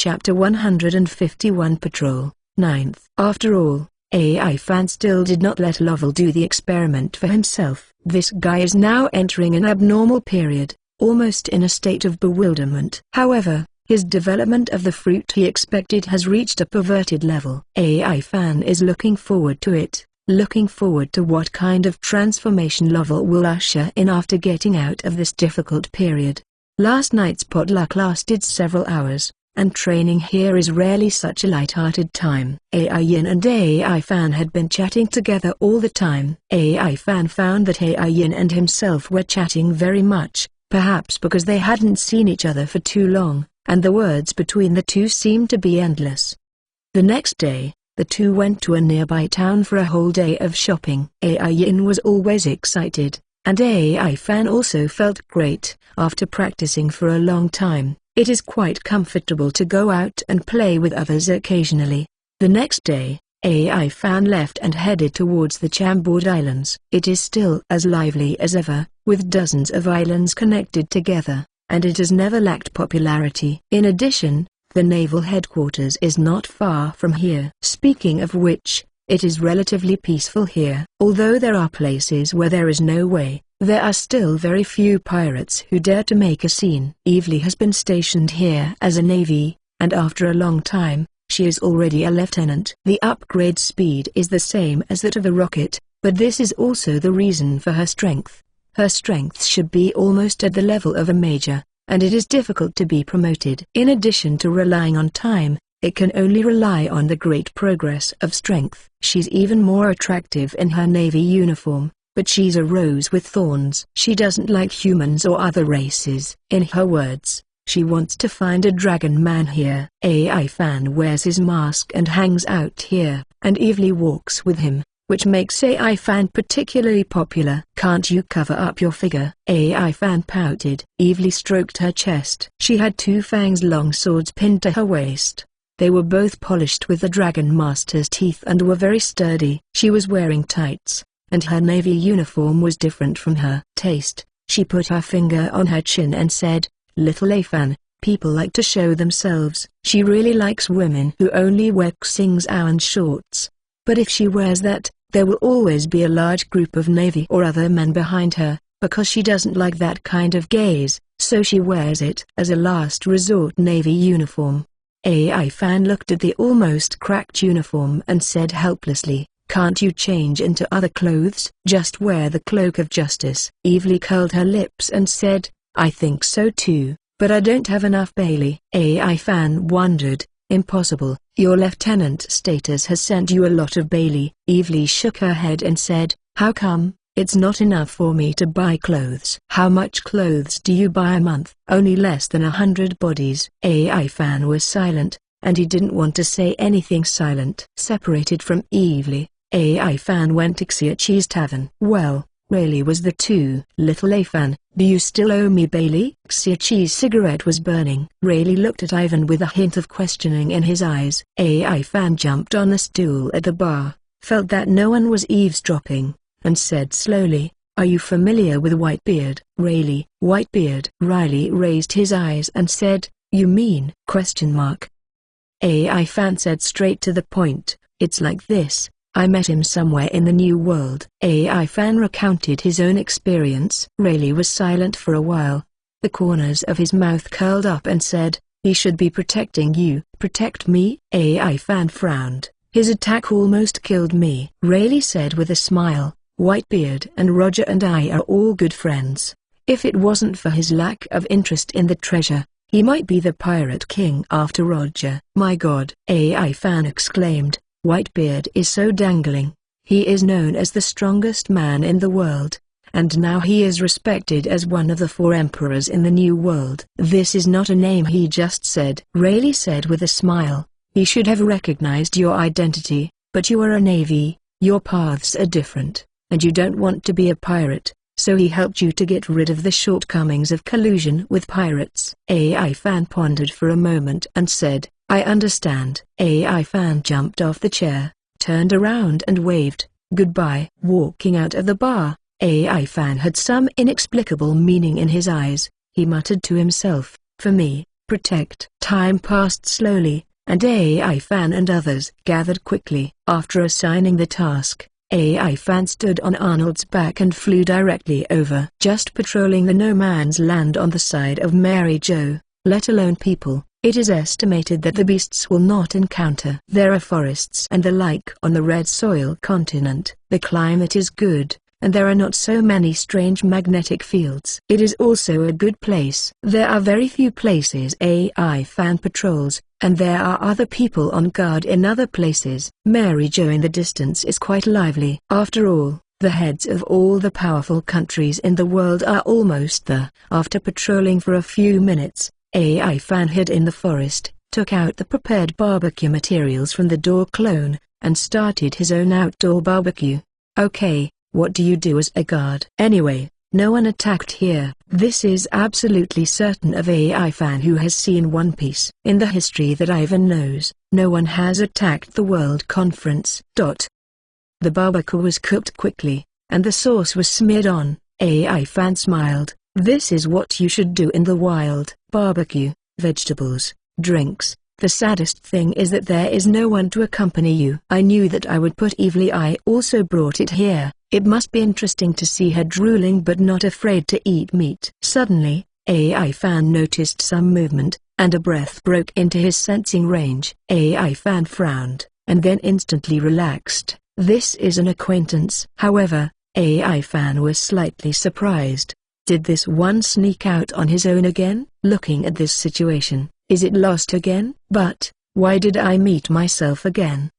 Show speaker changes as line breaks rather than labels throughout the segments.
Chapter 151 Patrol, 9th. After all, AI Fan still did not let Lovell do the experiment for himself. This guy is now entering an abnormal period, almost in a state of bewilderment. However, his development of the fruit he expected has reached a perverted level. AI Fan is looking forward to it, looking forward to what kind of transformation Lovell will usher in after getting out of this difficult period. Last night's potluck lasted several hours, and training here is rarely such a light-hearted time. AI Yin and AI Fan had been chatting together all the time. AI Fan found that AI Yin and himself were chatting very much, perhaps because they hadn't seen each other for too long, and the words between the two seemed to be endless. The next day, the two went to a nearby town for a whole day of shopping. AI Yin was always excited, and AI Fan also felt great. After practicing for a long time, it is quite comfortable to go out and play with others occasionally. The next day, AI Fan left and headed towards the Chambord Islands. It is still as lively as ever, with dozens of islands connected together, and it has never lacked popularity. In addition, the naval headquarters is not far from here. Speaking of which, it is relatively peaceful here. Although there are places where there is no way, there are still very few pirates who dare to make a scene. Evely has been stationed here as a navy, and after a long time, she is already a lieutenant. The upgrade speed is the same as that of a rocket, but this is also the reason for her strength. Her strength should be almost at the level of a major, and it is difficult to be promoted. In addition to relying on time, it can only rely on the great progress of strength. She's even more attractive in her navy uniform, but she's a rose with thorns. She doesn't like humans or other races. In her words, she wants to find a dragon man here. AI Fan wears his mask and hangs out here, and Evely walks with him, which makes AI Fan particularly popular. Can't you cover up your figure? AI Fan pouted. Evely stroked her chest. She had two fangs long swords pinned to her waist. They were both polished with the Dragon Master's teeth and were very sturdy. She was wearing tights, and her navy uniform was different from her taste. She put her finger on her chin and said, "Little Afan, people like to show themselves." She really likes women who only wear xingzhou and shorts. But if she wears that, there will always be a large group of navy or other men behind her, because she doesn't like that kind of gaze, so she wears it as a last resort navy uniform. AI Fan looked at the almost cracked uniform and said helplessly, "Can't you change into other clothes? Just wear the cloak of justice." Evely curled her lips and said, "I think so too, but I don't have enough Bailey." AI Fan wondered, "Impossible, your lieutenant status has sent you a lot of Bailey." Evely shook her head and said, "How come? It's not enough for me to buy clothes." "How much clothes do you buy a month?" "Only less than 100 bodies." AI Fan was silent, and he didn't want to say anything. Silent. Separated from Evely, AI Fan went to Xiaqi's tavern. "Well, Rayleigh was the two." "Little Afan, do you still owe me Bailey?" Xiaqi's cigarette was burning. Rayleigh looked at Ivan with a hint of questioning in his eyes. AI Fan jumped on a stool at the bar, felt that no one was eavesdropping, and said slowly, "Are you familiar with Whitebeard?" "Rayleigh, Whitebeard?" Riley raised his eyes and said, "You mean?" AI Fan said straight to the point, "It's like this. I met him somewhere in the New World." AI Fan recounted his own experience. Rayleigh was silent for a while. The corners of his mouth curled up and said, "He should be protecting you." "Protect me?" AI Fan frowned. "His attack almost killed me." Rayleigh said with a smile, "Whitebeard and Roger and I are all good friends. If it wasn't for his lack of interest in the treasure, he might be the pirate king after Roger." "My God!" AI Fan exclaimed. "Whitebeard is so dangling. He is known as the strongest man in the world, and now he is respected as one of the 4 emperors in the New World." "This is not a name he just said," Rayleigh said with a smile. "He should have recognized your identity, but you are a navy, your paths are different, and you don't want to be a pirate, so he helped you to get rid of the shortcomings of collusion with pirates." AI Fan pondered for a moment and said, "I understand." AI Fan jumped off the chair, turned around and waved, "Goodbye." Walking out of the bar, AI Fan had some inexplicable meaning in his eyes. He muttered to himself, "For me, Protect. Time passed slowly, and AI Fan and others gathered quickly. After assigning the task, AI Fan stood on Arnold's back and flew directly over. Just patrolling the no man's land on the side of Mary Jo, let alone people, it is estimated that the beasts will not encounter. There are forests and the like on the Red Soil continent. The climate is good, and there are not so many strange magnetic fields. It is also a good place. There are very few places AI Fan patrols, and there are other people on guard in other places. Mary Jo in the distance is quite lively. After all, the heads of all the powerful countries in the world are almost there. After patrolling for a few minutes, AI Fan hid in the forest, took out the prepared barbecue materials from the door clone, and started his own outdoor barbecue. Okay, what do you do as a guard? Anyway, no one attacked here. This is absolutely certain of AI Fan who has seen One Piece. In the history that Ivan knows, no one has attacked the World Conference. The barbecue was cooked quickly, and the sauce was smeared on. AI Fan smiled. This is what you should do in the wild. Barbecue, vegetables, drinks. The saddest thing is that there is no one to accompany you. I knew that I would put Evely. I also brought it here. It must be interesting to see her drooling but not afraid to eat meat. Suddenly, AI Fan noticed some movement, and a breath broke into his sensing range. AI Fan frowned, and then instantly relaxed. This is an acquaintance. However, AI Fan was slightly surprised. Did this one sneak out on his own again? Looking at this situation, is it lost again? But, why did I meet myself again?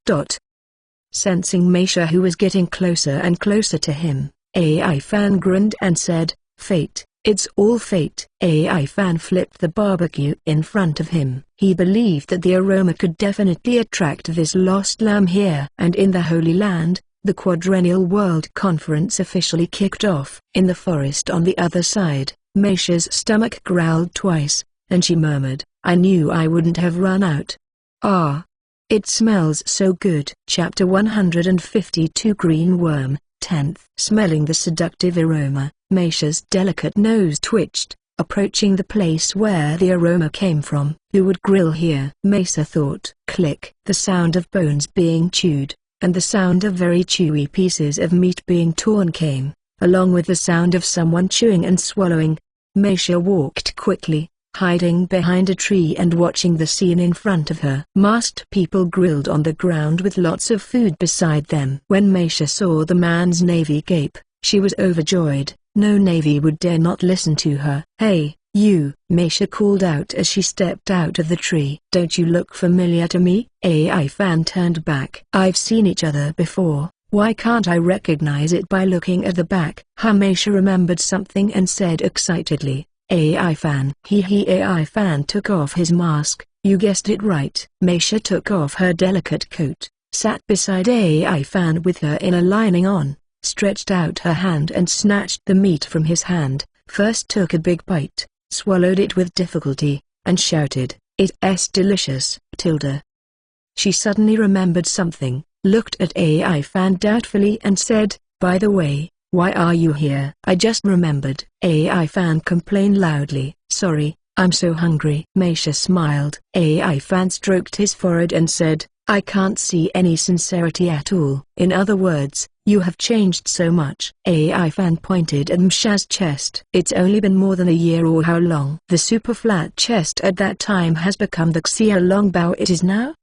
Sensing Meisha who was getting closer and closer to him, AI Fan grinned and said, "Fate, it's all fate." AI Fan flipped the barbecue in front of him. He believed that the aroma could definitely attract this lost lamb here. And in the Holy Land, the Quadrennial World Conference officially kicked off. In the forest on the other side, Meisha's stomach growled twice, and she murmured, "I knew I wouldn't have run out. Ah! It smells so good." Chapter 152 Green Worm, 10th. Smelling the seductive aroma, Meisha's delicate nose twitched, approaching the place where the aroma came from. Who would grill here? Meisha thought. Click. The sound of bones being chewed, and the sound of very chewy pieces of meat being torn came, along with the sound of someone chewing and swallowing. Meisha walked quickly, hiding behind a tree and watching the scene in front of her. Masked people grilled on the ground with lots of food beside them. When Meisha saw the man's navy gape, she was overjoyed. No navy would dare not listen to her. "Hey, you!" Meisha called out as she stepped out of the tree. "Don't you look familiar to me?" AI Fan turned back. "I've seen each other before. Why can't I recognize it by looking at the back?" Meisha remembered something and said excitedly, "AI Fan." AI Fan took off his mask. "You guessed it right." Meisha took off her delicate coat, sat beside AI Fan with her inner lining on, stretched out her hand and snatched the meat from his hand, first took a big bite, swallowed it with difficulty, and shouted, "It's delicious." She suddenly remembered something, looked at AI Fan doubtfully and said, "By the way, why are you here?" "I just remembered." AI Fan complained loudly, "Sorry, I'm so hungry." Meisha smiled. AI Fan stroked his forehead and said, "I can't see any sincerity at all." "In other words, you have changed so much." AI Fan pointed at Meisha's chest. "It's only been more than a year or how long?" "The super flat chest at that time has become the Xia Longbao it is now?"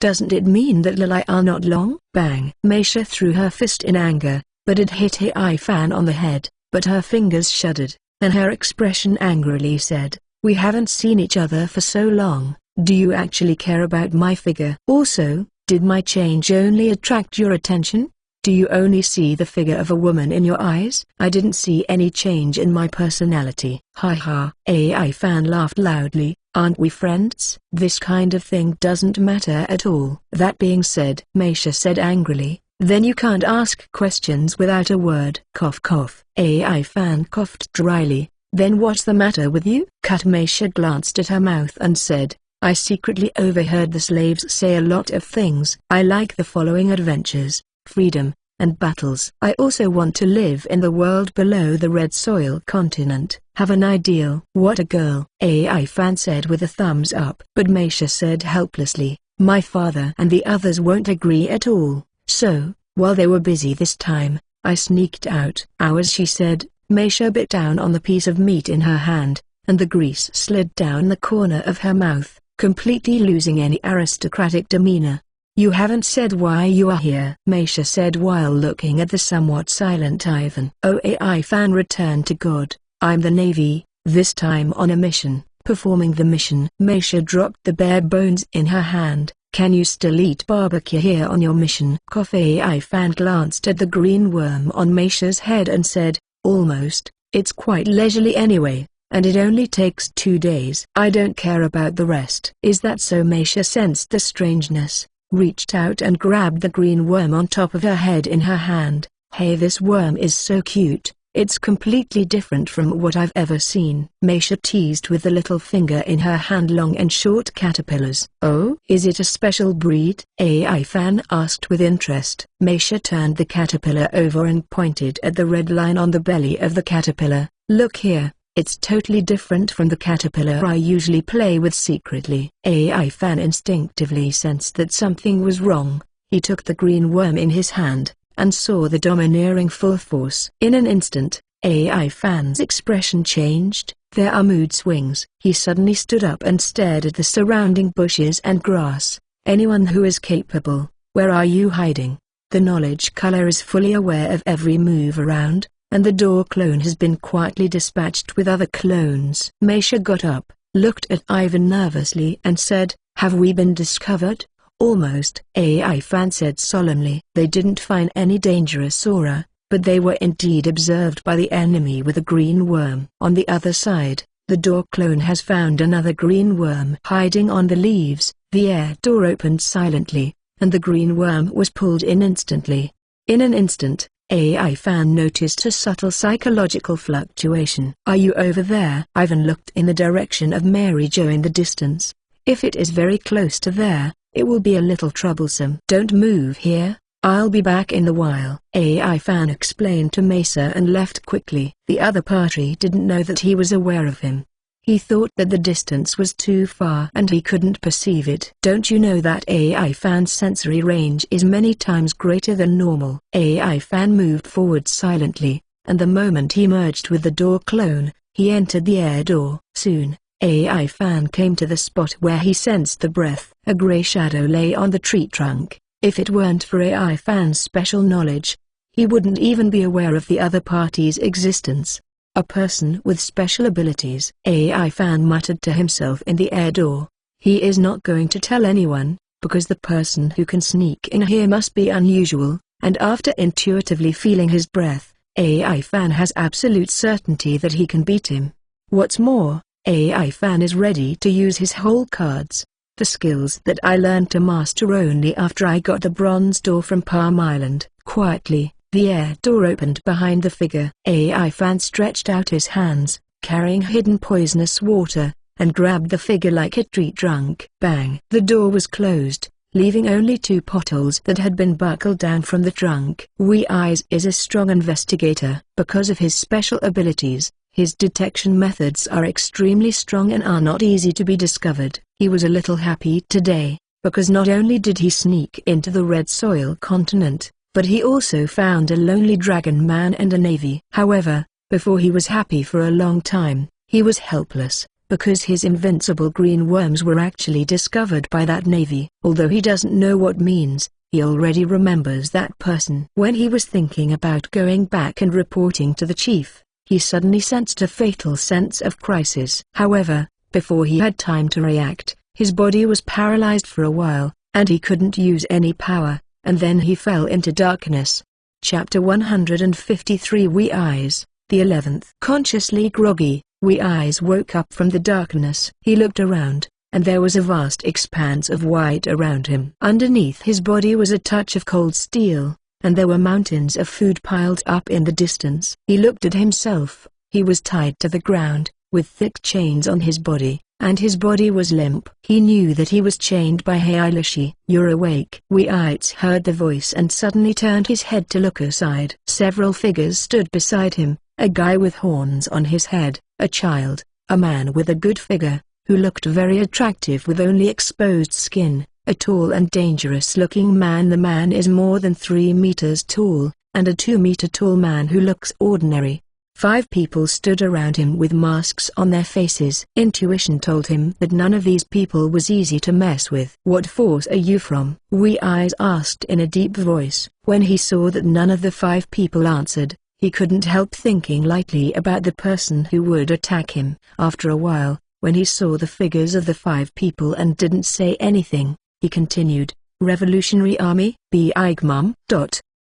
"Doesn't it mean that Lilai are not long?" Bang! Meisha threw her fist in anger, but it hit AI Fan on the head, but her fingers shuddered, and her expression angrily said, "We haven't seen each other for so long. Do you actually care about my figure? Also, did my change only attract your attention? Do you only see the figure of a woman in your eyes? I didn't see any change in my personality." Ha. AI Fan laughed loudly. "Aren't we friends? This kind of thing doesn't matter at all." "That being said," Meisha said angrily, "then you can't ask questions without a word." Cough. AI Fan coughed dryly. "Then what's the matter with you?" Meisha glanced at her mouth and said, "I secretly overheard the slaves say a lot of things. I like the following adventures: freedom, and battles. I also want to live in the world below the red soil continent. Have an ideal. What a girl, AI fan said with a thumbs up. But Meisha said helplessly, my father and the others won't agree at all, so, while they were busy this time, I sneaked out. Ours, she said. Meisha bit down on the piece of meat in her hand, and the grease slid down the corner of her mouth, completely losing any aristocratic demeanor. You haven't said why you are here, Meisha said while looking at the somewhat silent Ivan. Oh, AI fan returned to God. I'm the Navy, this time on a mission. Performing the mission. Meisha dropped the bare bones in her hand. Can you still eat barbecue here on your mission? AI fan glanced at the green worm on Meisha's head and said, almost. It's quite leisurely anyway, and it only takes 2 days. I don't care about the rest. Is that so? Meisha sensed the strangeness, reached out and grabbed the green worm on top of her head in her hand. Hey, this worm is so cute. It's completely different from what I've ever seen. Meisha teased with the little finger in her hand. Long and short caterpillars. Oh? Is it a special breed? AI fan asked with interest. Meisha turned the caterpillar over and pointed at the red line on the belly of the caterpillar. Look here, it's totally different from the caterpillar I usually play with secretly. AI fan instinctively sensed that something was wrong. He took the green worm in his hand and saw the domineering full force. In an instant, AI fan's expression changed. There are mood swings. He suddenly stood up and stared at the surrounding bushes and grass. Anyone who is capable, where are you hiding? The knowledge color is fully aware of every move around, and the door clone has been quietly dispatched with other clones. Meisha got up, looked at Ivan nervously and said, have we been discovered? Almost, AI fan said solemnly. They didn't find any dangerous aura, but they were indeed observed by the enemy with a green worm. On the other side, the door clone has found another green worm hiding on the leaves. The air door opened silently, and the green worm was pulled in instantly. In an instant, AI fan noticed a subtle psychological fluctuation. Are you over there? Ivan looked in the direction of Mary Jo in the distance. If it is very close to there, it will be a little troublesome. Don't move here, I'll be back in a while. AI fan explained to Meisha and left quickly. The other party didn't know that he was aware of him. He thought that the distance was too far and he couldn't perceive it. Don't you know that AI fan's sensory range is many times greater than normal? AI fan moved forward silently, and the moment he merged with the door clone, he entered the air door. Soon, AI fan came to the spot where he sensed the breath. A gray shadow lay on the tree trunk. If it weren't for AI fan's special knowledge, he wouldn't even be aware of the other party's existence. A person with special abilities. AI fan muttered to himself in the air door. He is not going to tell anyone, because the person who can sneak in here must be unusual, and after intuitively feeling his breath, AI fan has absolute certainty that he can beat him. What's more, AI fan is ready to use his whole cards, the skills that I learned to master only after I got the bronze door from Palm Island. Quietly, the air door opened behind the figure. AI fan stretched out his hands, carrying hidden poisonous water, and grabbed the figure like a tree trunk. Bang! The door was closed, leaving only 2 potholes that had been buckled down from the trunk. Wee Eyes is a strong investigator. Because of his special abilities, his detection methods are extremely strong and are not easy to be discovered. He was a little happy today, because not only did he sneak into the red soil continent, but he also found a lonely dragon man and a navy. However, before he was happy for a long time, he was helpless, because his invincible green worms were actually discovered by that navy. Although he doesn't know what means, he already remembers that person. When he was thinking about going back and reporting to the chief, he suddenly sensed a fatal sense of crisis. However, before he had time to react, his body was paralyzed for a while, and he couldn't use any power, and then he fell into darkness. Chapter 153 Wee Eyes, the 11th. Consciously groggy, Wee Eyes woke up from the darkness. He looked around, and there was a vast expanse of white around him. Underneath his body was a touch of cold steel, and there were mountains of food piled up in the distance. He looked at himself. He was tied to the ground, with thick chains on his body, and his body was limp. He knew that he was chained by Heilashi. "You're awake." Wei Aiz heard the voice and suddenly turned his head to look aside. Several figures stood beside him, a guy with horns on his head, a child, a man with a good figure, who looked very attractive with only exposed skin, a tall and dangerous-looking man. The man is more than 3 meters tall, and a 2-meter-tall man who looks ordinary. 5 people stood around him with masks on their faces. Intuition told him that none of these people was easy to mess with. "What force are you from?" Wei Aiz asked in a deep voice. When he saw that none of the 5 people answered, he couldn't help thinking lightly about the person who would attack him. After a while, when he saw the figures of the 5 people and didn't say anything, he continued, "Revolutionary Army? Bigmum.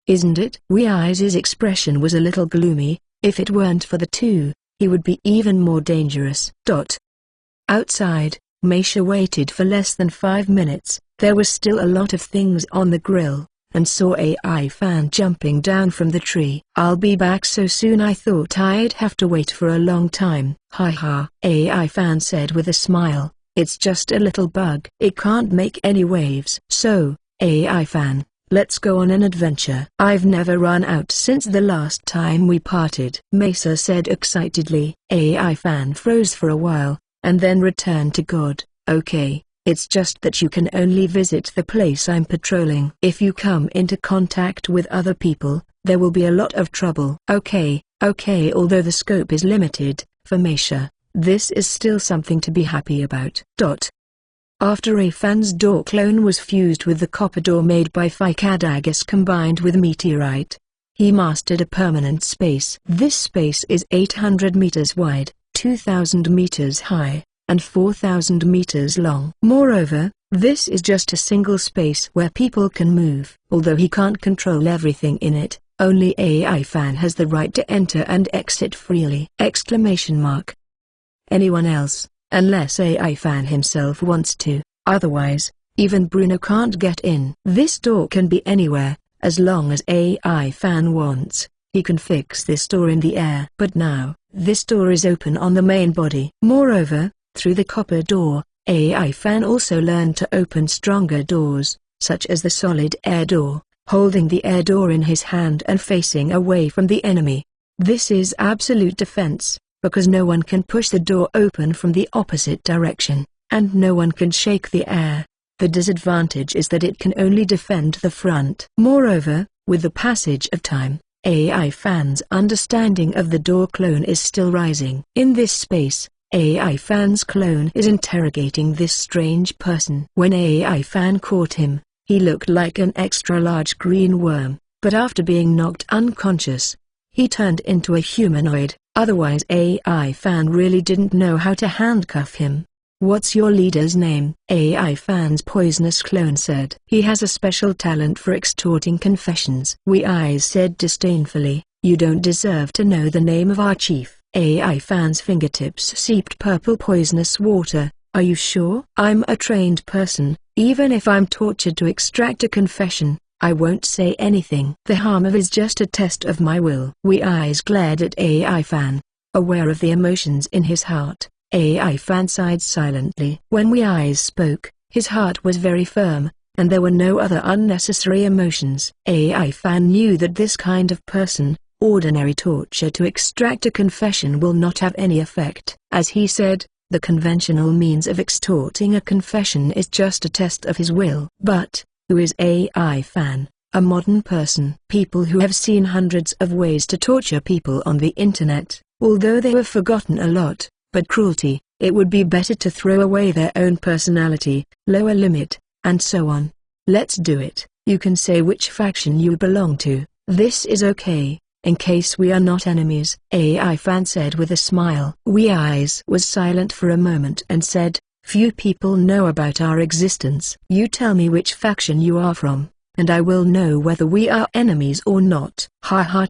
Isn't it?" Wei Aiz's expression was a little gloomy. If it weren't for the 2, he would be even more dangerous. Outside, Meisha waited for less than 5 minutes. There was still a lot of things on the grill, and saw AI Fan jumping down from the tree. "I'll be back so soon. I thought I'd have to wait for a long time." "Ha," AI Fan said with a smile. "It's just a little bug. It can't make any waves." "So, AI Fan, let's go on an adventure." "I've never run out since the last time we parted," Mesa said excitedly. AI Fan froze for a while, and then returned to God. "Okay, it's just that you can only visit the place I'm patrolling. If you come into contact with other people, there will be a lot of trouble." Okay, although the scope is limited, for Meisha, this is still something to be happy about. After Afan's door clone was fused with the copper door made by Ficadagus combined with meteorite, he mastered a permanent space. This space is 800 meters wide, 2,000 meters high, and 4,000 meters long. Moreover, this is just a single space where people can move. Although he can't control everything in it, only AI Fan has the right to enter and exit freely! Anyone else, unless AI Fan himself wants to, otherwise, even Bruno can't get in. This door can be anywhere, as long as AI Fan wants. He can fix this door in the air. But now, this door is open on the main body. Moreover, through the copper door, AI Fan also learned to open stronger doors, such as the solid air door, holding the air door in his hand and facing away from the enemy. This is absolute defense, because no one can push the door open from the opposite direction, and no one can shake the air. The disadvantage is that it can only defend the front. Moreover, with the passage of time, AI Fan's understanding of the door clone is still rising. In this space, AI Fan's clone is interrogating this strange person. When AI Fan caught him, he looked like an extra-large green worm, but after being knocked unconscious, he turned into a humanoid. Otherwise AI Fan really didn't know how to handcuff him. "What's your leader's name?" AI Fan's poisonous clone said. "He has a special talent for extorting confessions." Wei Aiz said disdainfully, "You don't deserve to know the name of our chief." AI Fan's fingertips seeped purple poisonous water. "Are you sure?" "I'm a trained person. Even if I'm tortured to extract a confession, I won't say anything. The harm of is just a test of my will." Wei Aiz glared at AI Fan, aware of the emotions in his heart. AI Fan sighed silently. When Wei Aiz spoke, his heart was very firm, and there were no other unnecessary emotions. AI Fan knew that this kind of person, ordinary torture to extract a confession, will not have any effect. As he said, the conventional means of extorting a confession is just a test of his will. But who is AI Fan? A modern person. People who have seen hundreds of ways to torture people on the internet, although they have forgotten a lot, but cruelty, it would be better to throw away their own personality, lower limit, and so on. Let's do it. You can say which faction you belong to. This is okay, in case we are not enemies, AI Fan said with a smile. Wei Aiz was silent for a moment and said, "Few people know about our existence. You tell me which faction you are from, and I will know whether we are enemies or not." Ha,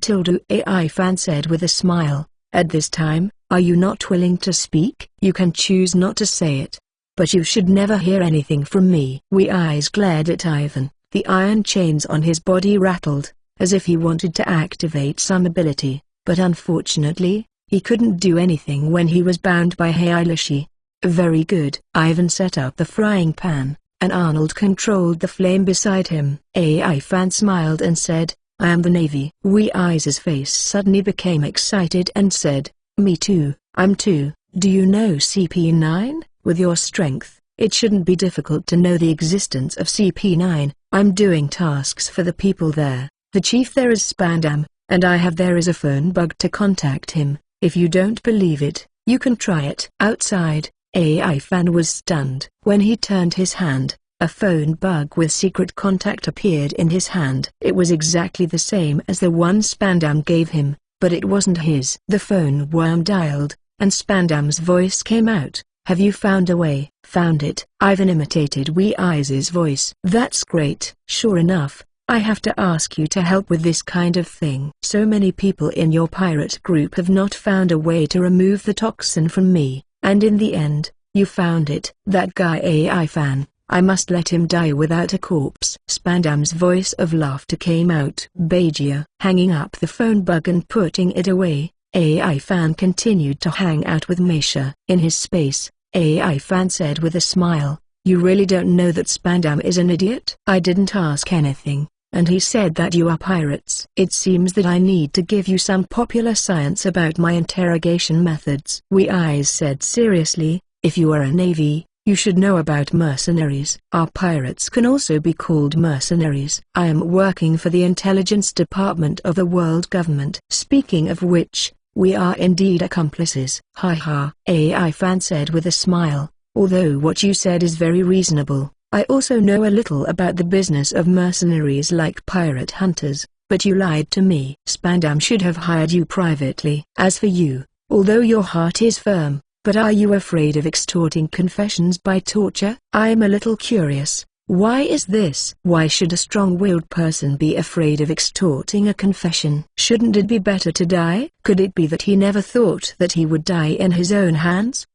AI Fan said with a smile. "At this time, are you not willing to speak? You can choose not to say it, but you should never hear anything from me." Wei Aiz glared at Ivan. The iron chains on his body rattled, as if he wanted to activate some ability, but unfortunately, He couldn't do anything when he was bound by Hailishi. Very good. Ivan set up the frying pan, and Arnold controlled the flame beside him. AI Fan smiled and said, I am the Navy. Wee Eyes' face suddenly became excited and said, me too, I'm too. Do you know CP9? With your strength, it shouldn't be difficult to know the existence of CP9. I'm doing tasks for the people there. The chief there is Spandam, and I have there is a phone bug to contact him. If you don't believe it, you can try it. Outside, AI Fan was stunned. When he turned his hand, a phone bug with secret contact appeared in his hand. It was exactly the same as the one Spandam gave him, but it wasn't his. The phone worm dialed, and Spandam's voice came out. Have you found a way? Found it. Ivan imitated Wee Eyes' voice. That's great. Sure enough, I have to ask you to help with this kind of thing. So many people in your pirate group have not found a way to remove the toxin from me, and in the end, you found it. That guy AI Fan, I must let him die without a corpse. Spandam's voice of laughter came out. Bajia. Hanging up the phone bug and putting it away, AI Fan continued to hang out with Meisha. In his space, AI Fan said with a smile, you really don't know that Spandam is an idiot? I didn't ask anything, and he said that you are pirates. It seems that I need to give you some popular science about my interrogation methods. Wee Eyes said seriously, if you are a Navy, you should know about mercenaries. Our pirates can also be called mercenaries. I am working for the intelligence department of the world government. Speaking of which, we are indeed accomplices. Ha ha. AI Fan said with a smile, although what you said is very reasonable, I also know a little about the business of mercenaries like pirate hunters, but you lied to me. Spandam should have hired you privately. As for you, although your heart is firm, but are you afraid of extorting confessions by torture? I am a little curious. Why is this? Why should a strong-willed person be afraid of extorting a confession? Shouldn't it be better to die? Could it be that he never thought that he would die in his own hands?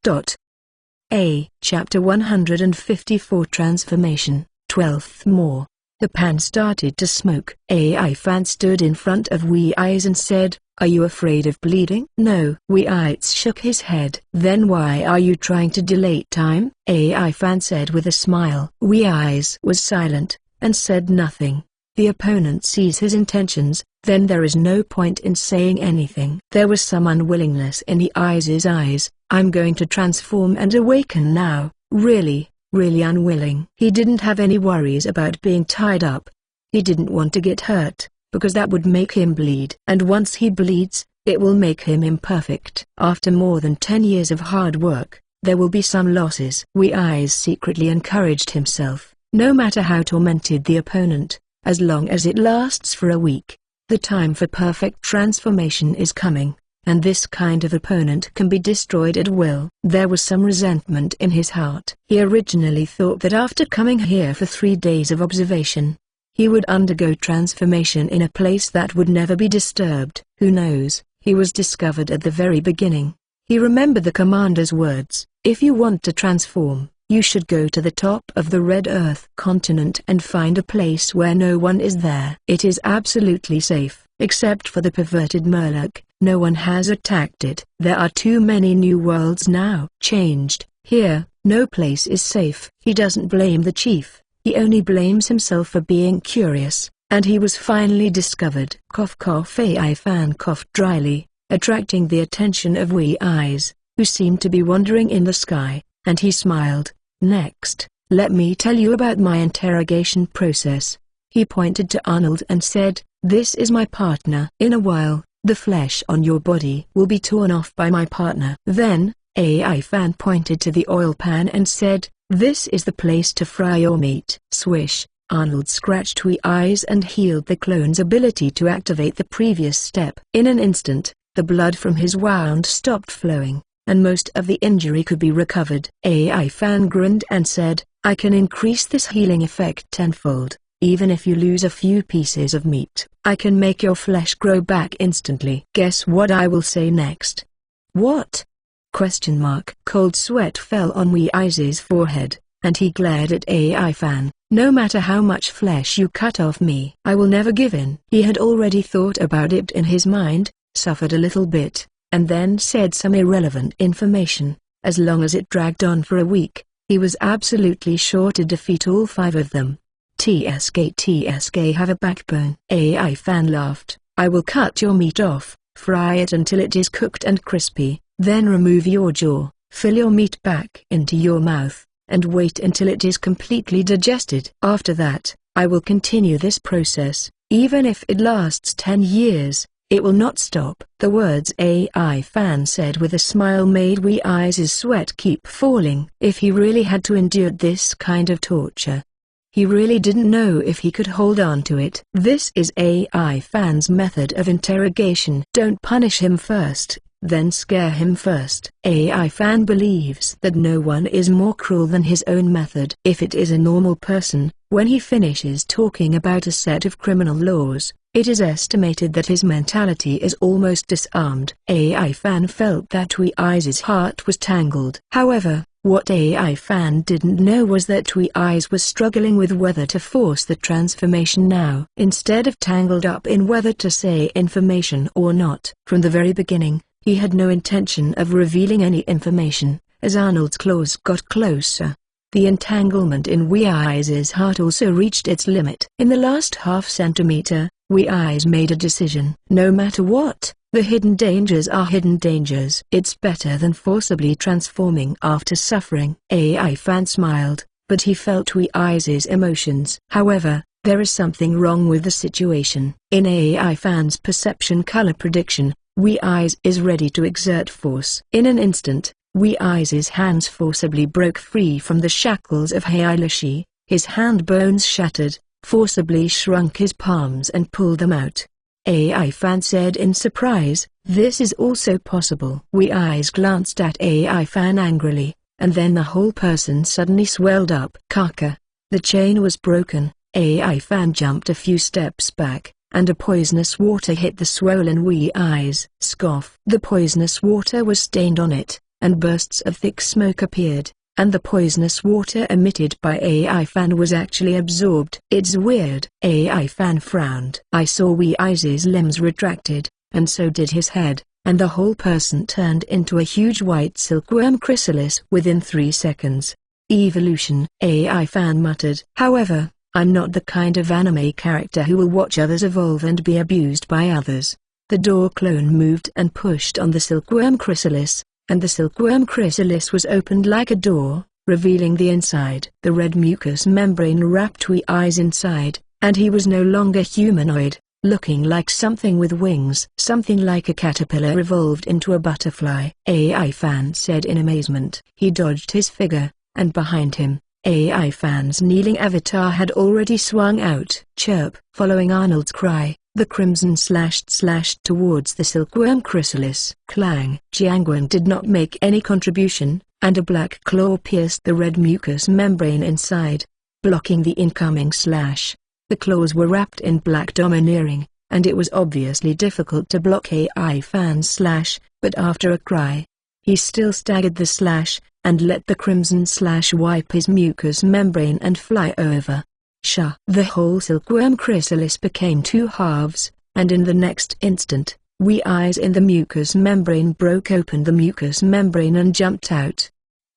Chapter 154 Transformation, 12th More. The pan started to smoke. AI Fan stood in front of Wee Eyes and said, are you afraid of bleeding? No. Wee Eyes shook his head. Then why are you trying to delay time? AI Fan said with a smile. Wee Eyes was silent, and said nothing. The opponent sees his intentions, then there is no point in saying anything. There was some unwillingness in the Eyes' eyes. I'm going to transform and awaken now, really unwilling. He didn't have any worries about being tied up. He didn't want to get hurt, because that would make him bleed. And once he bleeds, it will make him imperfect. After more than 10 years of hard work, there will be some losses. Wee Eyes secretly encouraged himself, no matter how tormented the opponent, as long as it lasts for a week, the time for perfect transformation is coming. And this kind of opponent can be destroyed at will. There was some resentment in his heart. He originally thought that after coming here for 3 days of observation, he would undergo transformation in a place that would never be disturbed. Who knows, he was discovered at the very beginning. He remembered the commander's words, if you want to transform, you should go to the top of the Red Earth continent and find a place where no one is there. It is absolutely safe, except for the perverted Murloc. No one has attacked it. There are too many new worlds now. Changed. Here, no place is safe. He doesn't blame the chief, he only blames himself for being curious, and he was finally discovered. Cough cough. AI Fan coughed dryly, attracting the attention of Wee Eyes, who seemed to be wandering in the sky, and he smiled. Next, let me tell you about my interrogation process. He pointed to Arnold and said, this is my partner. In a while, the flesh on your body will be torn off by my partner. Then, AI Fan pointed to the oil pan and said, this is the place to fry your meat. Swish, Arnold scratched Wee Eyes and healed the clone's ability to activate the previous step. In an instant, the blood from his wound stopped flowing, and most of the injury could be recovered. AI Fan grinned and said, I can increase this healing effect tenfold. Even if you lose a few pieces of meat, I can make your flesh grow back instantly. Guess what I will say next? What? Question mark. Cold sweat fell on Wee Eyes' forehead, and he glared at AI Fan. No matter how much flesh you cut off me, I will never give in. He had already thought about it in his mind, suffered a little bit, and then said some irrelevant information. As long as it dragged on for a week, he was absolutely sure to defeat all 5 of them. TSK have a backbone. AI fan laughed. I will cut your meat off, fry it until it is cooked and crispy, then remove your jaw, fill your meat back into your mouth, and wait until it is completely digested. After that, I will continue this process, even if it lasts 10 years. It will not stop. The words AI fan said with a smile made Wee Eyes' sweat keep falling. If he really had to endure this kind of torture, he really didn't know if he could hold on to it. This is AI fan's method of interrogation. Don't punish him first, then scare him first. AI fan believes that no one is more cruel than his own method. If it is a normal person, when he finishes talking about a set of criminal laws, it is estimated that his mentality is almost disarmed. AI fan felt that Wee Eyes' heart was tangled. However, what AI fan didn't know was that Wee Eyes was struggling with whether to force the transformation now. Instead of tangled up in whether to say information or not. From the very beginning, he had no intention of revealing any information. As Arnold's claws got closer, the entanglement in Wee Eyes' heart also reached its limit. In the last half centimeter, Wee Eyes made a decision. No matter what, the hidden dangers are hidden dangers. It's better than forcibly transforming after suffering. AI fan smiled, but he felt Wee Eyes' emotions. However, there is something wrong with the situation. In AI fan's perception color prediction, Wee Eyes is ready to exert force. In an instant, Wee Eyes' hands forcibly broke free from the shackles of Heilashi. His hand bones shattered, forcibly shrunk his palms and pulled them out. AI fan said in surprise, this is also possible. Wee Eyes glanced at AI fan angrily, and then the whole person suddenly swelled up. Kaka. The chain was broken. AI fan jumped a few steps back, and a poisonous water hit the swollen Wee Eyes. Scoff. The poisonous water was stained on it, and bursts of thick smoke appeared, and the poisonous water emitted by AI fan was actually absorbed. It's weird. AI fan frowned. I saw Wee Eyes' limbs retracted, and so did his head, and the whole person turned into a huge white silkworm chrysalis within 3 seconds. Evolution. AI fan muttered. However, I'm not the kind of anime character who will watch others evolve and be abused by others. The door clone moved and pushed on the silkworm chrysalis, and the silkworm chrysalis was opened like a door, revealing the inside. The red mucus membrane wrapped Wee Eyes inside, and he was no longer humanoid, looking like something with wings. Something like a caterpillar evolved into a butterfly. AI fan said in amazement. He dodged his figure, and behind him, AI fan's kneeling avatar had already swung out. Chirp. Following Arnold's cry, the crimson slashed towards the silkworm chrysalis. Clang. Jiangwen did not make any contribution, and a black claw pierced the red mucus membrane inside, blocking the incoming slash. The claws were wrapped in black domineering, and it was obviously difficult to block AI fan's slash, but after a cry, he still staggered the slash, and let the crimson slash wipe his mucous membrane and fly over. Sha! The whole silkworm chrysalis became 2 halves, and in the next instant, Wee Eyes in the mucous membrane broke open the mucous membrane and jumped out.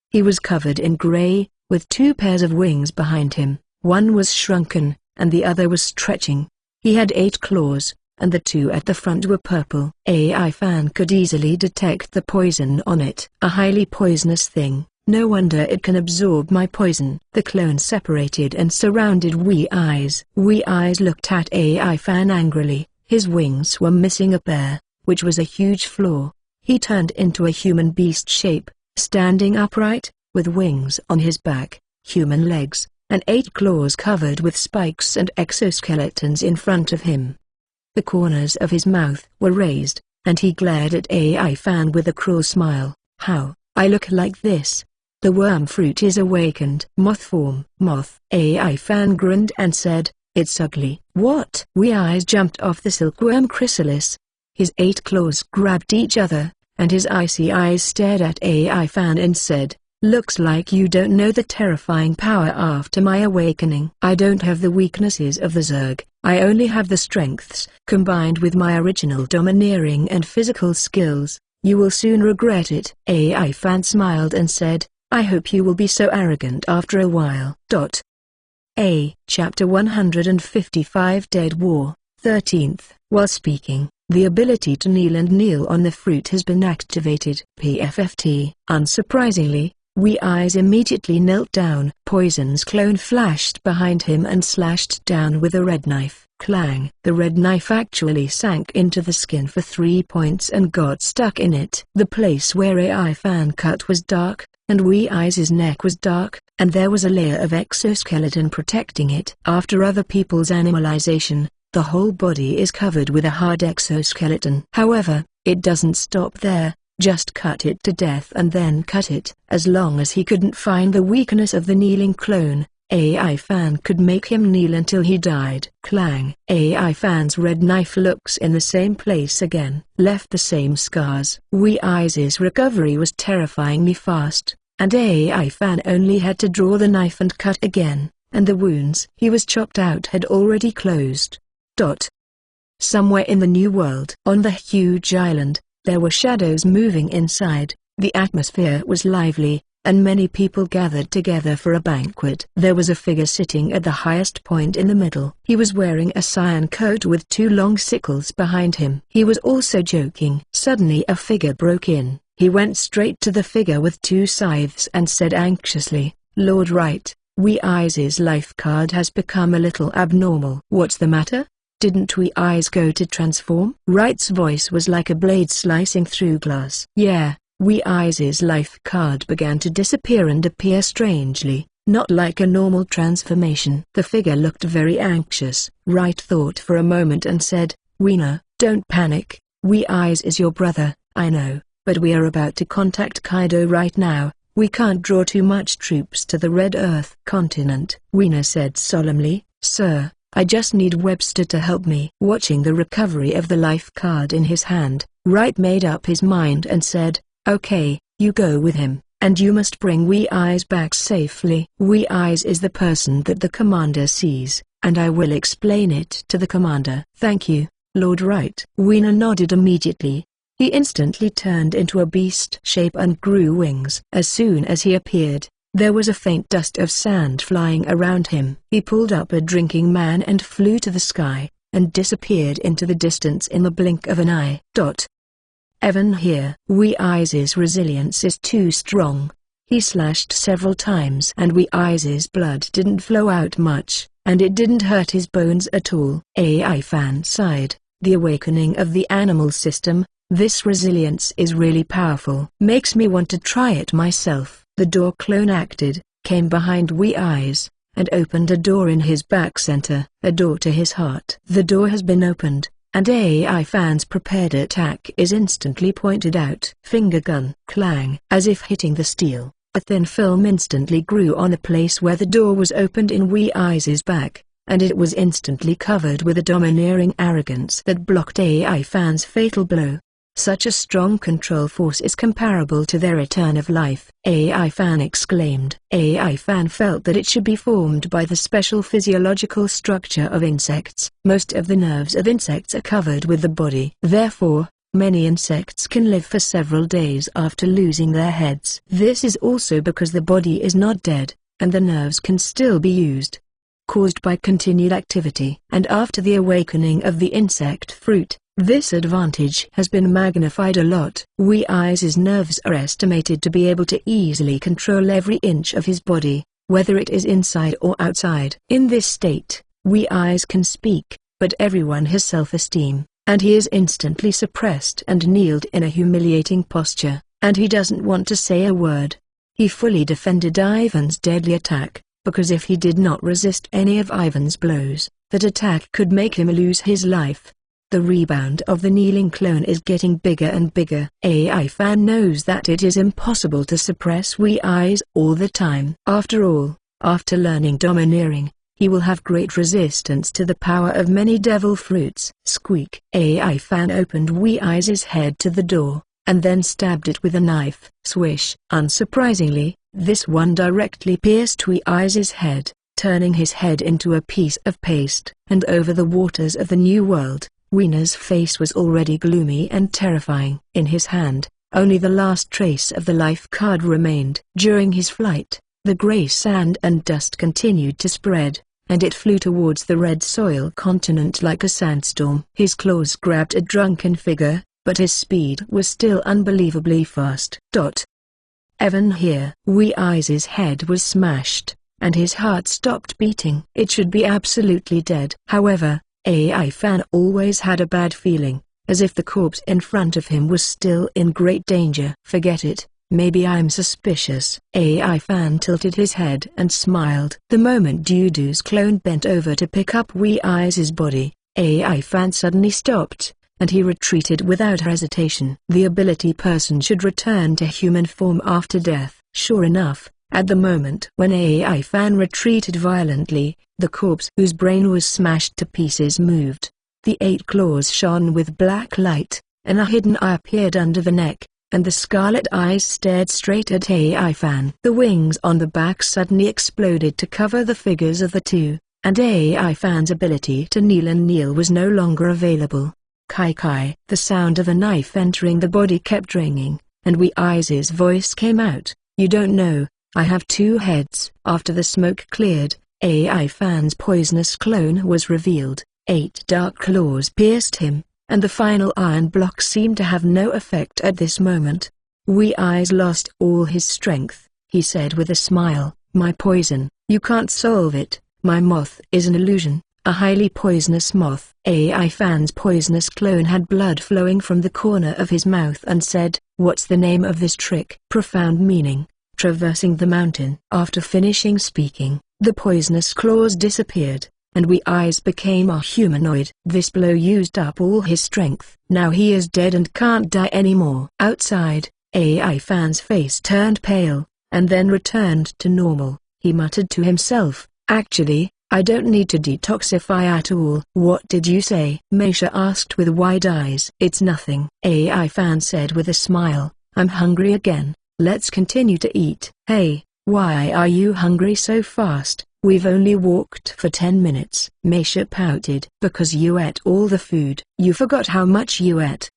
He was covered in gray, with 2 pairs of wings behind him. One was shrunken, and the other was stretching. He had 8 claws, and the 2 at the front were purple. AI fan could easily detect the poison on it. A highly poisonous thing. No wonder it can absorb my poison. The clone separated and surrounded Wee Eyes. Wee Eyes looked at AI fan angrily. His wings were missing a pair, which was a huge flaw. He turned into a human beast shape, standing upright, with wings on his back, human legs, and 8 claws covered with spikes and exoskeletons in front of him. The corners of his mouth were raised, and he glared at AI fan with a cruel smile. How, I look like this? The worm fruit is awakened. Moth form. Moth. AI fan grinned and said, it's ugly. What? Wee Eyes jumped off the silkworm chrysalis. His 8 claws grabbed each other, and his icy eyes stared at AI fan and said, looks like you don't know the terrifying power after my awakening. I don't have the weaknesses of the Zerg, I only have the strengths. Combined with my original domineering and physical skills, You will soon regret it. AI Fan smiled and said, I hope you will be so arrogant after a while. Chapter 155 Dead War, 13th. While speaking, the ability to kneel on the fruit has been activated. PFFT. Unsurprisingly, Wee Eyes immediately knelt down. Poison's clone flashed behind him and slashed down with a red knife. Clang! The red knife actually sank into the skin for 3 points and got stuck in it. The place where AI Fan cut was dark, and Wee Eyes' neck was dark, and there was a layer of exoskeleton protecting it. After other people's animalization, the whole body is covered with a hard exoskeleton. However, it doesn't stop there. Just cut it to death and then cut it. As long as he couldn't find the weakness of the kneeling clone, AI Fan could make him kneel until he died. Clang! AI Fan's red knife looks in the same place again, left the same scars. Wee Eyes' recovery was terrifyingly fast, and AI Fan only had to draw the knife and cut again, and the wounds he was chopped out had already closed. Somewhere in the new world, on the huge island, there were shadows moving inside. The atmosphere was lively, and many people gathered together for a banquet. There was a figure sitting at the highest point in the middle. He was wearing a cyan coat with 2 long sickles behind him. He was also joking. Suddenly a figure broke in. He went straight to the figure with 2 scythes and said anxiously, Lord Wright, Wee Eyes' life card has become a little abnormal. What's the matter? Didn't Wee Eyes go to transform? Wright's voice was like a blade slicing through glass. Yeah, Wee Eyes' life card began to disappear and appear strangely, not like a normal transformation. The figure looked very anxious. Wright thought for a moment and said, Weena, don't panic. Wee Eyes is your brother, I know, but we are about to contact Kaido right now. We can't draw too much troops to the Red Earth continent. Weena said solemnly, Sir, I just need Webster to help me. Watching the recovery of the life card in his hand, Wright made up his mind and said, Okay, you go with him, and you must bring Wee Eyes back safely. Wee Eyes is the person that the commander sees, and I will explain it to the commander. Thank you, Lord Wright. Weena nodded immediately. He instantly turned into a beast shape and grew wings. As soon as he appeared, there was a faint dust of sand flying around him. He pulled up a drinking man and flew to the sky, and disappeared into the distance in the blink of an eye. Evan here. Wee Eyes' resilience is too strong. He slashed several times and Wee Eyes' blood didn't flow out much, and it didn't hurt his bones at all. AI Fan sighed. The awakening of the animal system, this resilience is really powerful. Makes me want to try it myself. The door clone acted, came behind Wee Eyes, and opened a door in his back center. A door to his heart. The door has been opened, and AI Fan's prepared attack is instantly pointed out. Finger gun. Clang. As if hitting the steel, a thin film instantly grew on the place where the door was opened in Wee Eyes' back, and it was instantly covered with a domineering arrogance that blocked AI Fan's fatal blow. Such a strong control force is comparable to their return of life. AI Fan exclaimed. AI Fan felt that it should be formed by the special physiological structure of insects. Most of the nerves of insects are covered with the body. Therefore, many insects can live for several days after losing their heads. This is also because the body is not dead, and the nerves can still be used, caused by continued activity. And after the awakening of the insect fruit, this advantage has been magnified a lot. Wee Eyes' nerves are estimated to be able to easily control every inch of his body, whether it is inside or outside. In this state, Wee Eyes can speak, but everyone has self-esteem, and he is instantly suppressed and kneeled in a humiliating posture, and he doesn't want to say a word. He fully defended Ivan's deadly attack, because if he did not resist any of Ivan's blows, that attack could make him lose his life. The rebound of the kneeling clone is getting bigger and bigger. AI Fan knows that it is impossible to suppress Wee Eyes all the time. After all, after learning domineering, he will have great resistance to the power of many devil fruits. Squeak. AI Fan opened Wee Eyes' head to the door, and then stabbed it with a knife. Swish. Unsurprisingly, this one directly pierced Wee Eyes' head, turning his head into a piece of paste. And over the waters of the new world, Weena's face was already gloomy and terrifying. In his hand, Only the last trace of the life card remained. During his flight, the grey sand and dust continued to spread, and it flew towards the red soil continent like a sandstorm. His claws grabbed a drunken figure, but his speed was still unbelievably fast. Even here, Wee Eyes' head was smashed, and his heart stopped beating. It should be absolutely dead. However, AI Fan always had a bad feeling, as if the corpse in front of him was still in great danger. Forget it, maybe I'm suspicious. AI Fan tilted his head and smiled. The moment Dudu's clone bent over to pick up Wee Eyes' body, AI Fan suddenly stopped, and he retreated without hesitation. The ability person should return to human form after death. Sure enough, at the moment when AI Fan retreated violently, the corpse whose brain was smashed to pieces moved. The 8 claws shone with black light, and a hidden eye appeared under the neck, and the scarlet eyes stared straight at AI Fan. The wings on the back suddenly exploded to cover the figures of the two, and AI Fan's ability to kneel was no longer available. Kai Kai. The sound of a knife entering the body kept ringing, and Wee Eyes' voice came out. You don't know, I have 2 heads. After the smoke cleared, AI Fan's poisonous clone was revealed. 8 dark claws pierced him, and the final iron block seemed to have no effect at this moment. Wee Eyes lost all his strength. He said with a smile, my poison, you can't solve it. My moth is an illusion. A highly poisonous moth. AI Fan's poisonous clone had blood flowing from the corner of his mouth and said, what's the name of this trick? Profound meaning. Traversing the mountain. After finishing speaking, the poisonous claws disappeared, and Wee Eyes became a humanoid. This blow used up all his strength. Now he is dead and can't die anymore. Outside, AI Fan's face turned pale, and then returned to normal. He muttered to himself, actually, I don't need to detoxify at all. What did you say? Meisha asked with wide eyes. It's nothing. AI Fan said with a smile, I'm hungry again. Let's continue to eat. Hey, why are you hungry so fast? We've only walked for 10 minutes. Meisha pouted. Because you ate all the food. You forgot how much you ate.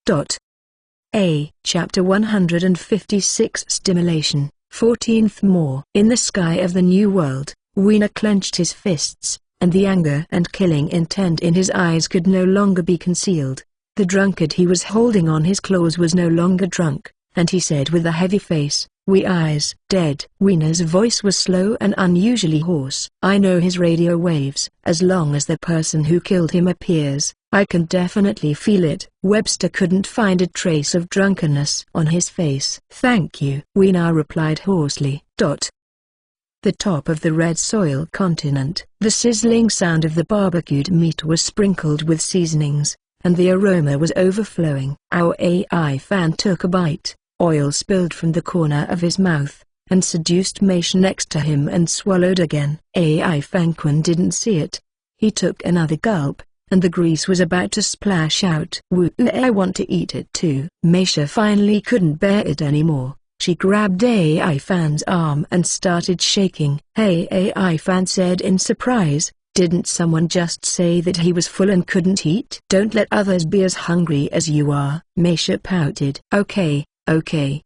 Chapter 156 Stimulation. 14th More. In the sky of the new world, Wiener clenched his fists, and the anger and killing intent in his eyes could no longer be concealed. The drunkard he was holding on his claws was no longer drunk, and he said with a heavy face, Wee Eyes, dead. Wiener's voice was slow and unusually hoarse. I know his radio waves. As long as the person who killed him appears, I can definitely feel it. Webster couldn't find a trace of drunkenness on his face. Thank you, Wiener replied hoarsely. The top of the red soil continent. The sizzling sound of the barbecued meat was sprinkled with seasonings, and the aroma was overflowing. Our AI Fan took a bite. Oil spilled from the corner of his mouth, and seduced Meisha next to him and swallowed again. AI Fanquin didn't see it. He took another gulp, and the grease was about to splash out. Woo, I want to eat it too. Meisha finally couldn't bear it anymore. She grabbed AI Fan's arm and started shaking. Hey, AI Fan said in surprise, didn't someone just say that he was full and couldn't eat? Don't let others be as hungry as you are. Meisha pouted. Okay.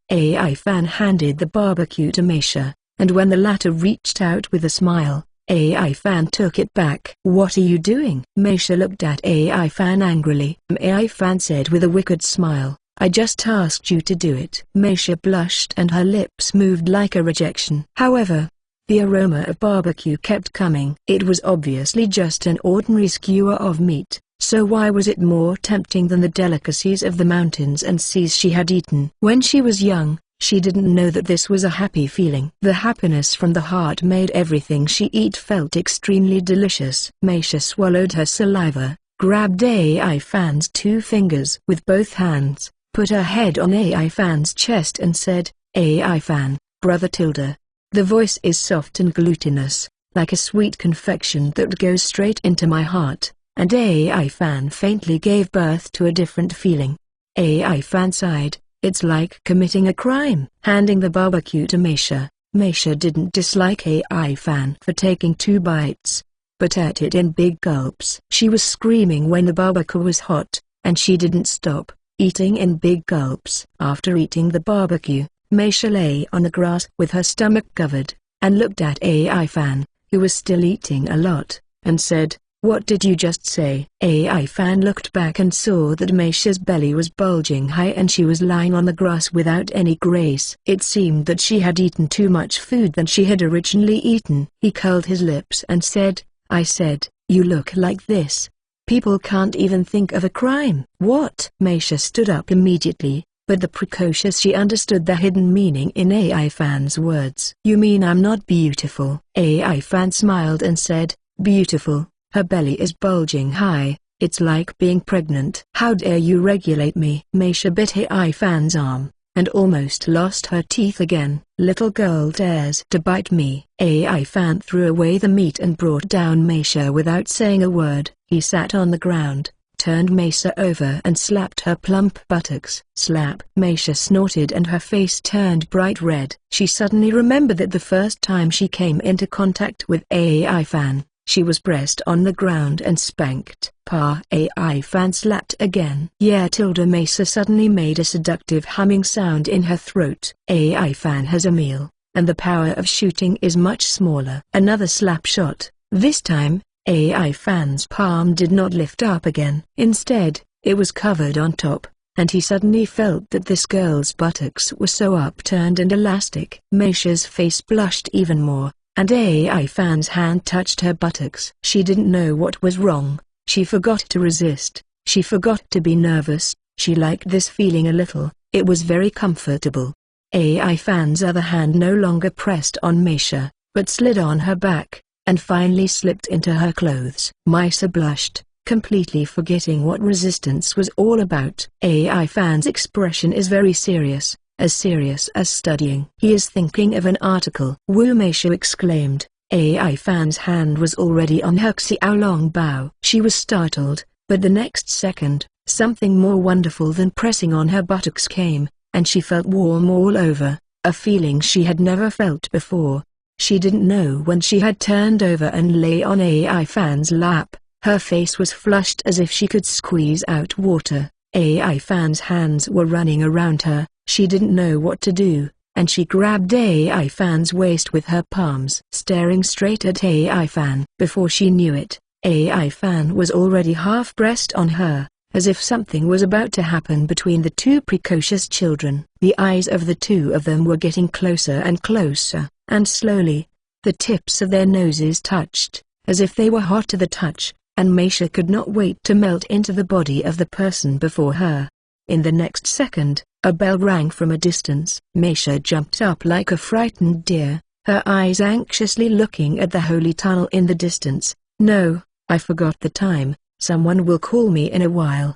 AI Fan handed the barbecue to Meisha, and when the latter reached out with a smile, AI Fan took it back. What are you doing? Meisha looked at AI Fan angrily. AI Fan said with a wicked smile, I just asked you to do it. Meisha blushed and her lips moved like a rejection. However, the aroma of barbecue kept coming. It was obviously just an ordinary skewer of meat. So why was it more tempting than the delicacies of the mountains and seas she had eaten? When she was young, she didn't know that this was a happy feeling. The happiness from the heart made everything she ate felt extremely delicious. Meisha swallowed her saliva, grabbed AI Fan's 2 fingers with both hands, put her head on AI Fan's chest and said, AI Fan, brother Tilda. The voice is soft and glutinous, like a sweet confection that goes straight into my heart. And AI Fan faintly gave birth to a different feeling. AI Fan sighed, it's like committing a crime. Handing the barbecue to Meisha, Meisha didn't dislike AI Fan for taking 2 bites, but ate it in big gulps. She was screaming when the barbecue was hot, and she didn't stop. eating in big gulps. After eating the barbecue, Meisha lay on the grass with her stomach covered, and looked at AI Fan, who was still eating a lot, and said, "What did you just say?" AI Fan looked back and saw that Meisha's belly was bulging high and she was lying on the grass without any grace. It seemed that she had eaten too much food than she had originally eaten. He curled his lips and said, "I said, you look like this. People can't even think of a crime." "What?" Meisha stood up immediately, but the precocious she understood the hidden meaning in AI Fan's words. "You mean I'm not beautiful?" AI Fan smiled and said, "Beautiful? Her belly is bulging high, it's like being pregnant." "How dare you regulate me?" Meisha bit AI Fan's arm, and almost lost her teeth again. "Little girl dares to bite me." AI Fan threw away the meat and brought down Meisha without saying a word. He sat on the ground, turned Meisha over and slapped her plump buttocks. Slap! Meisha snorted and her face turned bright red. She suddenly remembered that the first time she came into contact with AI Fan, she was pressed on the ground and spanked. "Pa!" AI Fan slapped again. "Yeah, Tilda." Meisha suddenly made a seductive humming sound in her throat. AI Fan has a meal, and the power of shooting is much smaller. Another slap shot. This time, AI Fan's palm did not lift up again. Instead, it was covered on top, and he suddenly felt that this girl's buttocks were so upturned and elastic. Meisha's face blushed even more, and AI Fan's hand touched her buttocks. She didn't know what was wrong. She forgot to resist. She forgot to be nervous. She liked this feeling a little. It was very comfortable. AI Fan's other hand no longer pressed on Meisha, but slid on her back, and finally slipped into her clothes. Meisha blushed, completely forgetting what resistance was all about. AI Fan's expression is very serious as studying. He is thinking of an article. "Woo!" Meisha exclaimed. AI Fan's hand was already on her Xiaolong Bao. She was startled, but the next second, something more wonderful than pressing on her buttocks came, and she felt warm all over, a feeling she had never felt before. She didn't know when she had turned over and lay on AI Fan's lap. Her face was flushed as if she could squeeze out water. AI Fan's hands were running around her. She didn't know what to do, and she grabbed AI Fan's waist with her palms. Staring straight at AI Fan. Before she knew it, AI Fan was already half-pressed on her, as if something was about to happen between the two precocious children. The eyes of the two of them were getting closer and closer, and slowly, the tips of their noses touched, as if they were hot to the touch, and Meisha could not wait to melt into the body of the person before her. In the next second, a bell rang from a distance. Meisha jumped up like a frightened deer, her eyes anxiously looking at the holy tunnel in the distance. "No, I forgot the time. Someone will call me in a while."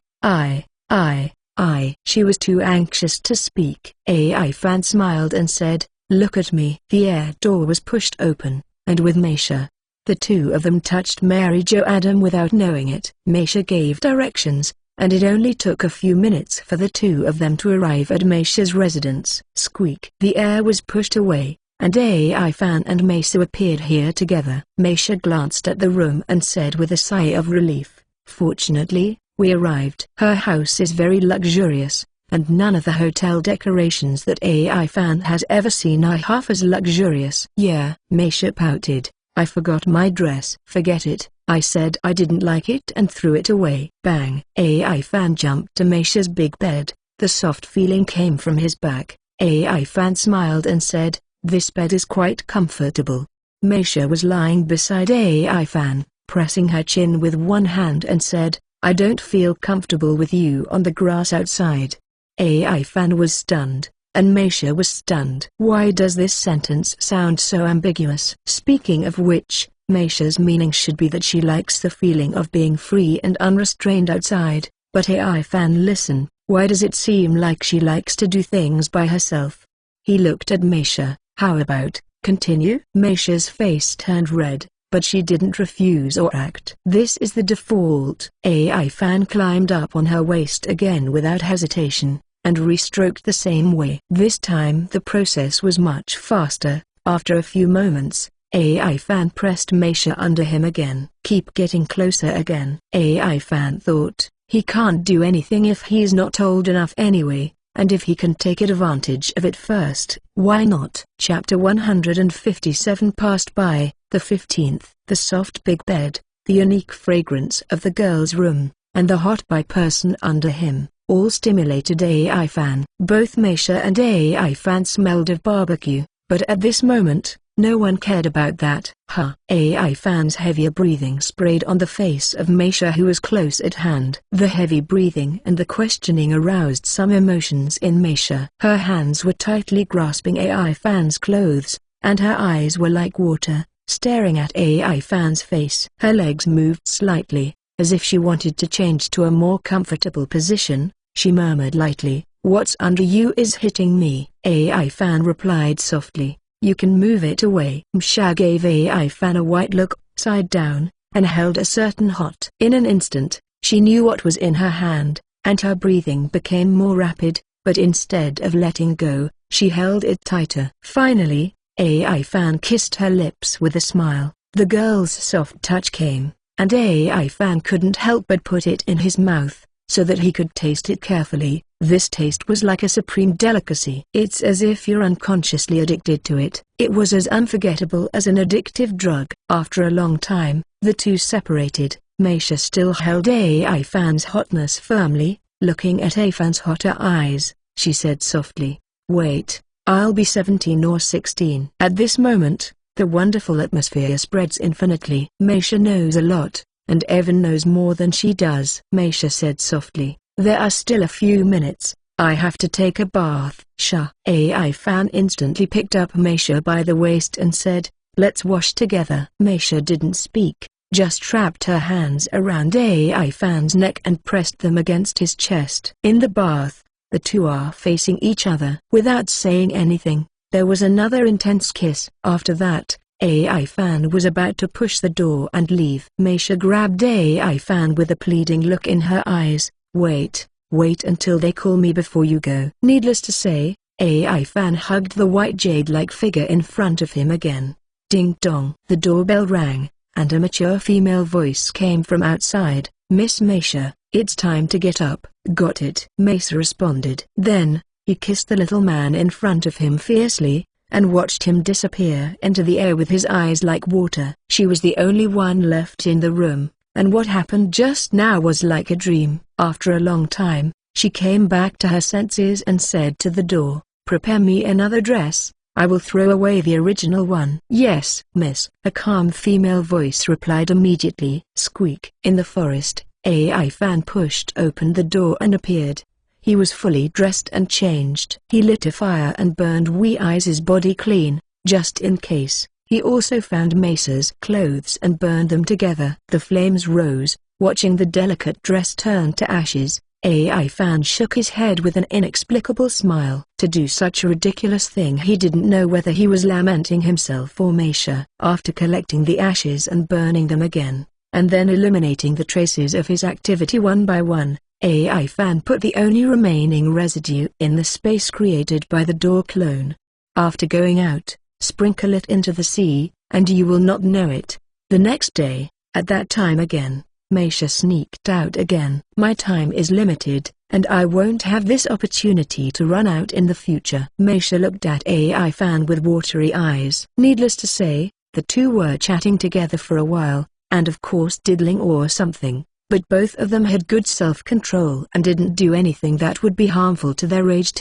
She was too anxious to speak. AI Fan smiled and said, "Look at me." The air door was pushed open, and with Meisha, the two of them touched Mary Jo Adam without knowing it. Meisha gave directions, and it only took a few minutes for the two of them to arrive at Meisha's residence. Squeak! The air was pushed away, and AI Fan and Meisha appeared here together. Meisha glanced at the room and said with a sigh of relief, "Fortunately, we arrived." Her house is very luxurious, and none of the hotel decorations that AI Fan has ever seen are half as luxurious. "Yeah," Meisha pouted, "I forgot my dress." "Forget it. I said I didn't like it and threw it away." Bang! AI Fan jumped to Meisha's big bed. The soft feeling came from his back. AI Fan smiled and said, "This bed is quite comfortable." Meisha was lying beside AI Fan, pressing her chin with one hand and said, "I don't feel comfortable with you on the grass outside." AI Fan was stunned, and Meisha was stunned. Why does this sentence sound so ambiguous? Speaking of which, Meisha's meaning should be that she likes the feeling of being free and unrestrained outside, but AI Fan, listen, why does it seem like she likes to do things by herself? He looked at Meisha. "How about, continue?" Meisha's face turned red, but she didn't refuse or act. "This is the default." AI Fan climbed up on her waist again without hesitation, and restroked the same way. This time the process was much faster. After a few moments, AI Fan pressed Meisha under him again. "Keep getting closer again." AI Fan thought, He can't do anything if he's not old enough anyway, and if he can take advantage of it first, why not? Chapter 157 passed by, the 15th. The soft big bed, the unique fragrance of the girl's room, and the hot by person under him, all stimulated AI Fan. Both Meisha and AI Fan smelled of barbecue, but at this moment, no one cared about that. AI Fan's heavier breathing sprayed on the face of Meisha, who was close at hand. The heavy breathing and the questioning aroused some emotions in Meisha. Her hands were tightly grasping AI Fan's clothes, and her eyes were like water, staring at AI Fan's face. Her legs moved slightly, as if she wanted to change to a more comfortable position. She murmured lightly, "What's under you is hitting me." AI Fan replied softly, "You can move it away." Meisha gave AI Fan a white look, side down, and held a certain hot. In an instant, she knew what was in her hand, and her breathing became more rapid, but instead of letting go, she held it tighter. Finally, AI Fan kissed her lips with a smile. The girl's soft touch came, and AI Fan couldn't help but put it in his mouth, so that he could taste it carefully. This taste was like a supreme delicacy. It's as if you're unconsciously addicted to it. It was as unforgettable as an addictive drug. After a long time, the two separated. Meisha still held AI Fan's hotness firmly. Looking at AI Fan's hotter eyes, she said softly, "Wait, I'll be 17 or 16. At this moment, the wonderful atmosphere spreads infinitely. Meisha knows a lot, and Evan knows more than she does." Meisha said softly, "There are still a few minutes. I have to take a bath." AI Fan instantly picked up Meisha by the waist and said, "Let's wash together." Meisha didn't speak, just wrapped her hands around AI Fan's neck and pressed them against his chest. In the bath, the two are facing each other. Without saying anything, there was another intense kiss. After that, AI Fan was about to push the door and leave. Meisha grabbed AI Fan with a pleading look in her eyes. Wait until they call me before you go." Needless to say, AI Fan hugged the white jade-like figure in front of him again. Ding dong. The doorbell rang, and a mature female voice came from outside. "Miss Meisha, it's time to get up." "Got it," Meisha responded. Then, he kissed the little man in front of him fiercely, and watched him disappear into the air with his eyes like water. She was the only one left in the room, and what happened just now was like a dream. After a long time, she came back to her senses and said to the door, "Prepare me another dress. I will throw away the original one." "Yes, miss," a calm female voice replied immediately. Squeak. In the forest, AI Fan pushed open the door and appeared. He was fully dressed and changed. He lit a fire and burned Wee Eyes' body clean, just in case. He also found Meisha's clothes and burned them together. The flames rose, watching the delicate dress turn to ashes. AI Fan shook his head with an inexplicable smile. To do such a ridiculous thing, he didn't know whether he was lamenting himself or Meisha. After collecting the ashes and burning them again, and then eliminating the traces of his activity one by one, AI Fan put the only remaining residue in the space created by the door clone. After going out, sprinkle it into the sea, and you will not know it. The next day, at that time again, Meisha sneaked out again. "My time is limited, and I won't have this opportunity to run out in the future." Meisha looked at AI Fan with watery eyes. Needless to say, the two were chatting together for a while, and of course diddling or something, but both of them had good self-control and didn't do anything that would be harmful to their age.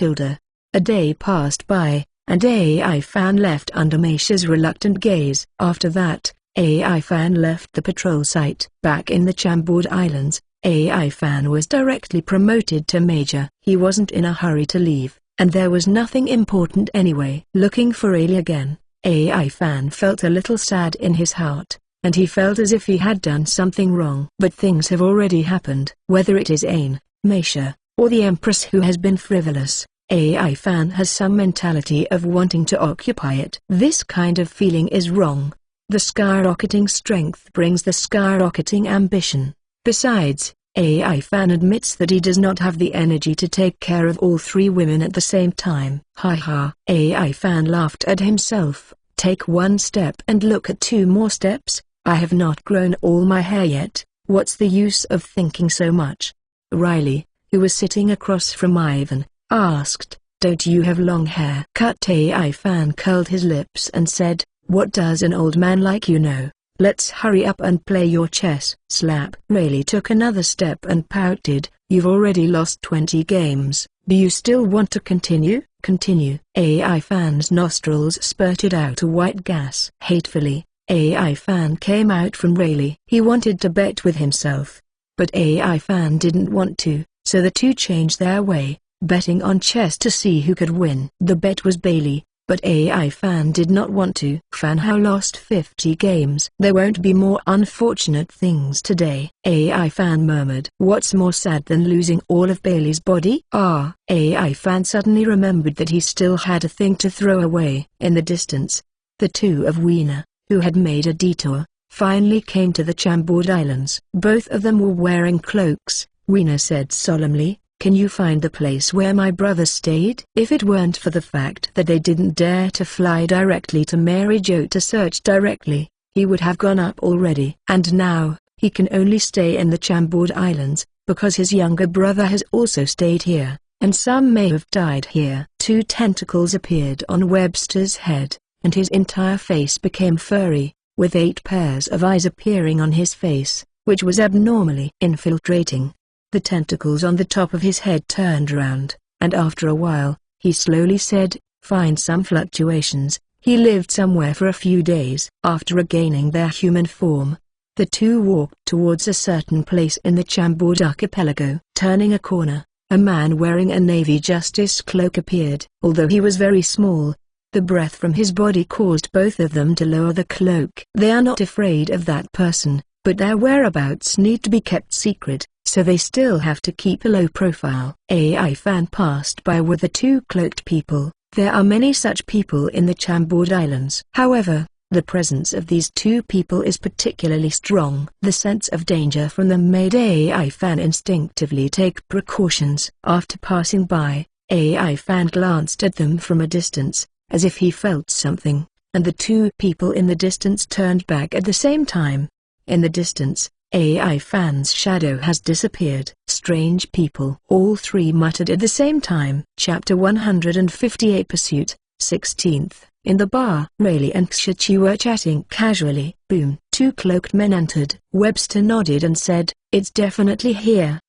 A day passed by, and AI Fan left under Meisha's reluctant gaze. After that, AI Fan left the patrol site. Back in the Chambord Islands, AI Fan was directly promoted to Major. He wasn't in a hurry to leave, and there was nothing important anyway. Looking for Ailey again, AI Fan felt a little sad in his heart, and he felt as if he had done something wrong. But things have already happened. Whether it is Ain, Meisha, or the Empress who has been frivolous, AI Fan has some mentality of wanting to occupy it. This kind of feeling is wrong. The skyrocketing strength brings the skyrocketing ambition. Besides, AI Fan admits that he does not have the energy to take care of all three women at the same time. Ha. AI Fan laughed at himself. Take one step and look at two more steps. I have not grown all my hair yet. What's the use of thinking so much? Riley, who was sitting across from Ivan, asked, "Don't you have long hair?" Ivan curled his lips and said, "What does an old man like you know? Let's hurry up and play your chess." Slap. Riley took another step and pouted, "You've already lost 20 games, do you still want to continue?" "Continue." Ivan's nostrils spurted out a white gas. Hatefully, Ivan came out from Riley. He wanted to bet with himself, but Ivan didn't want to, so the two changed their way, betting on chess to see who could win. The bet was Bailey, but Ivan did not want to. Fan Hao lost 50 games. "There won't be more unfortunate things today," Ivan murmured. "What's more sad than losing all of Bailey's body?" Ivan suddenly remembered that he still had a thing to throw away. In the distance, the two of Weena, who had made a detour, finally came to the Chambord Islands. Both of them were wearing cloaks. Weena said solemnly, "Can you find the place where my brother stayed?" If it weren't for the fact that they didn't dare to fly directly to Mary Jo to search directly, he would have gone up already. And now, he can only stay in the Chambord Islands, because his younger brother has also stayed here, and some may have died here. 2 tentacles appeared on Webster's head, and his entire face became furry, with 8 pairs of eyes appearing on his face, which was abnormally infiltrating. The tentacles on the top of his head turned round, and after a while, he slowly said, "Find some fluctuations." He lived somewhere for a few days. After regaining their human form, the two walked towards a certain place in the Chambord archipelago. Turning a corner, a man wearing a Navy Justice cloak appeared. Although he was very small, the breath from his body caused both of them to lower the cloak. They are not afraid of that person, but their whereabouts need to be kept secret, so they still have to keep a low profile. Ivan passed by with the 2 cloaked people. There are many such people in the Chambord Islands. However, the presence of these 2 people is particularly strong. The sense of danger from them made Ivan instinctively take precautions. After passing by, Ivan glanced at them from a distance, as if he felt something, and the 2 people in the distance turned back at the same time. In the distance, Ivan's shadow has disappeared. Strange people. All 3 muttered at the same time. Chapter 158 Pursuit, 16th. In the bar, Riley and Xiachi were chatting casually. Boom. 2 cloaked men entered. Webster nodded and said, "It's definitely here.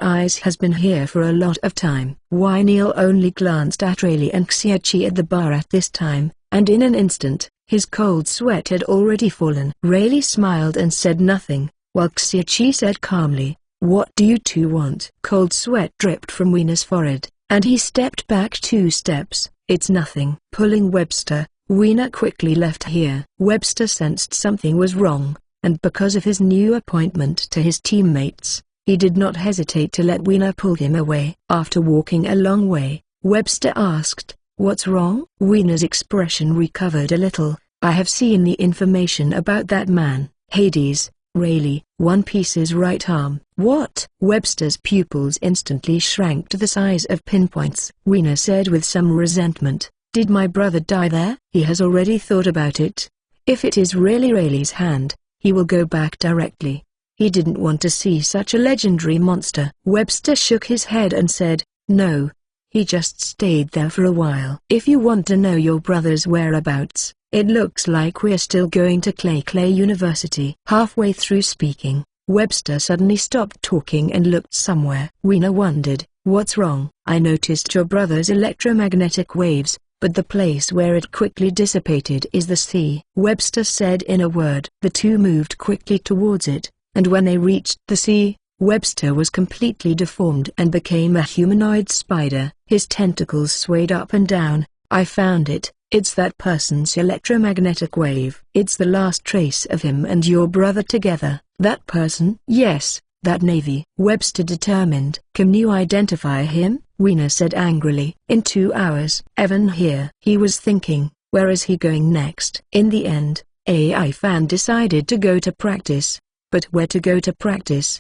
Eyes has been here for a lot of time." Neil only glanced at Riley and Xiachi at the bar at this time, and in an instant, his cold sweat had already fallen. Riley smiled and said nothing, while Xiachi said calmly, "What do you 2 want?" Cold sweat dripped from Weena's forehead, and he stepped back 2 steps. "It's nothing." Pulling Webster, Weena quickly left here. Webster sensed something was wrong, and because of his new appointment to his teammates, he did not hesitate to let Weena pull him away. After walking a long way, Webster asked, "What's wrong?" Weena's expression recovered a little. "I have seen the information about that man, Hades, Riley, One Piece's right arm." "What?" Webster's pupils instantly shrank to the size of pinpoints. Weena said with some resentment, "Did my brother die there?" "He has already thought about it. If it is really Riley's hand, he will go back directly. He didn't want to see such a legendary monster." Webster shook his head and said, "No. He just stayed there for a while." "If you want to know your brother's whereabouts, it looks like we're still going to Clay University." Halfway through speaking, Webster suddenly stopped talking and looked somewhere. Weena wondered, "What's wrong?" "I noticed your brother's electromagnetic waves, but the place where it quickly dissipated is the sea," Webster said in a word. The 2 moved quickly towards it, and when they reached the sea, Webster was completely deformed and became a humanoid spider. His tentacles swayed up and down. "I found it. It's that person's electromagnetic wave. It's the last trace of him and your brother together." "That person?" "Yes, that Navy." Webster determined. "Can you identify him?" Weena said angrily. "In 2 hours." "Evan here." He was thinking, where is he going next? In the end, Ivan decided to go to practice. But where to go to practice?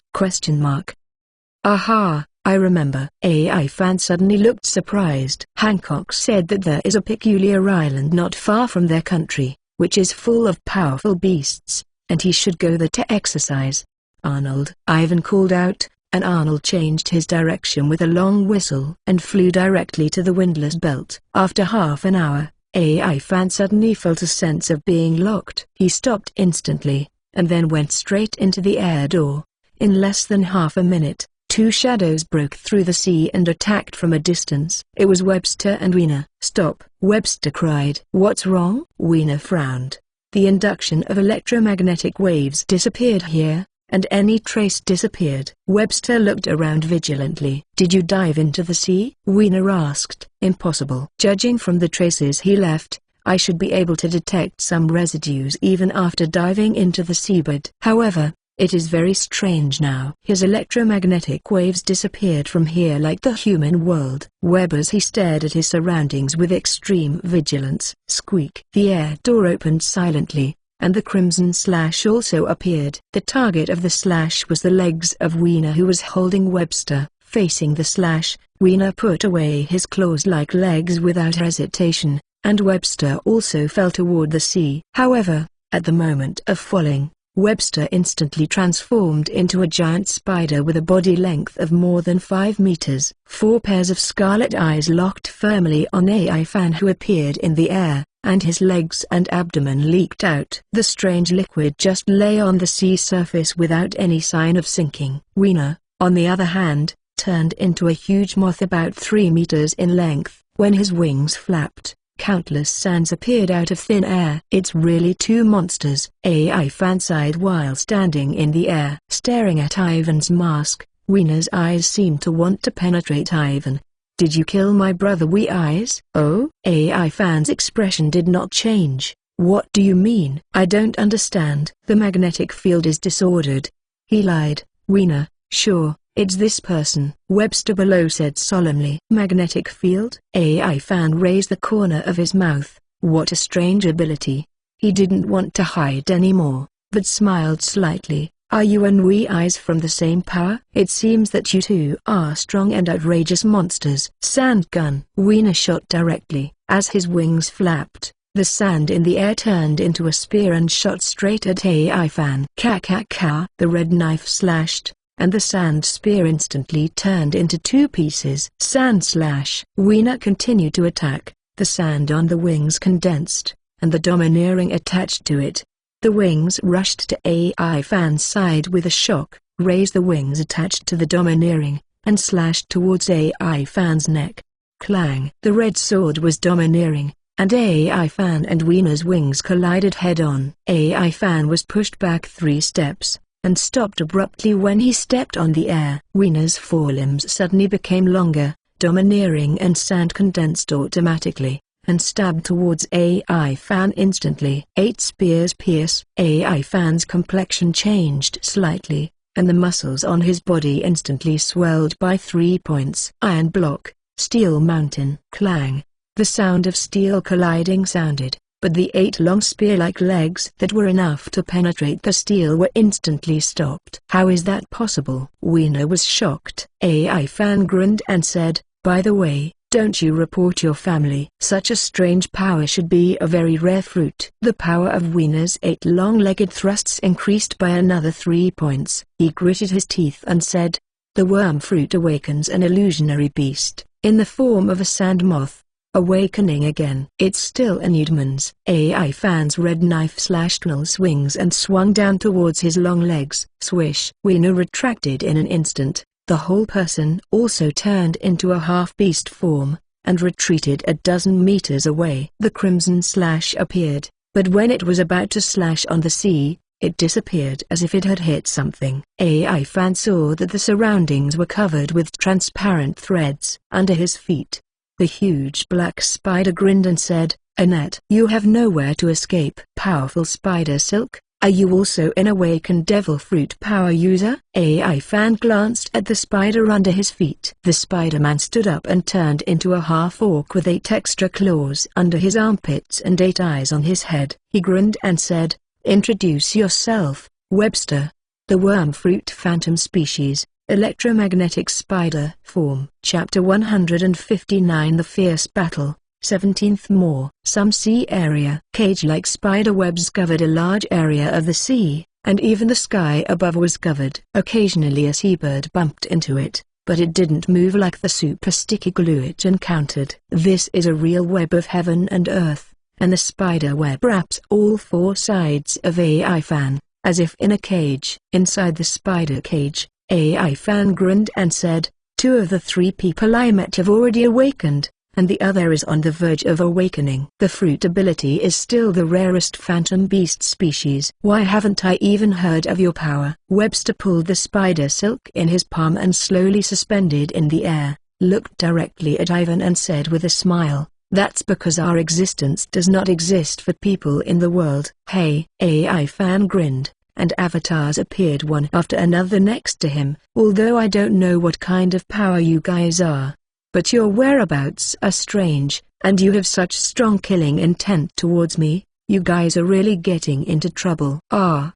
Aha, I remember. Ivan suddenly looked surprised. Hancock said that there is a peculiar island not far from their country, which is full of powerful beasts, and he should go there to exercise. Arnold, Ivan called out, and Arnold changed his direction with a long whistle and flew directly to the windlass belt. After half an hour, AI Fan suddenly felt a sense of being locked. He stopped instantly, and then went straight into the air door. In less than half a minute, two shadows broke through the sea and attacked from a distance. It was Webster and Weena. "Stop!" Webster cried. "What's wrong?" Weena frowned. The induction of electromagnetic waves disappeared here, and any trace disappeared. Webster looked around vigilantly. "Did you dive into the sea?" Weena asked. "Impossible. Judging from the traces he left, I should be able to detect some residues even after diving into the seabed. However, it is very strange now." His electromagnetic waves disappeared from here like the human world. As he stared at his surroundings with extreme vigilance. Squeak! The air door opened silently, and the crimson slash also appeared. The target of the slash was the legs of Weena, who was holding Webster. Facing the slash, Weena put away his claws-like legs without hesitation, and Webster also fell toward the sea. However, at the moment of falling, Webster instantly transformed into a giant spider with a body length of more than 5 meters. 4 pairs of scarlet eyes locked firmly on AI Fan, who appeared in the air, and his legs and abdomen leaked out. The strange liquid just lay on the sea surface without any sign of sinking. Weena, on the other hand, turned into a huge moth about 3 meters in length. When his wings flapped, countless sands appeared out of thin air. "It's really two monsters," AI Fan sighed while standing in the air. Staring at Ivan's mask, Weena's eyes seemed to want to penetrate Ivan. "Did you kill my brother Wee Eyes?" "Oh?" AI Fan's expression did not change. "What do you mean?" "I don't understand." "The magnetic field is disordered," he lied. "Weena, sure. It's this person," Webster below said solemnly. "Magnetic field?" AI Fan raised the corner of his mouth. What a strange ability. He didn't want to hide anymore, but smiled slightly. "Are you and Wee Eyes from the same power? It seems that you two are strong and outrageous monsters." Sand gun. Weena shot directly. As his wings flapped, the sand in the air turned into a spear and shot straight at AI Fan. Ka-ka-ka! The red knife slashed, and the sand spear instantly turned into 2 pieces. Sand slash. Weena continued to attack. The sand on the wings condensed, and the domineering attached to it. The wings rushed to AI Fan's side with a shock, raised the wings attached to the domineering, and slashed towards AI Fan's neck. Clang! The red sword was domineering, and AI Fan and Weena's wings collided head-on. AI Fan was pushed back 3 steps, and stopped abruptly when he stepped on the air. Weena's forelimbs suddenly became longer, domineering and sand condensed automatically, and stabbed towards AI Fan instantly. 8 spears pierce. AI Fan's complexion changed slightly, and the muscles on his body instantly swelled by 3 points. Iron block, steel mountain. Clang! The sound of steel colliding sounded, but the 8 long spear-like legs that were enough to penetrate the steel were instantly stopped. "How is that possible?" Weena was shocked. AI Fan grinned and said, "By the way, don't you report your family. Such a strange power should be a very rare fruit." The power of Weena's 8 long-legged thrusts increased by another 3 points. He gritted his teeth and said, "The worm fruit awakens an illusionary beast, in the form of a sand moth. Awakening again." "It's still in Udman's." AI Fan's red knife slashed Null's wings and swung down towards his long legs. Swish! Weena retracted in an instant. The whole person also turned into a half-beast form, and retreated a dozen meters away. The crimson slash appeared, but when it was about to slash on the sea, it disappeared as if it had hit something. AI Fan saw that the surroundings were covered with transparent threads. Under his feet, the huge black spider grinned and said, "Annette, you have nowhere to escape." "Powerful spider silk, are you also an awakened devil fruit power user?" AI Fan glanced at the spider under his feet. The Spider-Man stood up and turned into a half-orc with 8 extra claws under his armpits and 8 eyes on his head. He grinned and said, "Introduce yourself, Webster." The worm fruit phantom species, electromagnetic spider form. Chapter 159 The Fierce Battle, 17th More. Some sea area. Cage-like spider webs covered a large area of the sea, and even the sky above was covered. Occasionally a seabird bumped into it, but it didn't move like the super sticky glue it encountered. This is a real web of heaven and earth, and the spider web wraps all four sides of AI Fan, as if in a cage. Inside the spider cage, AI Fan grinned and said, "Two of the three people I met have already awakened, and the other is on the verge of awakening. The fruit ability is still the rarest phantom beast species. Why haven't I even heard of your power?" Webster pulled the spider silk in his palm and slowly suspended in the air, looked directly at Ivan and said with a smile, "That's because our existence does not exist for people in the world." "Hey!" AI Fan grinned, and avatars appeared one after another next to him. "Although I don't know what kind of power you guys are, but your whereabouts are strange, and you have such strong killing intent towards me, you guys are really getting into trouble."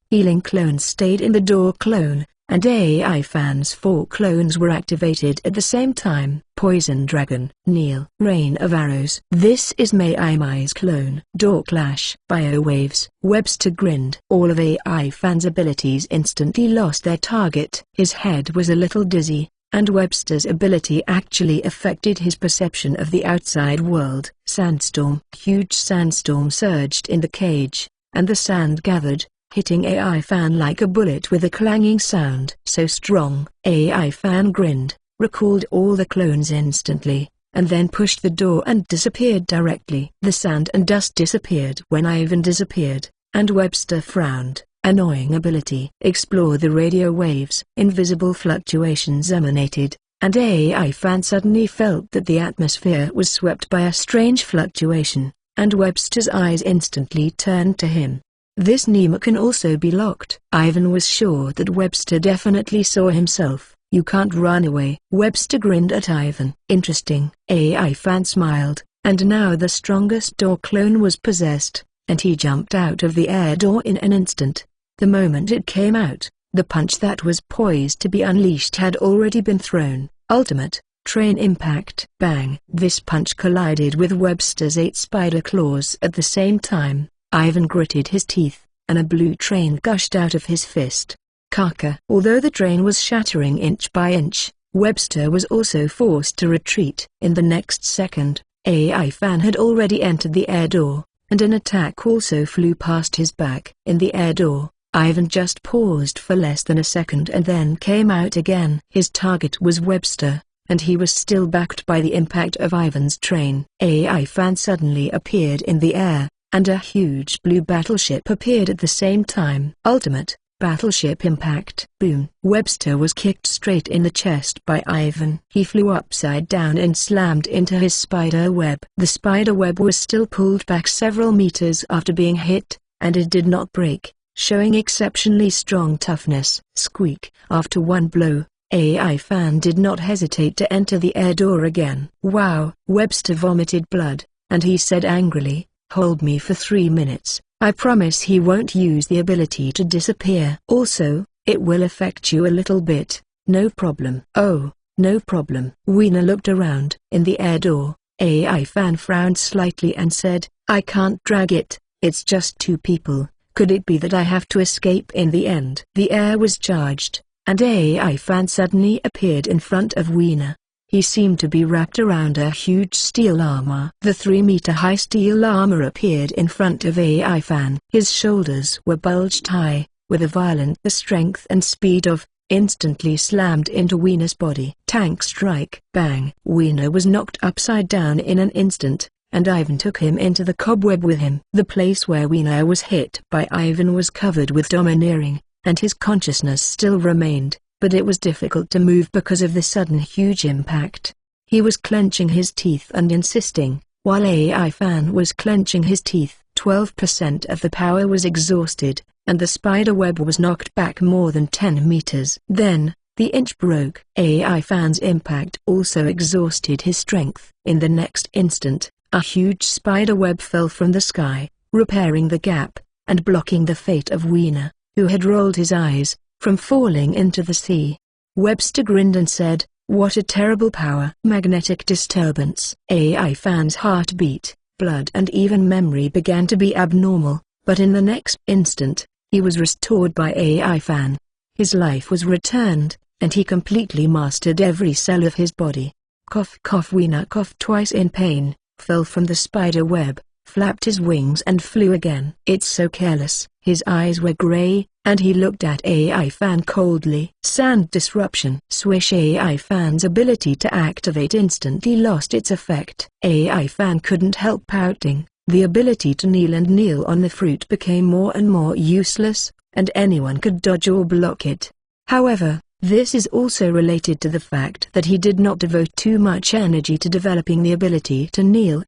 Healing clone stayed in the door clone, and AI Fan's four clones were activated at the same time. Poison Dragon, Neil. Rain of Arrows. This is May Ai's clone. Door Clash. Bio Waves. Webster grinned. All of AI Fan's abilities instantly lost their target. His head was a little dizzy, and Webster's ability actually affected his perception of the outside world. Sandstorm. Huge sandstorm surged in the cage, and the sand gathered, hitting AI Fan like a bullet with a clanging sound. So strong. AI Fan grinned, recalled all the clones instantly, and then pushed the door and disappeared directly. The sand and dust disappeared when Ivan disappeared, and Webster frowned. Annoying ability. Explore the radio waves. Invisible fluctuations emanated, and AI Fan suddenly felt that the atmosphere was swept by a strange fluctuation, and Webster's eyes instantly turned to him. This Nema can also be locked. Ivan was sure that Webster definitely saw himself. "You can't run away." Webster grinned at Ivan. "Interesting." AI Fan smiled, and now the strongest door clone was possessed, and he jumped out of the air door in an instant. The moment it came out, the punch that was poised to be unleashed had already been thrown. Ultimate Train Impact. Bang! This punch collided with Webster's 8 spider claws at the same time. Ivan gritted his teeth, and a blue train gushed out of his fist. Kaka. Although the train was shattering inch by inch, Webster was also forced to retreat. In the next second, AI Fan had already entered the air door, and an attack also flew past his back. In the air door, Ivan just paused for less than a second and then came out again. His target was Webster, and he was still backed by the impact of Ivan's train. AI Fan suddenly appeared in the air, and a huge blue battleship appeared at the same time. Ultimate Battleship Impact. Boom! Webster was kicked straight in the chest by Ivan. He flew upside down and slammed into his spider web. The spider web was still pulled back several meters after being hit, and it did not break, showing exceptionally strong toughness. Squeak! After one blow, AI Fan did not hesitate to enter the air door again. "Wow!" Webster vomited blood, and he said angrily, "Hold me for 3 minutes. I promise he won't use the ability to disappear. Also, it will affect you a little bit." "No problem." "Oh, no problem." Weena looked around. In the air door, AI Fan frowned slightly and said, "I can't drag it, it's just 2 people. Could it be that I have to escape in the end?" The air was charged, and AI Fan suddenly appeared in front of Weena. He seemed to be wrapped around a huge steel armor. The 3-meter-high steel armor appeared in front of AI Fan. His shoulders were bulged high, with a violent the strength and speed of, instantly slammed into Weena's body. Tank strike. Bang! Weena was knocked upside down in an instant, and Ivan took him into the cobweb with him. The place where Weena was hit by Ivan was covered with domineering, and his consciousness still remained, but it was difficult to move because of the sudden huge impact. He was clenching his teeth and insisting, while AI Fan was clenching his teeth. 12% of the power was exhausted, and the spider web was knocked back more than 10 meters. Then, the inch broke. AI Fan's impact also exhausted his strength. In the next instant, a huge spider web fell from the sky, repairing the gap, and blocking the fate of Weena, who had rolled his eyes, from falling into the sea. Webster grinned and said, "What a terrible power." Magnetic disturbance. AI Fan's heartbeat, blood and even memory began to be abnormal, but in the next instant, He was restored by AI Fan. His life was returned, and he completely mastered every cell of his body. Cough cough. Wiener coughed twice in pain, fell from the spider web, flapped his wings and flew again. It's so careless. His eyes were grey, and he looked at AI Fan coldly. Sand disruption. Swish. AI Fan's ability to activate instantly lost its effect. AI Fan couldn't help pouting. The ability to kneel on the fruit became more and more useless, and anyone could dodge or block it. However, this is also related to the fact that he did not devote too much energy to developing the ability to kneel.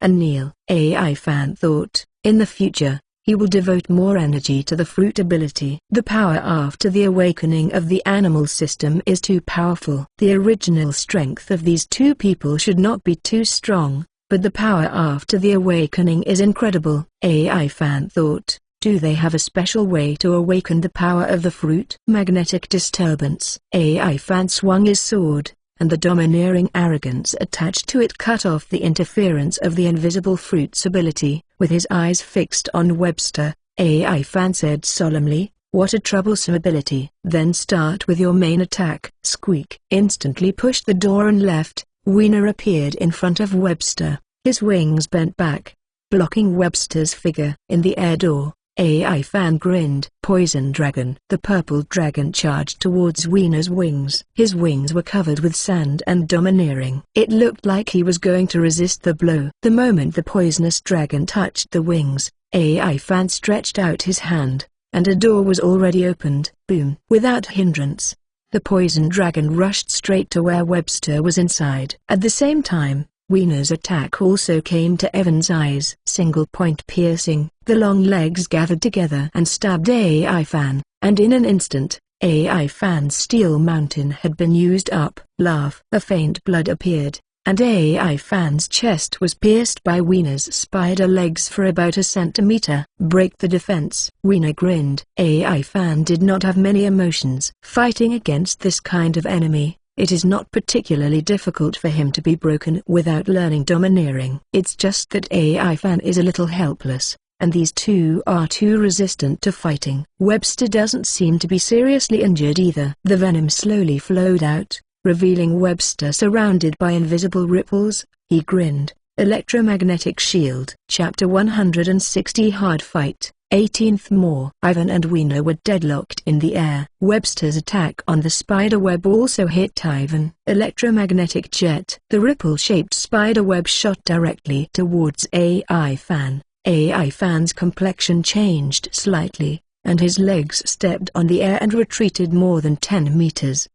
AI Fan thought, in the future, he will devote more energy to the fruit ability. The power after the awakening of the animal system is too powerful. The original strength of these two people should not be too strong, but the power after the awakening is incredible. AI Fan thought, do they have a special way to awaken the power of the fruit? Magnetic disturbance. AI Fan swung his sword, and the domineering arrogance attached to it cut off the interference of the invisible fruit's ability. With his eyes fixed on Webster, AI Fan said solemnly, what a troublesome ability. Then start with your main attack. Squeak. Instantly pushed the door and left. Wiener appeared in front of Webster, his wings bent back, blocking Webster's figure. In the air door, AI Fan grinned. Poison Dragon. The purple dragon charged towards Wiener's wings. His wings were covered with sand and domineering. It looked like he was going to resist the blow. The moment the poisonous dragon touched the wings, AI Fan stretched out his hand, and a door was already opened. Boom. Without hindrance, the poison dragon rushed straight to where Webster was inside. At the same time, Wiener's attack also came to Evan's eyes. Single point piercing. The long legs gathered together and stabbed AI Fan, and in an instant, AI Fan's steel mountain had been used up. Laugh. A faint blood appeared, and AI Fan's chest was pierced by Wiener's spider legs for about a centimeter. Break the defense. Wiener grinned. AI Fan did not have many emotions. Fighting against this kind of enemy, it is not particularly difficult for him to be broken without learning domineering. It's just that AI Fan is a little helpless, and these two are too resistant to fighting. Webster doesn't seem to be seriously injured either. The venom slowly flowed out, revealing Webster surrounded by invisible ripples. He grinned. Electromagnetic shield. Chapter 160. Hard fight. 18th more. Ivan and Wiener were deadlocked in the air. Webster's attack on the spider web also hit Ivan. Electromagnetic jet. The ripple-shaped spider web shot directly towards AI Fan. AI Fan's complexion changed slightly, and his legs stepped on the air and retreated more than 10 meters.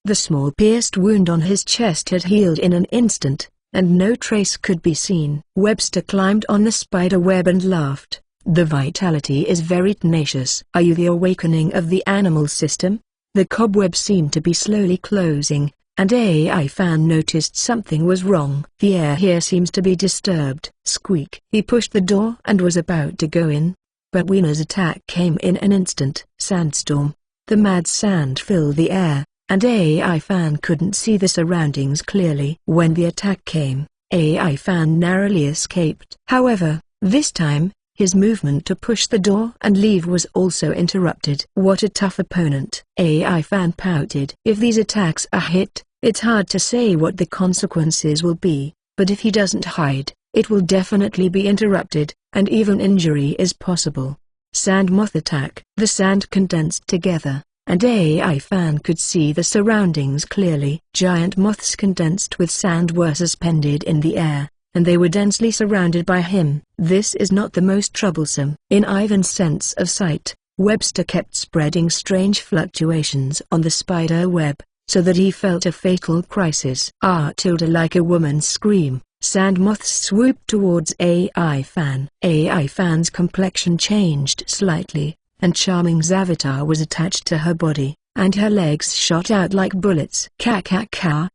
The small pierced wound on his chest had healed in an instant, and no trace could be seen. Webster climbed on the spider web and laughed. The vitality is very tenacious. Are you the awakening of the animal system? The cobweb seemed to be slowly closing, and AI Fan noticed something was wrong. The air here seems to be disturbed. Squeak. He pushed the door and was about to go in, but Wiener's attack came in an instant. Sandstorm. The mad sand filled the air, and AI Fan couldn't see the surroundings clearly. When the attack came, AI Fan narrowly escaped. However, this time, his movement to push the door and leave was also interrupted. What a tough opponent. AI Fan pouted. If these attacks are hit, it's hard to say what the consequences will be, but if he doesn't hide, it will definitely be interrupted, and even injury is possible. Sand moth attack. The sand condensed together, and AI Fan could see the surroundings clearly. Giant moths condensed with sand were suspended in the air, and they were densely surrounded by him. This is not the most troublesome. In Ivan's sense of sight, Webster kept spreading strange fluctuations on the spider web, so that he felt a fatal crisis. Like a woman's scream, sand moths swooped towards AI Fan. AI Fan's complexion changed slightly, and Charming's avatar was attached to her body, and her legs shot out like bullets. Ka.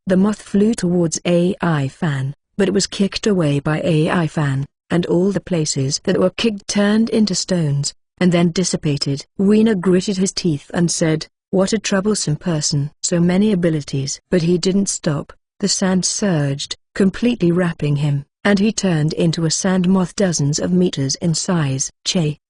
The moth flew towards AI Fan, but it was kicked away by AI Fan, and all the places that were kicked turned into stones, and then dissipated. Wiener gritted his teeth and said, what a troublesome person. So many abilities. But he didn't stop. The sand surged, completely wrapping him, and he turned into a sand moth dozens of meters in size.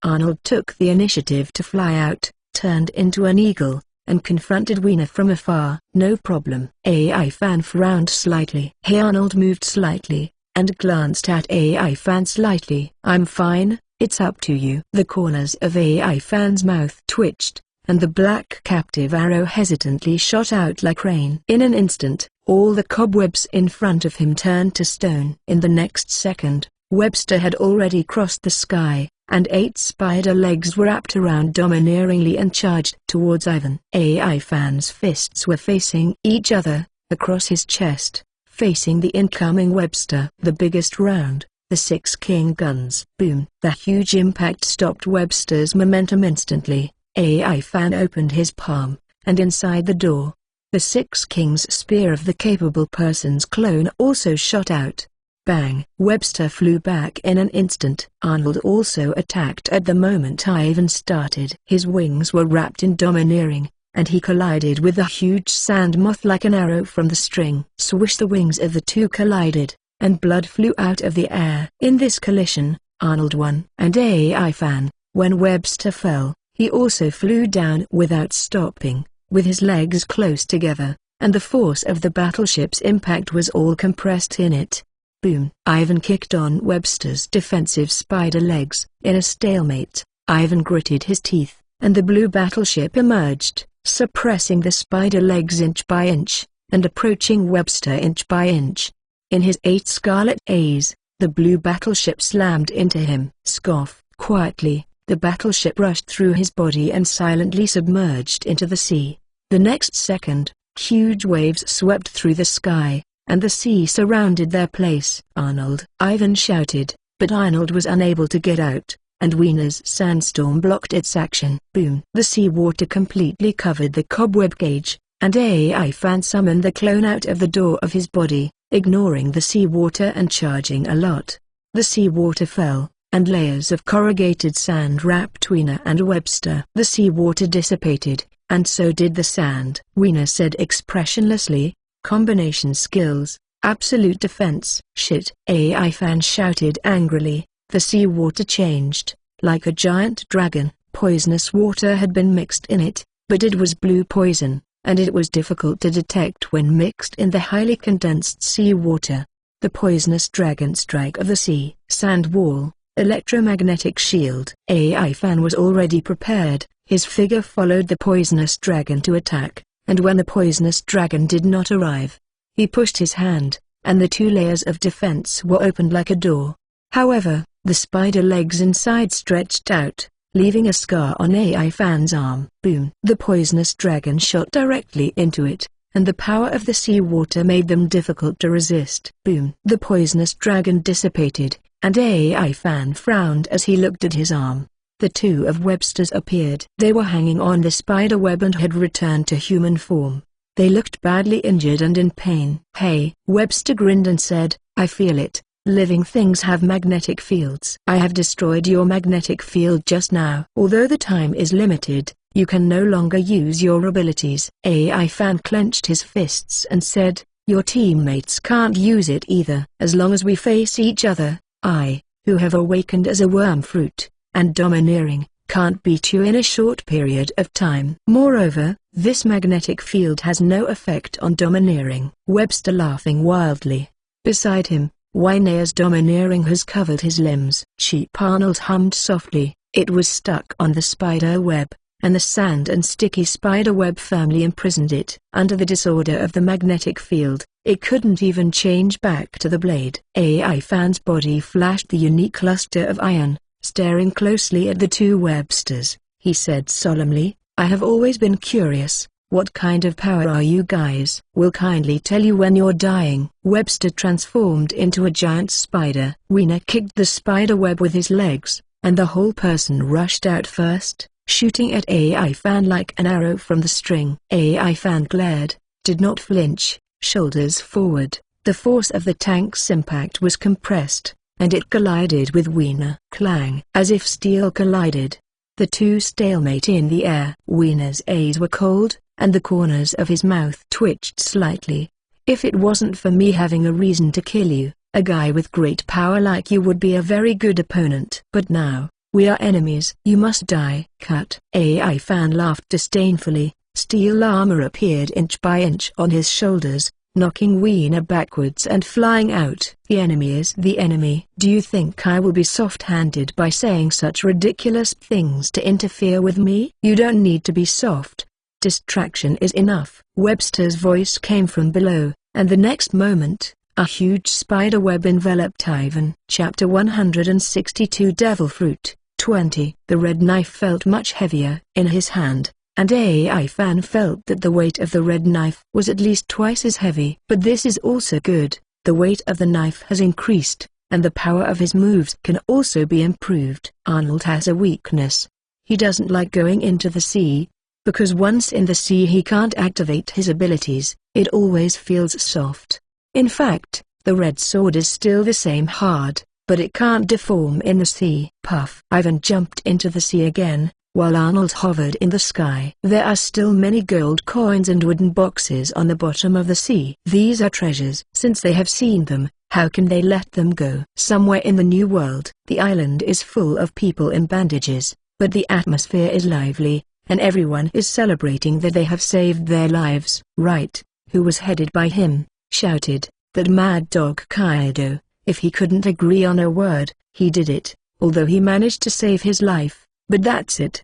Arnold took the initiative to fly out, turned into an eagle, and confronted Weena from afar. "No problem." AI Fan frowned slightly. Arnold moved slightly, and glanced at AI Fan slightly. "I'm fine, it's up to you." The corners of AI Fan's mouth twitched, and the black captive arrow hesitantly shot out like rain. In an instant, all the cobwebs in front of him turned to stone. In the next second, Webster had already crossed the sky, and 8 spider legs were wrapped around domineeringly and charged towards Ivan. AI Fan's fists were facing each other, across his chest, facing the incoming Webster. The biggest round, the 6 king guns. Boom! The huge impact stopped Webster's momentum instantly. AI Fan opened his palm, and inside the door, the 6 king's spear of the capable person's clone also shot out. Bang! Webster flew back in an instant. Arnold also attacked at the moment Ivan started. His wings were wrapped in domineering, and he collided with the huge sand moth like an arrow from the string. Swish! The wings of the two collided, and blood flew out of the air. In this collision, Arnold won. And AI Fan, when Webster fell, he also flew down without stopping, with his legs close together, and the force of the battleship's impact was all compressed in it. Boom! Ivan kicked on Webster's defensive spider legs. In a stalemate, Ivan gritted his teeth, and the blue battleship emerged, suppressing the spider legs inch by inch, and approaching Webster inch by inch. In his 8 scarlet A's, the blue battleship slammed into him. Scoff! Quietly, the battleship rushed through his body and silently submerged into the sea. The next second, huge waves swept through the sky, and the sea surrounded their place. "Arnold!" Ivan shouted, but Arnold was unable to get out, and Weena's sandstorm blocked its action. Boom! The sea water completely covered the cobweb cage, and AI Fan summoned the clone out of the door of his body, ignoring the sea water and charging a lot. The sea water fell, and layers of corrugated sand wrapped Weena and Webster. The sea water dissipated, and so did the sand. Weena said expressionlessly, "Combination skills, absolute defense." "Shit!" AI Fan shouted angrily. The sea water changed, like a giant dragon. Poisonous water had been mixed in it, but it was blue poison, and it was difficult to detect when mixed in the highly condensed sea water. The poisonous dragon strike of the sea. Sand wall, electromagnetic shield. AI Fan was already prepared. His figure followed the poisonous dragon to attack, and when the poisonous dragon did not arrive, he pushed his hand, and the 2 layers of defense were opened like a door. However, the spider legs inside stretched out, leaving a scar on AI Fan's arm. Boom! The poisonous dragon shot directly into it, and the power of the sea water made them difficult to resist. Boom! The poisonous dragon dissipated, and AI Fan frowned as he looked at his arm. The 2 of Webster's appeared. They were hanging on the spider web and had returned to human form. They looked badly injured and in pain. "Hey!" Webster grinned and said, "I feel it. Living things have magnetic fields. I have destroyed your magnetic field just now. Although the time is limited, you can no longer use your abilities." AI Fan clenched his fists and said, "Your teammates can't use it either. As long as we face each other, I, who have awakened as a worm fruit, and domineering, can't beat you in a short period of time. Moreover, this magnetic field has no effect on domineering." Webster laughing wildly. Beside him, Wiena's domineering has covered his limbs. "Cheap!" Arnold hummed softly. It was stuck on the spider web, and the sand and sticky spider web firmly imprisoned it. Under the disorder of the magnetic field, it couldn't even change back to the blade. AI Fan's body flashed the unique cluster of iron. Staring closely at the 2 Websters, he said solemnly, "I have always been curious, what kind of power are you guys? Will kindly tell you when you're dying." Webster transformed into a giant spider. Weena kicked the spider web with his legs, and the whole person rushed out first, shooting at AI Fan like an arrow from the string. AI Fan glared, did not flinch, shoulders forward. The force of the tank's impact was compressed, and it collided with Weena. Clang! As if steel collided, the 2 stalemate in the air. Weena's eyes were cold, and the corners of his mouth twitched slightly. "If it wasn't for me having a reason to kill you, A guy with great power like you would be a very good opponent. But now, we are enemies. You must die. Cut. AI fan laughed disdainfully. Steel armor appeared inch by inch on his shoulders, knocking Weena backwards and flying out. The enemy is the enemy. Do you think I will be soft-handed by saying such ridiculous things to interfere with me? You don't need to be soft. Distraction is enough. Webster's voice came from below, and the next moment, a huge spider web enveloped Ivan. Chapter 162 Devil Fruit 20. The red knife felt much heavier in his hand, and AI fan felt that the weight of the red knife was at least twice as heavy. But this is also good. The weight of the knife has increased, and the power of his moves can also be improved. Arnold has a weakness. He doesn't like going into the sea, because once in the sea he can't activate his abilities. It always feels soft. In fact, the red sword is still the same hard, but it can't deform in the sea. Puff. Ivan jumped into the sea again, while Arnold hovered in the sky. There are still many gold coins and wooden boxes on the bottom of the sea. These are treasures. Since they have seen them, how can they let them go? Somewhere in the new world, the island is full of people in bandages, but the atmosphere is lively, and everyone is celebrating that they have saved their lives. Wright, who was headed by him, shouted that Mad Dog Kaido, if he couldn't agree on a word, he did it, although he managed to save his life, but that's it.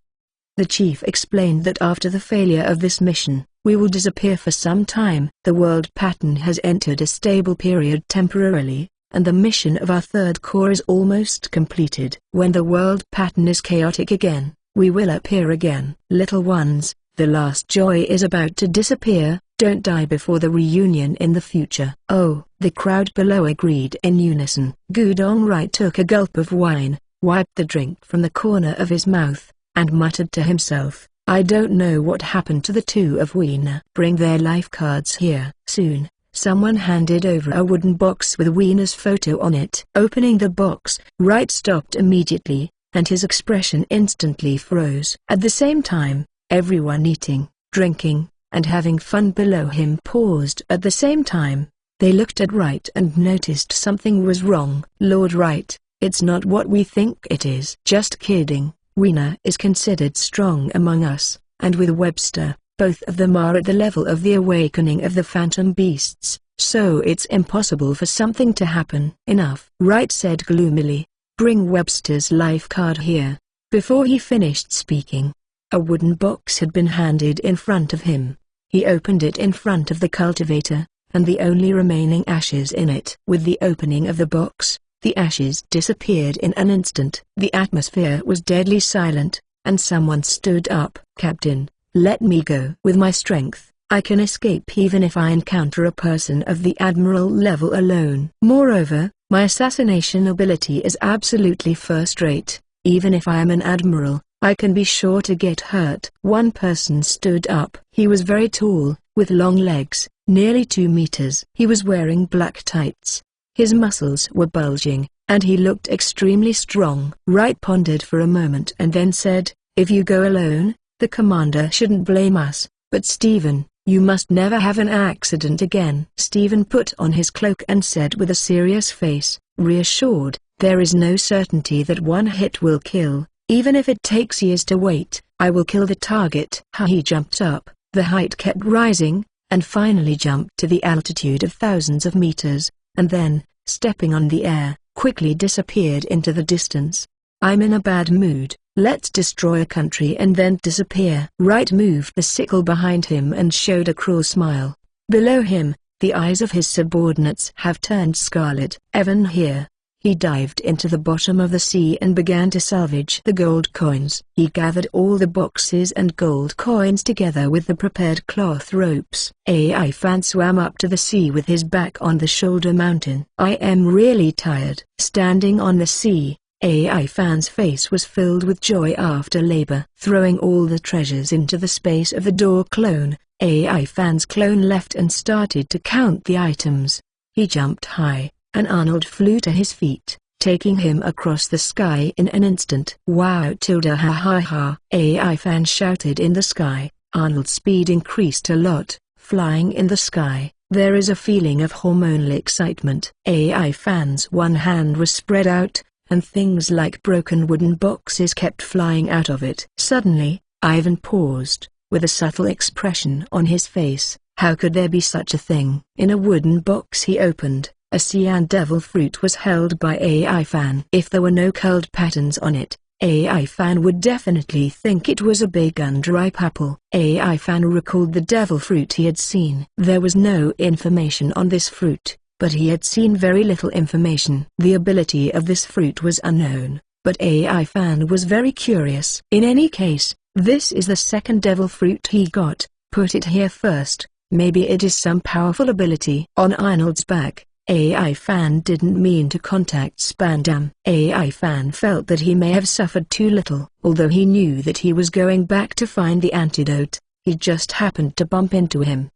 The chief explained that after the failure of this mission, we will disappear for some time. The world pattern has entered a stable period temporarily, and the mission of our third corps is almost completed. When the world pattern is chaotic again, we will appear again. Little ones, the last joy is about to disappear. Don't die before the reunion in the future. Oh, the crowd below agreed in unison. Gudong Wright took a gulp of wine, wiped the drink from the corner of his mouth, and muttered to himself, I don't know what happened to the two of Weena. Bring their life cards here. Soon, someone handed over a wooden box with Weena's photo on it. Opening the box, Wright stopped immediately, and his expression instantly froze. At the same time, everyone eating, drinking, and having fun below him paused at the same time. They looked at Wright and noticed something was wrong. Lord Wright, it's not what we think it is. Just kidding. Weena is considered strong among us, and with Webster, both of them are at the level of the awakening of the phantom beasts, so it's impossible for something to happen. Enough, Wright said gloomily. Bring Webster's life card here. Before he finished speaking, a wooden box had been handed in front of him. He opened it in front of the cultivator, and the only remaining ashes in it. With the opening of the box, the ashes disappeared in an instant. The atmosphere was deadly silent, and someone stood up. Captain, let me go. With my strength, I can escape even if I encounter a person of the admiral level alone. Moreover, my assassination ability is absolutely first-rate. Even if I am an admiral, I can be sure to get hurt. One person stood up. He was very tall, with long legs, nearly 2 meters. He was wearing black tights. His muscles were bulging, and he looked extremely strong. Wright pondered for a moment and then said, if you go alone, the commander shouldn't blame us, but Stephen, you must never have an accident again. Stephen put on his cloak and said with a serious face, reassured, there is no certainty that one hit will kill. Even if it takes years to wait, I will kill the target. He jumped up, the height kept rising, and finally jumped to the altitude of thousands of meters, and then, stepping on the air, quickly disappeared into the distance. I'm in a bad mood. Let's destroy a country and then disappear. Wright moved the sickle behind him and showed a cruel smile. Below him, the eyes of his subordinates have turned scarlet. Evan here. He dived into the bottom of the sea and began to salvage the gold coins. He gathered all the boxes and gold coins together with the prepared cloth ropes. AI fan swam up to the sea with his back on the shoulder mountain. I am really tired. Standing on the sea, AI fan's face was filled with joy after labor. Throwing all the treasures into the space of the door clone, AI fan's clone left and started to count the items. He jumped high, and Arnold flew to his feet, taking him across the sky in an instant. Wow tilde ha ha ha! AI fan shouted in the sky. Arnold's speed increased a lot, flying in the sky, There is a feeling of hormonal excitement. AI Fan's one hand was spread out, and things like broken wooden boxes kept flying out of it. Suddenly, Ivan paused, with a subtle expression on his face. How could there be such a thing? In a wooden box he opened, a cyan devil fruit was held by AI Fan. If there were no curled patterns on it, AI Fan would definitely think it was a big unripe apple. AI Fan recalled the devil fruit he had seen. There was no information on this fruit, but he had seen very little information. The ability of this fruit was unknown, but AI Fan was very curious. In any case, this is the second devil fruit he got. Put it here first, maybe it is some powerful ability. On Arnold's back, AI Fan didn't mean to contact Spandam. AI Fan felt that he may have suffered too little. Although he knew that he was going back to find the antidote, he just happened to bump into him.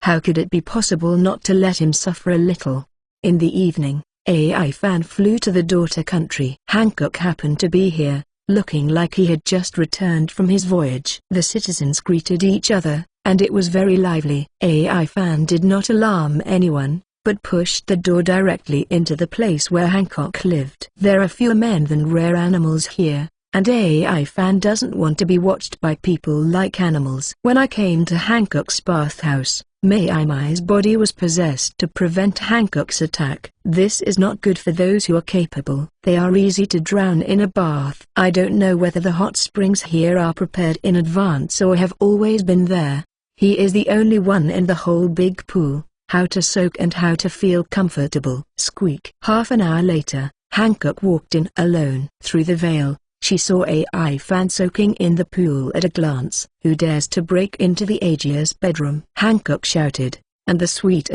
How could it be possible not to let him suffer a little? In the evening, AI Fan flew to the daughter country. Hancock happened to be here, looking like he had just returned from his voyage. The citizens greeted each other, and it was very lively. AI Fan did not alarm anyone, but pushed the door directly into the place where Hancock lived. There are fewer men than rare animals here, and AI Fan doesn't want to be watched by people like animals. When I came to Hancock's bathhouse, Mai's body was possessed to prevent Hancock's attack. This is not good for those who are capable. They are easy to drown in a bath. I don't know whether the hot springs here are prepared in advance or have always been there. He is the only one in the whole big pool. How to soak and how to feel comfortable. Squeak. Half an hour later, Hancock walked in alone. Through the veil, she saw AI Fan soaking in the pool at a glance. Who dares to break into the Aegir's bedroom? Hancock shouted, and the sweet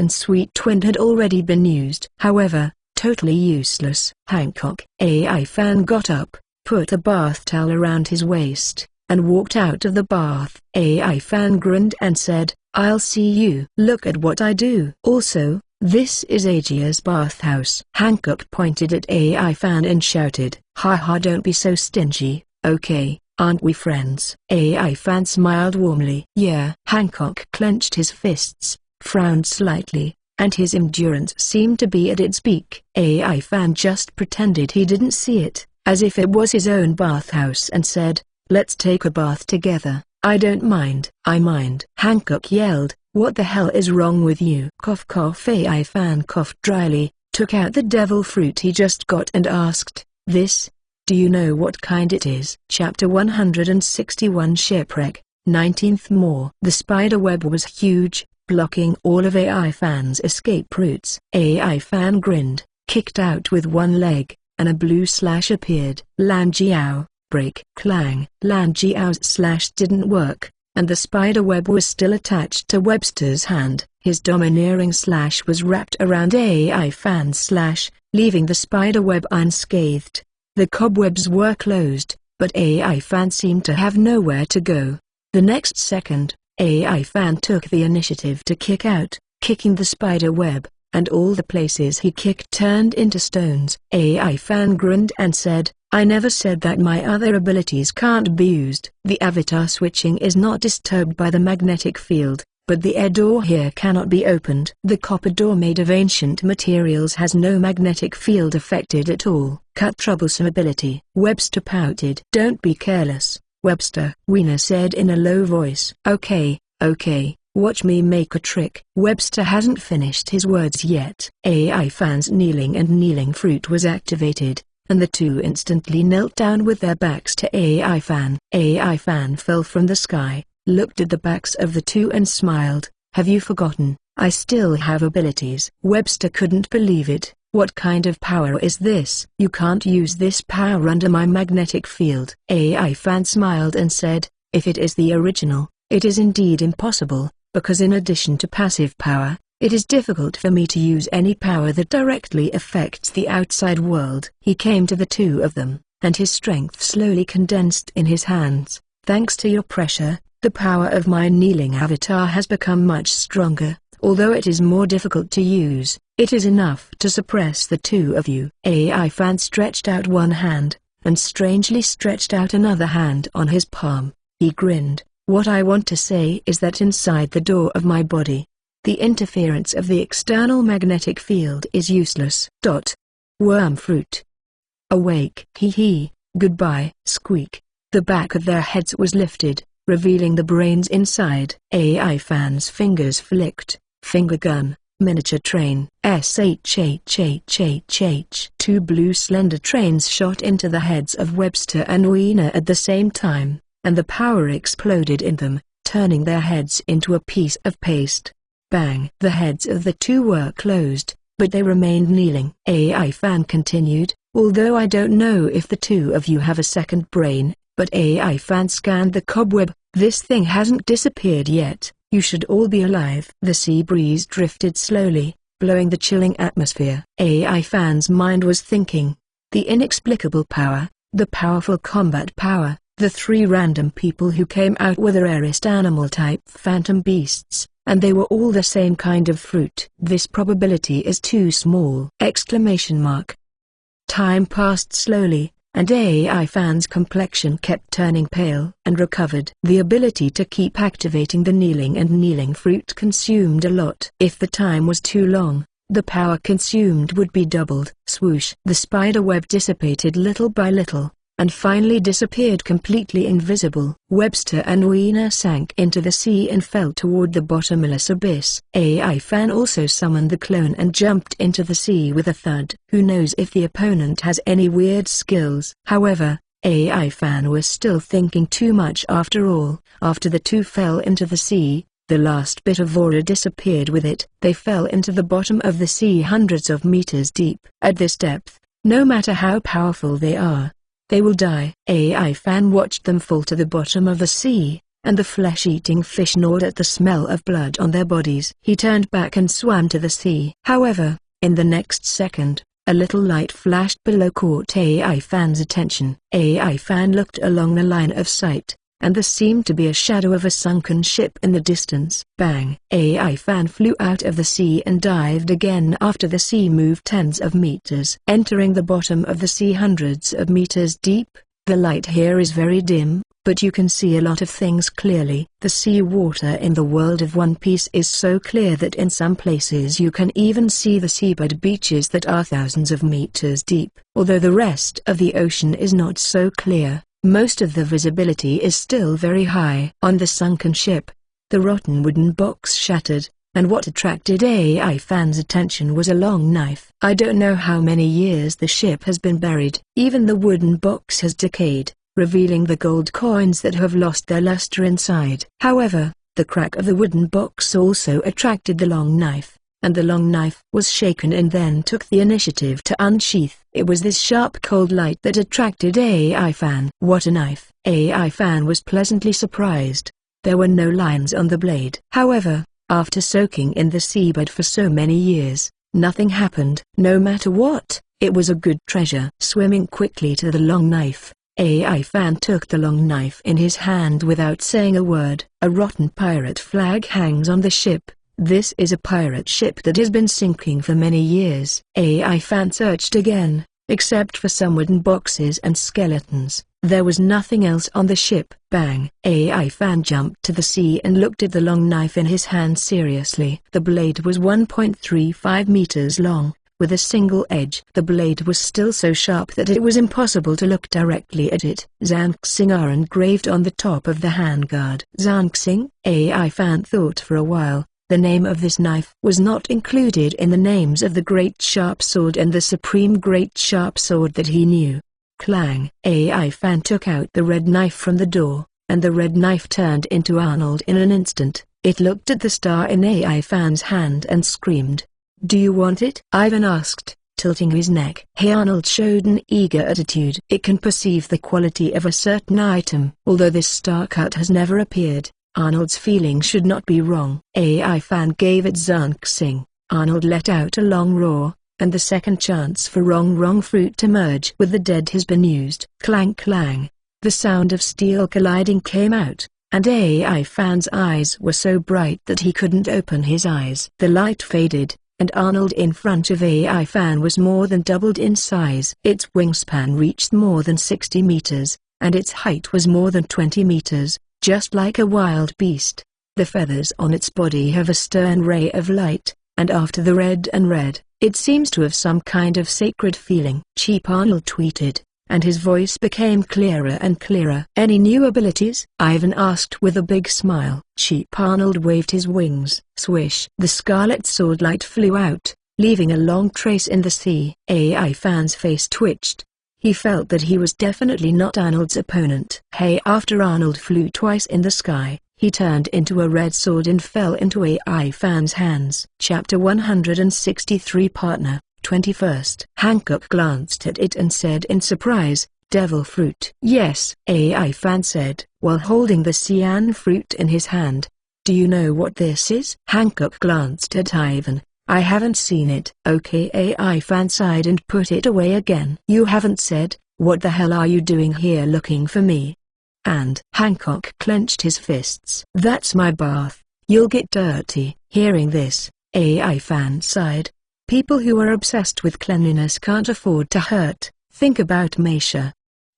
twin had already been used. However, totally useless. Hancock. AI Fan got up, put a bath towel around his waist, and walked out of the bath. AI Fan grinned and said, "I'll see you." "Look at what I do." "Also, this is Aegir's bathhouse." Hancock pointed at AI Fan and shouted, "Ha, don't be so stingy, okay, aren't we friends?" AI Fan smiled warmly. "Yeah." Hancock clenched his fists, frowned slightly, and his endurance seemed to be at its peak. AI Fan just pretended he didn't see it, as if it was his own bathhouse, and said, "Let's take a bath together." "I don't mind." "I mind." Hancock yelled, "What the hell is wrong with you?" Cough cough. AI Fan coughed dryly, took out the devil fruit he just got and asked, "This? Do you know what kind it is?" Chapter 161 Shipwreck, 19th More. The spider web was huge, blocking all of AI Fan's escape routes. AI Fan grinned, kicked out with one leg, and a blue slash appeared. Lan Jiao. Break. Clang. Lan Jiao's slash didn't work, and the spider web was still attached to Webster's hand. His domineering slash was wrapped around AI Fan's slash, leaving the spider web unscathed. The cobwebs were closed, but AI Fan seemed to have nowhere to go. The next second, AI Fan took the initiative to kick out, kicking the spider web, and all the places he kicked turned into stones. AI Fan grinned and said, "I never said that my other abilities can't be used." The avatar switching is not disturbed by the magnetic field, but the air door here cannot be opened. The copper door made of ancient materials has no magnetic field affected at all. Cut troublesome ability. Webster pouted. "Don't be careless, Webster," Weena said in a low voice. Okay, watch me make a trick." Webster hasn't finished his words yet. AI Fan's kneeling fruit was activated, and the two instantly knelt down with their backs to AI Fan. AI Fan fell from the sky, looked at the backs of the two and smiled. "Have you forgotten? I still have abilities." Webster couldn't believe it. "What kind of power is this?" "You can't use this power under my magnetic field." AI Fan smiled and said, "If it is the original, it is indeed impossible, because in addition to passive power, it is difficult for me to use any power that directly affects the outside world." He came to the two of them, and his strength slowly condensed in his hands. "Thanks to your pressure, the power of my kneeling avatar has become much stronger. Although it is more difficult to use, it is enough to suppress the two of you." AI Fan stretched out one hand, and strangely stretched out another hand on his palm. He grinned. "What I want to say is that inside the door of my body, The interference of the external magnetic field is useless. Worm fruit. Awake. Hee hee, goodbye. Squeak. The back of their heads was lifted, revealing the brains inside. AI Fan's fingers flicked. Finger gun, miniature train. SHHHHH. Two blue slender trains shot into the heads of Webster and Wiener at the same time, and the power exploded in them, turning their heads into a piece of paste. Bang! The heads of the two were closed, but they remained kneeling. AI Fan continued, although I don't know if the two of you have a second brain, but AI Fan scanned the cobweb. This thing hasn't disappeared yet. You should all be alive. The sea breeze drifted slowly, blowing the chilling atmosphere. AI Fan's mind was thinking. The inexplicable power, the powerful combat power, the three random people who came out were the rarest animal-type phantom beasts, and they were all the same kind of fruit. This probability is too small! Time passed slowly, and AI Fan's complexion kept turning pale and recovered. The ability to keep activating the kneeling fruit consumed a lot. If the time was too long, the power consumed would be doubled. Swoosh! The spider web dissipated little by little, and finally disappeared completely invisible. Webster and Wiener sank into the sea and fell toward the bottomless abyss. AI Fan also summoned the clone and jumped into the sea with a thud. Who knows if the opponent has any weird skills? However, AI Fan was still thinking too much after all. After the two fell into the sea, the last bit of aura disappeared with it. They fell into the bottom of the sea hundreds of meters deep. At this depth, no matter how powerful they are, they will die. AI Fan watched them fall to the bottom of the sea, and the flesh-eating fish gnawed at the smell of blood on their bodies. He turned back and swam to the sea. However, in the next second, a little light flashed below caught AI Fan's attention. AI Fan looked along the line of sight, and there seemed to be a shadow of a sunken ship in the distance. Bang! AI Fan flew out of the sea and dived again after the sea moved tens of meters. Entering the bottom of the sea hundreds of meters deep, the light here is very dim, but you can see a lot of things clearly. The sea water in the world of One Piece is so clear that in some places you can even see the seabed beaches that are thousands of meters deep. Although the rest of the ocean is not so clear, most of the visibility is still very high. On the sunken ship, the rotten wooden box shattered, and what attracted AI Fan's attention was a long knife. I don't know how many years the ship has been buried. Even the wooden box has decayed, revealing the gold coins that have lost their luster inside. However, the crack of the wooden box also attracted the long knife, and the long knife was shaken and then took the initiative to unsheath. It was this sharp cold light that attracted AI Fan. What a knife! AI Fan was pleasantly surprised. There were no lines on the blade. However, after soaking in the seabed for so many years, nothing happened. No matter what, it was a good treasure. Swimming quickly to the long knife, AI Fan took the long knife in his hand without saying a word. A rotten pirate flag hangs on the ship. This is a pirate ship that has been sinking for many years. AI Fan searched again, except for some wooden boxes and skeletons. There was nothing else on the ship. Bang! AI Fan jumped to the sea and looked at the long knife in his hand seriously. The blade was 1.35 meters long, with a single edge. The blade was still so sharp that it was impossible to look directly at it. Zanxing are engraved on the top of the handguard. Zanxing? AI Fan thought for a while. The name of this knife was not included in the names of the Great Sharp Sword and the Supreme Great Sharp Sword that he knew. Clang! AI Fan took out the red knife from the door, and the red knife turned into Arnold in an instant. It looked at the star in AI Fan's hand and screamed. "Do you want it?" Ivan asked, tilting his neck. Hey, Arnold showed an eager attitude. It can perceive the quality of a certain item. Although this star cut has never appeared, Arnold's feeling should not be wrong. AI Fan gave it Zanxing. Arnold let out a long roar, and the second chance for wrong fruit to merge with the dead has been used. Clang clang. The sound of steel colliding came out, and AI Fan's eyes were so bright that he couldn't open his eyes. The light faded, and Arnold in front of AI Fan was more than doubled in size. Its wingspan reached more than 60 meters, and its height was more than 20 meters. Just like a wild beast. The feathers on its body have a stern ray of light, and after the red and red, it seems to have some kind of sacred feeling. Cheap Arnold tweeted, and his voice became clearer and clearer. Any new abilities? Ivan asked with a big smile. Cheap Arnold waved his wings. Swish! The scarlet sword light flew out, leaving a long trace in the sea. AI Fan's face twitched. He felt that he was definitely not Arnold's opponent. Hey! After Arnold flew twice in the sky, he turned into a red sword and fell into AI Fan's hands. Chapter 163 Partner, 21st. Hancock glanced at it and said in surprise, "Devil fruit." "Yes," AI Fan said, while holding the cyan fruit in his hand. "Do you know what this is?" Hancock glanced at Ivan. "I haven't seen it." "Okay." AI Fan sighed and put it away again. "You haven't said? What the hell are you doing here looking for me?" And Hancock clenched his fists. "That's my bath. You'll get dirty." Hearing this, AI Fan sighed. People who are obsessed with cleanliness can't afford to hurt. Think about Mesha.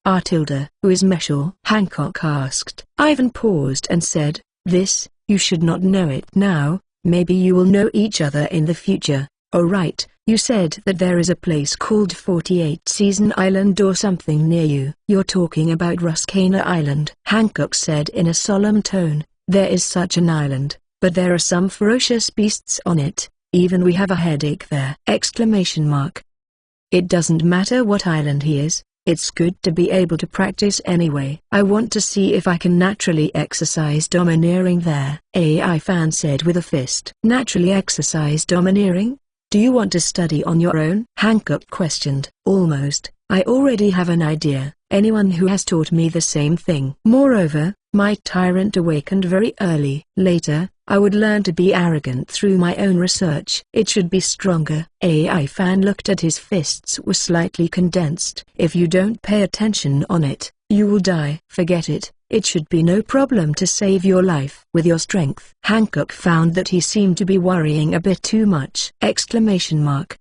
"Artilda, who is Mesha?" Hancock asked. Ivan paused and said, "This, you should not know it now, maybe you will know each other in the future." "Oh right, you said that there is a place called 48 Season Island or something near you." "You're talking about Ruskana Island," Hancock said in a solemn tone. "There is such an island, but there are some ferocious beasts on it. Even we have a headache there!" Exclamation mark. "It doesn't matter what island he is, it's good to be able to practice anyway. I want to see if I can naturally exercise domineering there," AI Fan said with a fist. "Naturally exercise domineering? Do you want to study on your own?" Hancock questioned. "Almost. I already have an idea. Anyone who has taught me the same thing. Moreover, my tyrant awakened very early. Later, I would learn to be arrogant through my own research. It should be stronger." AI Fan looked at his fists were slightly condensed. "If you don't pay attention on it, you will die." "Forget it. It should be no problem to save your life with your strength." Hancock found that he seemed to be worrying a bit too much. Exclamation mark.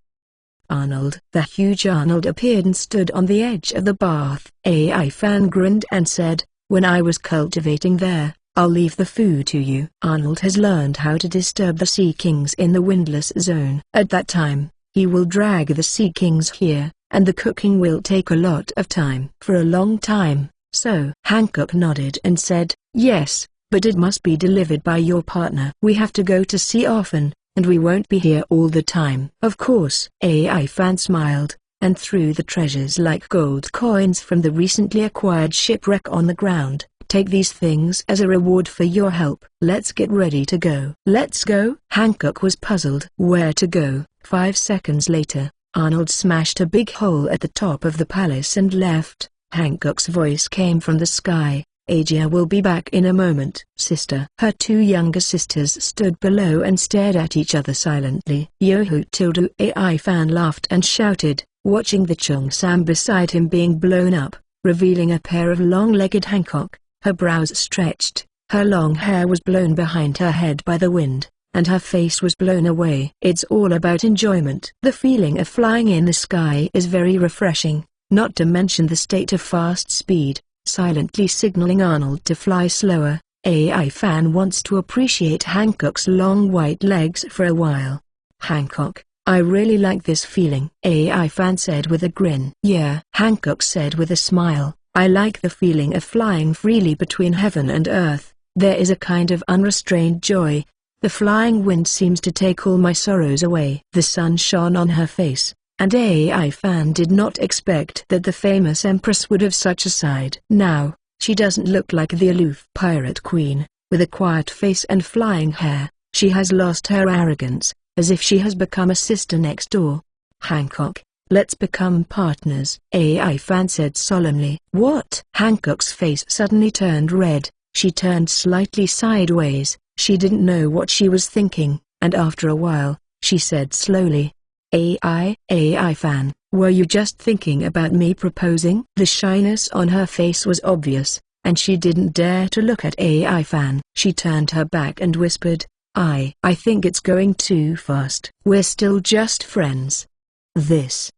Arnold. The huge Arnold appeared and stood on the edge of the bath. AI Fan grinned and said, "When I was cultivating there, I'll leave the food to you." Arnold has learned how to disturb the Sea Kings in the windless zone. At that time, he will drag the Sea Kings here, and the cooking will take a lot of time. For a long time, so. Hancock nodded and said, "Yes, but it must be delivered by your partner. We have to go to sea often, and we won't be here all the time." "Of course." AI Fan smiled, and threw the treasures like gold coins from the recently acquired shipwreck on the ground. "Take these things as a reward for your help. Let's get ready to go." "Let's go?" Hancock was puzzled. Where to go? 5 seconds later, Arnold smashed a big hole at the top of the palace and left. Hancock's voice came from the sky. "Agia will be back in a moment." "Sister." Her 2 younger sisters stood below and stared at each other silently. "Yoho tilde." AI Fan laughed and shouted, watching the Cheongsam beside him being blown up, revealing a pair of long-legged Hancock. Her brows stretched, her long hair was blown behind her head by the wind, and her face was blown away. It's all about enjoyment. The feeling of flying in the sky is very refreshing, not to mention the state of fast speed, silently signaling Arnold to fly slower. AI Fan wants to appreciate Hancock's long white legs for a while. "Hancock, I really like this feeling," AI Fan said with a grin. "Yeah," Hancock said with a smile. "I like the feeling of flying freely between heaven and earth. There is a kind of unrestrained joy. The flying wind seems to take all my sorrows away." The sun shone on her face, and AI Fan did not expect that the famous Empress would have such a side. Now, she doesn't look like the aloof pirate queen, with a quiet face and flying hair. She has lost her arrogance, as if she has become a sister next door. "Hancock, let's become partners," AI Fan said solemnly. "What?" Hancock's face suddenly turned red. She turned slightly sideways. She didn't know what she was thinking, and after a while, she said slowly, AI Fan, were you just thinking about me proposing?" The shyness on her face was obvious, and she didn't dare to look at AI Fan. She turned her back and whispered, I think it's going too fast. We're still just friends." This.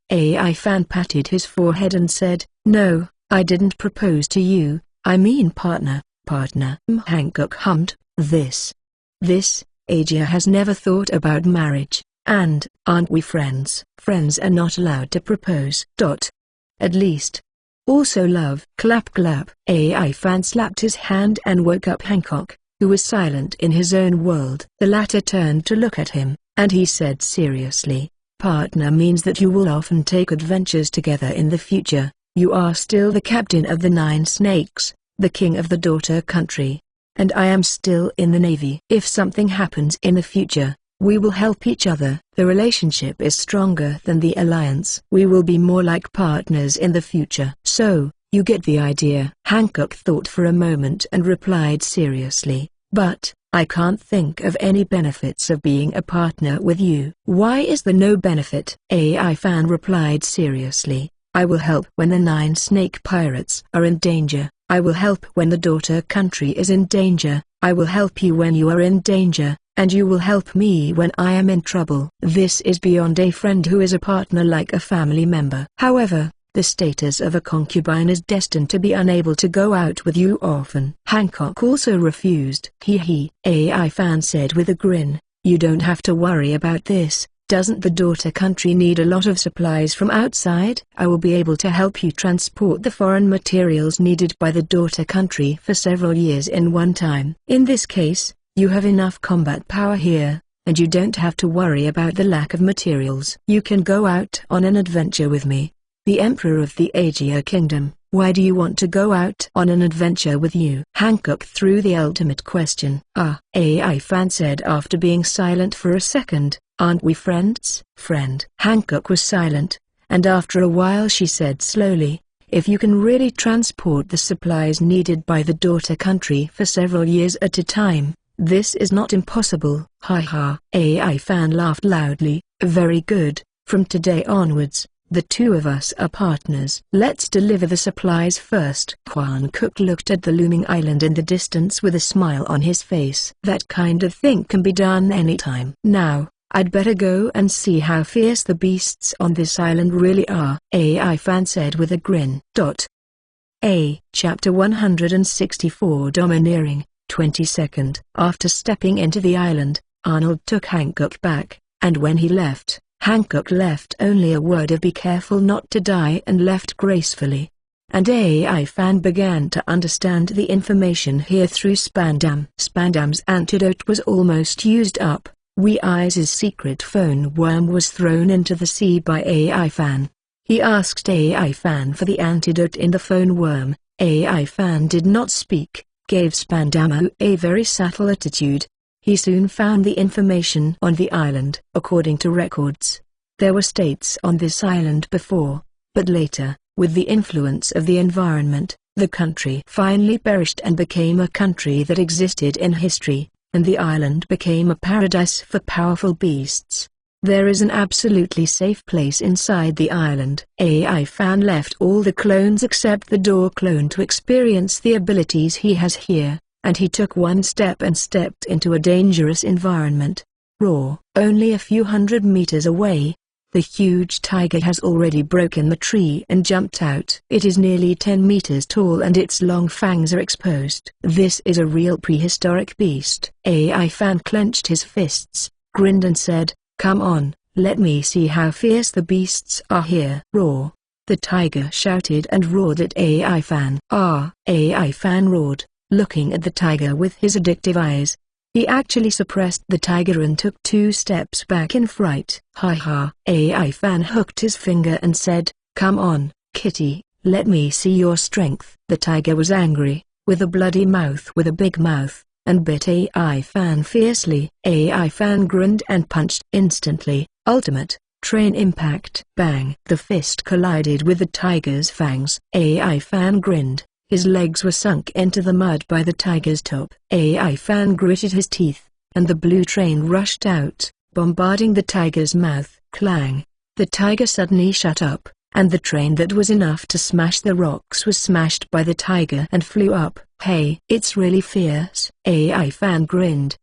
AI Fan patted his forehead and said, "No, I didn't propose to you, I mean partner. partner. Hancock hummed, This, Aegir has never thought about marriage, and, aren't we friends? Friends are not allowed to propose. At least. Also love. Clap clap. AI fan slapped his hand and woke up Hancock, who was silent in his own world. The latter turned to look at him, and he said seriously, Partner means that you will often take adventures together in the future. You are still the captain of the 9 Snakes, the king of the daughter country. And I am still in the Navy. If something happens in the future, we will help each other. The relationship is stronger than the alliance. We will be more like partners in the future. So, you get the idea. Hancock thought for a moment and replied seriously, But, I can't think of any benefits of being a partner with you. Why is there no benefit? AI fan replied seriously, I will help when the 9 Snake pirates are in danger. I will help when the daughter country is in danger. I will help you when you are in danger, and you will help me when I am in trouble. This is beyond a friend who is a partner, like a family member. However, the status of a concubine is destined to be unable to go out with you often. Hancock also refused. AI fan said with a grin, You don't have to worry about this. Doesn't the daughter country need a lot of supplies from outside? I will be able to help you transport the foreign materials needed by the daughter country for several years in one time. In this case, you have enough combat power here, and you don't have to worry about the lack of materials. You can go out on an adventure with me, the Emperor of the Aegir Kingdom. Why do you want to go out on an adventure with you? Hancock threw the ultimate question. AI fan said after being silent for a second, Aren't we friends? Friend. Hancock was silent, and after a while she said slowly, If you can really transport the supplies needed by the daughter country for several years at a time, this is not impossible. AI fan laughed loudly, Very good, from today onwards, the two of us are partners. Let's deliver the supplies first. Hancock looked at the looming island in the distance with a smile on his face. That kind of thing can be done anytime. Now, I'd better go and see how fierce the beasts on this island really are. AI fan said with a grin. Chapter 164 Domineering, 22nd. After stepping into the island, Arnold took Hancock back, and when he left, Hancock left only a word of be careful not to die and left gracefully. And AI fan began to understand the information here through Spandam. Spandam's antidote was almost used up. Wee Eyes' secret phone worm was thrown into the sea by AI fan. He asked AI fan for the antidote in the phone worm. AI fan did not speak, gave Spandam a very subtle attitude. He soon found the information on the island. According to records, there were states on this island before, but later, with the influence of the environment, the country finally perished and became a country that existed in history, and the island became a paradise for powerful beasts. There is an absolutely safe place inside the island. AI fan left all the clones except the Door clone to experience the abilities he has here, and he took one step and stepped into a dangerous environment. Roar. Only a few hundred meters away, the huge tiger has already broken the tree and jumped out. It is nearly 10 meters tall and its long fangs are exposed. This is a real prehistoric beast. AI fan clenched his fists, grinned and said, Come on, let me see how fierce the beasts are here. Roar. The tiger shouted and roared at AI fan. AI fan roared, looking at the tiger with his addictive eyes. He actually suppressed the tiger and took 2 steps back in fright. AI fan hooked his finger and said, Come on, kitty, let me see your strength. The tiger was angry, with a bloody mouth with a big mouth, and bit AI fan fiercely. AI fan grinned and punched instantly. Ultimate train impact. Bang! The fist collided with the tiger's fangs. AI fan grinned. His legs were sunk into the mud by the tiger's top. AI fan gritted his teeth, and the blue train rushed out, bombarding the tiger's mouth. Clang! The tiger suddenly shut up, and the train that was enough to smash the rocks was smashed by the tiger and flew up. Hey, it's really fierce. AI fan grinned.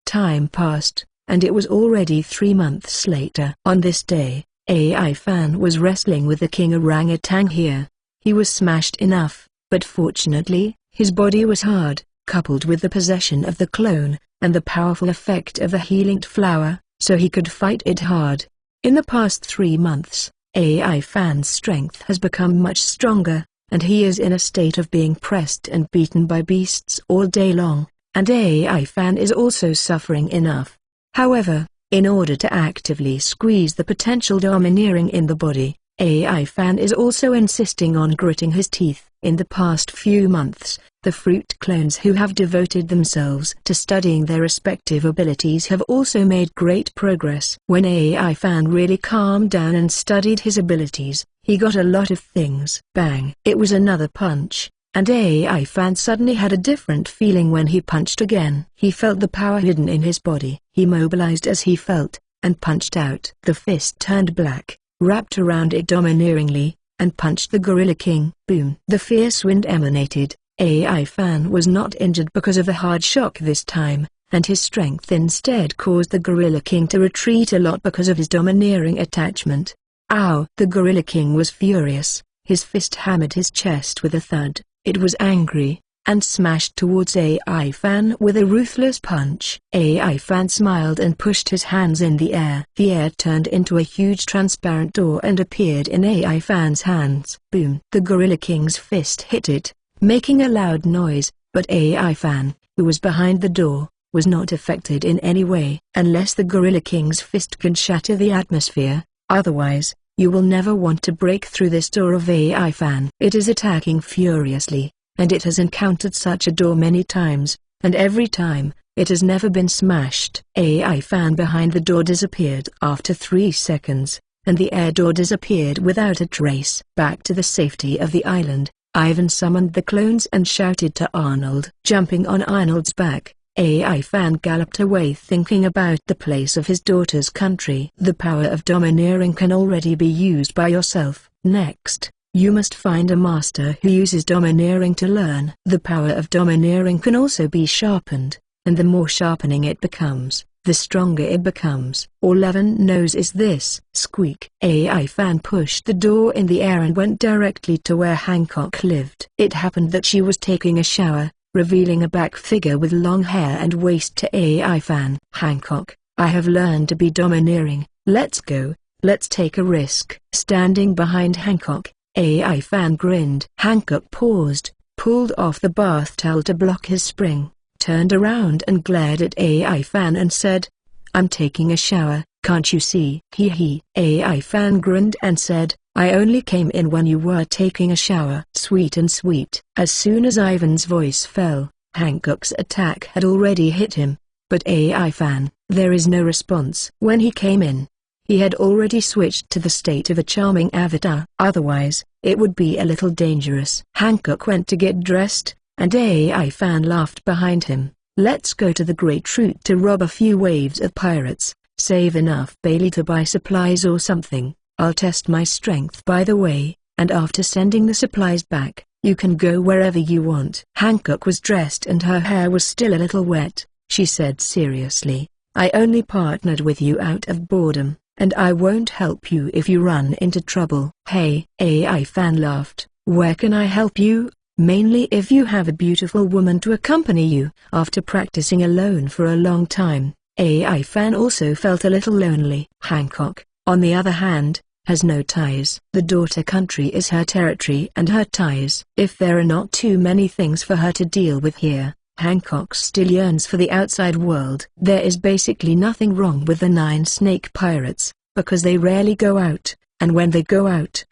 Time passed, and it was already 3 months later. On this day, AI fan was wrestling with the king orangutan here. He was smashed enough, but fortunately, His body was hard, coupled with the possession of the clone, and the powerful effect of the healing flower, so he could fight it hard. In the past 3 months, AI Fan's strength has become much stronger, and he is in a state of being pressed and beaten by beasts all day long, and AI Fan is also suffering enough. However, in order to actively squeeze the potential domineering in the body, AI Fan is also insisting on gritting his teeth. In the past few months, the fruit clones who have devoted themselves to studying their respective abilities have also made great progress. When AI Fan really calmed down and studied his abilities, he got a lot of things. Bang! It was another punch, and AI Fan suddenly had a different feeling when he punched again. He felt the power hidden in his body. He mobilized as he felt, and punched out. The fist turned black, wrapped around it domineeringly, and punched the Gorilla King. Boom! The fierce wind emanated. AI Fan was not injured because of the hard shock this time, and his strength instead caused the Gorilla King to retreat a lot because of his domineering attachment. Ow! The Gorilla King was furious. His fist hammered his chest with a thud. It was angry, and smashed towards AI Fan with a ruthless punch. AI Fan smiled and pushed his hands in the air. The air turned into a huge transparent door and appeared in AI Fan's hands. Boom! The Gorilla King's fist hit it, making a loud noise, but AI Fan, who was behind the door, was not affected in any way. Unless the Gorilla King's fist can shatter the atmosphere, otherwise, you will never want to break through this door of AI Fan. It is attacking furiously, and it has encountered such a door many times, and every time, it has never been smashed. AI Fan behind the door disappeared after 3 seconds, and the air door disappeared without a trace. Back to the safety of the island, Ivan summoned the clones and shouted to Arnold. Jumping on Arnold's back, AI Fan galloped away thinking about the place of his daughter's country. The power of domineering can already be used by yourself. Next, you must find a master who uses domineering to learn. The power of domineering can also be sharpened, and the more sharpening it becomes, the stronger it becomes. All Levin knows is this. Squeak! AI Fan pushed the door in the air and went directly to where Hancock lived. It happened that she was taking a shower, revealing a back figure with long hair and waist to AI Fan. Hancock, I have learned to be domineering. Let's go. Let's take a risk. Standing behind Hancock, AI Fan grinned. Hancock paused, pulled off the bath towel to block his spring, turned around and glared at AI Fan and said, I'm taking a shower, can't you see? Hee hee. AI Fan grinned and said, I only came in when you were taking a shower. Sweet and sweet. As soon as Ivan's voice fell, Hancock's attack had already hit him, but AI Fan, there is no response. When he came in, he had already switched to the state of a charming avatar. Otherwise, it would be a little dangerous. Hancock went to get dressed, and AI Fan laughed behind him. Let's go to the Great Route to rob a few waves of pirates, save enough Bailey to buy supplies or something. I'll test my strength by the way, and after sending the supplies back, you can go wherever you want. Hancock was dressed and her hair was still a little wet. She said seriously, I only partnered with you out of boredom, and I won't help you if you run into trouble. Hey, AI Fan laughed. Where can I help you? Mainly if you have a beautiful woman to accompany you. After practicing alone for a long time, AI Fan also felt a little lonely. Hancock, on the other hand, has no ties. The daughter country is her territory and her ties. If there are not too many things for her to deal with here, Hancock still yearns for the outside world. There is basically nothing wrong with the 9 snake pirates, because they rarely go out, and when they go out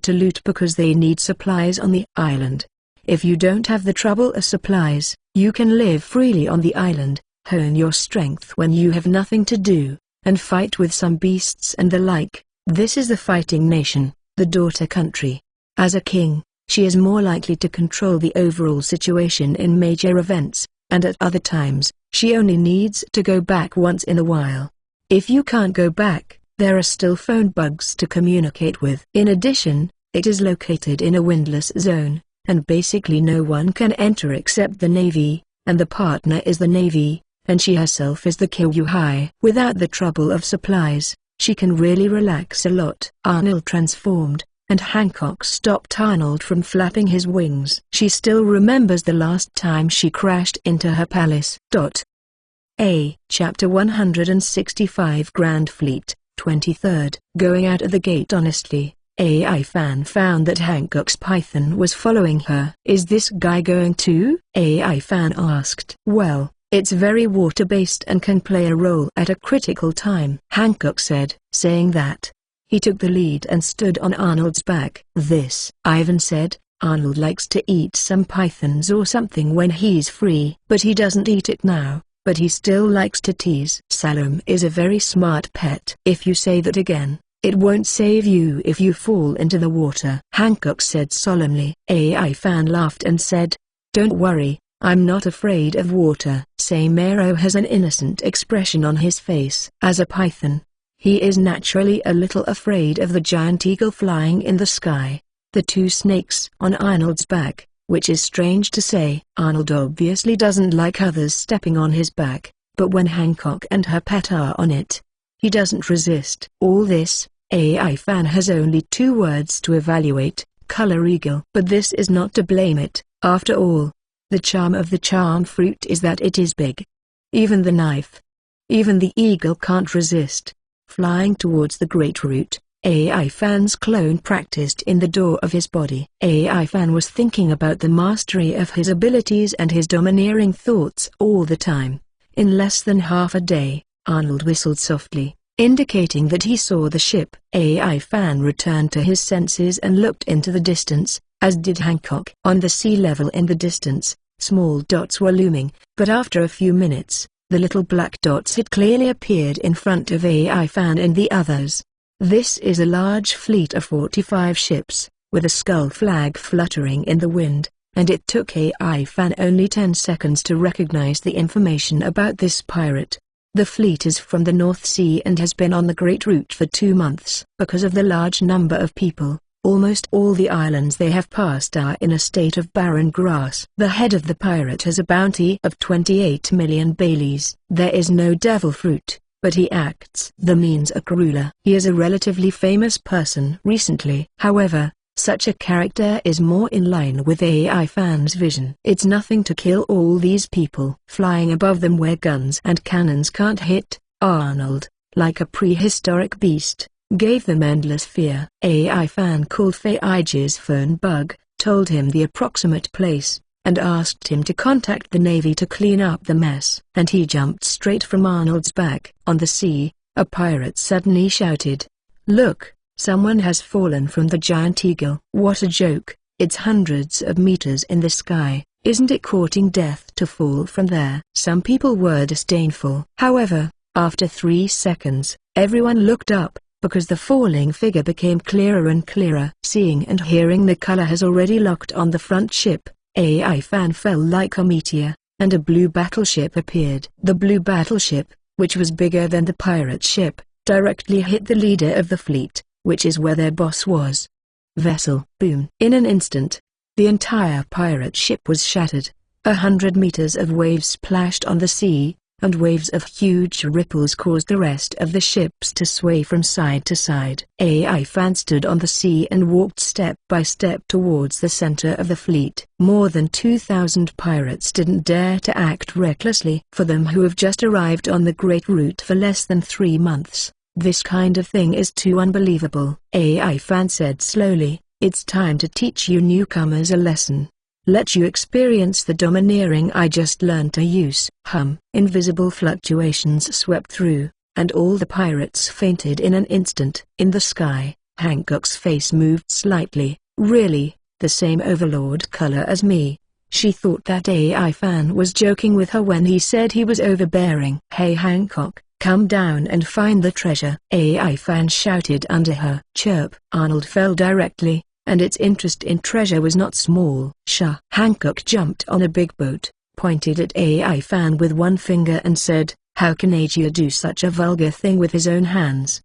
to loot because they need supplies on the island. If you don't have the trouble of supplies, you can live freely on the island, hone your strength when you have nothing to do, and fight with some beasts and the like. This is the fighting nation, the daughter country. As a king, she is more likely to control the overall situation in major events, and at other times, she only needs to go back once in a while. If you can't go back, there are still phone bugs to communicate with. In addition, it is located in a windless zone, and basically no one can enter except the Navy, and the partner is the Navy, and she herself is the Kyuhai. Without the trouble of supplies, she can really relax a lot. Arnold transformed, and Hancock stopped Arnold from flapping his wings. She still remembers the last time she crashed into her palace. Chapter 165 Grand Fleet, 23rd. Going out of the gate honestly, AI Fan found that Hancock's python was following her. "Is this guy going too?" AI Fan asked. "Well, it's very water-based and can play a role at a critical time," Hancock said. Saying that, he took the lead and stood on Arnold's back. "This," Ivan said, "Arnold likes to eat some pythons or something when he's free. But he doesn't eat it now, but he still likes to tease. Salome is a very smart pet. If you say that again, it won't save you if you fall into the water," Hancock said solemnly. AI Fan laughed and said, "Don't worry, I'm not afraid of water." Samaro has an innocent expression on his face. As a python, he is naturally a little afraid of the giant eagle flying in the sky. The two snakes on Arnold's back, which is strange to say. Arnold obviously doesn't like others stepping on his back, but when Hancock and her pet are on it, he doesn't resist. All this, AI Fan has only 2 words to evaluate: color eagle. But this is not to blame it. After all, the charm of the charm fruit is that it is big. Even the knife, even the eagle can't resist. Flying towards the great root, AI Fan's clone practiced in the door of his body. AI Fan was thinking about the mastery of his abilities and his domineering thoughts all the time. In less than half a day, Arnold whistled softly, indicating that he saw the ship. AI Fan returned to his senses and looked into the distance, as did Hancock. On the sea level in the distance, small dots were looming, but after a few minutes, the little black dots had clearly appeared in front of AI Fan and the others. This is a large fleet of 45 ships, with a skull flag fluttering in the wind, and it took AI Fan only 10 seconds to recognize the information about this pirate. The fleet is from the North Sea and has been on the Great Route for 2 months. Because of the large number of people, almost all the islands they have passed are in a state of barren grass. The head of the pirate has a bounty of 28 million Baileys. There is no devil fruit, but he acts the means a ruler. He is a relatively famous person recently. However, such a character is more in line with AI Fan's vision. It's nothing to kill all these people. Flying above them where guns and cannons can't hit, Arnold, like a prehistoric beast, gave them endless fear. AI Fan called Feige's phone bug, told him the approximate place, and asked him to contact the Navy to clean up the mess. And he jumped straight from Arnold's back. On the sea, a pirate suddenly shouted, "Look, someone has fallen from the giant eagle." What a joke, it's hundreds of meters in the sky. Isn't it courting death to fall from there? Some people were disdainful. However, after 3 seconds, everyone looked up, because the falling figure became clearer and clearer. Seeing and hearing the color has already locked on the front ship, AI Fan fell like a meteor, and a blue battleship appeared. The blue battleship, which was bigger than the pirate ship, directly hit the leader of the fleet, which is where their boss was. Vessel. Boom. In an instant, the entire pirate ship was shattered. 100 meters of waves splashed on the sea, and waves of huge ripples caused the rest of the ships to sway from side to side. AI Fan stood on the sea and walked step by step towards the center of the fleet. More than 2,000 pirates didn't dare to act recklessly. For them who have just arrived on the Great Route for less than 3 months, this kind of thing is too unbelievable. AI Fan said slowly, "It's time to teach you newcomers a lesson. Let you experience the domineering I just learned to use." Invisible fluctuations swept through, and all the pirates fainted in an instant. In the sky, Hancock's face moved slightly. "Really, the same overlord color as me?" She thought that AI Fan was joking with her when he said he was overbearing. "Hey Hancock, come down and find the treasure," AI Fan shouted under her. Chirp. Arnold fell directly, and its interest in treasure was not small. "Sha!" Hancock jumped on a big boat, pointed at AI Fan with one finger and said, "How can Agia do such a vulgar thing with his own hands?"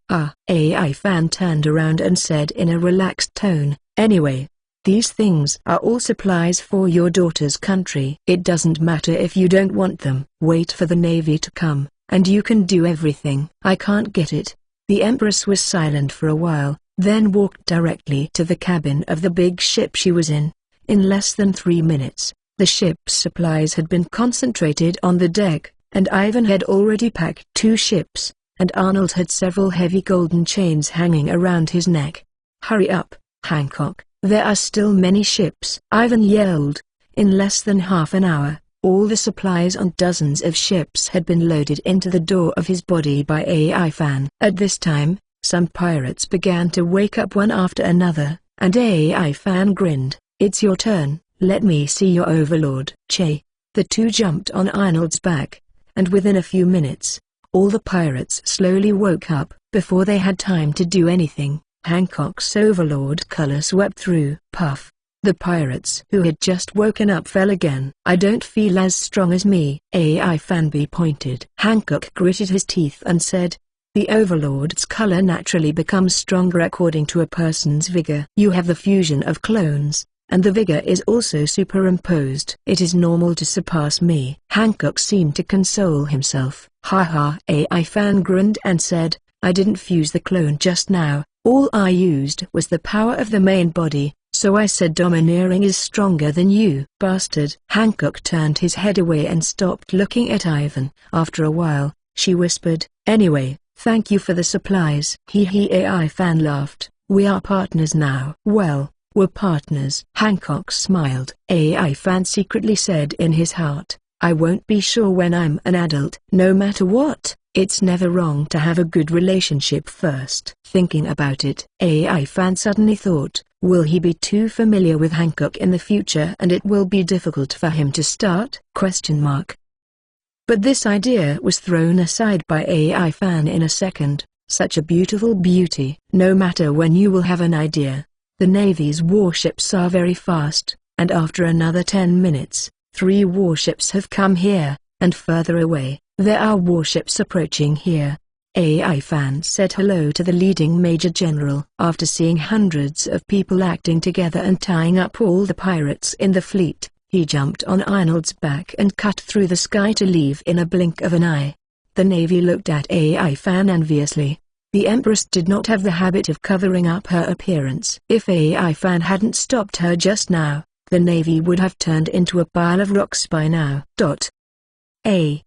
AI Fan turned around and said in a relaxed tone, "Anyway, these things are all supplies for your daughter's country. It doesn't matter if you don't want them. Wait for the Navy to come, and you can do everything." "I can't get it." The Empress was silent for a while, then walked directly to the cabin of the big ship she was in. In less than 3 minutes, the ship's supplies had been concentrated on the deck, and Ivan had already packed 2 ships, and Arnold had several heavy golden chains hanging around his neck. "Hurry up, Hancock, there are still many ships," Ivan yelled. In less than half an hour, all the supplies on dozens of ships had been loaded into the door of his body by AI Fan. At this time, some pirates began to wake up one after another, and AI Fan grinned. "It's your turn, let me see your overlord." Che. The two jumped on Arnold's back, and within a few minutes, all the pirates slowly woke up. Before they had time to do anything, Hancock's overlord color swept through. Puff. The pirates who had just woken up fell again. "I don't feel as strong as me." AI Fanby pointed. Hancock gritted his teeth and said, "The overlord's color naturally becomes stronger according to a person's vigor. You have the fusion of clones, and the vigor is also superimposed. It is normal to surpass me." Hancock seemed to console himself. "Ha ha." AI Fan grinned and said, "I didn't fuse the clone just now, all I used was the power of the main body, so I said domineering is stronger than you." "Bastard." Hancock turned his head away and stopped looking at Ivan. After a while, she whispered, "Anyway, thank you for the supplies." AI Fan laughed. "We are partners now." "Well, we're partners." Hancock smiled. AI Fan secretly said in his heart, "I won't be sure when I'm an adult." No matter what, it's never wrong to have a good relationship first. Thinking about it, AI Fan suddenly thought, will he be too familiar with Hancock in the future and it will be difficult for him to start? But this idea was thrown aside by AI Fan in a second. Such a beautiful beauty. No matter when you will have an idea. The Navy's warships are very fast, and after another 10 minutes, 3 warships have come here, and further away, there are warships approaching here. AI Fan said hello to the leading Major General. After seeing hundreds of people acting together and tying up all the pirates in the fleet, he jumped on Arnold's back and cut through the sky to leave in a blink of an eye. The Navy looked at AI Fan enviously. The Empress did not have the habit of covering up her appearance. If AI Fan hadn't stopped her just now, the Navy would have turned into a pile of rocks by now.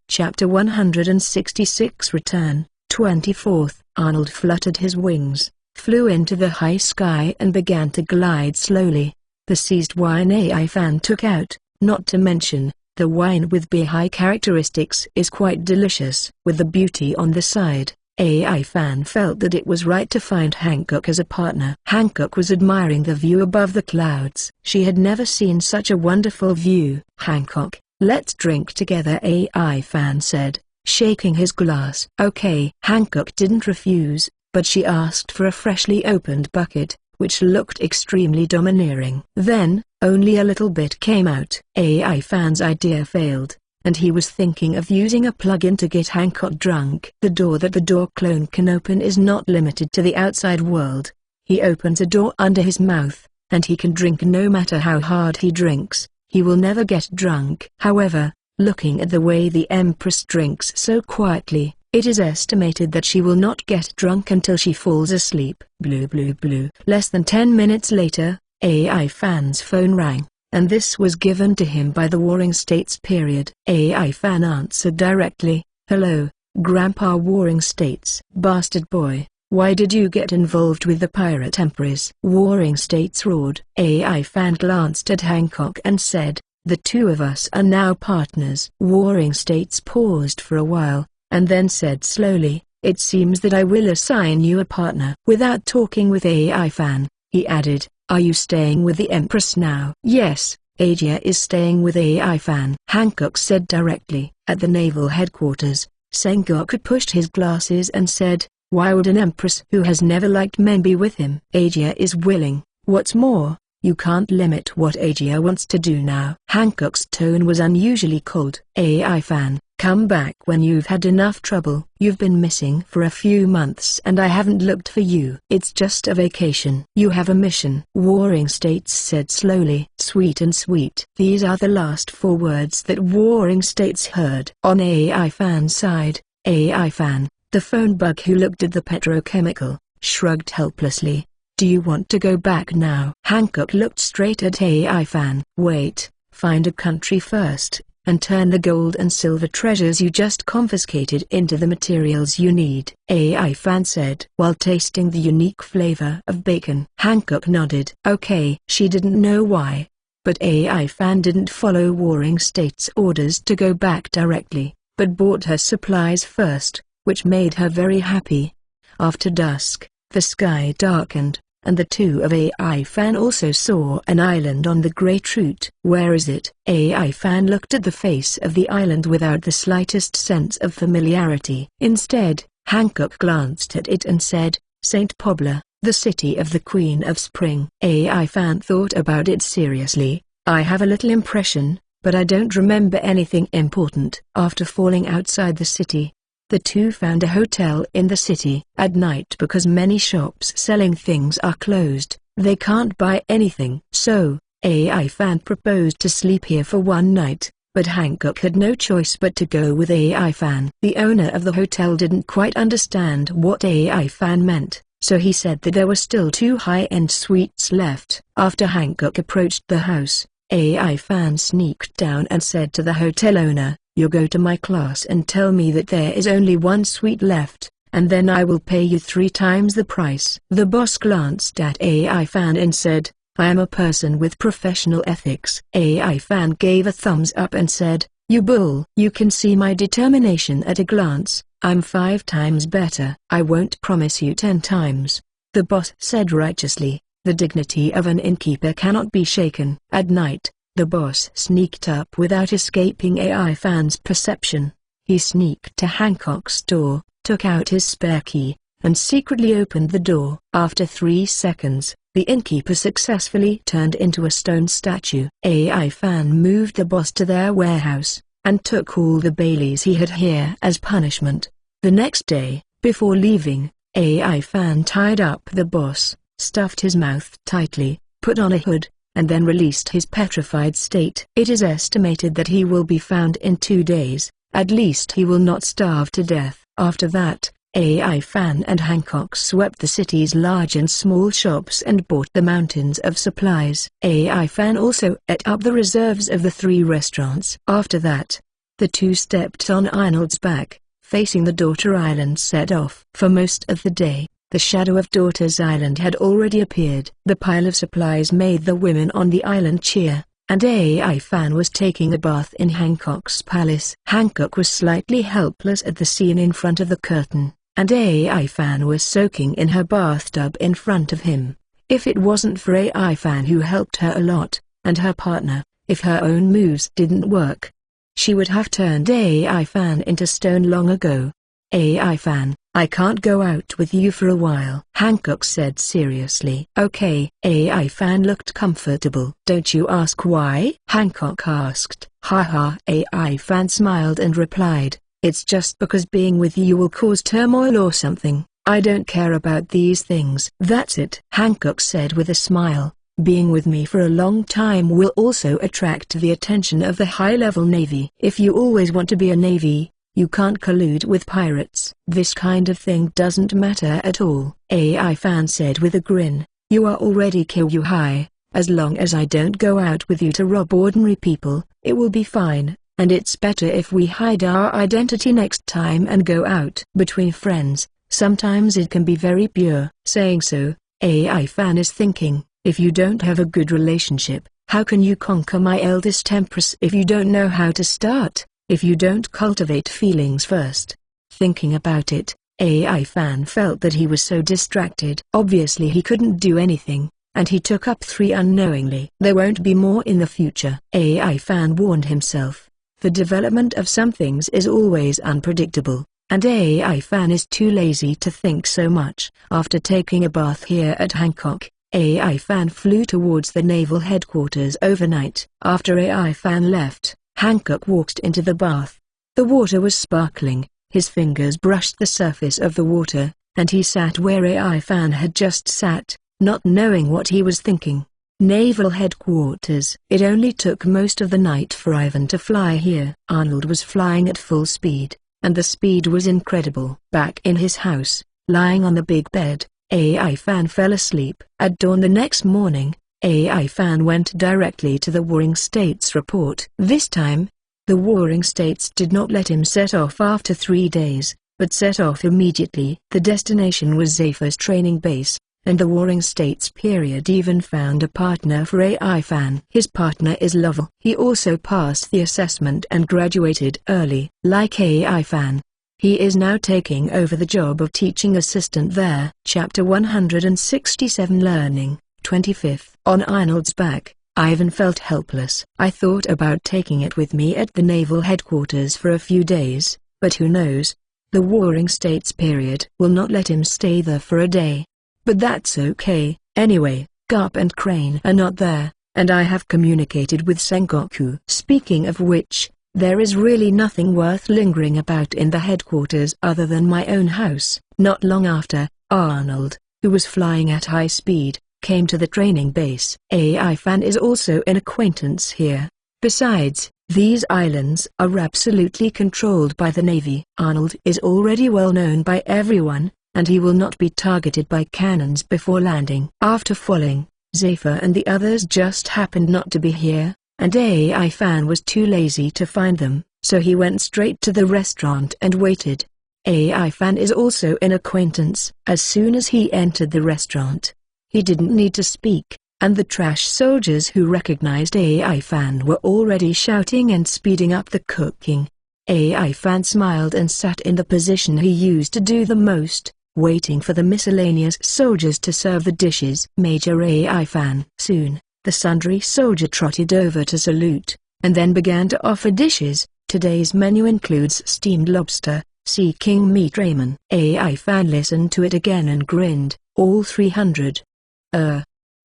Chapter 166 Return, 24th. Arnold fluttered his wings, flew into the high sky and began to glide slowly. The seized wine AI Fan took out, not to mention, the wine with beer-high characteristics is quite delicious. With the beauty on the side, AI Fan felt that it was right to find Hancock as a partner. Hancock was admiring the view above the clouds. She had never seen such a wonderful view. "Hancock, let's drink together," AI Fan said, shaking his glass. "Okay." Hancock didn't refuse, but she asked for a freshly opened bucket, which looked extremely domineering. Then, only a little bit came out. AI Fan's idea failed, and he was thinking of using a plug-in to get Hancock drunk. The door that the door clone can open is not limited to the outside world. He opens a door under his mouth, and he can drink no matter how hard he drinks. He will never get drunk. However, looking at the way the Empress drinks so quietly, it is estimated that she will not get drunk until she falls asleep. Blue blue blue. Less than 10 minutes later, AI Fan's phone rang, and this was given to him by the Warring States. AI Fan answered directly, "Hello, Grandpa Warring States." "Bastard boy, why did you get involved with the Pirate Empress?" Warring States roared. AI Fan glanced at Hancock and said, "The two of us are now partners." Warring States paused for a while, and then said slowly, "It seems that I will assign you a partner." Without talking with AI Fan, he added, "Are you staying with the Empress now?" "Yes, Agia is staying with AI Fan," Hancock said directly. At the naval headquarters, Sengoku pushed his glasses and said, "Why would an Empress who has never liked men be with him?" "Agia is willing. What's more, you can't limit what Agia wants to do now." Hancock's tone was unusually cold. AI Fan, come back when you've had enough trouble. You've been missing for a few months and I haven't looked for you. It's just a vacation. You have a mission, Warring States said slowly. Sweet and sweet. These are the last 4 words that Warring States heard. On AI Fan's side, AI Fan, the phone bug who looked at the petrochemical, shrugged helplessly. Do you want to go back now? Hancock looked straight at AI Fan. Wait, find a country first, and turn the gold and silver treasures you just confiscated into the materials you need, AI Fan said while tasting the unique flavor of bacon. Hancock nodded. Okay. She didn't know why, but AI Fan didn't follow Warring States' orders to go back directly, but bought her supplies first, which made her very happy. After dusk, the sky darkened, and the two of AI Fan also saw an island on the Great Route. Where is it? AI Fan looked at the face of the island without the slightest sense of familiarity. Instead, Hancock glanced at it and said, St. Pobla, the city of the Queen of Spring. AI Fan thought about it seriously. I have a little impression, but I don't remember anything important. After falling outside the city, the two found a hotel in the city. At night, because many shops selling things are closed, they can't buy anything. So, AI Fan proposed to sleep here for one night, but Hancock had no choice but to go with AI Fan. The owner of the hotel didn't quite understand what AI Fan meant, so he said that there were still 2 high-end suites left. After Hancock approached the house, AI Fan sneaked down and said to the hotel owner, You go to my class and tell me that there is only 1 suite left, and then I will pay you 3 times the price. The boss glanced at AI Fan and said, I am a person with professional ethics. AI Fan gave a thumbs up and said, You bull. You can see my determination at a glance. I'm 5 times better. I won't promise you 10 times. The boss said righteously, the dignity of an innkeeper cannot be shaken. At night, the boss sneaked up without escaping AI Fan's perception. He sneaked to Hancock's door, took out his spare key, and secretly opened the door. After 3 seconds, the innkeeper successfully turned into a stone statue. AI Fan moved the boss to their warehouse, and took all the Baileys he had here as punishment. The next day, before leaving, AI Fan tied up the boss, stuffed his mouth tightly, put on a hood, and then released his petrified state. It is estimated that he will be found in 2 days. At least he will not starve to death. After that, AI Fan and Hancock swept the city's large and small shops and bought the mountains of supplies. AI Fan also ate up the reserves of the 3 restaurants. After that, the two stepped on Arnold's back, facing the Daughter Island, set off. For most of the day, the shadow of Daughter's Island had already appeared. The pile of supplies made the women on the island cheer, and AI Fan was taking a bath in Hancock's palace. Hancock was slightly helpless at the scene in front of the curtain, and AI Fan was soaking in her bathtub in front of him. If it wasn't for AI Fan, who helped her a lot, and her partner, if her own moves didn't work, she would have turned AI Fan into stone long ago. AI Fan, I can't go out with you for a while, Hancock said seriously. Okay. AI Fan looked comfortable. Don't you ask why? Hancock asked. Haha. AI Fan smiled and replied, it's just because being with you will cause turmoil or something. I don't care about these things. That's it, Hancock said with a smile. Being with me for a long time will also attract the attention of the high-level Navy. If you always want to be a Navy, you can't collude with pirates. This kind of thing doesn't matter at all, AI Fan said with a grin. You are already Kyoyu High. As long as I don't go out with you to rob ordinary people, it will be fine, and it's better if we hide our identity next time and go out. Between friends, sometimes it can be very pure. Saying so, AI Fan is thinking, if you don't have a good relationship, how can you conquer my eldest empress if you don't know how to start? If you don't cultivate feelings first. Thinking about it, AI Fan felt that he was so distracted. Obviously he couldn't do anything, and he took up 3 unknowingly. There won't be more in the future, AI Fan warned himself. The development of some things is always unpredictable, and AI Fan is too lazy to think so much. After taking a bath here at Hancock, AI Fan flew towards the naval headquarters overnight. After AI Fan left, Hancock walked into the bath. The water was sparkling, his fingers brushed the surface of the water, and he sat where AI Fan had just sat, not knowing what he was thinking. Naval headquarters. It only took most of the night for Ivan to fly here. Arnold was flying at full speed, and the speed was incredible. Back in his house, lying on the big bed, AI Fan fell asleep. At dawn the next morning, AI Fan went directly to the Warring States report. This time, the Warring States did not let him set off after 3 days, but set off immediately. The destination was Zephyrs training base, and the Warring States period even found a partner for AI Fan. His partner is Lovell. He also passed the assessment and graduated early. Like AI Fan, he is now taking over the job of teaching assistant there. Chapter 167 Learning, 25th. On Arnold's back, Ivan felt helpless. I thought about taking it with me at the naval headquarters for a few days, but who knows? The Warring States period will not let him stay there for a day. But that's okay. Anyway, Garp and Crane are not there, and I have communicated with Sengoku. Speaking of which, there is really nothing worth lingering about in the headquarters other than my own house. Not long after, Arnold, who was flying at high speed, came to the training base. AI Fan is also an acquaintance here. Besides, these islands are absolutely controlled by the Navy. Arnold is already well known by everyone, and he will not be targeted by cannons before landing. After falling, Zephyr and the others just happened not to be here, and AI Fan was too lazy to find them, so he went straight to the restaurant and waited. AI Fan is also an acquaintance. As soon as he entered the restaurant, he didn't need to speak, and the trash soldiers who recognized AI Fan were already shouting and speeding up the cooking. AI Fan smiled and sat in the position he used to do the most, waiting for the miscellaneous soldiers to serve the dishes. Major AI Fan. Soon, the sundry soldier trotted over to salute, and then began to offer dishes. Today's menu includes steamed lobster, sea king meat ramen. AI Fan listened to it again and grinned. All 300.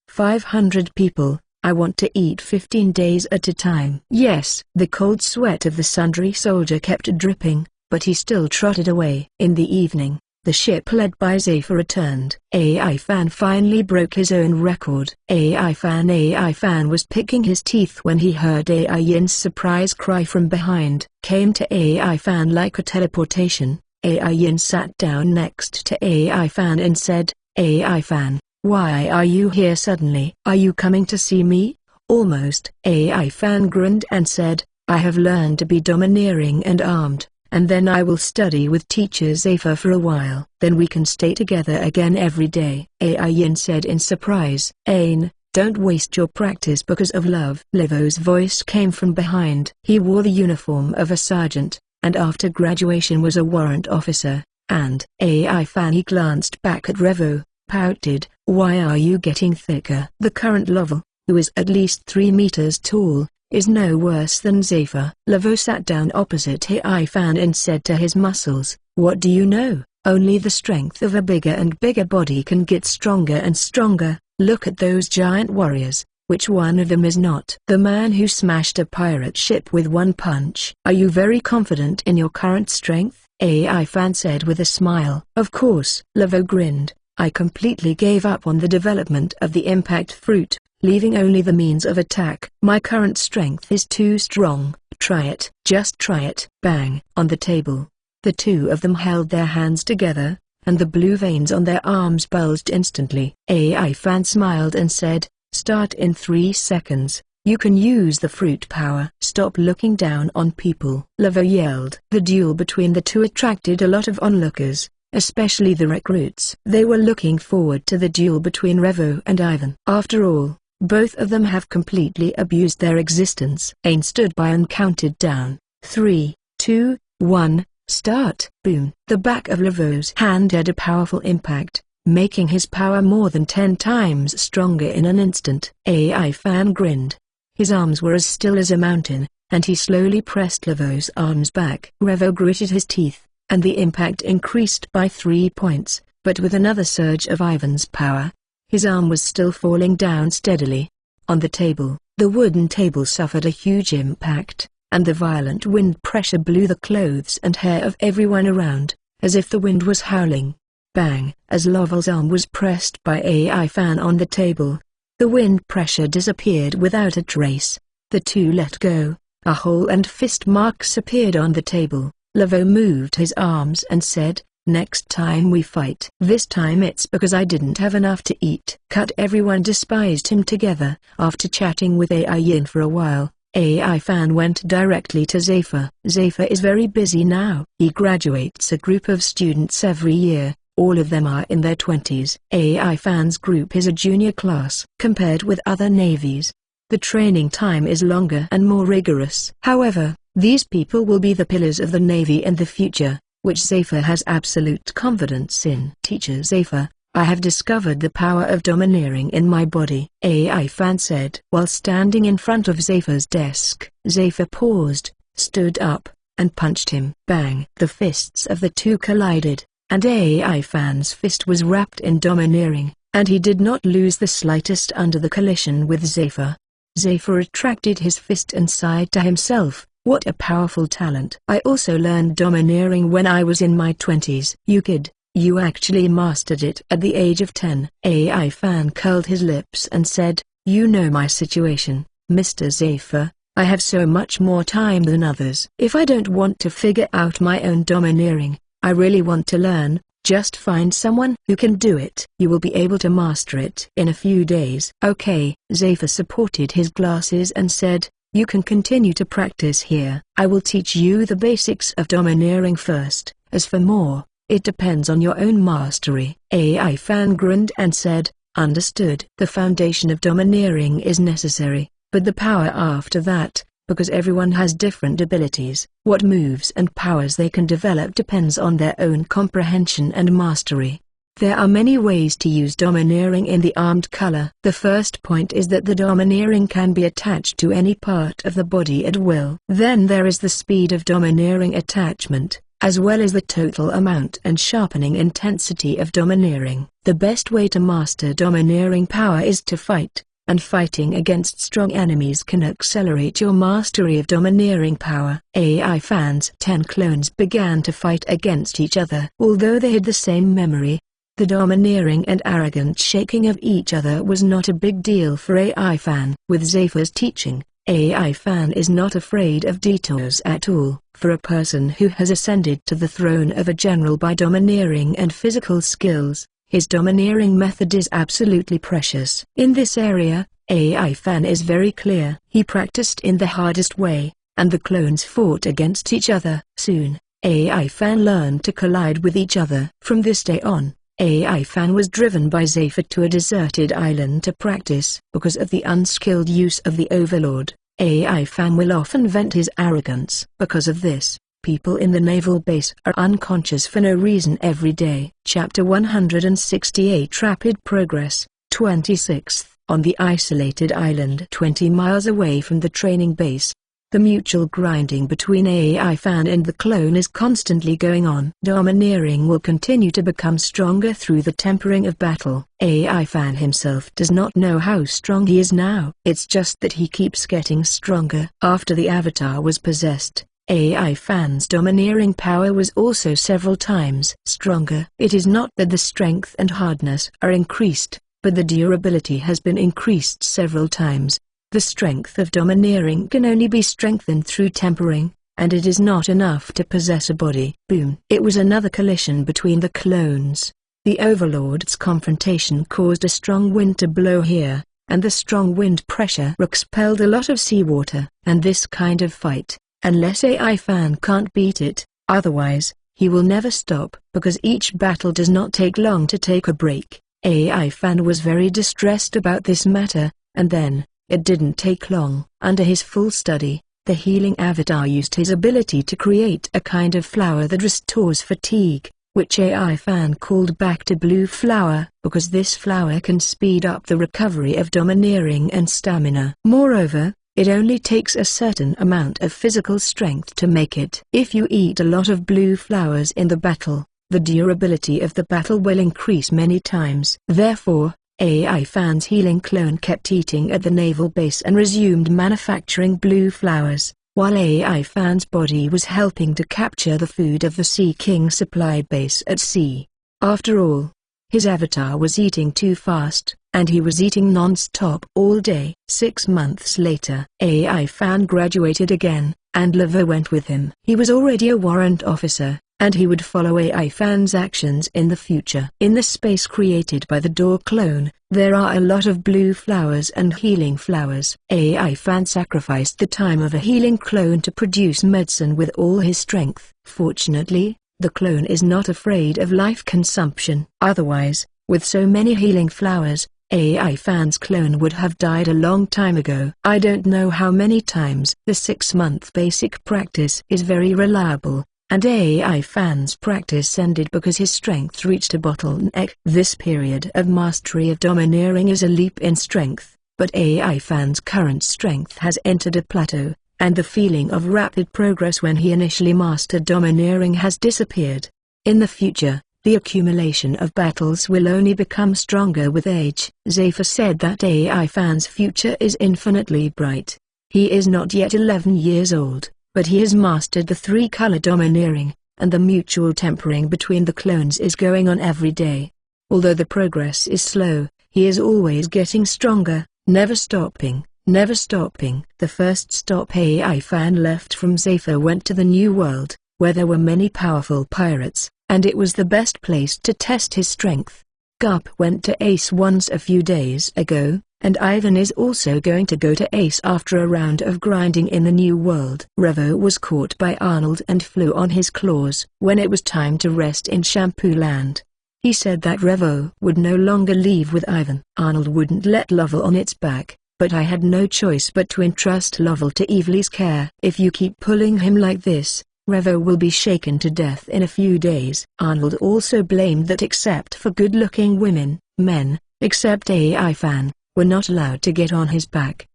500 people. I want to eat 15 days at a time. Yes. The cold sweat of the sundry soldier kept dripping, but he still trotted away. In the evening, the ship led by Zephyr returned. AI Fan finally broke his own record. AI Fan was picking his teeth when he heard AI Yin's surprise cry from behind. Came to AI Fan like a teleportation. AI Yin sat down next to AI Fan and said, AI Fan, why are you here suddenly? Are you coming to see me? Almost. AI Fan grinned and said, I have learned to be domineering and armed, and then I will study with teacher Zephyr for a while. Then we can stay together again every day. AI Yin said in surprise. Ain, don't waste your practice because of love. Livo's voice came from behind. He wore the uniform of a sergeant, and after graduation was a warrant officer, and AI Fan. He glanced back at Revo, pouted, why are you getting thicker? The current Lovell, who is at least 3 meters tall, is no worse than Zephyr. Livo sat down opposite AI Fan and said to his muscles, what do you know? Only the strength of a bigger and bigger body can get stronger and stronger. Look at those giant warriors. Which one of them is not the man who smashed a pirate ship with one punch? Are you very confident in your current strength? AI Fan said with a smile. Of course. Livo grinned. I completely gave up on the development of the impact fruit, leaving only the means of attack. My current strength is too strong. Try it. Just try it. Bang. On the table, the two of them held their hands together, and the blue veins on their arms bulged instantly. AI Fan smiled and said, start in 3 seconds. You can use the fruit power. Stop looking down on people. Livo yelled. The duel between the two attracted a lot of onlookers, especially the recruits. They were looking forward to the duel between Revo and Ivan. After all, both of them have completely abused their existence. Ain stood by and counted down. 3, 2, 1, start. Boom. The back of Livo's hand had a powerful impact, making his power more than 10 times stronger in an instant. AI Fan grinned. His arms were as still as a mountain, and he slowly pressed Livo's arms back. Revo gritted his teeth, and the impact increased by 3 points, but with another surge of Ivan's power, his arm was still falling down steadily. On the table, the wooden table suffered a huge impact, and the violent wind pressure blew the clothes and hair of everyone around, as if the wind was howling. Bang! As Lovell's arm was pressed by AI Fan on the table, the wind pressure disappeared without a trace. The two let go. A hole and fist marks appeared on the table. Livo moved his arms and said, Next time we fight. This time it's because I didn't have enough to eat. Cut. Everyone despised him together. After chatting with AI Yin for a while, AI Fan went directly to Zephyr. Zephyr is very busy now. He graduates a group of students every year. All of them are in their 20s. AI Fan's group is a junior class. Compared with other navies, the training time is longer and more rigorous. However, these people will be the pillars of the Navy in the future, which Zephyr has absolute confidence in. Teacher Zephyr, I have discovered the power of domineering in my body, AI Fan said. While standing in front of Zephyr's desk, Zephyr paused, stood up, and punched him. Bang! The fists of the two collided, and AI Fan's fist was wrapped in domineering, and he did not lose the slightest under the collision with Zephyr. Zephyr retracted his fist and sighed to himself, "What a powerful talent. I also learned domineering when I was in my 20s. You kid, you actually mastered it at the age of 10. AI Fan curled his lips and said, "You know my situation, Mr. Zephyr. I have so much more time than others. If I don't want to figure out my own domineering, I really want to learn. Just find someone who can do it. You will be able to master it in a few days." Okay. Zephyr supported his glasses and said, "You can continue to practice here. I will teach you the basics of domineering first. As for more, it depends on your own mastery." AI Fan grinned and said, "Understood." The foundation of domineering is necessary, but the power after that, because everyone has different abilities, what moves and powers they can develop depends on their own comprehension and mastery. There are many ways to use domineering in the armed color. The first point is that the domineering can be attached to any part of the body at will. Then there is the speed of domineering attachment, as well as the total amount and sharpening intensity of domineering. The best way to master domineering power is to fight, and fighting against strong enemies can accelerate your mastery of domineering power. AI Fan's 10 clones began to fight against each other. Although they had the same memory, the domineering and arrogant shaking of each other was not a big deal for AI Fan. With Zephyr's teaching, AI Fan is not afraid of detours at all. For a person who has ascended to the throne of a general by domineering and physical skills, his domineering method is absolutely precious. In this area, AI Fan is very clear. He practiced in the hardest way, and the clones fought against each other. Soon, AI Fan learned to collide with each other. From this day on, AI Fan was driven by Zephyr to a deserted island to practice. Because of the unskilled use of the Overlord, AI Fan will often vent his arrogance. Because of this, people in the naval base are unconscious for no reason every day. Chapter 168 Rapid Progress, 26th. On the isolated island 20 miles away from the training base, the mutual grinding between AI Fan and the clone is constantly going on. Domineering will continue to become stronger through the tempering of battle. AI Fan himself does not know how strong he is now. It's just that he keeps getting stronger. After the avatar was possessed, AI Fan's domineering power was also several times stronger. It is not that the strength and hardness are increased, but the durability has been increased several times. The strength of domineering can only be strengthened through tempering, and it is not enough to possess a body. Boom! It was another collision between the clones. The Overlord's confrontation caused a strong wind to blow here, and the strong wind pressure expelled a lot of seawater. And this kind of fight, unless AI Fan can't beat it, otherwise, he will never stop. Because each battle does not take long to take a break, AI Fan was very distressed about this matter, and then, it didn't take long. Under his full study, the healing avatar used his ability to create a kind of flower that restores fatigue, which AI Fan called back to blue flower, because this flower can speed up the recovery of domineering and stamina. Moreover, it only takes a certain amount of physical strength to make it. If you eat a lot of blue flowers in the battle, the durability of the battle will increase many times. Therefore, AI Fan's healing clone kept eating at the naval base and resumed manufacturing blue flowers, while AI Fan's body was helping to capture the food of the Sea King supply base at sea. After all, his avatar was eating too fast, and he was eating non-stop all day. 6 months later, AI Fan graduated again, and Lava went with him. He was already a warrant officer, and he would follow AI Fan's actions in the future. In the space created by the Door clone, there are a lot of blue flowers and healing flowers. AI Fan sacrificed the time of a healing clone to produce medicine with all his strength. Fortunately, the clone is not afraid of life consumption. Otherwise, with so many healing flowers, AI Fan's clone would have died a long time ago. I don't know how many times. The 6-month basic practice is very reliable, and AI Fan's practice ended because his strength reached a bottleneck. This period of mastery of domineering is a leap in strength, but AI Fan's current strength has entered a plateau, and the feeling of rapid progress when he initially mastered domineering has disappeared. In the future, the accumulation of battles will only become stronger with age. Zephyr said that AI Fan's future is infinitely bright. He is not yet 11 years old, but he has mastered the 3-color domineering, and the mutual tempering between the clones is going on every day. Although the progress is slow, he is always getting stronger, never stopping, never stopping. The first stop AI Fan left from Zephyr went to the New World, where there were many powerful pirates, and it was the best place to test his strength. Garp went to Ace once a few days ago, and Ivan is also going to go to Ace after a round of grinding in the New World. Revo was caught by Arnold and flew on his claws. When it was time to rest in Shampoo Land, he said that Revo would no longer leave with Ivan. Arnold wouldn't let Lovell on its back, but I had no choice but to entrust Lovell to Evely's care. If you keep pulling him like this, Revo will be shaken to death in a few days. Arnold also blamed that except for good-looking women, men, except AI Fan, were not allowed to get on his back!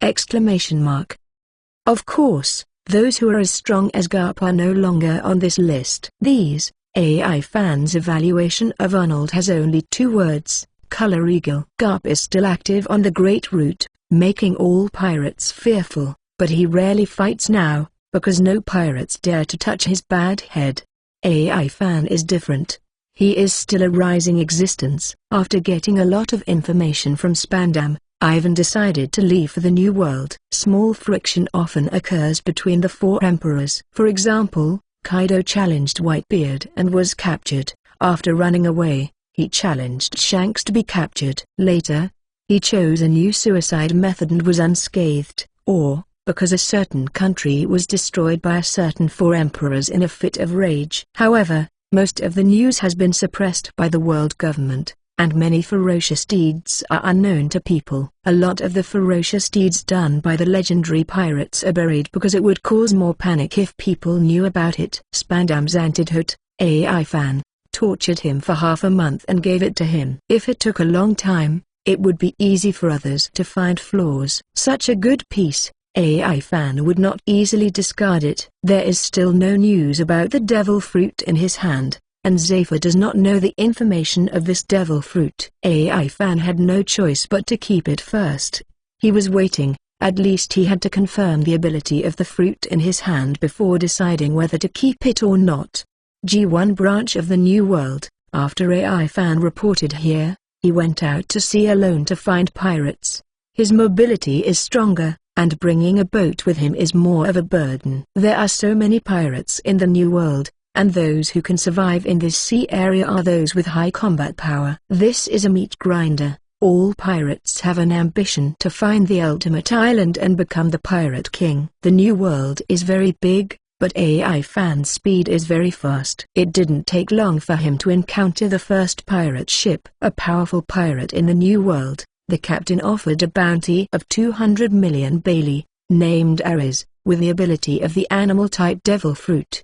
Of course, those who are as strong as Garp are no longer on this list. These, AI Fan's evaluation of Arnold has only 2 words: Color Eagle. Garp is still active on the Great Route, making all pirates fearful, but he rarely fights now, because no pirates dare to touch his bad head. AI Fan is different. He is still a rising existence. After getting a lot of information from Spandam, Ivan decided to leave for the New World. Small friction often occurs between the 4 emperors. For example, Kaido challenged Whitebeard and was captured. After running away, he challenged Shanks to be captured. Later, he chose a new suicide method and was unscathed, or because a certain country was destroyed by a certain 4 emperors in a fit of rage. However, most of the news has been suppressed by the world government, and many ferocious deeds are unknown to people. A lot of the ferocious deeds done by the legendary pirates are buried because it would cause more panic if people knew about it. Spandam's antidote, AI Fan, tortured him for half a month and gave it to him. If it took a long time, it would be easy for others to find flaws. Such a good piece, AI Fan would not easily discard it. There is still no news about the devil fruit in his hand, and Zephyr does not know the information of this devil fruit. AI Fan had no choice but to keep it first. He was waiting, at least he had to confirm the ability of the fruit in his hand before deciding whether to keep it or not. G1 branch of the New World. After AI Fan reported here, he went out to sea alone to find pirates. His mobility is stronger, and bringing a boat with him is more of a burden. There are so many pirates in the New World, and those who can survive in this sea area are those with high combat power. This is a meat grinder. All pirates have an ambition to find the ultimate island and become the pirate king. The New World is very big, but AI Fan's speed is very fast. It didn't take long for him to encounter the first pirate ship. A powerful pirate in the New World, the captain offered a bounty of 200 million Bailey, named Ares, with the ability of the animal-type devil fruit.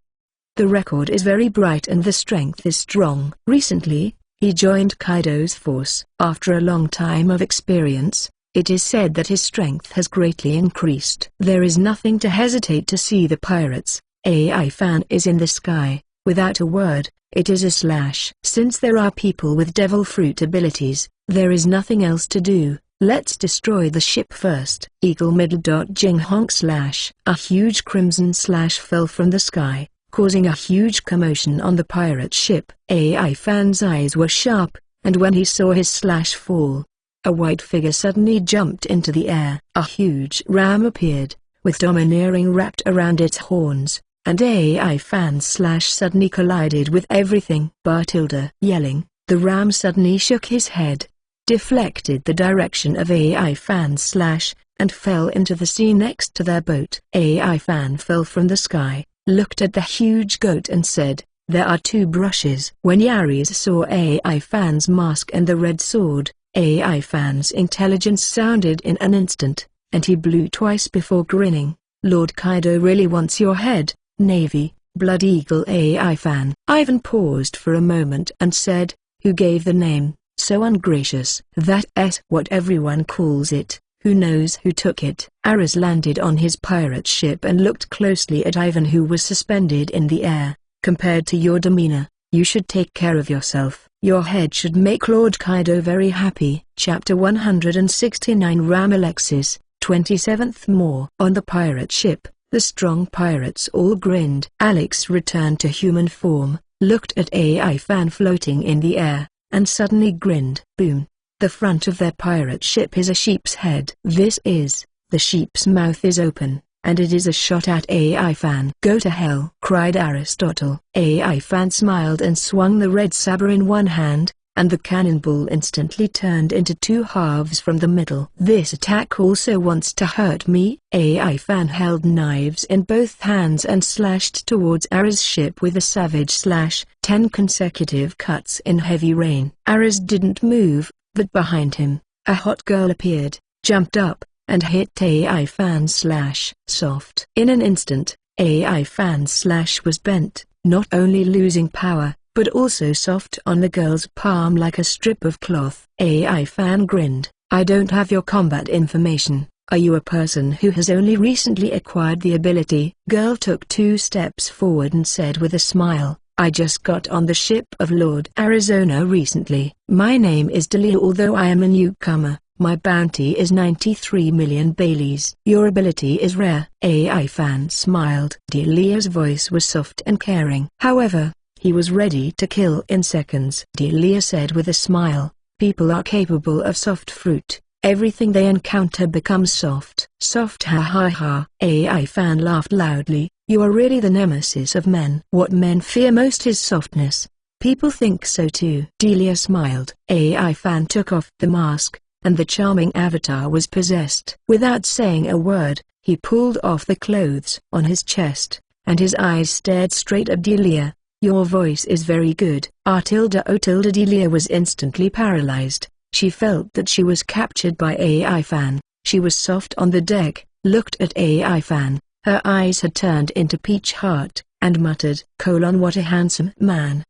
The record is very bright and the strength is strong. Recently, he joined Kaido's force. After a long time of experience, it is said that his strength has greatly increased. There is nothing to hesitate to see the pirates. AI Fan is in the sky. Without a word, it is a slash. Since there are people with devil fruit abilities, there is nothing else to do. Let's destroy the ship first. Eagle middle dot jing honk slash. A huge crimson slash fell from the sky, causing a huge commotion on the pirate ship. AI Fan's eyes were sharp, and when he saw his slash fall, a white figure suddenly jumped into the air. A huge ram appeared, with domineering wrapped around its horns. and AI Fan Slash suddenly collided with everything. Bartilda, yelling, the ram suddenly shook his head, deflected the direction of AI Fan Slash, and fell into the sea next to their boat. AI Fan fell from the sky, looked at the huge goat and said, "There are two brushes." When Yaris saw AI Fan's mask and the red sword, AI Fan's intelligence sounded in an instant, and he blew twice before grinning. "Lord Kaido really wants your head, Navy, Blood Eagle AI Fan." Ivan paused for a moment and said, "Who gave the name? So ungracious." "That's what everyone calls it. Who knows who took it?" Aris landed on his pirate ship and looked closely at Ivan, who was suspended in the air. "Compared to your demeanor, you should take care of yourself. Your head should make Lord Kaido very happy." Chapter 169 Ram Alexis, 27th. More. On the pirate ship, the strong pirates all grinned. Alex returned to human form, looked at AI Fan floating in the air, and suddenly grinned. Boom. The front of their pirate ship is a sheep's head. The sheep's mouth is open, and it is a shot at AI Fan. "Go to hell!" cried Aristotle. AI Fan smiled and swung the red saber in one hand, and the cannonball instantly turned into two halves from the middle. "This attack also wants to hurt me." AI Fan held knives in both hands and slashed towards Aris' ship with a savage slash. 10 consecutive cuts in heavy rain. Aris didn't move, but behind him, a hot girl appeared, jumped up, and hit AI Fan Slash soft. In an instant, AI Fan Slash was bent, not only losing power, but also soft on the girl's palm like a strip of cloth. AI Fan grinned. "I don't have your combat information. Are you a person who has only recently acquired the ability?" Girl took 2 steps forward and said with a smile, "I just got on the ship of Lord Arizona recently. My name is Delia. Although I am a newcomer, my bounty is 93 million Baileys. Your ability is rare." AI Fan smiled. Delia's voice was soft and caring. However, he was ready to kill in seconds. Delia said with a smile, "People are capable of soft fruit. Everything they encounter becomes soft." "Soft, ha ha ha." AI Fan laughed loudly. "You are really the nemesis of men. What men fear most is softness. People think so too." Delia smiled. AI Fan took off the mask, and the charming avatar was possessed. Without saying a word, he pulled off the clothes on his chest, and his eyes stared straight at Delia. "Your voice is very good." Delia was instantly paralyzed. She felt that she was captured by AI Fan. She was soft on the deck, looked at AI Fan. Her eyes had turned into peach heart, and muttered, "What a handsome man."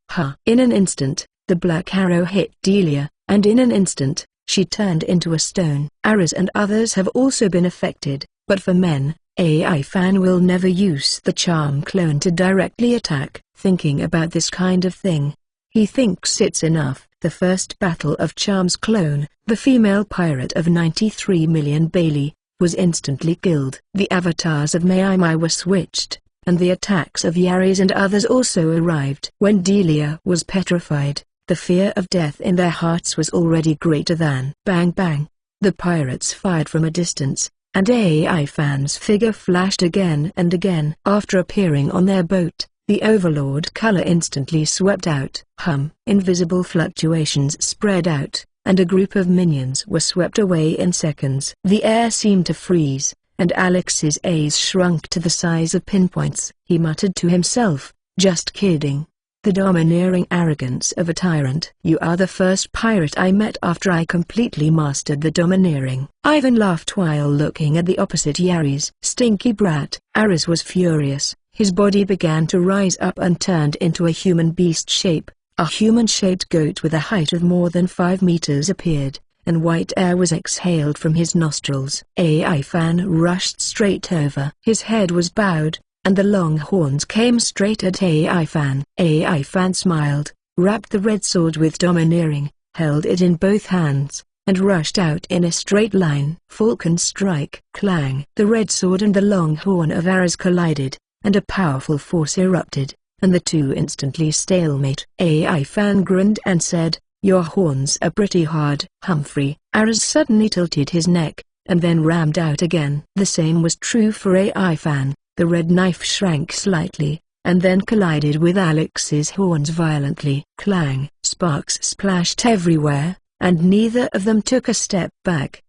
In an instant, the black arrow hit Delia, and in an instant, she turned into a stone. Aris and others have also been affected, but for men, AI Fan will never use the charm clone to directly attack. Thinking about this kind of thing, he thinks it's enough. The first battle of Charm's clone, the female pirate of 93 million Bailey, was instantly killed. The avatars of Mai were switched, and the attacks of Yaris and others also arrived. When Delia was petrified, the fear of death in their hearts was already greater than. Bang bang! The pirates fired from a distance, and AI Fan's figure flashed again and again. After appearing on their boat, the Overlord color instantly swept out. Invisible fluctuations spread out, and a group of minions were swept away in seconds. The air seemed to freeze, and Alex's eyes shrunk to the size of pinpoints. He muttered to himself, "Just kidding." The domineering arrogance of a tyrant. "You are the first pirate I met after I completely mastered the domineering." Ivan laughed while looking at the opposite Yaris. "Stinky brat." Aris was furious. His body began to rise up and turned into a human beast shape. A human-shaped goat with a height of more than 5 meters appeared, and white air was exhaled from his nostrils. AI Fan rushed straight over. His head was bowed, and the long horns came straight at AI Fan. AI Fan smiled, wrapped the red sword with domineering, held it in both hands, and rushed out in a straight line. Falcon strike. Clang! The red sword and the long horn of Aris collided, and a powerful force erupted, and the two instantly stalemate. AI Fan grinned and said, "Your horns are pretty hard." Humphrey. Aris suddenly tilted his neck, and then rammed out again. The same was true for AI Fan. The red knife shrank slightly, and then collided with Alex's horns violently. Clang! Sparks splashed everywhere, and neither of them took a step back.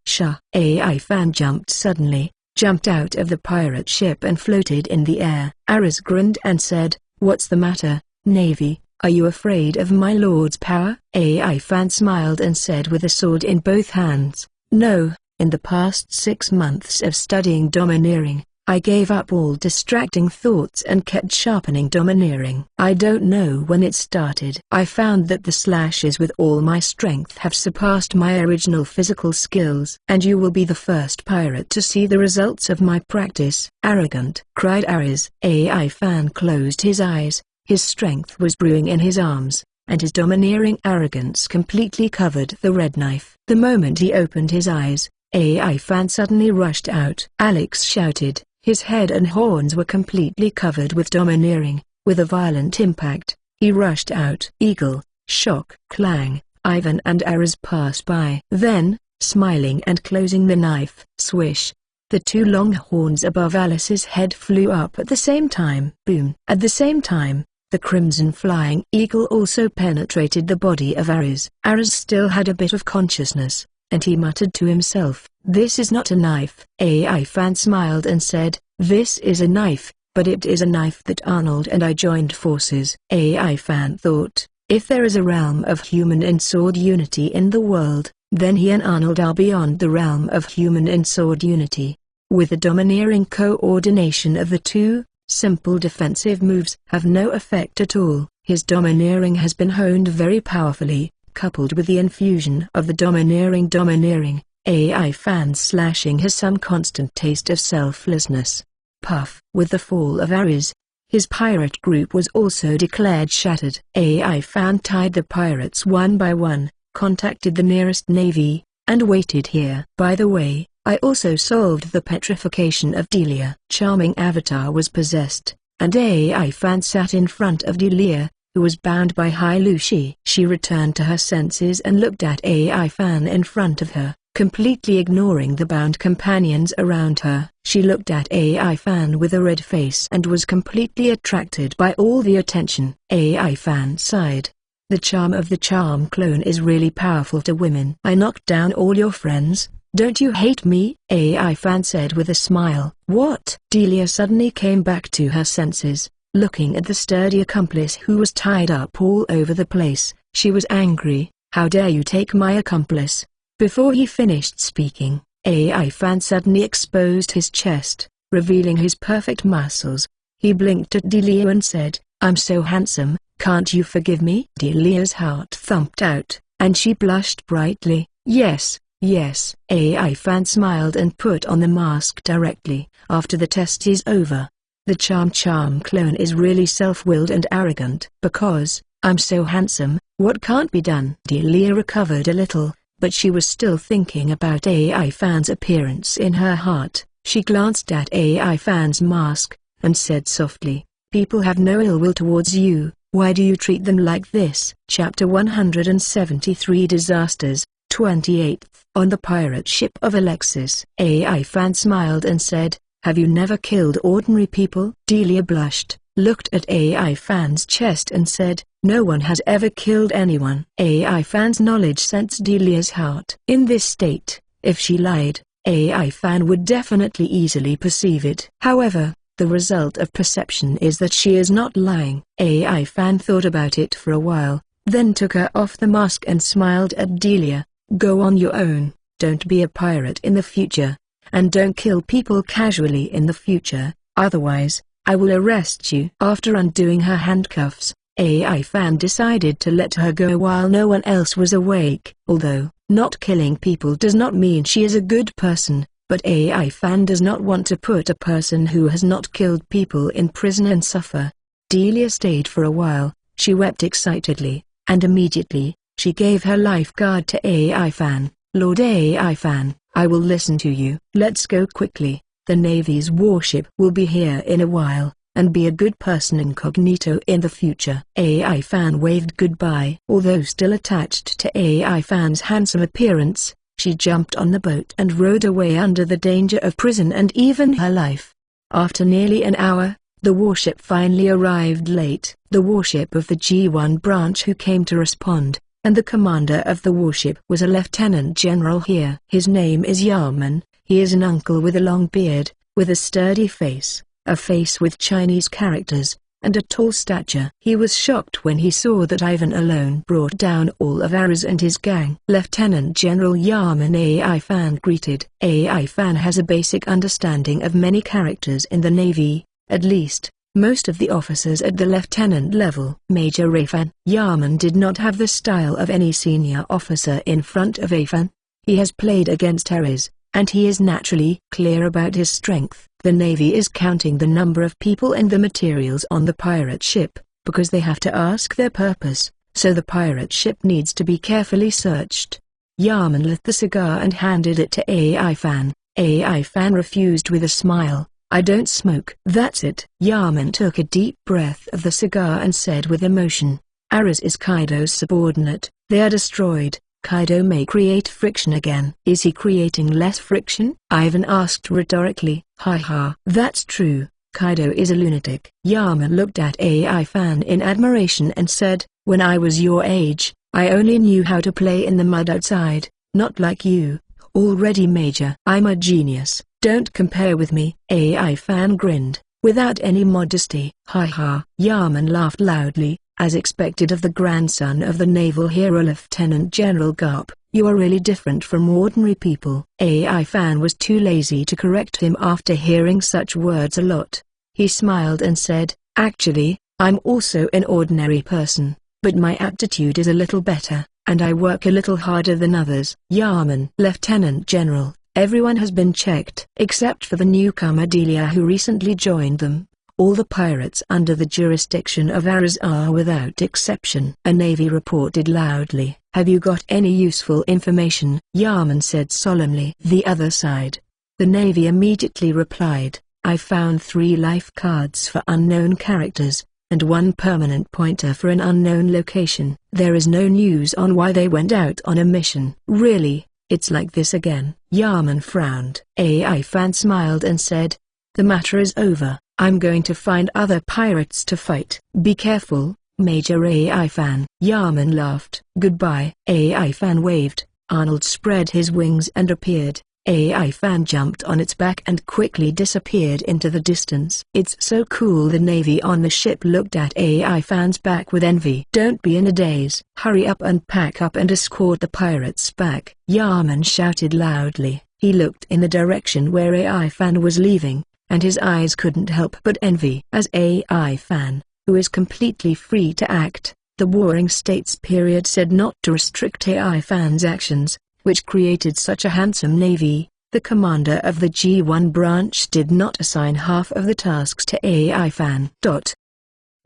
AI Fan jumped suddenly, jumped out of the pirate ship and floated in the air. Ares grinned and said, "What's the matter, Navy? Are you afraid of my lord's power?" AI Fan smiled and said with a sword in both hands, "No, in the past 6 months of studying domineering, I gave up all distracting thoughts and kept sharpening domineering. I don't know when it started. I found that the slashes with all my strength have surpassed my original physical skills. And you will be the first pirate to see the results of my practice." "Arrogant!" cried Ares. AI Fan closed his eyes. His strength was brewing in his arms, and his domineering arrogance completely covered the red knife. The moment he opened his eyes, AI Fan suddenly rushed out. Alex shouted. His head and horns were completely covered with domineering. With a violent impact, he rushed out. Eagle, shock, clang, Ivan and Ares passed by. Then, smiling and closing the knife, swish. The 2 long horns above Alice's head flew up at the same time. Boom! At the same time, the crimson flying eagle also penetrated the body of Ares. Ares still had a bit of consciousness, and he muttered to himself, "This is not a knife." AI Fan smiled and said, "This is a knife, but it is a knife that Arnold and I joined forces." AI Fan thought, if there is a realm of human and sword unity in the world, then he and Arnold are beyond the realm of human and sword unity. With the domineering coordination of the two, simple defensive moves have no effect at all. His domineering has been honed very powerfully, coupled with the infusion of the domineering, AI Fan's slashing has some constant taste of selflessness. Puff! With the fall of Ares, his pirate group was also declared shattered. AI Fan tied the pirates one by one, contacted the nearest navy, and waited here. By the way, I also solved the petrification of Delia. Charming Avatar was possessed, and AI Fan sat in front of Delia, who was bound by Hai Lushi. She returned to her senses and looked at AI Fan in front of her, completely ignoring the bound companions around her. She looked at AI Fan with a red face and was completely attracted by all the attention. AI Fan sighed. The charm of the charm clone is really powerful to women. "I knocked down all your friends, don't you hate me?" AI Fan said with a smile. "What?" Delia suddenly came back to her senses. Looking at the sturdy accomplice who was tied up all over the place, she was angry. "How dare you take my accomplice?" Before he finished speaking, AI Fan suddenly exposed his chest, revealing his perfect muscles. He blinked at Delia and said, "I'm so handsome, can't you forgive me?" Delia's heart thumped out, and she blushed brightly. "Yes, yes." AI Fan smiled and put on the mask directly. "After the test is over, the charm clone is really self-willed and arrogant. Because I'm so handsome, what can't be done?" Delia recovered a little, but she was still thinking about AI Fan's appearance in her heart. She glanced at AI Fan's mask, and said softly, "People have no ill will towards you, why do you treat them like this?" Chapter 173 Disasters, 28th. On the pirate ship of Alexis. AI Fan smiled and said, "Have you never killed ordinary people?" Delia blushed, looked at AI Fan's chest and said, "No one has ever killed anyone." AI Fan's knowledge sensed Delia's heart. In this state, if she lied, AI Fan would definitely easily perceive it. However, the result of perception is that she is not lying. AI Fan thought about it for a while, then took her off the mask and smiled at Delia. "Go on your own, don't be a pirate in the future. And don't kill people casually in the future, otherwise, I will arrest you." After undoing her handcuffs, AI Fan decided to let her go while no one else was awake. Although, not killing people does not mean she is a good person, but AI Fan does not want to put a person who has not killed people in prison and suffer. Delia stayed for a while, she wept excitedly, and immediately, she gave her lifeguard to AI Fan. "Lord AI Fan, I will listen to you. Let's go quickly, the Navy's warship will be here in a while, and be a good person incognito in the future." AI Fan waved goodbye. Although still attached to AI Fan's handsome appearance, she jumped on the boat and rowed away under the danger of prison and even her life. After nearly an hour, the warship finally arrived late. The warship of the G1 branch who came to respond, and the commander of the warship was a lieutenant general here. His name is Yarman. He is an uncle with a long beard, with a sturdy face, a face with Chinese characters, and a tall stature. He was shocked when he saw that Ivan alone brought down all of Ares and his gang. Lieutenant General Yarman AI Fan greeted. AI Fan has a basic understanding of many characters in the Navy, at least, most of the officers at the lieutenant level. Major Afan. Yarman did not have the style of any senior officer in front of Afan. He has played against Ares, and he is naturally clear about his strength. The Navy is counting the number of people and the materials on the pirate ship, because they have to ask their purpose, so the pirate ship needs to be carefully searched. Yarman lit the cigar and handed it to AI Fan. AI Fan refused with a smile. I don't smoke. That's it. Yarman took a deep breath of the cigar and said with emotion, Ares is Kaido's subordinate. They are destroyed. Kaido may create friction again. Is he creating less friction? Ivan asked rhetorically. Ha. That's true. Kaido is a lunatic. Yarman looked at AI Fan in admiration and said, when I was your age, I only knew how to play in the mud outside, not like you. Already Major. I'm a genius. Don't compare with me. AI Fan grinned, without any modesty. Ha. Yarman laughed loudly, as expected of the grandson of the naval hero Lieutenant General Garp. You are really different from ordinary people. AI Fan was too lazy to correct him after hearing such words a lot. He smiled and said, actually, I'm also an ordinary person, but my aptitude is a little better, and I work a little harder than others. Yarman. Lieutenant General, everyone has been checked. Except for the newcomer Delia who recently joined them. All the pirates under the jurisdiction of Ares are without exception. A Navy reported loudly. Have you got any useful information? Yarman said solemnly. The other side. The Navy immediately replied, I found 3 life cards for unknown characters, and 1 permanent pointer for an unknown location. There is no news on why they went out on a mission. Really, it's like this again. Yarman frowned. AI Fan smiled and said, the matter is over. I'm going to find other pirates to fight. Be careful, Major AI Fan. Yarman laughed. Goodbye. AI Fan waved. Arnold spread his wings and appeared. AI Fan jumped on its back and quickly disappeared into the distance. It's so cool. The Navy on the ship looked at AI Fan's back with envy. Don't be in a daze. Hurry up and pack up and escort the pirates back. Yarman shouted loudly. He looked in the direction where AI Fan was leaving, and his eyes couldn't help but envy. As AI Fan, who is completely free to act, the Warring States period said not to restrict AI Fan's actions, which created such a handsome navy. The commander of the G1 branch did not assign half of the tasks to AI Fan.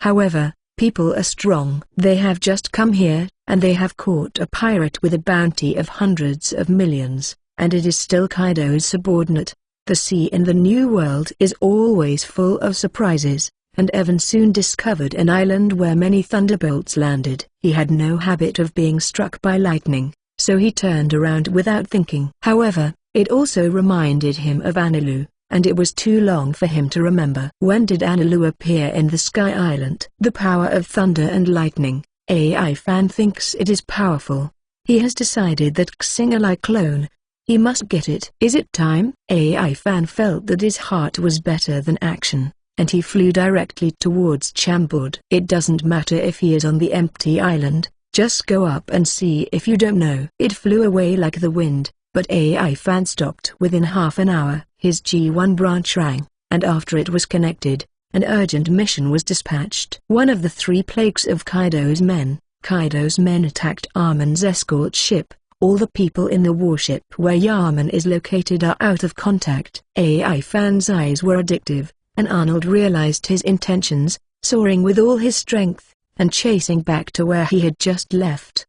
However, people are strong. They have just come here, and they have caught a pirate with a bounty of hundreds of millions, and it is still Kaido's subordinate. The sea in the New World is always full of surprises, and Evan soon discovered an island where many thunderbolts landed. He had no habit of being struck by lightning, so he turned around without thinking. However, it also reminded him of Anilu, and it was too long for him to remember. When did Anilu appear in the Sky Island? The power of thunder and lightning. AI Fan thinks it is powerful. He has decided that Xing'Ali clone. He must get it. Is it time? AI Fan felt that his heart was better than action, and he flew directly towards Chambord. It doesn't matter if he is on the empty island, just go up and see if you don't know. It flew away like the wind, but AI Fan stopped within half an hour. His G1 branch rang, and after it was connected, an urgent mission was dispatched. One of the 3 plagues of Kaido's men attacked Armin's escort ship. All the people in the warship where Yarman is located are out of contact. AI Fan's eyes were addictive, and Arnold realized his intentions, soaring with all his strength, and chasing back to where he had just left.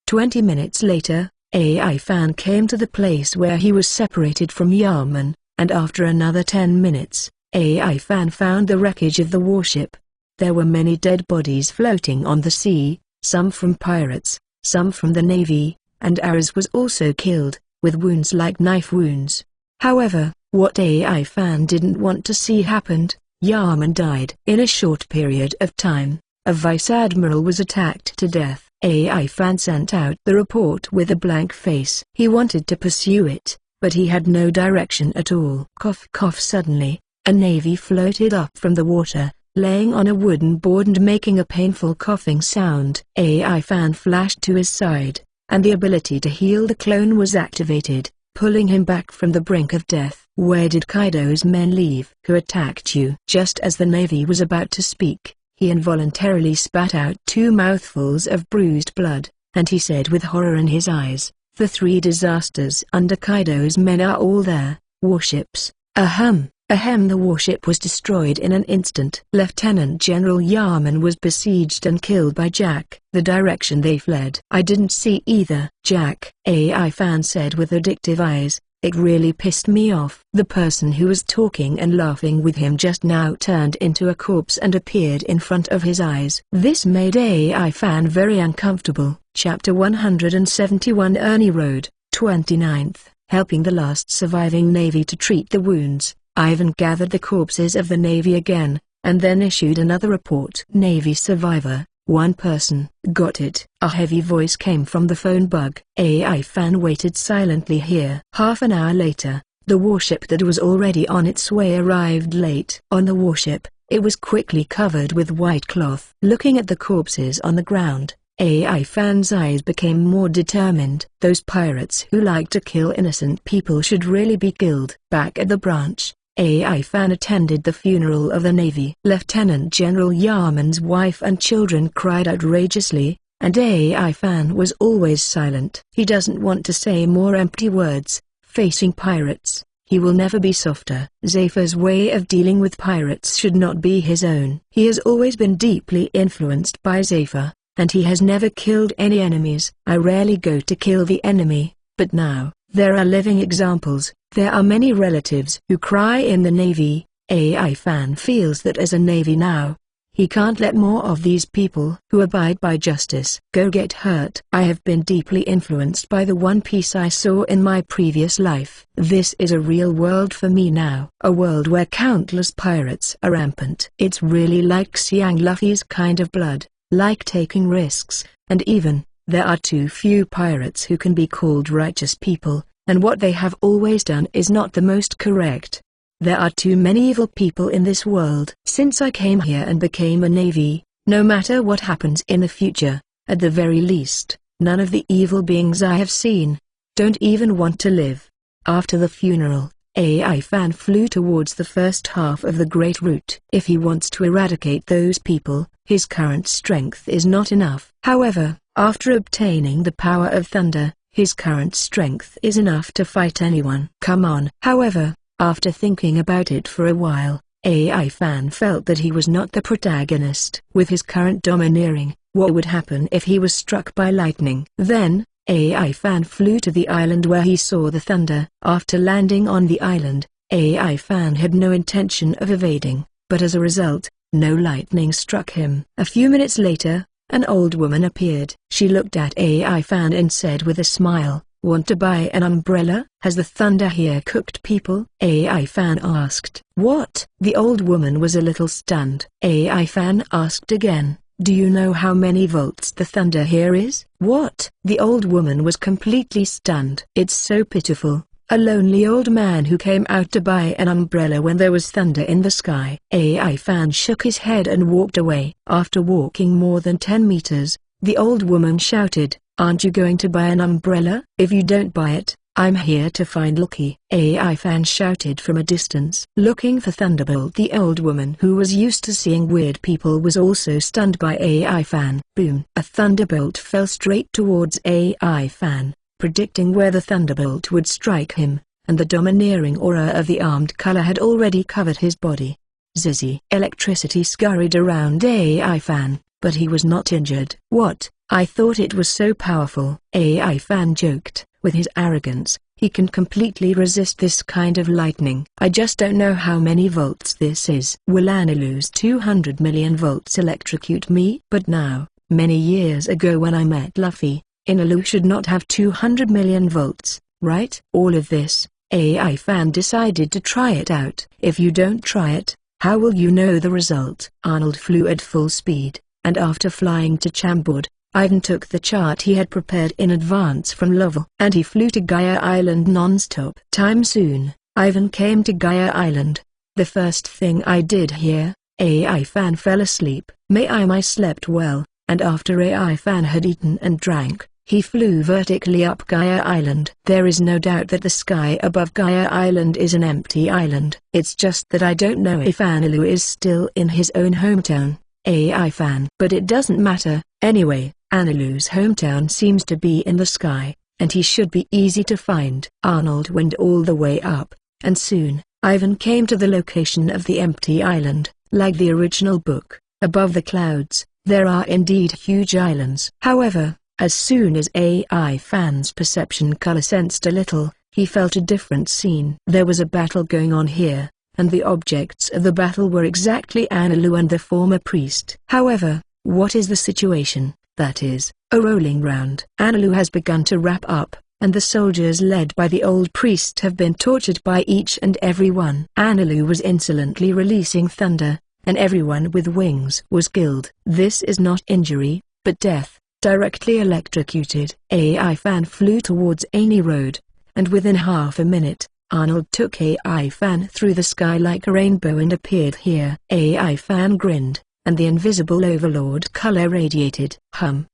20 minutes later, AI Fan came to the place where he was separated from Yarman, and after another 10 minutes, AI Fan found the wreckage of the warship. There were many dead bodies floating on the sea, some from pirates, some from the Navy, and Ares was also killed, with wounds like knife wounds. However, What AI fan didn't want to see happened. Yarman died. In a short period of time, a vice admiral was attacked to death. AI fan sent out the report with a blank face. He wanted to pursue it, but he had no direction at all. Cough cough. Suddenly, a navy floated up from the water, laying on a wooden board and making a painful coughing sound. AI fan flashed to his side, and the ability to heal the clone was activated, pulling him back from the brink of death. Where did Kaido's men leave? Who attacked you? Just as the navy was about to speak, he involuntarily spat out 2 mouthfuls of bruised blood, and he said with horror in his eyes, "The 3 disasters under Kaido's men are all there. Warships." Ahem. The warship was destroyed in an instant. Lieutenant General Yarman was besieged and killed by Jack. The direction they fled I didn't see either. Jack, AI fan said with addictive eyes, "It really pissed me off." The person who was talking and laughing with him just now turned into a corpse and appeared in front of his eyes. This made AI fan very uncomfortable. Chapter 171 Ernie Road, 29th. Helping the last surviving Navy to treat the wounds, Ivan gathered the corpses of the Navy again, and then issued another report. Navy survivor, 1 person. Got it. A heavy voice came from the phone bug. AI fan waited silently here. Half an hour later, the warship that was already on its way arrived late. On the warship, it was quickly covered with white cloth. Looking at the corpses on the ground, AI fan's eyes became more determined. Those pirates who like to kill innocent people should really be killed. Back at the branch, AI fan attended the funeral of the Navy. Lieutenant General Yarman's wife and children cried outrageously, and AI fan was always silent. He doesn't want to say more empty words. Facing pirates, he will never be softer. Zephyr's way of dealing with pirates should not be his own. He has always been deeply influenced by Zephyr, and he has never killed any enemies. I rarely go to kill the enemy, but now, there are living examples. There are many relatives who cry in the Navy. AI fan feels that as a Navy now, he can't let more of these people who abide by justice go get hurt. I have been deeply influenced by the One Piece I saw in my previous life. This is a real world for me now. A world where countless pirates are rampant. It's really like seeing Luffy's kind of blood, like taking risks, and even, there are too few pirates who can be called righteous people, and what they have always done is not the most correct. There are too many evil people in this world. Since I came here and became a Navy, no matter what happens in the future, at the very least, none of the evil beings I have seen don't even want to live. After the funeral, AI fan flew towards the first half of the Great Route. If he wants to eradicate those people, his current strength is not enough. However, after obtaining the power of thunder, his current strength is enough to fight anyone. Come on. However, after thinking about it for a while, AI fan felt that he was not the protagonist. With his current domineering, what would happen if he was struck by lightning? Then, AI fan flew to the island where he saw the thunder. After landing on the island, AI fan had no intention of evading, but as a result, no lightning struck him. A few minutes later, an old woman appeared. She looked at AI fan and said with a smile, "Want to buy an umbrella? Has the thunder here cooked people?" AI fan asked. "What?" The old woman was a little stunned. AI fan asked again, "Do you know how many volts the thunder here is?" "What?" The old woman was completely stunned. "It's so pitiful. A lonely old man who came out to buy an umbrella when there was thunder in the sky." AI fan shook his head and walked away. After walking more than 10 meters, the old woman shouted, "Aren't you going to buy an umbrella? If you don't buy it, I'm here to find Lucky." AI fan shouted from a distance. Looking for Thunderbolt. The old woman who was used to seeing weird people was also stunned by AI fan. Boom! A thunderbolt fell straight towards AI fan, predicting where the thunderbolt would strike him, and the domineering aura of the armed color had already covered his body. Zizzy. Electricity scurried around AI fan, but he was not injured. "What? I thought it was so powerful." AI fan joked. With his arrogance, he can completely resist this kind of lightning. "I just don't know how many volts this is. Will Anilu's 200 million volts electrocute me?" But now, many years ago when I met Luffy, Inilu should not have 200 million volts, right? All of this, AI Fan decided to try it out. If you don't try it, how will you know the result? Arnold flew at full speed, and after flying to Chambord, Ivan took the chart he had prepared in advance from Lovell, and he flew to Gaia Island non-stop. Soon, Ivan came to Gaia Island. The first thing I did here, AI Fan fell asleep. I slept well, and after AI Fan had eaten and drank, he flew vertically up Gaia Island. There is no doubt that the sky above Gaia Island is an empty island. It's just that I don't know if Anilu is still in his own hometown, AI Fan. But it doesn't matter, anyway, Anilu's hometown seems to be in the sky, and he should be easy to find. Arnold went all the way up, and soon, Ivan came to the location of the empty island. Like the original book, above the clouds, there are indeed huge islands. However, as soon as AI Fan's perception color sensed a little, he felt a different scene. There was a battle going on here, and the objects of the battle were exactly Anilu and the former priest. However, what is the situation? That is, a rolling round. Anilu has begun to wrap up, and the soldiers led by the old priest have been tortured by each and every one. Anilu was insolently releasing thunder, and everyone with wings was killed. This is not injury, but death, directly electrocuted. AI Fan flew towards Annie Road, and within half a minute, Arnold took AI Fan through the sky like a rainbow and appeared here. AI Fan grinned, and the invisible overlord color radiated.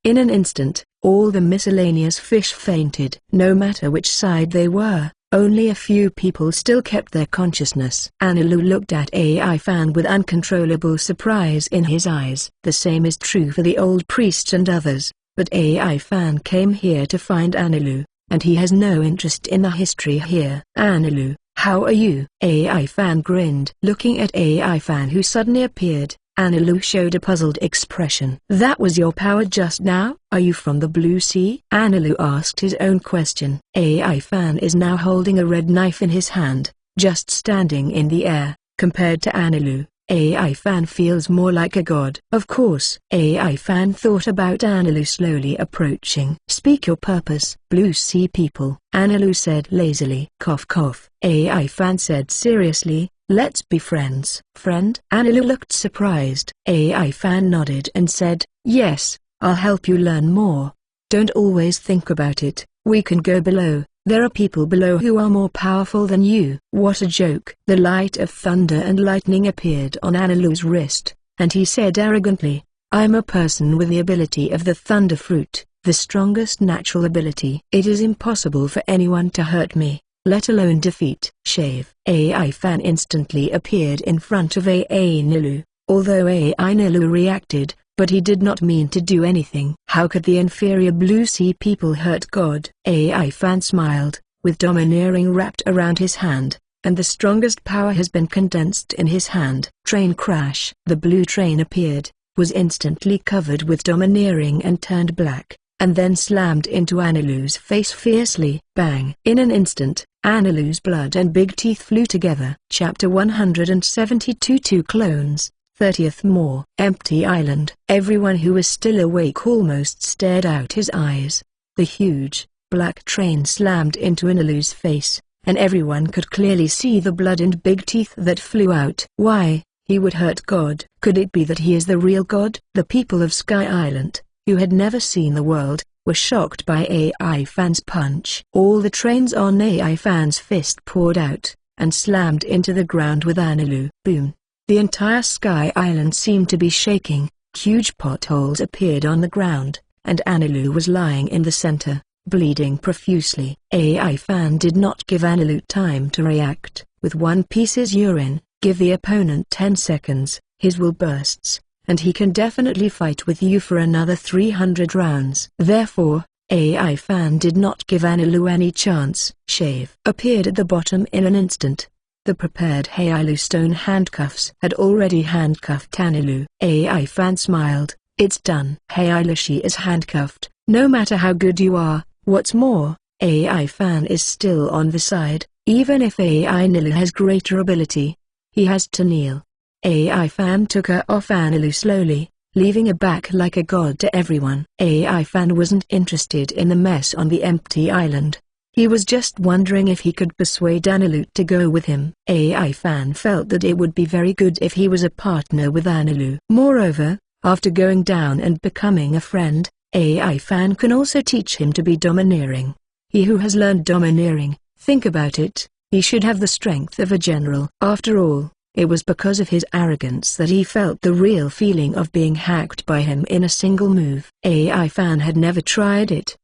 In an instant, all the miscellaneous fish fainted. No matter which side they were, only a few people still kept their consciousness. Anilu looked at AI Fan with uncontrollable surprise in his eyes. The same is true for the old priest and others, but AI Fan came here to find Anilu, and he has no interest in the history here. Anilu, how are you? AI Fan grinned. Looking at AI Fan who suddenly appeared, Anilu showed a puzzled expression. That was your power just now? Are you from the Blue Sea? Anilu asked his own question. AI Fan is now holding a red knife in his hand, just standing in the air. Compared to Anilu, AI Fan feels more like a god. Of course. AI Fan thought about Anilu slowly approaching. Speak your purpose. Blue Sea people, Anilu said lazily. Cough cough. AI Fan said seriously, let's be friends. Friend? Anilu looked surprised. AI Fan nodded and said, yes, I'll help you learn more. Don't always think about it. We can go below. There are people below who are more powerful than you. What a joke. The light of thunder and lightning appeared on Anilu's wrist, and he said arrogantly, I'm a person with the ability of the Thunder Fruit, the strongest natural ability. It is impossible for anyone to hurt me, let alone defeat. Shave. AI Fan instantly appeared in front of Anilu, although Anilu reacted, but he did not mean to do anything. How could the inferior Blue Sea people hurt God? AI Fan smiled, with domineering wrapped around his hand, and the strongest power has been condensed in his hand. Train crash. The blue train appeared, was instantly covered with domineering and turned black, and then slammed into Anilu's face fiercely. Bang! In an instant, Anilu's blood and big teeth flew together. Chapter 172. Two clones. 30th more. Empty island. Everyone who was still awake almost stared out his eyes. The huge, black train slammed into Anilu's face, and everyone could clearly see the blood and big teeth that flew out. Why, he would hurt God. Could it be that he is the real God? The people of Sky Island, who had never seen the world, were shocked by AI Fan's punch. All the trains on AI Fan's fist poured out, and slammed into the ground with Anilu. Boom! The entire Sky Island seemed to be shaking. Huge potholes appeared on the ground, and Anilu was lying in the center, bleeding profusely. AI Fan did not give Anilu time to react. With one piece's urine, give the opponent 10 seconds, his will bursts, and he can definitely fight with you for another 300 rounds. Therefore, AI Fan did not give Anilu any chance. Shave appeared at the bottom in an instant. The prepared Heilu stone handcuffs had already handcuffed Anilu. AI Fan smiled. It's done. Heilushi is handcuffed. No matter how good you are, what's more, AI Fan is still on the side. Even if Anilu has greater ability, he has to kneel. AI Fan took her off Anilu slowly, leaving her back like a god to everyone. AI Fan wasn't interested in the mess on the empty island. He was just wondering if he could persuade Anirudh to go with him. AI Fan felt that it would be very good if he was a partner with Anirudh. Moreover, after going down and becoming a friend, AI Fan can also teach him to be domineering. He who has learned domineering, think about it, he should have the strength of a general. After all, it was because of his arrogance that he felt the real feeling of being hacked by him in a single move. AI Fan had never tried it.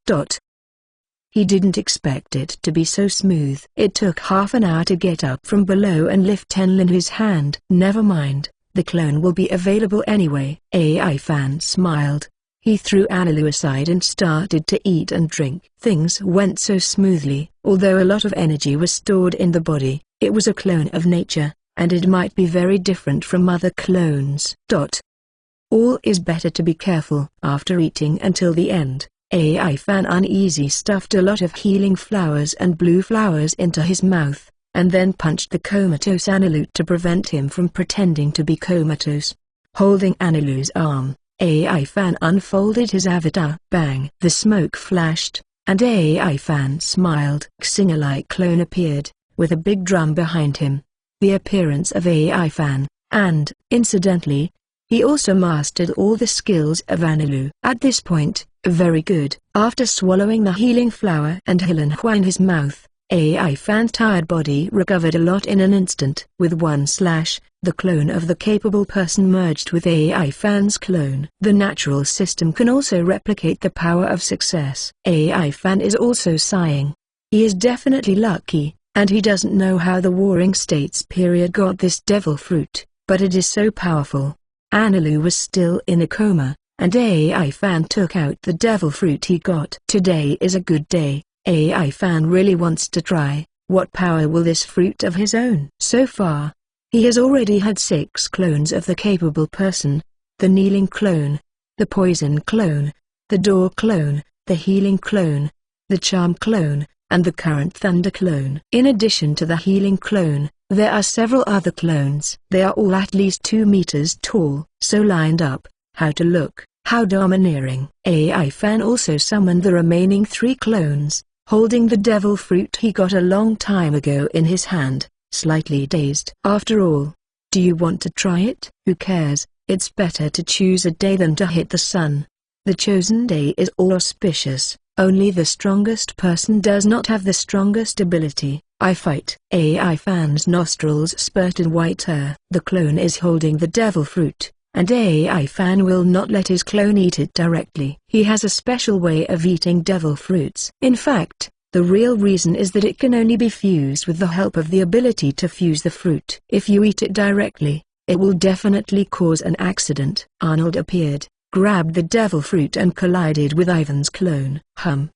He didn't expect it to be so smooth. It took half an hour to get up from below and lift Tenlin in his hand. Never mind, the clone will be available anyway. AI Fan smiled. He threw Anirudh aside and started to eat and drink. Things went so smoothly. Although a lot of energy was stored in the body, it was a clone of nature, and it might be very different from other clones. All is better to be careful. After eating until the end, AI Fan uneasy stuffed a lot of healing flowers and blue flowers into his mouth, and then punched the comatose Anirudh to prevent him from pretending to be comatose. Holding Anirudh's arm, AI Fan unfolded his avatar. Bang! The smoke flashed, and AI Fan smiled. Singer-like clone appeared, with a big drum behind him. The appearance of AI Fan, and, incidentally, he also mastered all the skills of Anirudh. At this point, very good. After swallowing the healing flower and Hilan Hua in his mouth, AI Fan's tired body recovered a lot in an instant. With one slash, the clone of the capable person merged with AI Fan's clone. The natural system can also replicate the power of success. AI Fan is also sighing. He is definitely lucky, and he doesn't know how the Warring States period got this devil fruit, but it is so powerful. Anirudh was still in a coma, and AI Fan took out the devil fruit he got. Today is a good day. AI Fan really wants to try. What power will this fruit of his own? So far, he has already had 6 clones of the capable person: the kneeling clone, the poison clone, the door clone, the healing clone, the charm clone, and the current thunder clone. In addition to the healing clone, there are several other clones. They are all at least 2 meters tall. So lined up, how to look, how domineering. AI Fan also summoned the remaining 3 clones, holding the devil fruit he got a long time ago in his hand, slightly dazed. After all, do you want to try it? Who cares? It's better to choose a day than to hit the sun. The chosen day is all auspicious. Only the strongest person does not have the strongest ability. I fight. AI Fan's nostrils spurted white air. The clone is holding the devil fruit, and AI Fan will not let his clone eat it directly. He has a special way of eating devil fruits. In fact, the real reason is that it can only be fused with the help of the ability to fuse the fruit. If you eat it directly, it will definitely cause an accident. Arnold appeared, grabbed the devil fruit and collided with Ivan's clone.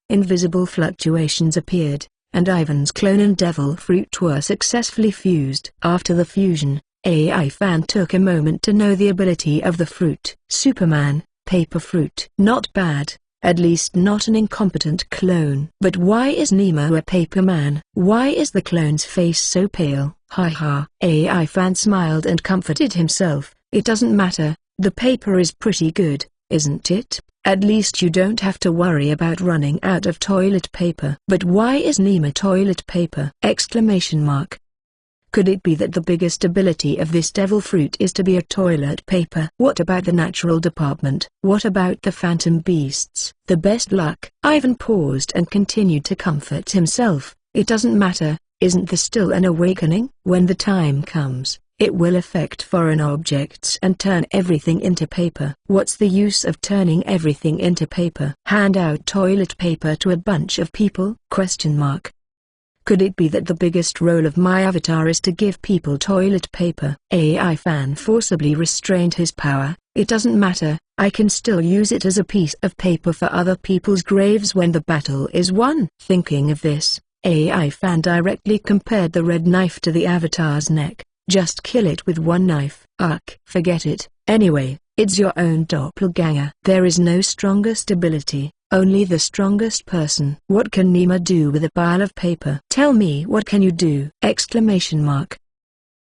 Invisible fluctuations appeared, and Ivan's clone and devil fruit were successfully fused. After the fusion, AI Fan took a moment to know the ability of the fruit. Superman, paper fruit. Not bad, at least not an incompetent clone. But why is Nemo a paper man? Why is the clone's face so pale? Ha. AI Fan smiled and comforted himself. It doesn't matter, the paper is pretty good, isn't it? At least you don't have to worry about running out of toilet paper. But why is Nemo toilet paper? Exclamation mark. Could it be that the biggest ability of this devil fruit is to be a toilet paper? What about the natural department? What about the phantom beasts? The best luck. Ivan paused and continued to comfort himself. It doesn't matter, isn't there still an awakening? When the time comes, it will affect foreign objects and turn everything into paper. What's the use of turning everything into paper? Hand out toilet paper to a bunch of people? Question mark. Could it be that the biggest role of my avatar is to give people toilet paper? AI Fan forcibly restrained his power. It doesn't matter, I can still use it as a piece of paper for other people's graves when the battle is won. Thinking of this, AI Fan directly compared the red knife to the avatar's neck. Just kill it with one knife. Ugh. Forget it. Anyway, it's your own doppelganger. There is no strongest ability. Only the strongest person. What can Nemo do with a pile of paper? Tell me, what can you do? Exclamation mark.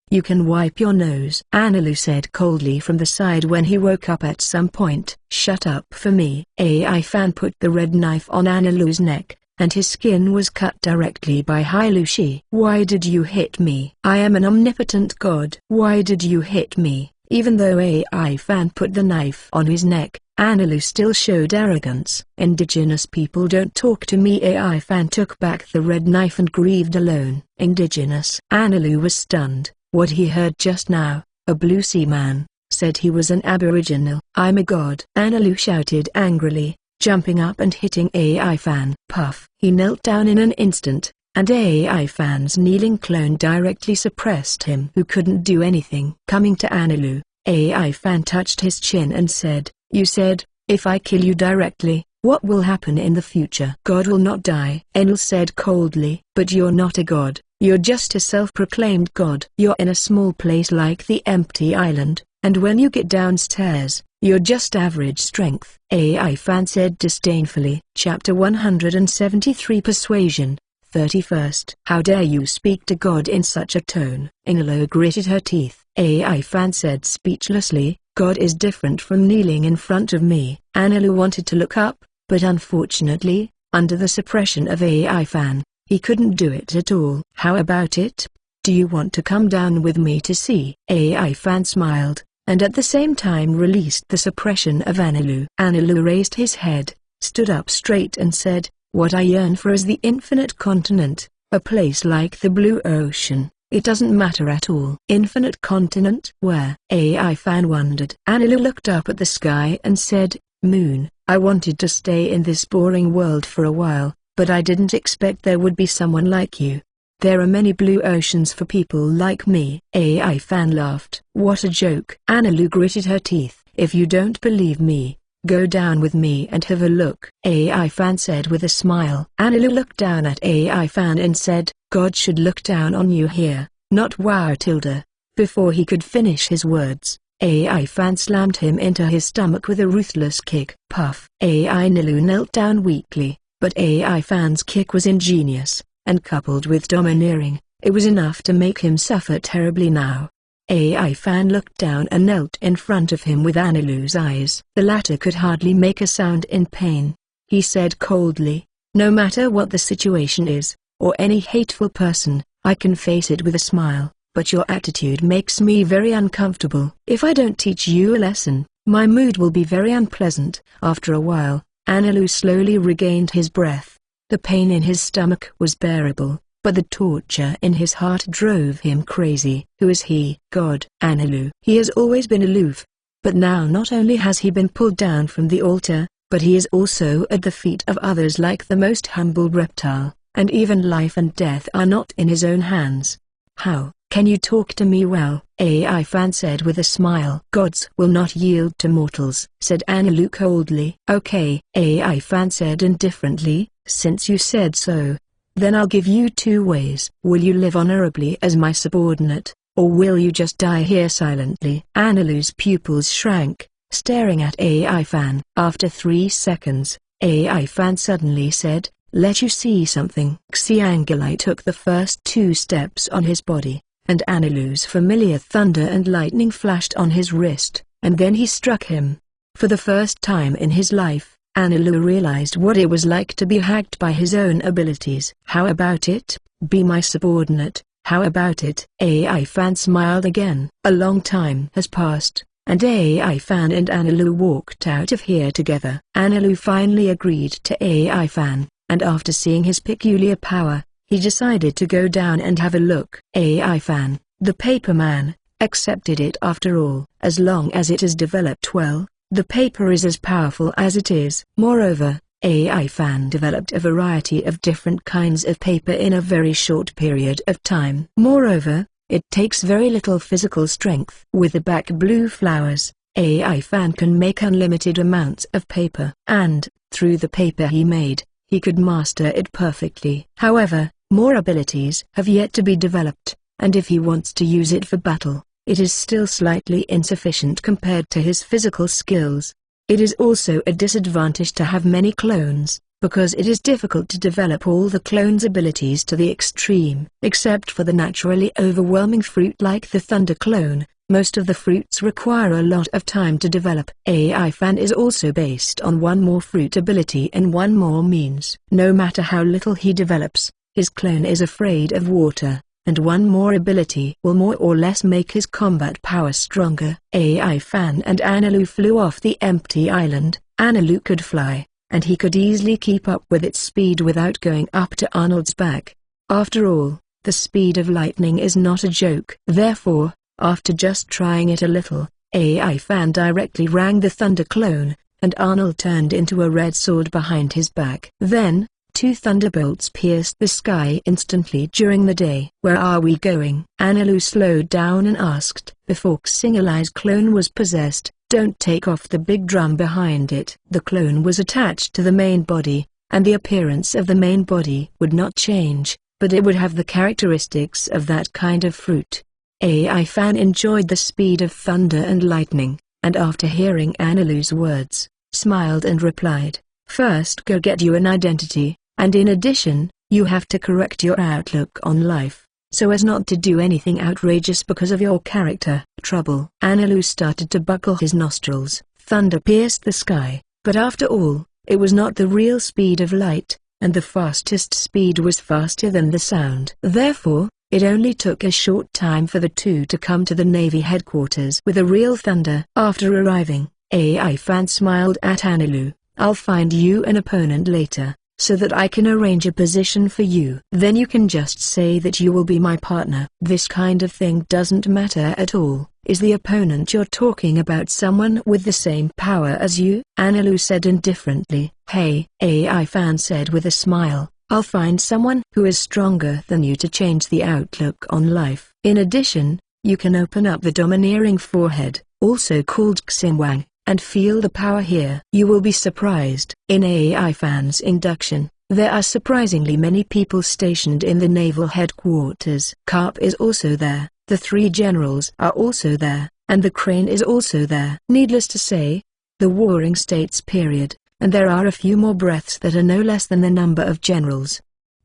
You can wipe your nose, Anirudh said coldly from the side when he woke up at some point. Shut up for me. AI Fan put the red knife on Anirudh's neck, and his skin was cut directly by Hilushi. "Why did you hit me? I am an omnipotent god." "Why did you hit me?" Even though AI Fan put the knife on his neck, Anilu still showed arrogance. "Indigenous people don't talk to me." AI Fan took back the red knife and grieved alone. Indigenous. Anilu was stunned. What he heard just now, a Blue Sea man, said he was an aboriginal. "I'm a god," Anilu shouted angrily, jumping up and hitting AI Fan. Puff. He knelt down in an instant, and AI Fan's kneeling clone directly suppressed him, who couldn't do anything. Coming to Anilu, AI Fan touched his chin and said, "You said, if I kill you directly, what will happen in the future?" "God will not die," Enel said coldly. "But you're not a god, you're just a self-proclaimed god. You're in a small place like the empty island, and when you get downstairs, you're just average strength," AI Fan said disdainfully. Chapter 173 Persuasion, 31st. "How dare you speak to God in such a tone?" Enelo gritted her teeth. AI Fan said speechlessly, "God is different from kneeling in front of me." Anilu wanted to look up, but unfortunately, under the suppression of AI Fan, he couldn't do it at all. "How about it? Do you want to come down with me to see?" AI Fan smiled, and at the same time released the suppression of Anilu. Anilu raised his head, stood up straight and said, "What I yearn for is the infinite continent, a place like the blue ocean. It doesn't matter at all." "Infinite continent? Where?" AI Fan wondered. Anilu looked up at the sky and said, "Moon. I wanted to stay in this boring world for a while, but I didn't expect there would be someone like you. There are many blue oceans for people like me." AI Fan laughed. "What a joke." Anilu gritted her teeth. "If you don't believe me, go down with me and have a look," AI Fan said with a smile. Anilu looked down at AI Fan and said, "God should look down on you here, not wow tilde." Before he could finish his words, AI Fan slammed him into his stomach with a ruthless kick. Puff. AI Nilu knelt down weakly, but AI Fan's kick was ingenious, and coupled with domineering, it was enough to make him suffer terribly now. AI Fan looked down and knelt in front of him with Anilu's eyes. The latter could hardly make a sound in pain. He said coldly, "No matter what the situation is, or any hateful person, I can face it with a smile, but your attitude makes me very uncomfortable. If I don't teach you a lesson, my mood will be very unpleasant." After a while, Anilu slowly regained his breath. The pain in his stomach was bearable, but the torture in his heart drove him crazy. Who is he? God. Anilu. He has always been aloof. But now not only has he been pulled down from the altar, but he is also at the feet of others like the most humble reptile, and even life and death are not in his own hands. "How can you talk to me well?" AI Fan said with a smile. "Gods will not yield to mortals," said Anilu coldly. "Okay," AI Fan said indifferently, "since you said so, then I'll give you two ways. Will you live honorably as my subordinate, or will you just die here silently?" Anilu's pupils shrank, staring at AI Fan. After 3 seconds, AI Fan suddenly said, "Let you see something." Xiangli took the first 2 steps on his body, and Anilu's familiar thunder and lightning flashed on his wrist, and then he struck him. For the first time in his life, Anilu realized what it was like to be hacked by his own abilities. "How about it? Be my subordinate, how about it?" AI Fan smiled again. A long time has passed, and AI Fan and Anilu walked out of here together. Anilu finally agreed to AI Fan, and after seeing his peculiar power, he decided to go down and have a look. AI Fan, the paper man, accepted it after all. As long as it is developed well, the paper is as powerful as it is. Moreover, AI Fan developed a variety of different kinds of paper in a very short period of time. Moreover, it takes very little physical strength. With the back blue flowers, AI Fan can make unlimited amounts of paper. And, through the paper he made, he could master it perfectly. However, more abilities have yet to be developed, and if he wants to use it for battle, it is still slightly insufficient compared to his physical skills. It is also a disadvantage to have many clones, because it is difficult to develop all the clones' abilities to the extreme. Except for the naturally overwhelming fruit like the Thunder clone, Most of the fruits require a lot of time to develop. AI Fan is also based on one more fruit ability and one more means. No matter how little he develops, his clone is afraid of water, and one more ability will more or less make his combat power stronger. AI Fan and Analu flew off the empty island. Analu could fly, and he could easily keep up with its speed without going up to Arnold's back. After all, the speed of lightning is not a joke. Therefore, after just trying it a little, AI Fan directly rang the Thunder Clone, and Arnold turned into a red sword behind his back. Then, 2 thunderbolts pierced the sky instantly during the day. "Where are we going?" Analu slowed down and asked. Before Xingali's clone was possessed, "Don't take off the big drum behind it." The clone was attached to the main body, and the appearance of the main body would not change, but it would have the characteristics of that kind of fruit. AI Fan enjoyed the speed of thunder and lightning, and after hearing Analu's words, smiled and replied, "First go get you an identity, and in addition, you have to correct your outlook on life, so as not to do anything outrageous because of your character." Trouble. Analu started to buckle his nostrils. Thunder pierced the sky, but after all, it was not the real speed of light, and the fastest speed was faster than the sound. Therefore, it only took a short time for the two to come to the Navy headquarters with a real thunder. After arriving, AI Fan smiled at Analu. "I'll find you an opponent later, so that I can arrange a position for you. Then you can just say that you will be my partner." "This kind of thing doesn't matter at all. Is the opponent you're talking about someone with the same power as you?" Analu said indifferently. "Hey," AI Fan said with a smile, "I'll find someone who is stronger than you to change the outlook on life. In addition, you can open up the domineering forehead, also called Xinwang, and feel the power here. You will be surprised." In AI Fan's induction, there are surprisingly many people stationed in the naval headquarters. Carp is also there, the 3 generals are also there, and the Crane is also there. Needless to say, the Warring States period, and there are a few more breaths that are no less than the number of generals.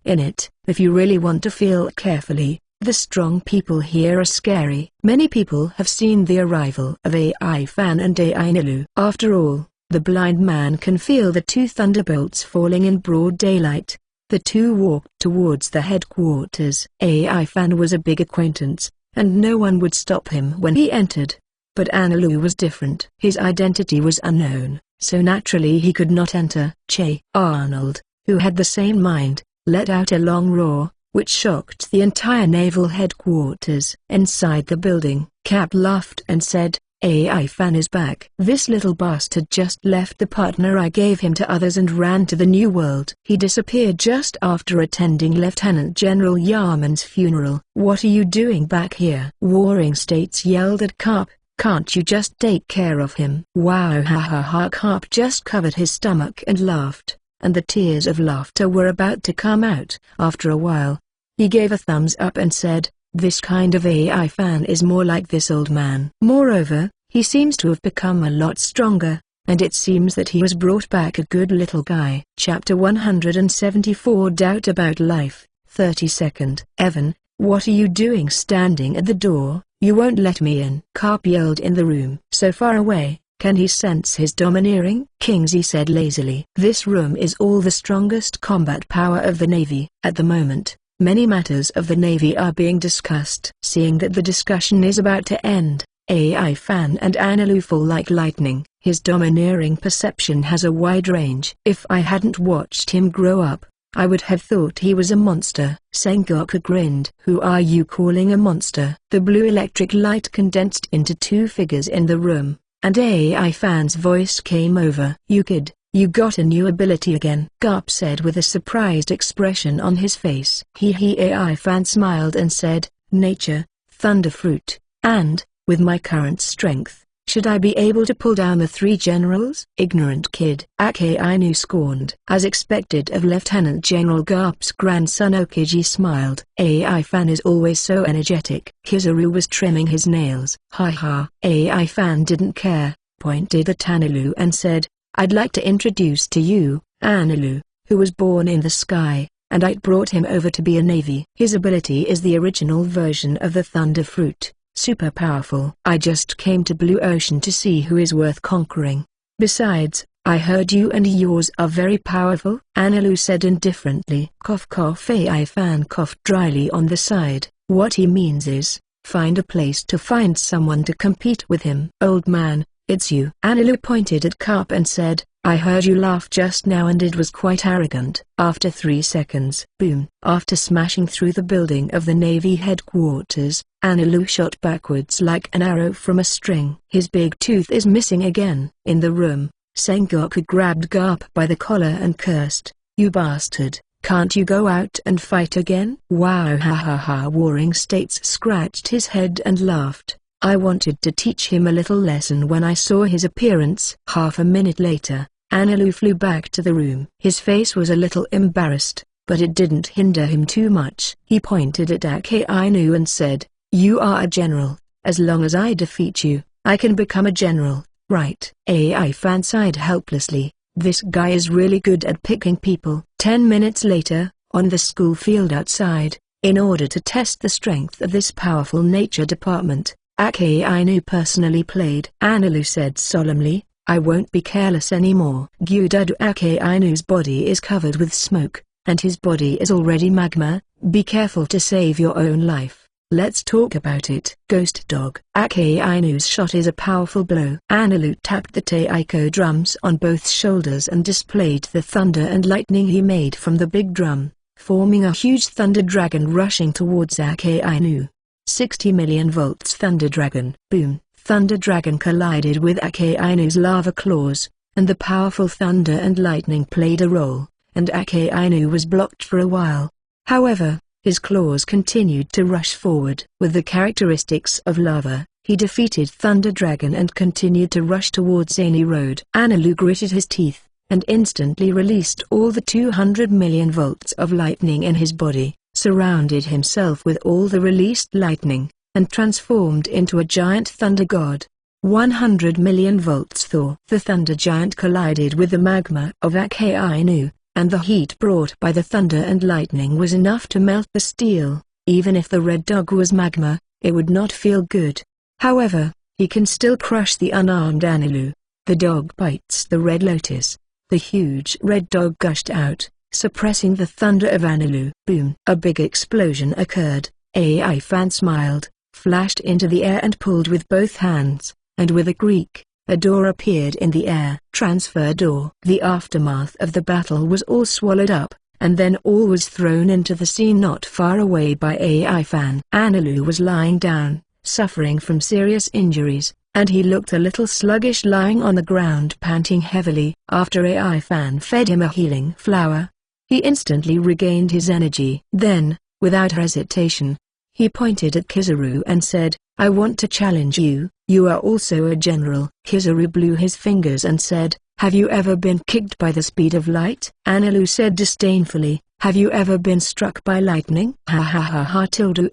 In it, if you really want to feel carefully, the strong people here are scary. Many people have seen the arrival of AI Fan and AI Analu. After all, the blind man can feel the 2 thunderbolts falling in broad daylight. The two walked towards the headquarters. AI Fan was a big acquaintance, and no one would stop him when he entered. But Analu was different. His identity was unknown, so naturally he could not enter. Che Arnold, who had the same mind, let out a long roar, which shocked the entire naval headquarters. Inside the building, Cap laughed and said, "AI Fan is back. This little bastard just left the partner I gave him to others and ran to the New World." He disappeared just after attending Lieutenant General Yarman's funeral. "What are you doing back here?" Warring States yelled at Carp. "Can't you just take care of him?" "Wow, ha ha ha." Carp just covered his stomach and laughed, and the tears of laughter were about to come out. After a while, he gave a thumbs up and said, "This kind of AI Fan is more like this old man. Moreover, he seems to have become a lot stronger, and it seems that he has brought back a good little guy." Chapter 174 Doubt About Life. 32nd. "Evan, what are you doing standing at the door? You won't let me in." Carp yelled in the room. "So far away, can he sense his domineering?" Kingsley said lazily. "This room is all the strongest combat power of the Navy. At the moment, many matters of the Navy are being discussed." Seeing that the discussion is about to end, AI Fan and Analu fall like lightning. His domineering perception has a wide range. "If I hadn't watched him grow up, I would have thought he was a monster." Sengoku grinned. "Who are you calling a monster?" The blue electric light condensed into 2 figures in the room, and AI Fan's voice came over. "You kid, you got a new ability again," Garp said with a surprised expression on his face. AI Fan smiled and said, "Nature, Thunder Fruit, and, with my current strength, should I be able to pull down the 3 generals?" "Ignorant kid." Ake Ainu scorned. As expected of Lieutenant General Garp's grandson Okiji smiled. AI Fan is always so energetic. Kizaru was trimming his nails. "Ha ha." AI Fan didn't care, pointed at Analu and said, "I'd like to introduce to you, Analu, who was born in the sky, and I brought him over to be a Navy. His ability is the original version of the Thunder Fruit, super powerful. I just came to Blue Ocean to see who is worth conquering. Besides, I heard you and yours are very powerful, Anilu said indifferently. Cough cough. AI Fan coughed dryly on the side. What he means is, find a place to find someone to compete with him. Old man, it's you. Anilu pointed at Carp and said, I heard you laugh just now and it was quite arrogant. After 3 seconds, boom. After smashing through the building of the Navy headquarters, Anilu shot backwards like an arrow from a string. His big tooth is missing again. In the room, Sengoku grabbed Garp by the collar and cursed, you bastard, can't you go out and fight again? Wow, ha ha ha. Warring States scratched his head and laughed. I wanted to teach him a little lesson when I saw his appearance. Half a minute later, Anilu flew back to the room. His face was a little embarrassed, but it didn't hinder him too much. He pointed at Akainu and said, you are a general. As long as I defeat you, I can become a general, right? AI Fan sighed helplessly. This guy is really good at picking people. 10 minutes later, on the school field outside, in order to test the strength of this powerful nature department, Akainu personally played. Anilu said solemnly, I won't be careless anymore. Gyududu. Akainu's body is covered with smoke, and his body is already magma. Be careful to save your own life. Let's talk about it. Ghost Dog. Akainu's shot is a powerful blow. Anilu tapped the taiko drums on both shoulders and displayed the thunder and lightning he made from the big drum, forming a huge thunder dragon rushing towards Akainu. 60 million volts thunder dragon. Boom. Thunder dragon collided with Akainu's lava claws, and the powerful thunder and lightning played a role, and Akainu was blocked for a while. However, his claws continued to rush forward. With the characteristics of lava, he defeated Thunder Dragon and continued to rush towards Ani Road. Anilu gritted his teeth, and instantly released all the 200 million volts of lightning in his body, surrounded himself with all the released lightning, and transformed into a giant thunder god. 100 million volts Thor. The thunder giant collided with the magma of Akainu, and the heat brought by the thunder and lightning was enough to melt the steel. Even if the red dog was magma, it would not feel good. However, he can still crush the unarmed Anilu. The dog bites the red lotus. The huge red dog gushed out, suppressing the thunder of Anilu. Boom! A big explosion occurred. AI Fan smiled, flashed into the air and pulled with both hands, and with a creak, a door appeared in the air. Transfer door. The aftermath of the battle was all swallowed up, and then all was thrown into the sea not far away by AI Fan. Anilu was lying down, suffering from serious injuries, and he looked a little sluggish lying on the ground panting heavily. After AI Fan fed him a healing flower, he instantly regained his energy. Then, without hesitation, he pointed at Kizaru and said, I want to challenge you. You are also a general. Kizaru blew his fingers and said, have you ever been kicked by the speed of light? Anilu said disdainfully, have you ever been struck by lightning? Ha ha ha ha.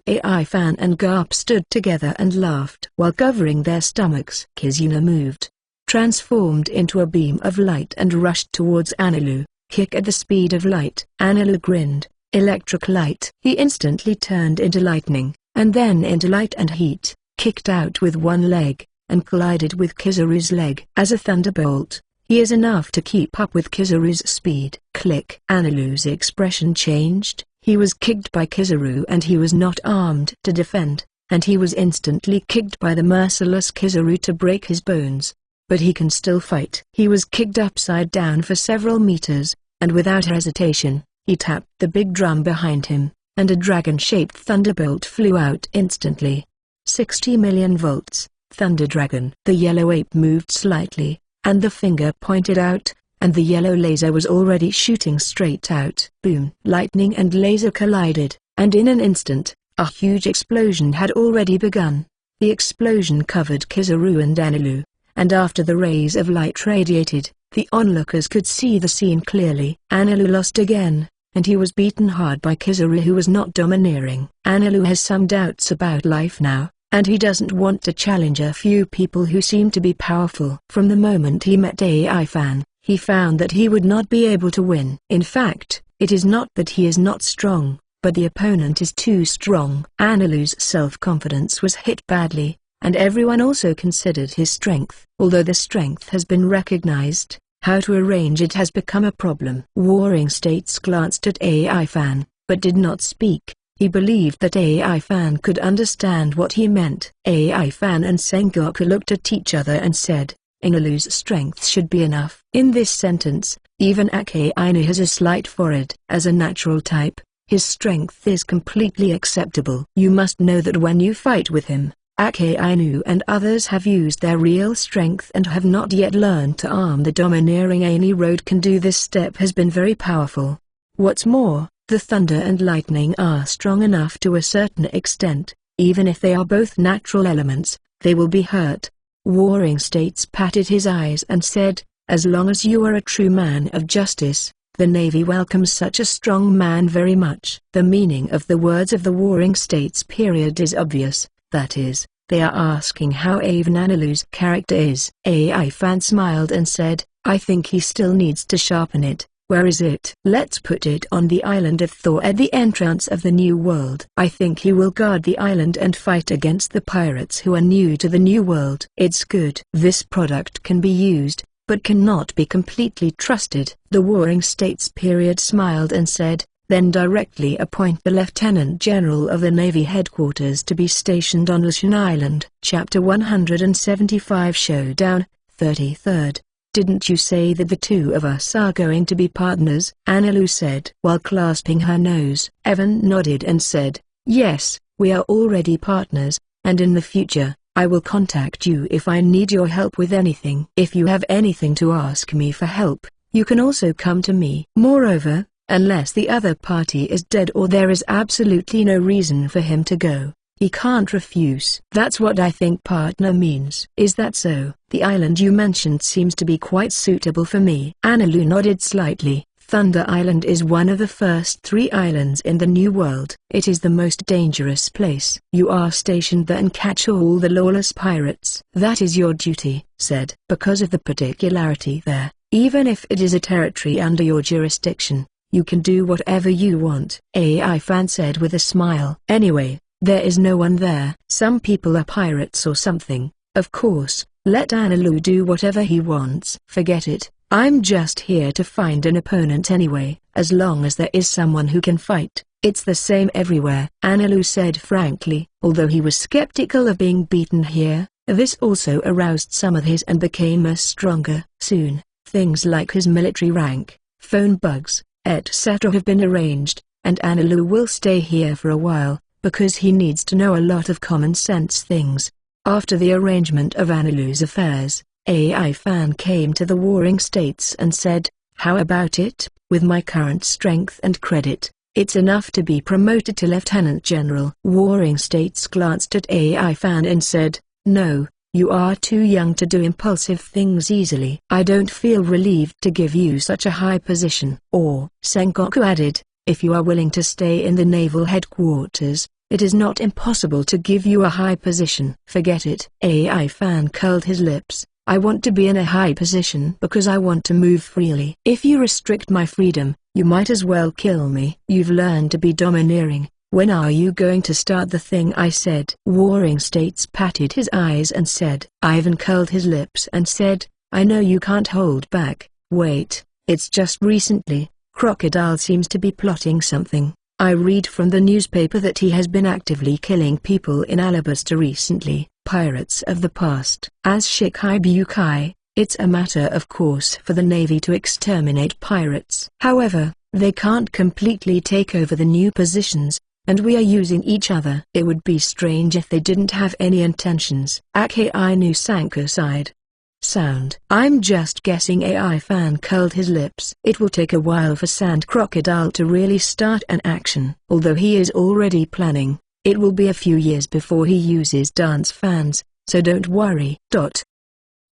AI Fan and Garp stood together and laughed. While covering their stomachs, Kizuna moved, transformed into a beam of light and rushed towards Anilu. Kick at the speed of light. Anilu grinned. Electric light. He instantly turned into lightning, and then into light and heat, kicked out with one leg, and collided with Kizaru's leg. As a thunderbolt, he is enough to keep up with Kizaru's speed. Click. Anilu's expression changed. He was kicked by Kizaru and he was not armed to defend, and he was instantly kicked by the merciless Kizaru to break his bones. But he can still fight. He was kicked upside down for several meters, and without hesitation, he tapped the big drum behind him, and a dragon-shaped thunderbolt flew out instantly. 60 million volts, Thunder Dragon. The yellow ape moved slightly, and the finger pointed out, and the yellow laser was already shooting straight out. Boom! Lightning and laser collided, and in an instant, a huge explosion had already begun. The explosion covered Kizaru and Anilu, and after the rays of light radiated, the onlookers could see the scene clearly. Anilu lost again, and he was beaten hard by Kizaru, who was not domineering. Anilu has some doubts about life now, and he doesn't want to challenge a few people who seem to be powerful. From the moment he met AI Fan, he found that he would not be able to win. In fact, it is not that he is not strong, but the opponent is too strong. Analu's self-confidence was hit badly, and everyone also considered his strength. Although the strength has been recognized, how to arrange it has become a problem. Warring States glanced at AI Fan, but did not speak. He believed that AI Fan could understand what he meant. AI Fan and Sengoku looked at each other and said, Analu's strength should be enough. In this sentence, even Ake Ainu has a slight forehead. As a natural type, his strength is completely acceptable. You must know that when you fight with him, Ake Ainu and others have used their real strength and have not yet learned to arm. The domineering Ani Road can do this. Step has been very powerful. What's more, the thunder and lightning are strong enough to a certain extent. Even if they are both natural elements, they will be hurt. Warring States patted his eyes and said, as long as you are a true man of justice, the Navy welcomes such a strong man very much. The meaning of the words of the Warring States period is obvious, that is, they are asking how Avon Analu's character is. AI Fan smiled and said, I think he still needs to sharpen it. Where is it? Let's put it on the island of Thor at the entrance of the New World. I think he will guard the island and fight against the pirates who are new to the New World. It's good. This product can be used, but cannot be completely trusted. The Warring States period smiled and said, then directly appoint the Lieutenant General of the Navy headquarters to be stationed on Lushan Island. Chapter 175 Showdown, 33rd. Didn't you say that the two of us are going to be partners? Analu said while clasping her nose. Evan nodded and said, yes, we are already partners, and in the future, I will contact you if I need your help with anything. If you have anything to ask me for help, you can also come to me. Moreover, unless the other party is dead or there is absolutely no reason for him to go, he can't refuse. That's what I think partner means. Is that so? The island you mentioned seems to be quite suitable for me. Analu nodded slightly. Thunder Island is one of the first 3 islands in the New World. It is the most dangerous place. You are stationed there and catch all the lawless pirates. That is your duty, said. Because of the particularity there, even if it is a territory under your jurisdiction, you can do whatever you want. AI Fan said with a smile. Anyway, there is no one there. Some people are pirates or something. Of course, let Analu do whatever he wants. Forget it. I'm just here to find an opponent anyway. As long as there is someone who can fight, it's the same everywhere. Analu said frankly. Although he was skeptical of being beaten here, this also aroused some of his and became us stronger. Soon, things like his military rank, phone bugs, etc. have been arranged, and Analu will stay here for a while, because he needs to know a lot of common sense things. After the arrangement of Analu's affairs, AI Fan came to the Warring States and said, how about it? With my current strength and credit, it's enough to be promoted to Lieutenant General. Warring States glanced at AI Fan and said, no, you are too young to do impulsive things easily. I don't feel relieved to give you such a high position. Or, Sengoku added, if you are willing to stay in the naval headquarters, it is not impossible to give you a high position. Forget it. AI Fan curled his lips. I want to be in a high position because I want to move freely. If you restrict my freedom, you might as well kill me. You've learned to be domineering. When are you going to start the thing I said? Warring States patted his eyes and said. Ivan curled his lips and said, I know you can't hold back. Wait, it's just recently, Crocodile seems to be plotting something. I read from the newspaper that he has been actively killing people in Alabasta recently, pirates of the past. As Shikai Bukai, it's a matter of course for the Navy to exterminate pirates. However, they can't completely take over the new positions, and we are using each other. It would be strange if they didn't have any intentions. Ake Ainu sank aside. Sound. I'm just guessing. AI Fan curled his lips. It will take a while for Sand Crocodile to really start an action. Although he is already planning, it will be a few years before he uses dance fans, so don't worry.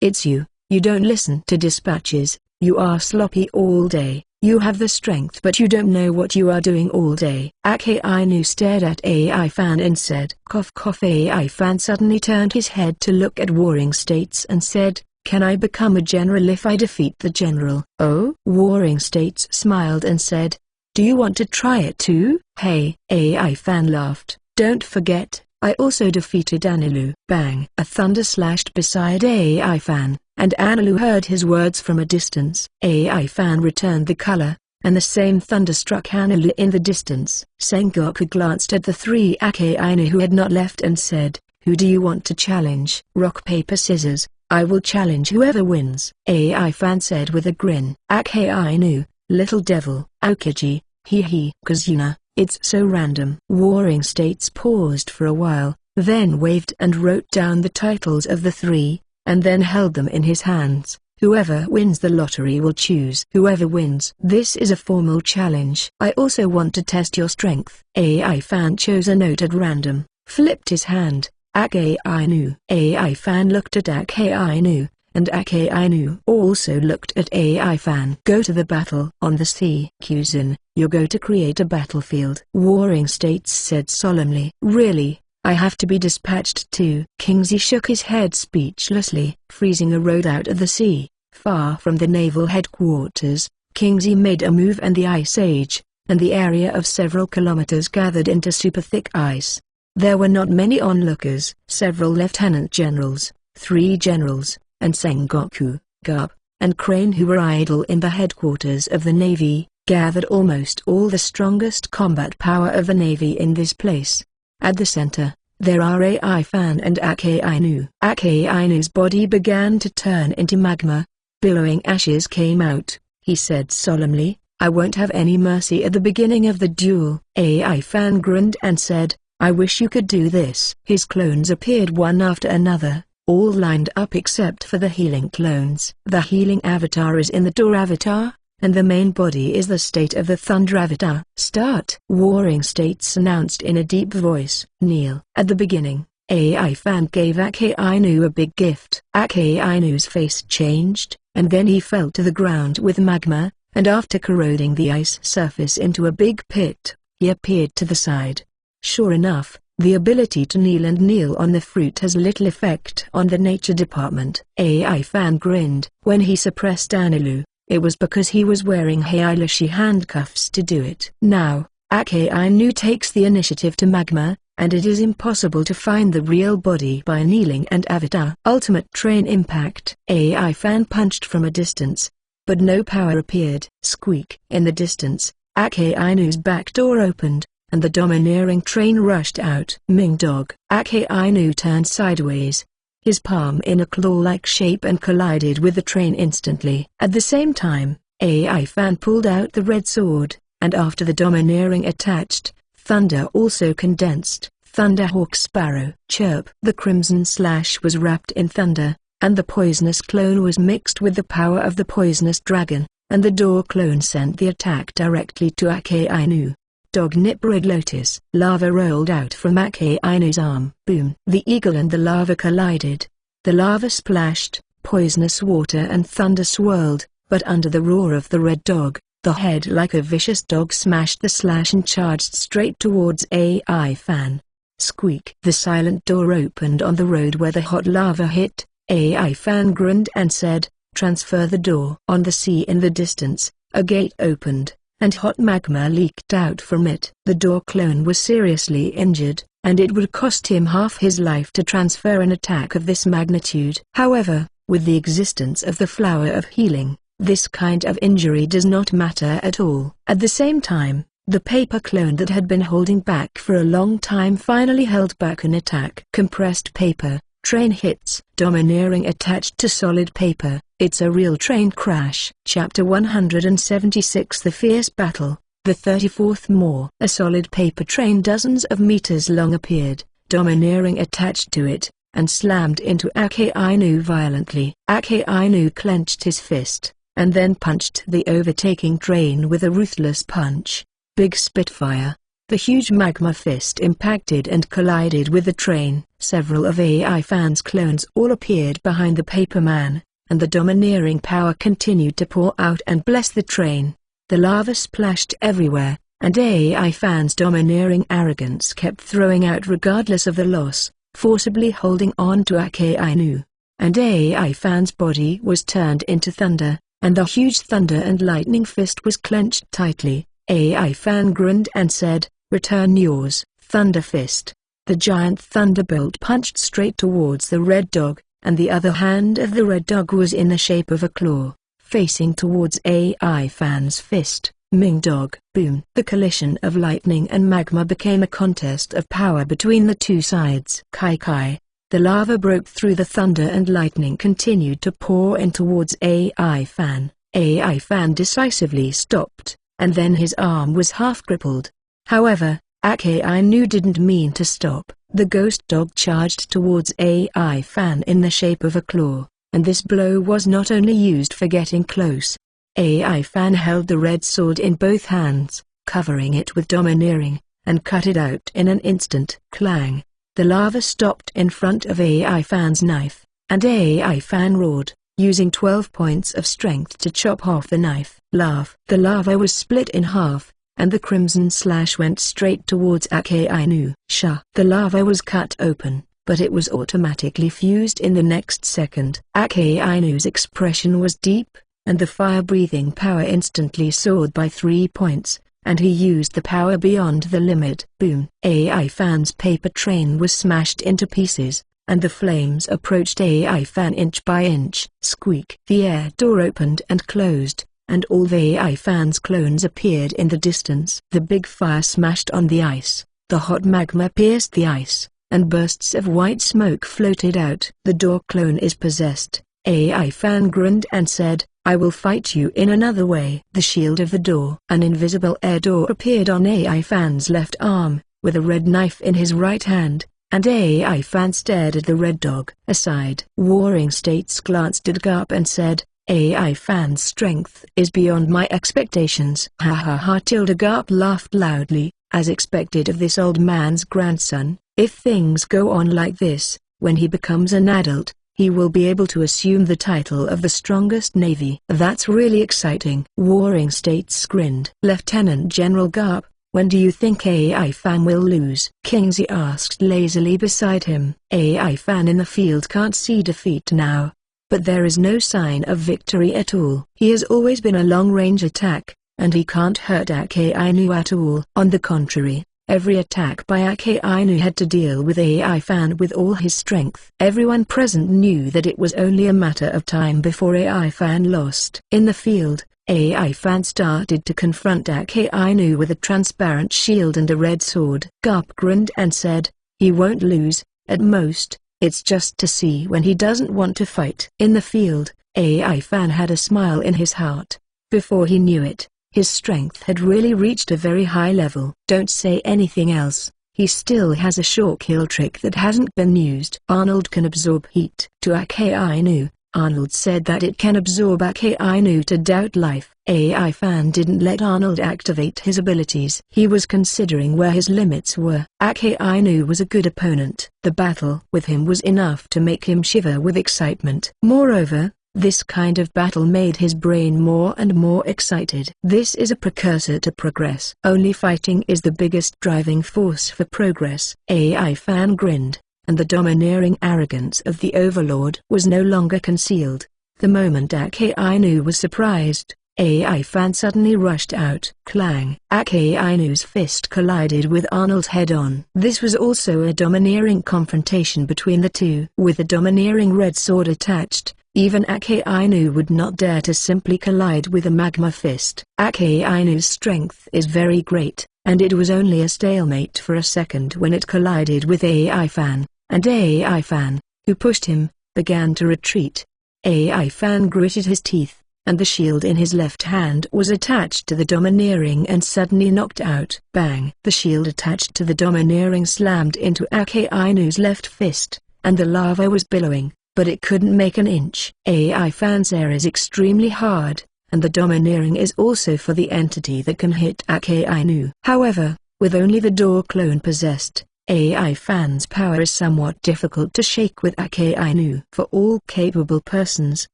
It's you. You don't listen to dispatches, you are sloppy all day. You have the strength but you don't know what you are doing all day. Ake Ainu stared at AI Fan and said, cough cough. AI Fan suddenly turned his head to look at Warring States and said, can I become a general if I defeat the general? Oh? Warring States smiled and said, Do you want to try it too? Hey, AI fan laughed. Don't forget, I also defeated Anilu. Bang! A thunder slashed beside AI fan, and Anilu heard his words from a distance. AI fan returned the color, and the same thunder struck Anilu in the distance. Sengoku glanced at the three Akainu who had not left and said, "Who do you want to challenge?" "Rock paper scissors, I will challenge whoever wins," AI fan said with a grin. Akainu, little devil. Aokiji, hee. Kazuna, it's so random. Warring States paused for a while, then waved and wrote down the titles of the three, and then held them in his hands. Whoever wins the lottery will choose whoever wins. This is a formal challenge. I also want to test your strength. AI fan chose a note at random, flipped his hand. Akainu. AI fan looked at Akainu, and Akainu also looked at AI fan. Go to the battle on the sea. Kuzan, you're going to create a battlefield. Warring States said solemnly. Really? I have to be dispatched too. Kingsley shook his head speechlessly. Freezing a road out of the sea, far from the naval headquarters, Kingsley made a move and the ice age, and the area of several kilometers gathered into super thick ice. There were not many onlookers. Several lieutenant generals, 3 generals, and Sengoku, Garp, and Crane who were idle in the headquarters of the Navy, gathered almost all the strongest combat power of the Navy in this place. At the center, there are AI fan and Akainu. Akainu's body began to turn into magma. Billowing ashes came out. He said solemnly, "I won't have any mercy at the beginning of the duel." AI fan grinned and said, "I wish you could do this." His clones appeared one after another, all lined up except for the healing clones. The healing avatar is in the door avatar, and the main body is the state of the thunder avatar. Start! Warring States announced in a deep voice. Kneel. At the beginning, AI fan gave Akainu a big gift. Akainu's face changed, and then he fell to the ground with magma, and after corroding the ice surface into a big pit, he appeared to the side. Sure enough, the ability to kneel on the fruit has little effect on the nature department. AI fan grinned. When he suppressed Anilu, it was because he was wearing Heilashi handcuffs to do it. Now, Akainu takes the initiative to magma, and it is impossible to find the real body by kneeling and avatar. Ultimate train impact. AI fan punched from a distance, but no power appeared. Squeak. In the distance, Akainu's back door opened, and the domineering train rushed out. Ming dog. Akainu turned sideways, his palm in a claw-like shape, and collided with the train instantly. At the same time, AI fan pulled out the red sword, and after the domineering attached, thunder also condensed. Thunderhawk Sparrow. Chirp. The crimson slash was wrapped in thunder, and the poisonous clone was mixed with the power of the poisonous dragon, and the door clone sent the attack directly to Akainu. Dog Nip Red Lotus. Lava rolled out from Akainu's arm. Boom. The eagle and the lava collided. The lava splashed, poisonous water and thunder swirled, but under the roar of the red dog, the head like a vicious dog smashed the slash and charged straight towards AI fan. Squeak. The silent door opened on the road where the hot lava hit. AI fan grinned and said, "Transfer the door." On the sea in the distance, a gate opened, and hot magma leaked out from it. The door clone was seriously injured, and it would cost him half his life to transfer an attack of this magnitude. However, with the existence of the flower of healing, this kind of injury does not matter at all. At the same time, the paper clone that had been holding back for a long time finally held back an attack. Compressed paper. Train hits. Domineering attached to solid paper. It's a real train crash. Chapter 176. The Fierce Battle. The 34th More. A solid paper train dozens of meters long appeared, domineering attached to it, and slammed into Akainu violently. Akainu clenched his fist, and then punched the overtaking train with a ruthless punch. Big Spitfire. The huge magma fist impacted and collided with the train. Several of AI fans' clones all appeared behind the paper man, and the domineering power continued to pour out and bless the train. The lava splashed everywhere, and AI fans' domineering arrogance kept throwing out regardless of the loss, forcibly holding on to Akainu. And AI fans' body was turned into thunder, and the huge thunder and lightning fist was clenched tightly. AI Fan grinned and said, "Return yours, Thunder Fist." The giant thunderbolt punched straight towards the red dog, and the other hand of the red dog was in the shape of a claw, facing towards AI Fan's fist. Ming Dog, boom! The collision of lightning and magma became a contest of power between the two sides. Kai Kai. The lava broke through the thunder and lightning continued to pour in towards AI Fan. AI Fan decisively stopped, and then his arm was half crippled. However, Akainu didn't mean to stop. The ghost dog charged towards AI Fan in the shape of a claw, and this blow was not only used for getting close. AI Fan held the red sword in both hands, covering it with domineering, and cut it out in an instant. Clang! The lava stopped in front of AI Fan's knife, and AI Fan roared, using 12 points of strength to chop off the knife. Laugh! The lava was split in half, and the crimson slash went straight towards Akainu. Sha! The lava was cut open, but it was automatically fused in the next second. Akainu's expression was deep, and the fire-breathing power instantly soared by 3 points, and he used the power beyond the limit. Boom! AI Fan's paper train was smashed into pieces, and the flames approached AI Fan inch by inch. Squeak! The air door opened and closed, and all the AI Fan's clones appeared in the distance. The big fire smashed on the ice, the hot magma pierced the ice, and bursts of white smoke floated out. The door clone is possessed. AI Fan grinned and said, "I will fight you in another way." The shield of the door. An invisible air door appeared on AI Fan's left arm, with a red knife in his right hand, and AI Fan stared at the red dog. Aside, Warring States glanced at Garp and said, "AI Fan's strength is beyond my expectations." Ha ha ha! Garp laughed loudly, as expected of this old man's grandson. If things go on like this, when he becomes an adult, he will be able to assume the title of the strongest navy. That's really exciting. Warring States grinned. Lieutenant General Garp, when do you think AI Fan will lose? Kingsley asked lazily beside him. AI Fan in the field can't see defeat now. But there is no sign of victory at all. He has always been a long-range attack, and he can't hurt Akainu at all. On the contrary, every attack by Akainu had to deal with AI Fan with all his strength. Everyone present knew that it was only a matter of time before AI Fan lost. In the field, AI Fan started to confront Akainu with a transparent shield and a red sword. Garp grinned and said, "He won't lose, at most. It's just to see when he doesn't want to fight." In the field, AI Fan had a smile in his heart. Before he knew it, his strength had really reached a very high level. Don't say anything else. He still has a short kill trick that hasn't been used. Arnold can absorb heat. To Akainu, Arnold said that it can absorb Akainu to doubt life. AI Fan didn't let Arnold activate his abilities. He was considering where his limits were. Akainu was a good opponent. The battle with him was enough to make him shiver with excitement. Moreover, this kind of battle made his brain more and more excited. This is a precursor to progress. Only fighting is the biggest driving force for progress. AI Fan grinned, and the domineering arrogance of the Overlord was no longer concealed. The moment Akainu was surprised, AI Fan suddenly rushed out. Clang! Akainu's fist collided with Arnold's head-on. This was also a domineering confrontation between the two. With a domineering red sword attached, even Akainu would not dare to simply collide with a magma fist. Akainu's strength is very great, and it was only a stalemate for a second when it collided with AI Fan, and AI Fan, who pushed him, began to retreat. AI Fan gritted his teeth, and the shield in his left hand was attached to the domineering and suddenly knocked out. Bang! The shield attached to the domineering slammed into Akainu's left fist, and the lava was billowing, but it couldn't make an inch. AI Fan's air is extremely hard, and the domineering is also for the entity that can hit Akainu. However, with only the door clone possessed, AI Fan's power is somewhat difficult to shake with Akainu. For all capable persons,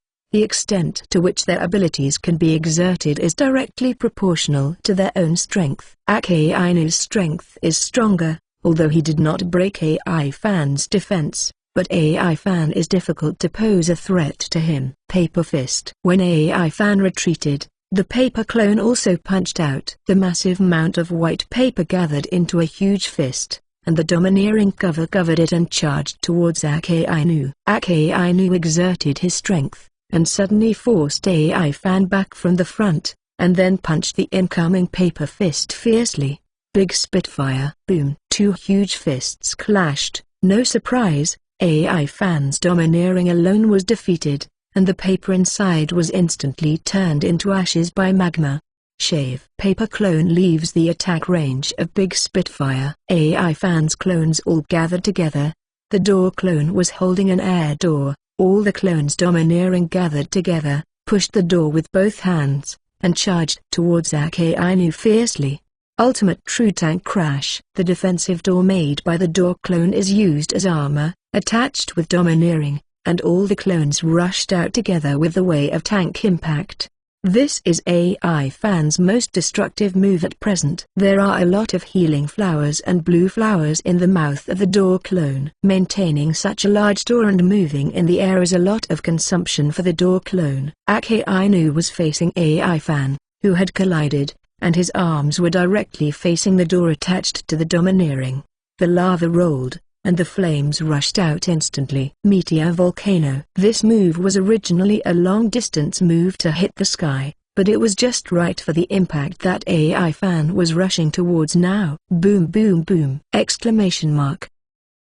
the extent to which their abilities can be exerted is directly proportional to their own strength. Akainu's strength is stronger, although he did not break AI Fan's defense, but AI Fan is difficult to pose a threat to him. Paper Fist. When AI Fan retreated, The paper clone also punched out. The massive amount of white paper gathered into a huge fist, and the domineering covered it and charged towards Ake Ainu. Ake Ainu exerted his strength, and suddenly forced AI Fan back from the front, and then punched the incoming paper fist fiercely. Big Spitfire! Boom! Two huge fists clashed. No surprise, AI Fan's domineering alone was defeated, and the paper inside was instantly turned into ashes by magma. Shave. Paper clone leaves the attack range of Big Spitfire. AI Fan's clones all gathered together. The door clone was holding an air door. All the clones domineering gathered together, pushed the door with both hands, and charged towards Ake Ainu fiercely. Ultimate True Tank Crash. The defensive door made by the door clone is used as armor, attached with domineering, and all the clones rushed out together with the way of tank impact. This is AI Fan's most destructive move at present. There are a lot of healing flowers and blue flowers in the mouth of the door clone. Maintaining such a large door and moving in the air is a lot of consumption for the door clone. Ake Ainu was facing AI Fan, who had collided, and his arms were directly facing the door attached to the domineering. The lava rolled, and the flames rushed out instantly. Meteor Volcano. This move was originally a long-distance move to hit the sky, but it was just right for the impact that AI Fan was rushing towards now. Boom boom boom! Exclamation mark.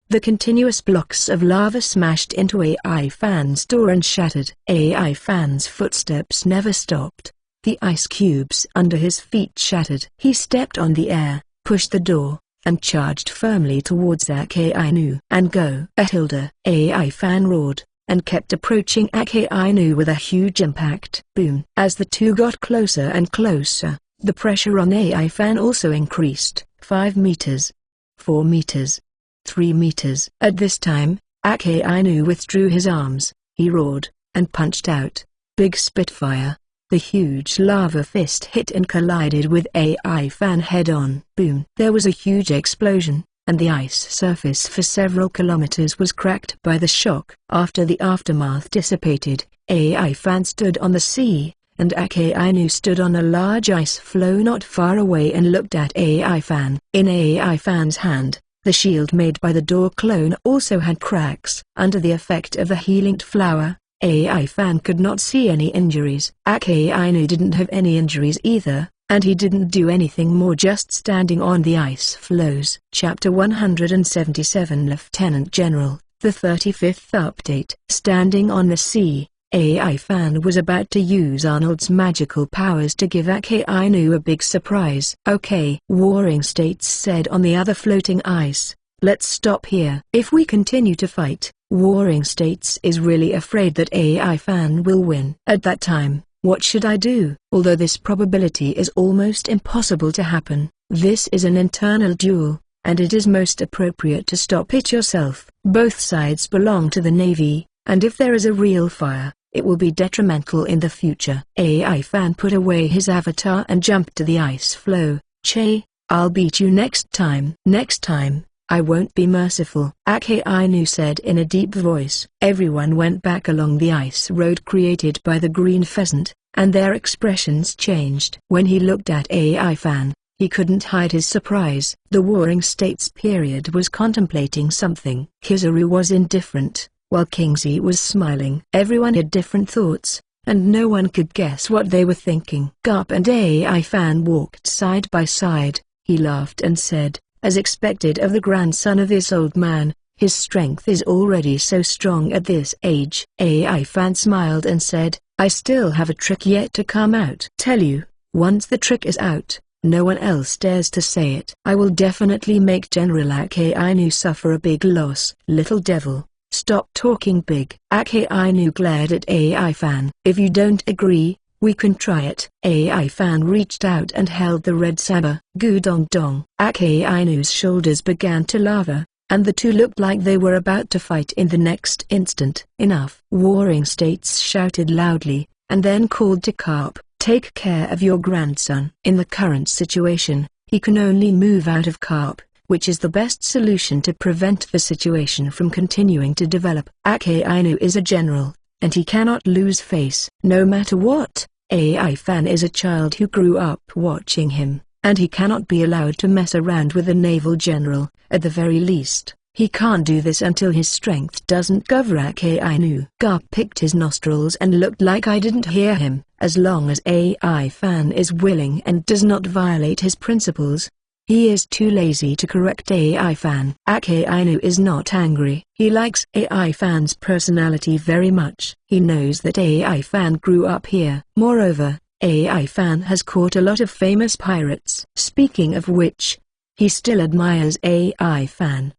The continuous blocks of lava smashed into AI Fan's door and shattered. AI Fan's footsteps never stopped. The ice cubes under his feet shattered. He stepped on the air, pushed the door, and charged firmly towards Ake Ainu. And go! Ahilda! AI Fan roared, and kept approaching Ake Ainu with a huge impact. Boom! As the two got closer and closer, the pressure on AI Fan also increased. 5 meters. 4 meters. 3 meters. At this time, Ake Ainu withdrew his arms. He roared, and punched out. Big Spitfire. The huge lava fist hit and collided with AI Fan head-on. Boom! There was a huge explosion, and the ice surface for several kilometers was cracked by the shock. After the aftermath dissipated, AI Fan stood on the sea, and Ake Ainu stood on a large ice floe not far away and looked at AI Fan. In AI Fan's hand, the shield made by the door clone also had cracks. Under the effect of the healing flower, AI Fan could not see any injuries. Ake Ainu didn't have any injuries either, and he didn't do anything more, just standing on the ice floes. Chapter 177 Lieutenant General, the 35th update. Standing on the sea, AI Fan was about to use Arnold's magical powers to give Ake Ainu a big surprise. Okay, Warring States said on the other floating ice, let's stop here. If we continue to fight, Warring States is really afraid that AI Fan will win. At that time, what should I do? Although this probability is almost impossible to happen, this is an internal duel, and it is most appropriate to stop it yourself. Both sides belong to the Navy, and if there is a real fire, it will be detrimental in the future. AI Fan put away his avatar and jumped to the ice floe. Che, I'll beat you next time. Next time, I won't be merciful, Ake Ainu said in a deep voice. Everyone went back along the ice road created by the green pheasant, and their expressions changed. When he looked at AI Fan, he couldn't hide his surprise. The Warring States period was contemplating something. Kizaru was indifferent, while Kingsley was smiling. Everyone had different thoughts, and no one could guess what they were thinking. Garp and AI Fan walked side by side. He laughed and said, as expected of the grandson of this old man, his strength is already so strong at this age. AI Fan smiled and said, I still have a trick yet to come out. Tell you, once the trick is out, no one else dares to say it. I will definitely make General Ake Ainu suffer a big loss. Little devil, stop talking big. Ake Ainu glared at AI Fan. If you don't agree, we can try it. AI Fan reached out and held the red saber. Gudong dong. Ake Ainu's shoulders began to lava, and the two looked like they were about to fight in the next instant. Enough. Warring States shouted loudly, and then called to Carp, take care of your grandson. In the current situation, he can only move out of Carp, which is the best solution to prevent the situation from continuing to develop. Ake Ainu is a general, and he cannot lose face. No matter what, AI Fan is a child who grew up watching him, and he cannot be allowed to mess around with a naval general. At the very least, he can't do this until his strength doesn't Gavrak AI Nu. Garp picked his nostrils and looked like I didn't hear him. As long as AI Fan is willing and does not violate his principles, he is too lazy to correct AI Fan. AI Nu is not angry. He likes AI Fan's personality very much. He knows that AI Fan grew up here. Moreover, AI Fan has caught a lot of famous pirates. Speaking of which, he still admires AI Fan.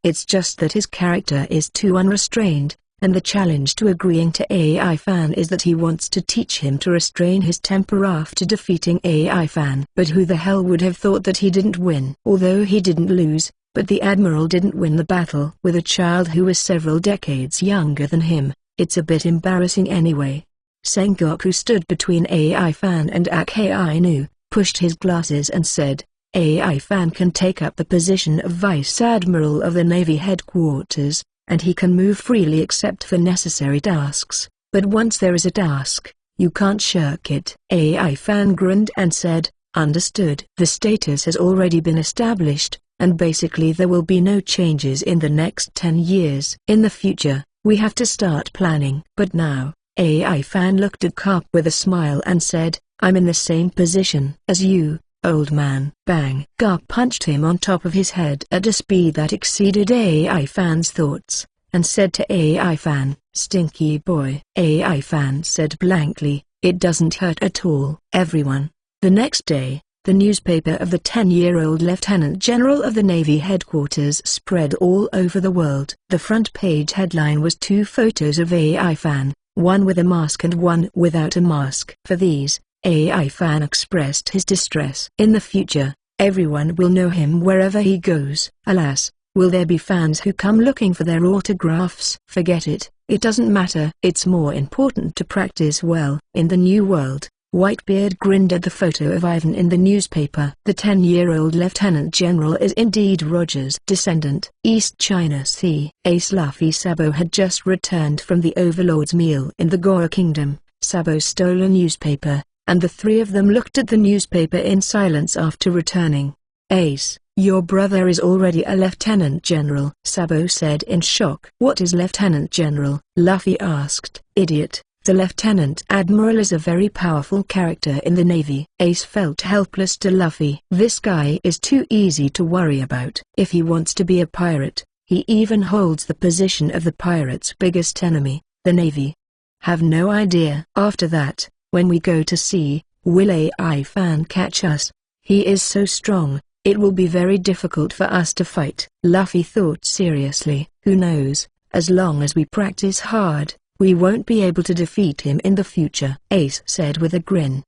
It's just that his character is too unrestrained, and the challenge to agreeing to AI Fan is that he wants to teach him to restrain his temper after defeating AI Fan. But who the hell would have thought that he didn't win? Although he didn't lose, but the Admiral didn't win the battle with a child who was several decades younger than him. It's a bit embarrassing anyway. Sengoku stood between AI Fan and AI Nu, pushed his glasses and said, AI Fan can take up the position of Vice Admiral of the Navy headquarters, and he can move freely except for necessary tasks. But once there is a task, you can't shirk it. AI Fan grinned and said, understood. The status has already been established, and basically there will be no changes in the next 10 years. In the future, we have to start planning. But now, AI Fan looked at Garp with a smile and said, I'm in the same position as you, old man. Bang! Garp punched him on top of his head at a speed that exceeded AI Fan's thoughts, and said to AI Fan, stinky boy. AI Fan said blankly, it doesn't hurt at all. Everyone. The next day, the newspaper of the 10-year-old Lieutenant General of the Navy headquarters spread all over the world. The front page headline was 2 photos of AI Fan, one with a mask and one without a mask. For these, AI Fan expressed his distress. In the future, everyone will know him wherever he goes. Alas, will there be fans who come looking for their autographs? Forget it, it doesn't matter. It's more important to practice well. In the new world, Whitebeard grinned at the photo of Ivan in the newspaper. The 10-year-old Lieutenant General is indeed Roger's descendant. East China Sea. Ace Luffy Sabo had just returned from the Overlord's meal in the Goa Kingdom. Sabo stole a newspaper, and the 3 of them looked at the newspaper in silence after returning. Ace, your brother is already a Lieutenant General, Sabo said in shock. What is Lieutenant General? Luffy asked. Idiot, the Lieutenant Admiral is a very powerful character in the Navy. Ace felt helpless to Luffy. This guy is too easy to worry about. If he wants to be a pirate, he even holds the position of the pirate's biggest enemy, the Navy. Have no idea. After that, when we go to sea, will AI Fan catch us? He is so strong, it will be very difficult for us to fight. Luffy thought seriously. Who knows, as long as we practice hard, we won't be able to defeat him in the future, Ace said with a grin.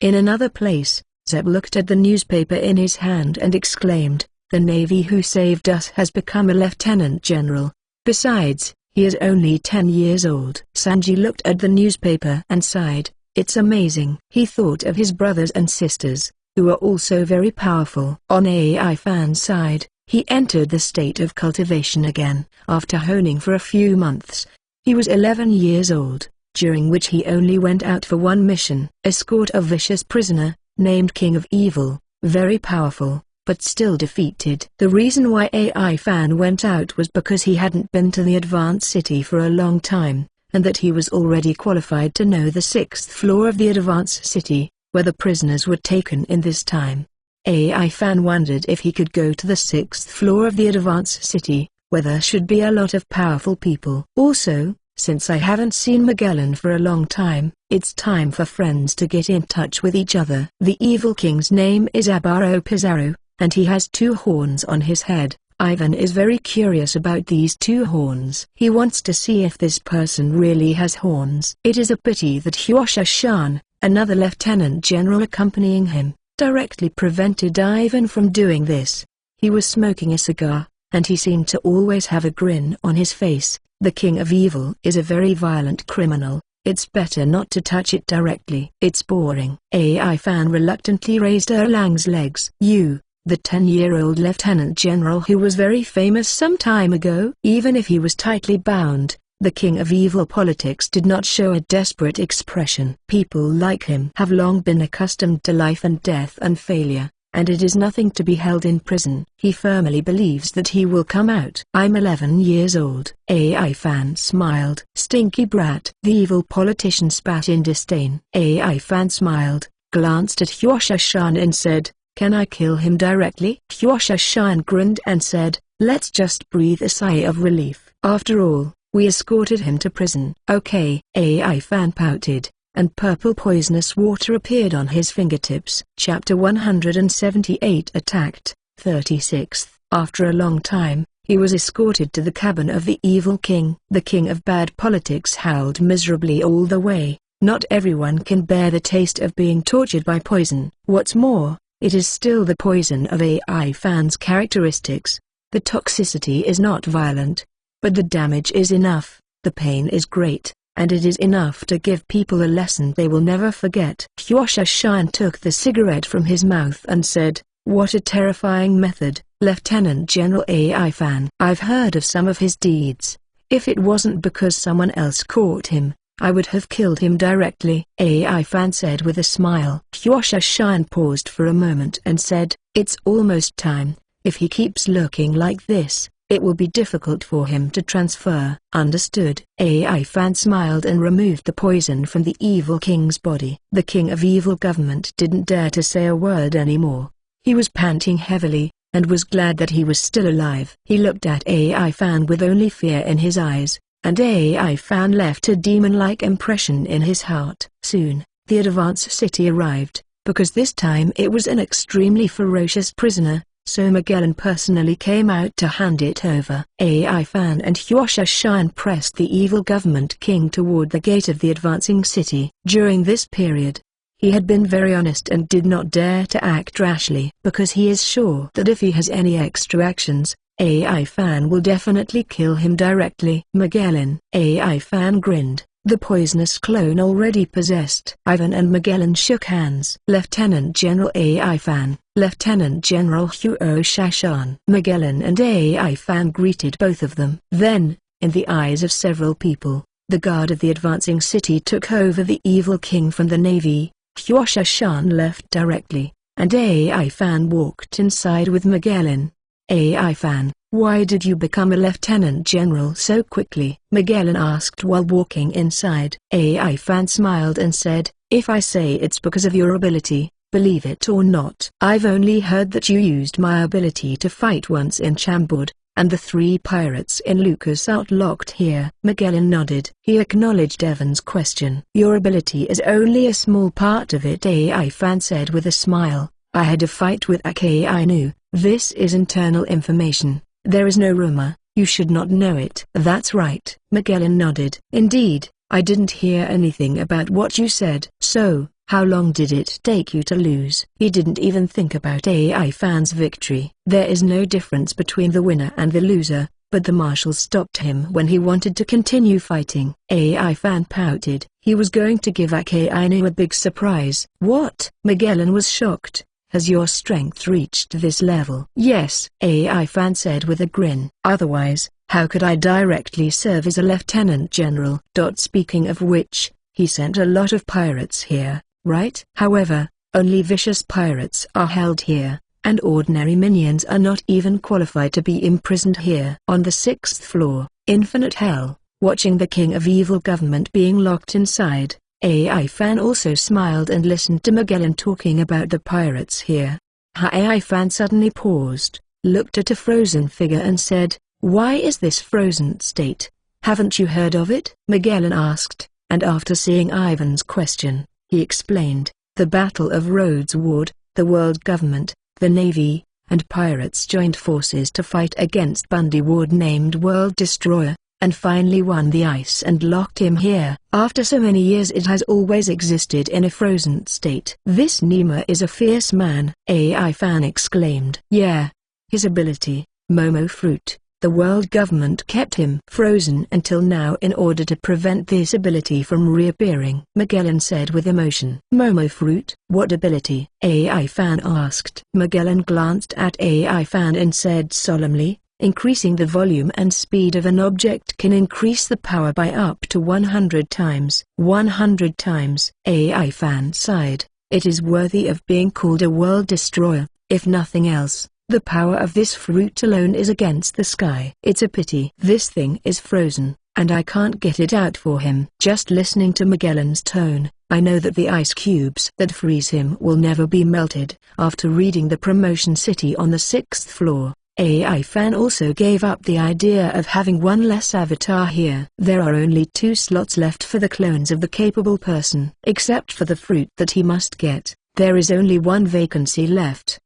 In another place, Zeb looked at the newspaper in his hand and exclaimed, the Navy who saved us has become a Lieutenant General. Besides, he is only 10 years old. Sanji looked at the newspaper and sighed. It's amazing. He thought of his brothers and sisters, who are also very powerful. On AI Fan's side, he entered the state of cultivation again. After honing for a few months, he was 11 years old, during which he only went out for one mission, escort a vicious prisoner, named King of Evil, very powerful, but still defeated. The reason why AI Fan went out was because he hadn't been to the Advanced City for a long time, and that he was already qualified to know the 6th floor of the Advanced City, where the prisoners were taken in this time. AI Fan wondered if he could go to the 6th floor of the Advanced City, where there should be a lot of powerful people. Also, since I haven't seen Magellan for a long time, it's time for friends to get in touch with each other. The evil king's name is Abaro Pizarro, and he has 2 horns on his head. Ivan is very curious about these 2 horns. He wants to see if this person really has horns. It is a pity that Huasha-shan, another Lieutenant General accompanying him, directly prevented Ivan from doing this. He was smoking a cigar, and he seemed to always have a grin on his face. The King of Evil is a very violent criminal. It's better not to touch it directly. It's boring. AI Fan reluctantly raised Erlang's legs. You, the 10-year-old Lieutenant General who was very famous some time ago? Even if he was tightly bound, The king of evil politics did not show a desperate expression. People like him have long been accustomed to life and death and failure, and it is nothing to be held in prison. He firmly believes that he will come out. I'm 11 years old. AI fan smiled. Stinky brat. The evil politician spat in disdain. AI fan smiled, glanced at Huosha Shan and said, "Can I kill him directly?" Huosha Shan grinned and said, "Let's just breathe a sigh of relief. After all, we escorted him to prison." "Okay." AI fan pouted, and purple poisonous water appeared on his fingertips. Chapter 178 Attacked, 36th. After a long time, he was escorted to the cabin of the evil king. The king of bad politics howled miserably all the way. Not everyone can bear the taste of being tortured by poison. What's more, it is still the poison of AI fan's characteristics. The toxicity is not violent, but the damage is enough, the pain is great, and it is enough to give people a lesson they will never forget. Huosha Shan took the cigarette from his mouth and said, "What a terrifying method, Lieutenant General AI fan. I've heard of some of his deeds. If it wasn't because someone else caught him, I would have killed him directly," AI fan said with a smile. Huosha Shan paused for a moment and said, "It's almost time. If he keeps looking like this, it will be difficult for him to transfer." "Understood." AI fan smiled and removed the poison from the evil king's body. The king of evil government didn't dare to say a word anymore. He was panting heavily, and was glad that he was still alive. He looked at AI fan with only fear in his eyes, and AI fan left a demon-like impression in his heart. Soon, the advance city arrived, because this time it was an extremely ferocious prisoner, so Magellan personally came out to hand it over. AI fan and Huosha Shan pressed the evil government king toward the gate of the advancing city. During this period, he had been very honest and did not dare to act rashly, because he is sure that if he has any extra actions, AI fan will definitely kill him directly. "Magellan." AI fan grinned, the poisonous clone already possessed. Ivan and Magellan shook hands. "Lieutenant General AI fan, Lieutenant General Huosha Shan." Magellan and AI fan greeted both of them. Then, in the eyes of several people, the guard of the advancing city took over the evil king from the navy. Huosha Shan left directly, and AI fan walked inside with Magellan. "AI fan, why did you become a lieutenant general so quickly?" Magellan asked while walking inside. AI fan smiled and said, "If I say it's because of your ability, believe it or not. I've only heard that you used my ability to fight once in Chambord, and the 3 pirates in Lucas outlocked here." Magellan nodded. He acknowledged Evan's question. "Your ability is only a small part of it," AI fan said with a smile. "I had a fight with Akainu. This is internal information. There is no rumor. You should not know it." "That's right." Magellan nodded. "Indeed, I didn't hear anything about what you said." "So, how long did it take you to lose?" He didn't even think about AI fan's victory. There is no difference between the winner and the loser, but the marshal stopped him when he wanted to continue fighting. AI fan pouted. He was going to give Akainu a big surprise. "What?" Magellan was shocked. "Has your strength reached this level?" "Yes," AI fan said with a grin. "Otherwise, how could I directly serve as a lieutenant general?" Speaking of which, he sent a lot of pirates here, right? However, only vicious pirates are held here, and ordinary minions are not even qualified to be imprisoned here. On the 6th floor, Infinite Hell, watching the king of evil government being locked inside, AI fan also smiled and listened to Magellan talking about the pirates here. AI fan suddenly paused, looked at a frozen figure and said, "Why is this frozen state? Haven't you heard of it?" Magellan asked, and after seeing Ivan's question, he explained, "The Battle of Rhodes Ward, the world government, the navy, and pirates joined forces to fight against Bundy Ward named World Destroyer, and finally won the ice and locked him here. After so many years it has always existed in a frozen state." "This Nima is a fierce man," AI fan exclaimed. "Yeah. His ability, Momo Fruit, the world government kept him frozen until now in order to prevent this ability from reappearing," Magellan said with emotion. "Momo Fruit? What ability?" AI fan asked. Magellan glanced at AI fan and said solemnly, Increasing the volume and speed of an object can increase the power by up to 100 times. 100 times. AI Fan sighed. It is worthy of being called a world destroyer, if nothing else. The power of this fruit alone is against the sky. It's a pity this thing is frozen, and I can't get it out for him. Just listening to Magellan's tone, I know that the ice cubes that freeze him will never be melted. After reading the promotion city on the 6th floor, AI Fan also gave up the idea of having one less avatar here. There are only 2 slots left for the clones of the capable person. Except for the fruit that he must get, there is only 1 vacancy left.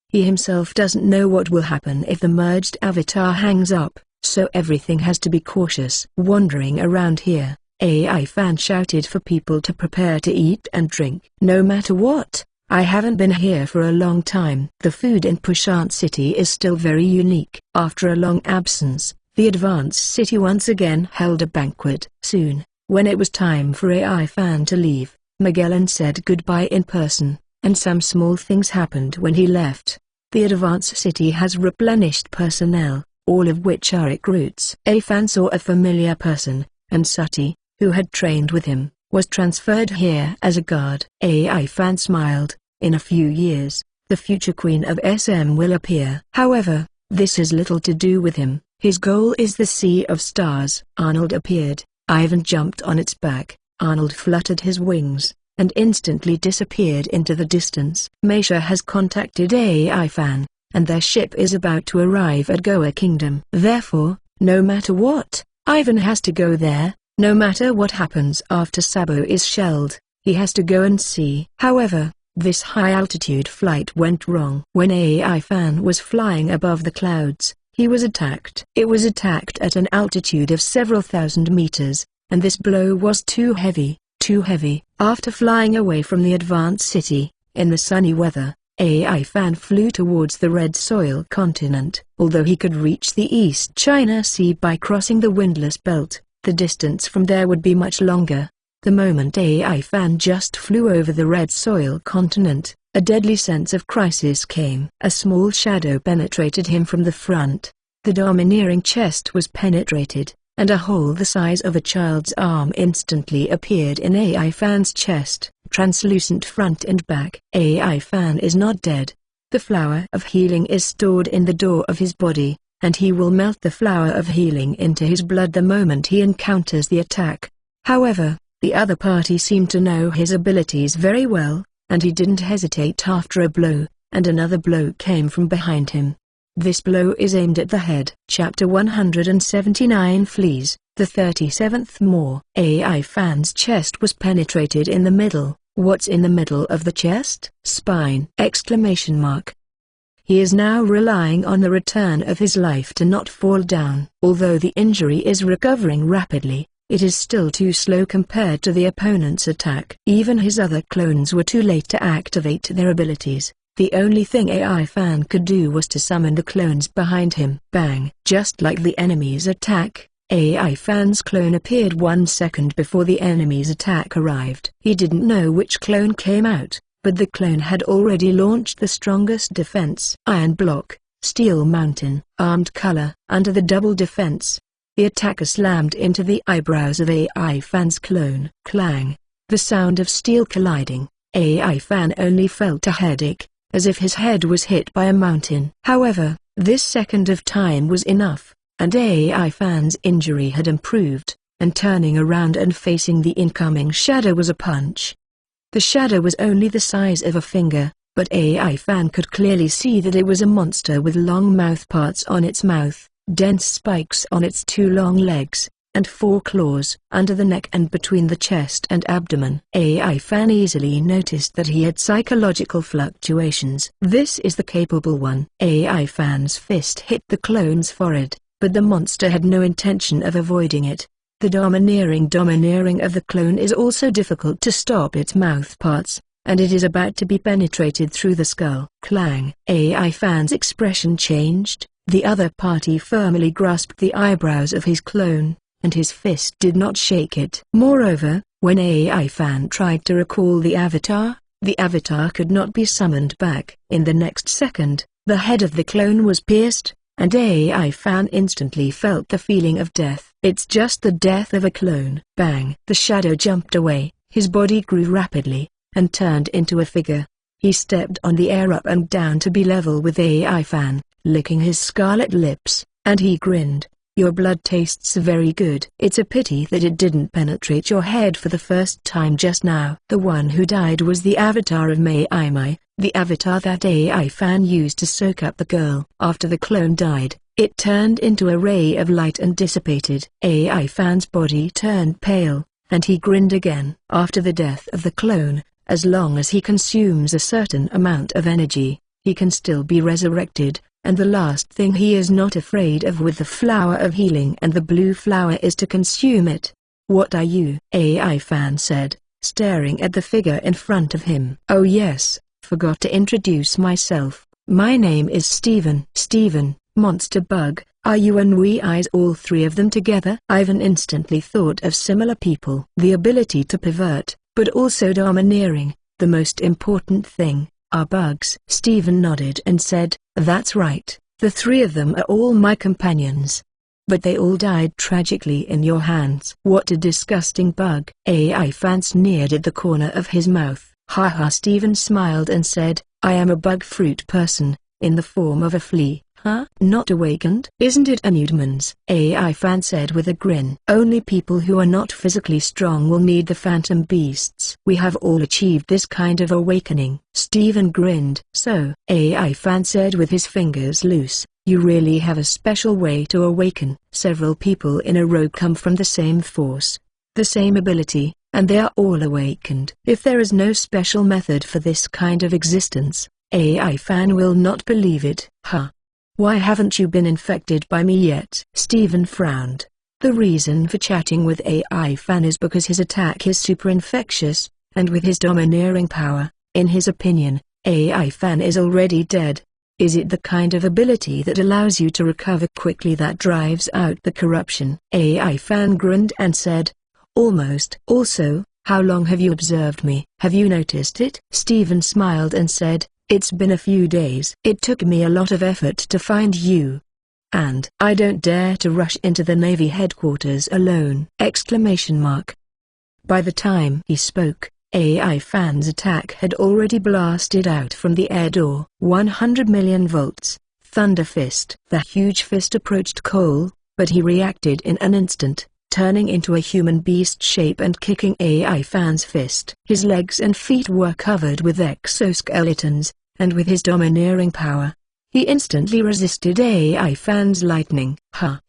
He himself doesn't know what will happen if the merged avatar hangs up, so everything has to be cautious. Wandering around here, AI Fan shouted for people to prepare to eat and drink. No matter what, I haven't been here for a long time. The food in Pushant City is still very unique. After a long absence, the advanced city once again held a banquet. Soon, when it was time for AI Fan to leave, Magellan said goodbye in person, and some small things happened when he left. The advanced city has replenished personnel, all of which are recruits. AI Fan saw a familiar person, and Sati, who had trained with him, was transferred here as a guard. AI Fan smiled. In a few years, the future queen of SM will appear. However, this has little to do with him. His goal is the Sea of Stars. Arnold appeared. Ivan jumped on its back. Arnold fluttered his wings, and instantly disappeared into the distance. Meisha has contacted AI Fan, and their ship is about to arrive at Goa Kingdom. Therefore, no matter what, Ivan has to go there. No matter what happens after Sabo is shelled, he has to go and see. However, this high-altitude flight went wrong. When AI Fan was flying above the clouds, he was attacked. It was attacked at an altitude of several thousand meters, and this blow was too heavy, too heavy. After flying away from the advanced city, in the sunny weather, AI Fan flew towards the Red Soil continent. Although he could reach the East China Sea by crossing the windless belt, the distance from there would be much longer. The moment AI Fan just flew over the Red Soil continent, a deadly sense of crisis came. A small shadow penetrated him from the front. The domineering chest was penetrated, and a hole the size of a child's arm instantly appeared in AI Fan's chest, translucent front and back. AI Fan is not dead. The flower of healing is stored in the door of his body, and he will melt the flower of healing into his blood the moment he encounters the attack. However, the other party seemed to know his abilities very well, and he didn't hesitate after a blow, and another blow came from behind him. This blow is aimed at the head. Chapter 179 Fleas, the 37th More. AI Fan's chest was penetrated in the middle. What's in the middle of the chest? Spine! Exclamation mark. He is now relying on the return of his life to not fall down. Although the injury is recovering rapidly, it is still too slow compared to the opponent's attack. Even his other clones were too late to activate their abilities. The only thing AI Fan could do was to summon the clones behind him. Bang! Just like the enemy's attack, AI Fan's clone appeared 1 second before the enemy's attack arrived. He didn't know which clone came out, but the clone had already launched the strongest defense. Iron block, steel mountain, armed color. Under the double defense, the attacker slammed into the eyebrows of AI Fan's clone. Clang! The sound of steel colliding. AI Fan only felt a headache, as if his head was hit by a mountain. However, this second of time was enough, and AI Fan's injury had improved, and turning around and facing the incoming shadow was a punch. The shadow was only the size of a finger, but AI Fan could clearly see that it was a monster with long mouth parts on its mouth, dense spikes on its 2 long legs, and 4 claws under the neck and between the chest and abdomen. AI Fan easily noticed that he had psychological fluctuations. This is the capable one. AI Fan's fist hit the clone's forehead, but the monster had no intention of avoiding it. The domineering of the clone is also difficult to stop its mouth parts, and it is about to be penetrated through the skull. Clang! AI Fan's expression changed. The other party firmly grasped the eyebrows of his clone, and his fist did not shake it. Moreover, when AI Fan tried to recall the avatar could not be summoned back. In the next second, the head of the clone was pierced, and AI Fan instantly felt the feeling of death. It's just the death of a clone. Bang! The shadow jumped away, his body grew rapidly, and turned into a figure. He stepped on the air up and down to be level with AI Fan, licking his scarlet lips, and he grinned. Your blood tastes very good. It's a pity that it didn't penetrate your head for the first time just now. The one who died was the avatar of Mei Mai, the avatar that AI Fan used to soak up the girl. After the clone died, it turned into a ray of light and dissipated. AI Fan's body turned pale, and he grinned again. After the death of the clone, as long as he consumes a certain amount of energy, he can still be resurrected. And the last thing he is not afraid of with the flower of healing and the blue flower is to consume it. What are you? AI Fan said, staring at the figure in front of him. Oh yes, forgot to introduce myself. My name is Steven. Steven, Monster Bug, are you and we eyes all three of them together? Ivan instantly thought of similar people. The ability to pervert, but also domineering, the most important thing, are bugs. Steven nodded and said, that's right, the three of them are all my companions. But they all died tragically in your hands. What a disgusting bug. AI Fan sneered at the corner of his mouth. Haha. Steven smiled and said, I am a bug fruit person, in the form of a flea. Huh? Not awakened? Isn't it a Newdman's? AI Fan said with a grin. Only people who are not physically strong will need the phantom beasts. We have all achieved this kind of awakening. Steven grinned. So, AI Fan said with his fingers loose, you really have a special way to awaken. Several people in a row come from the same force, the same ability, and they are all awakened. If there is no special method for this kind of existence, AI Fan will not believe it. Huh? Why haven't you been infected by me yet? Steven frowned. The reason for chatting with AI Fan is because his attack is super infectious, and with his domineering power, in his opinion, AI Fan is already dead. Is it the kind of ability that allows you to recover quickly that drives out the corruption? AI Fan grinned and said, almost. Also, how long have you observed me? Have you noticed it? Steven smiled and said, it's been a few days. It took me a lot of effort to find you. And I don't dare to rush into the Navy headquarters alone! Exclamation mark. By the time he spoke, AI Fan's attack had already blasted out from the air door. 100 million volts. Thunder Fist. The huge fist approached Cole, but he reacted in an instant, turning into a human beast shape and kicking AI Fan's fist. His legs and feet were covered with exoskeletons, and with his domineering power, he instantly resisted AI Fan's lightning.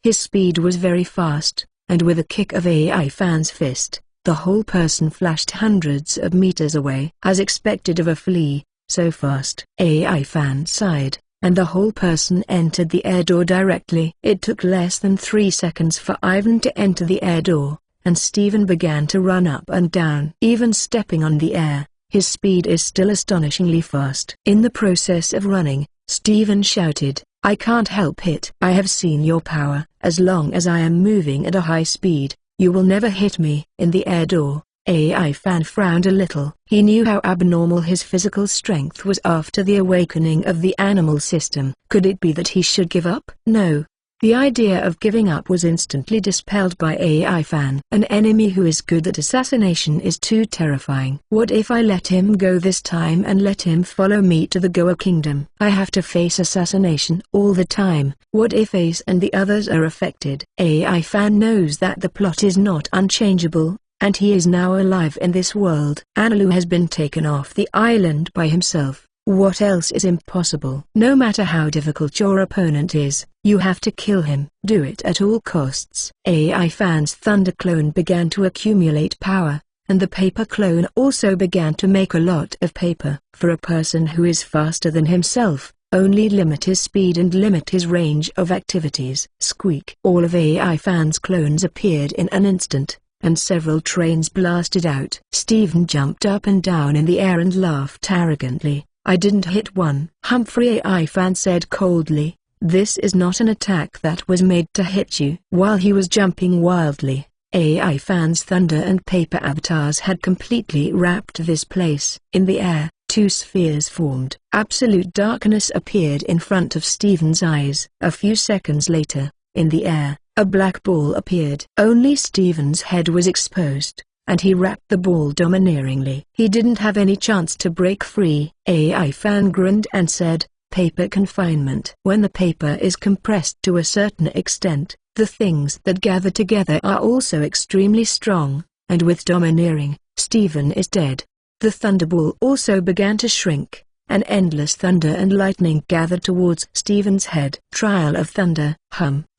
His speed was very fast, and with a kick of AI Fan's fist, the whole person flashed hundreds of meters away. As expected of a flea, so fast. AI Fan sighed, and the whole person entered the air door directly. It took less than 3 seconds for Ivan to enter the air door, and Steven began to run up and down. Even stepping on the air, his speed is still astonishingly fast. In the process of running, Steven shouted, I can't help it. I have seen your power. As long as I am moving at a high speed, you will never hit me. In the air door, AI Fan frowned a little. He knew how abnormal his physical strength was after the awakening of the animal system. Could it be that he should give up? No. The idea of giving up was instantly dispelled by AI Fan. An enemy who is good at assassination is too terrifying. What if I let him go this time and let him follow me to the Goa Kingdom? I have to face assassination all the time. What if Ace and the others are affected? AI Fan knows that the plot is not unchangeable, and he is now alive in this world. Analu has been taken off the island by himself. What else is impossible? No matter how difficult your opponent is, you have to kill him. Do it at all costs. AI Fan's Thunder Clone began to accumulate power, and the Paper Clone also began to make a lot of paper. For a person who is faster than himself, only limit his speed and limit his range of activities. Squeak! All of AI Fan's clones appeared in an instant, and several trains blasted out. Steven jumped up and down in the air and laughed arrogantly. I didn't hit one. Humphrey AI Fan said coldly, this is not an attack that was made to hit you. While he was jumping wildly, AI Fan's thunder and paper avatars had completely wrapped this place. In the air, two spheres formed. Absolute darkness appeared in front of Stephen's eyes. A few seconds later, in the air, a black ball appeared. Only Stephen's head was exposed, and he wrapped the ball domineeringly. He didn't have any chance to break free. AI Fan grinned and said, "Paper confinement." When the paper is compressed to a certain extent, the things that gather together are also extremely strong, and with domineering, Stephen is dead. The thunderball also began to shrink. An endless thunder and lightning gathered towards Stephen's head. Trial of thunder.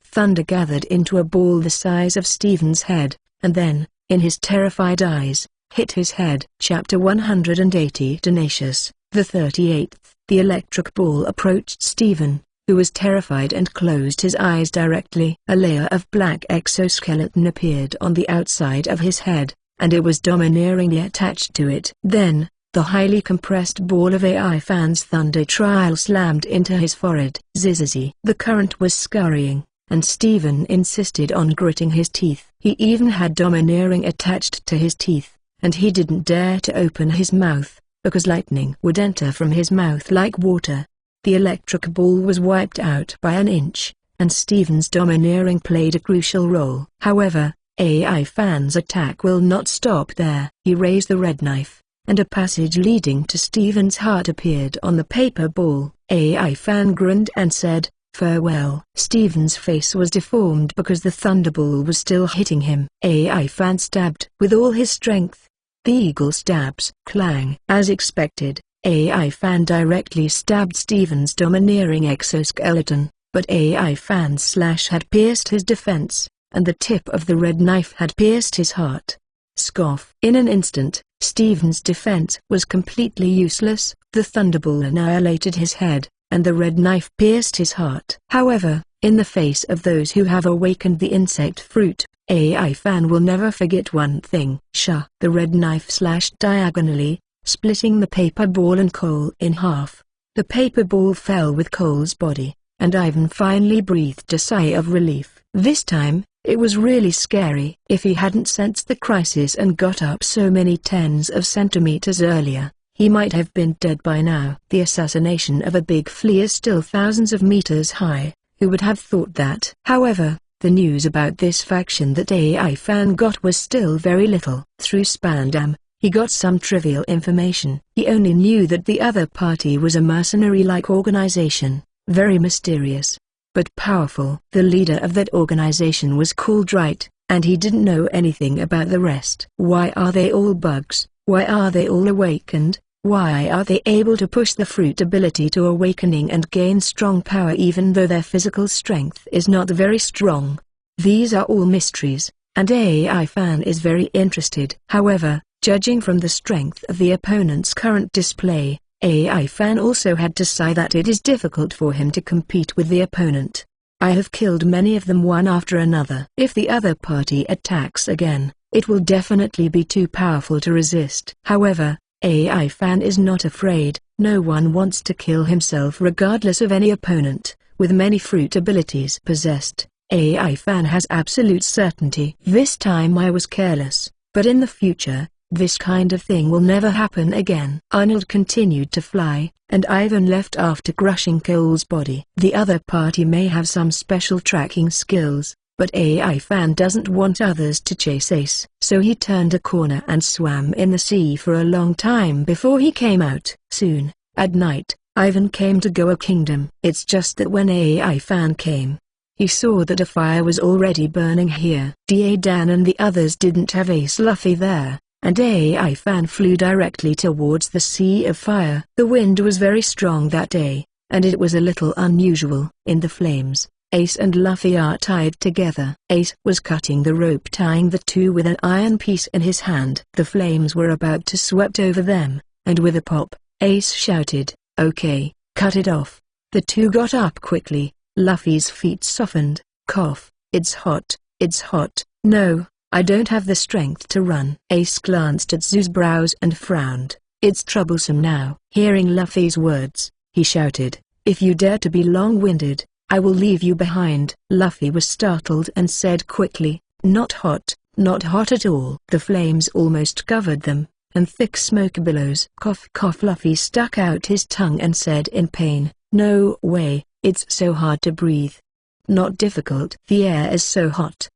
Thunder gathered into a ball the size of Stephen's head, and then, in his terrified eyes, hit his head. Chapter 180. Tenacious. The 38th. The electric ball approached Stephen, who was terrified and closed his eyes directly. A layer of black exoskeleton appeared on the outside of his head, and it was domineeringly attached to it. Then, the highly compressed ball of AI Fan's thunder trial slammed into his forehead. Zzzz. The current was scurrying, and Stephen insisted on gritting his teeth. He even had domineering attached to his teeth, and he didn't dare to open his mouth, because lightning would enter from his mouth like water. The electric ball was wiped out by an inch, and Stephen's domineering played a crucial role. However, AI Fan's attack will not stop there. He raised the red knife, and a passage leading to Stephen's heart appeared on the paper ball. AI Fan grinned and said, "Farewell." Stephen's face was deformed because the thunderball was still hitting him. AI Fan stabbed with all his strength. The eagle stabs. Clang. As expected, AI Fan directly stabbed Stephen's domineering exoskeleton, but AI Fan's slash had pierced his defense, and the tip of the red knife had pierced his heart. Scoff. In an instant, Stephen's defense was completely useless. The thunderball annihilated his head, and the red knife pierced his heart. However, in the face of those who have awakened the insect fruit, AI Fan will never forget one thing. Sha! The red knife slashed diagonally, splitting the paper ball and Cole in half. The paper ball fell with Cole's body, and Ivan finally breathed a sigh of relief. This time, it was really scary. If he hadn't sensed the crisis and got up so many tens of centimeters earlier, he might have been dead by now. The assassination of a big flea is still thousands of meters high. Who would have thought that? However, the news about this faction that AI Fan got was still very little. Through Spandam, he got some trivial information. He only knew that the other party was a mercenary-like organization, very mysterious, but powerful. The leader of that organization was called Wright, and he didn't know anything about the rest. Why are they all bugs? Why are they all awakened? Why are they able to push the fruit ability to awakening and gain strong power even though their physical strength is not very strong? These are all mysteries, and AI Fan is very interested. However, judging from the strength of the opponent's current display, AI Fan also had to sigh that it is difficult for him to compete with the opponent. I have killed many of them one after another. If the other party attacks again, it will definitely be too powerful to resist. However, AI Fan is not afraid. No one wants to kill himself regardless of any opponent. With many fruit abilities possessed, AI Fan has absolute certainty. This time I was careless, but in the future, this kind of thing will never happen again. Arnold continued to fly, and Ivan left after crushing Cole's body. The other party may have some special tracking skills, but AI Fan doesn't want others to chase Ace. So he turned a corner and swam in the sea for a long time before he came out. Soon, at night, Ivan came to Goa Kingdom. It's just that when AI Fan came, he saw that a fire was already burning here. Dan and the others didn't have Ace Luffy there, and AI Fan flew directly towards the sea of fire. The wind was very strong that day, and it was a little unusual. In the flames, Ace and Luffy are tied together. Ace was cutting the rope tying the two with an iron piece in his hand. The flames were about to sweep over them, and with a pop, Ace shouted, "Okay, cut it off." The two got up quickly. Luffy's feet softened. Cough. It's hot. It's hot. No, I don't have the strength to run. Ace glanced at Zoo's brows and frowned. It's troublesome now. Hearing Luffy's words, he shouted, "If you dare to be long-winded, I will leave you behind." Luffy was startled and said quickly, "Not hot, not hot at all." The flames almost covered them, and thick smoke billows. Cough cough. Luffy stuck out his tongue and said in pain, "No way, it's so hard to breathe." "Not difficult. The air is so hot."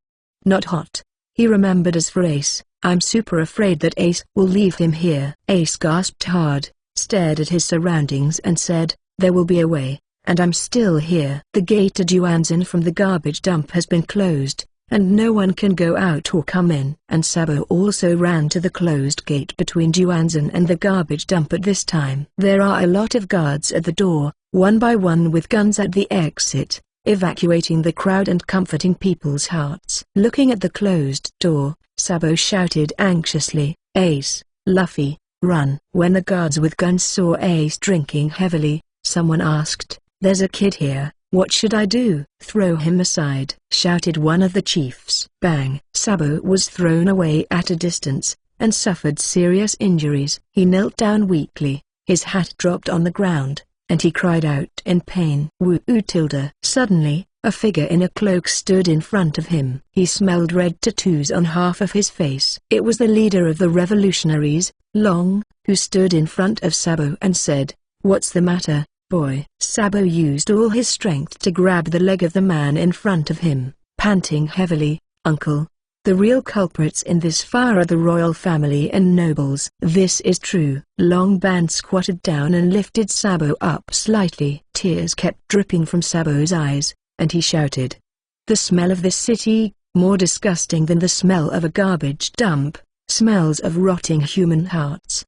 "Not hot." He remembered as for Ace, "I'm super afraid that Ace will leave him here." Ace gasped hard, stared at his surroundings and said, "There will be a way, and I'm still here." The gate to Juanzin from the garbage dump has been closed, and no one can go out or come in. And Sabo also ran to the closed gate between Juanzin and the garbage dump at this time. There are a lot of guards at the door, one by one with guns at the exit, evacuating the crowd and comforting people's hearts. Looking at the closed door, Sabo shouted anxiously, "Ace, Luffy, run!" When the guards with guns saw Ace drinking heavily, someone asked, "There's a kid here, what should I do?" "Throw him aside," shouted one of the chiefs. Bang! Sabo was thrown away at a distance, and suffered serious injuries. He knelt down weakly, his hat dropped on the ground, and he cried out in pain. Woo tilde. Suddenly, a figure in a cloak stood in front of him. He smelled red tattoos on half of his face. It was the leader of the revolutionaries, Long, who stood in front of Sabo and said, "What's the matter, boy?" Sabo used all his strength to grab the leg of the man in front of him, panting heavily, "Uncle, the real culprits in this fire are the royal family and nobles." "This is true." Long Ban squatted down and lifted Sabo up slightly. Tears kept dripping from Sabo's eyes, and he shouted, "The smell of this city, more disgusting than the smell of a garbage dump, smells of rotting human hearts.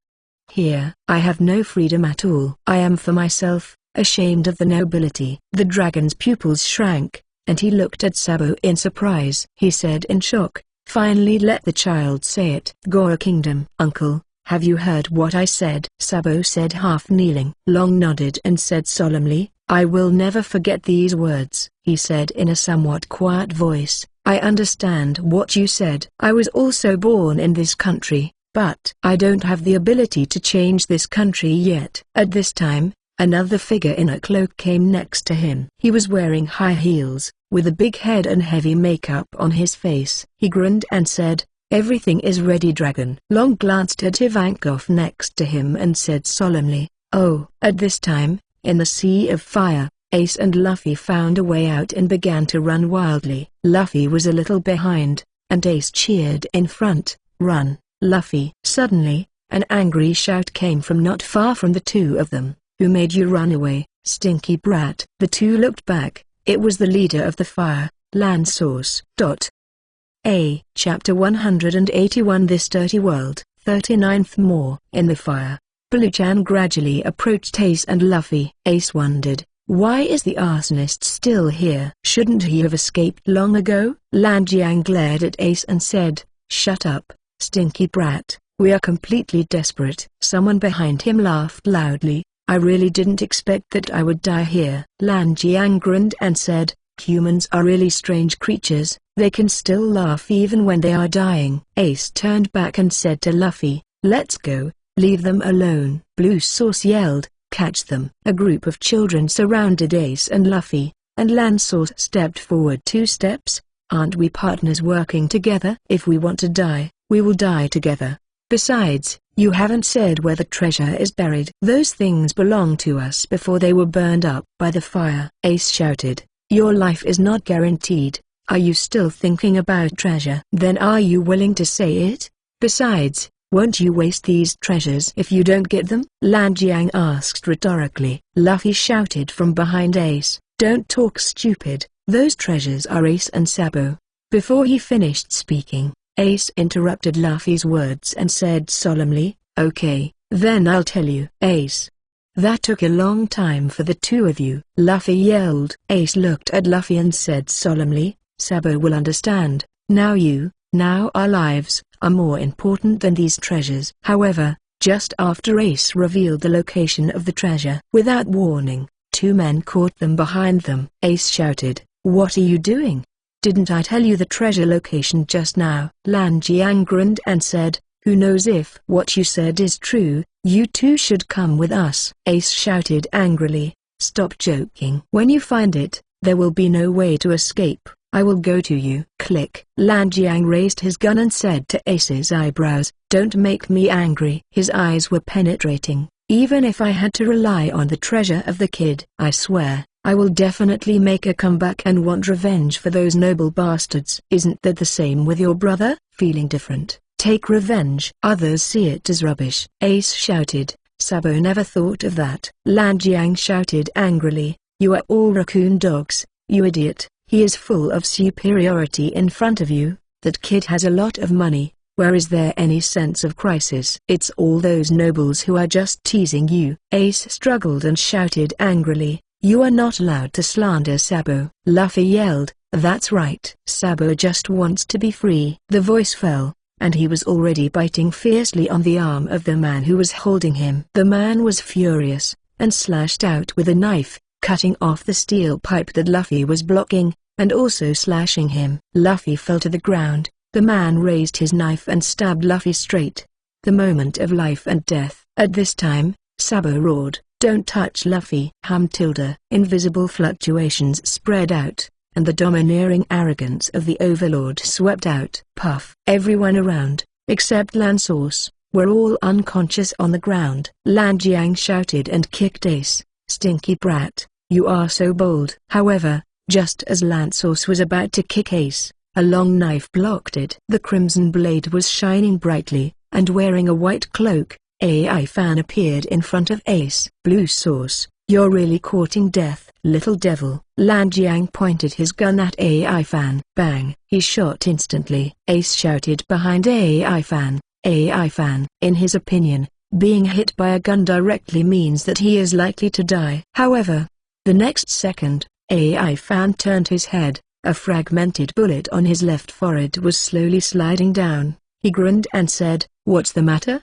Here, I have no freedom at all. I am for myself, ashamed of the nobility." The dragon's pupils shrank, and he looked at Sabo in surprise. He said in shock, "Finally let the child say it." "Gora Kingdom." "Uncle, have you heard what I said?" Sabo said, half kneeling. Long nodded and said solemnly, "I will never forget these words." He said in a somewhat quiet voice, "I understand what you said. I was also born in this country, but I don't have the ability to change this country yet." At this time, another figure in a cloak came next to him. He was wearing high heels, with a big head and heavy makeup on his face. He grinned and said, "Everything is ready, dragon." Long glanced at Ivankov next to him and said solemnly, "Oh." At this time, in the sea of fire, Ace and Luffy found a way out and began to run wildly. Luffy was a little behind, and Ace cheered in front, "Run, Luffy!" Suddenly, an angry shout came from not far from the two of them. "Who made you run away, stinky brat?" The two looked back. It was the leader of the fire, Lansource. Chapter 181. This Dirty World. 39th. More. In the fire, Blue-chan gradually approached Ace and Luffy. Ace wondered, why is the arsonist still here? Shouldn't he have escaped long ago? Lan Jiang glared at Ace and said, "Shut up, stinky brat, we are completely desperate." Someone behind him laughed loudly. "I really didn't expect that I would die here." Lan Jiang grinned and said, "Humans are really strange creatures, they can still laugh even when they are dying." Ace turned back and said to Luffy, "Let's go, leave them alone." Blue Source yelled, "Catch them!" A group of children surrounded Ace and Luffy, and Lansource stepped forward 2 steps. "Aren't we partners working together? If we want to die, we will die together. Besides, you haven't said where the treasure is buried." "Those things belonged to us before they were burned up by the fire," Ace shouted. "Your life is not guaranteed. Are you still thinking about treasure? Then are you willing to say it? Besides, won't you waste these treasures if you don't get them?" Lan Jiang asked rhetorically. Luffy shouted from behind Ace, "Don't talk stupid, those treasures are Ace and Sabo." Before he finished speaking, Ace interrupted Luffy's words and said solemnly, "Okay, then I'll tell you." "Ace, that took a long time for the two of you," Luffy yelled. Ace looked at Luffy and said solemnly, "Sabo will understand. Now our lives are more important than these treasures." However, just after Ace revealed the location of the treasure, without warning, 2 men caught them behind them. Ace shouted, "What are you doing? Didn't I tell you the treasure location just now?" Lan Jiang grinned and said, "Who knows if what you said is true? You two should come with us." Ace shouted angrily, "Stop joking. When you find it, there will be no way to escape. I will go to you. Click. Lan Jiang raised his gun and said to Ace's eyebrows, "Don't make me angry." His eyes were penetrating. "Even if I had to rely on the treasure of the kid, I swear, I will definitely make a comeback and want revenge for those noble bastards." "Isn't that the same with your brother?" "Feeling different. Take revenge. Others see it as rubbish." Ace shouted. "Sabo never thought of that." Lan Jiang shouted angrily, "You are all raccoon dogs, you idiot. He is full of superiority in front of you. That kid has a lot of money. Where is there any sense of crisis?" "It's all those nobles who are just teasing you." Ace struggled and shouted angrily, "You are not allowed to slander Sabo." Luffy yelled, "That's right. Sabo just wants to be free." The voice fell, and he was already biting fiercely on the arm of the man who was holding him. The man was furious, and slashed out with a knife, cutting off the steel pipe that Luffy was blocking, and also slashing him. Luffy fell to the ground. The man raised his knife and stabbed Luffy straight. The moment of life and death. At this time, Sabo roared, "Don't touch Luffy!" Invisible fluctuations spread out, and the domineering arrogance of the Overlord swept out. Puff! Everyone around, except Lan Source, were all unconscious on the ground. Lan Jiang shouted and kicked Ace. "Stinky brat, you are so bold." However, just as Lan Source was about to kick Ace, a long knife blocked it. The crimson blade was shining brightly, and wearing a white cloak, AI Fan appeared in front of Ace. "Blue Source, you're really courting death, little devil." Lan Jiang pointed his gun at AI Fan. Bang! He shot instantly. Ace shouted behind AI Fan, "AI Fan." In his opinion, being hit by a gun directly means that he is likely to die. However, the next second, AI Fan turned his head. A fragmented bullet on his left forehead was slowly sliding down. He grinned and said, "What's the matter?"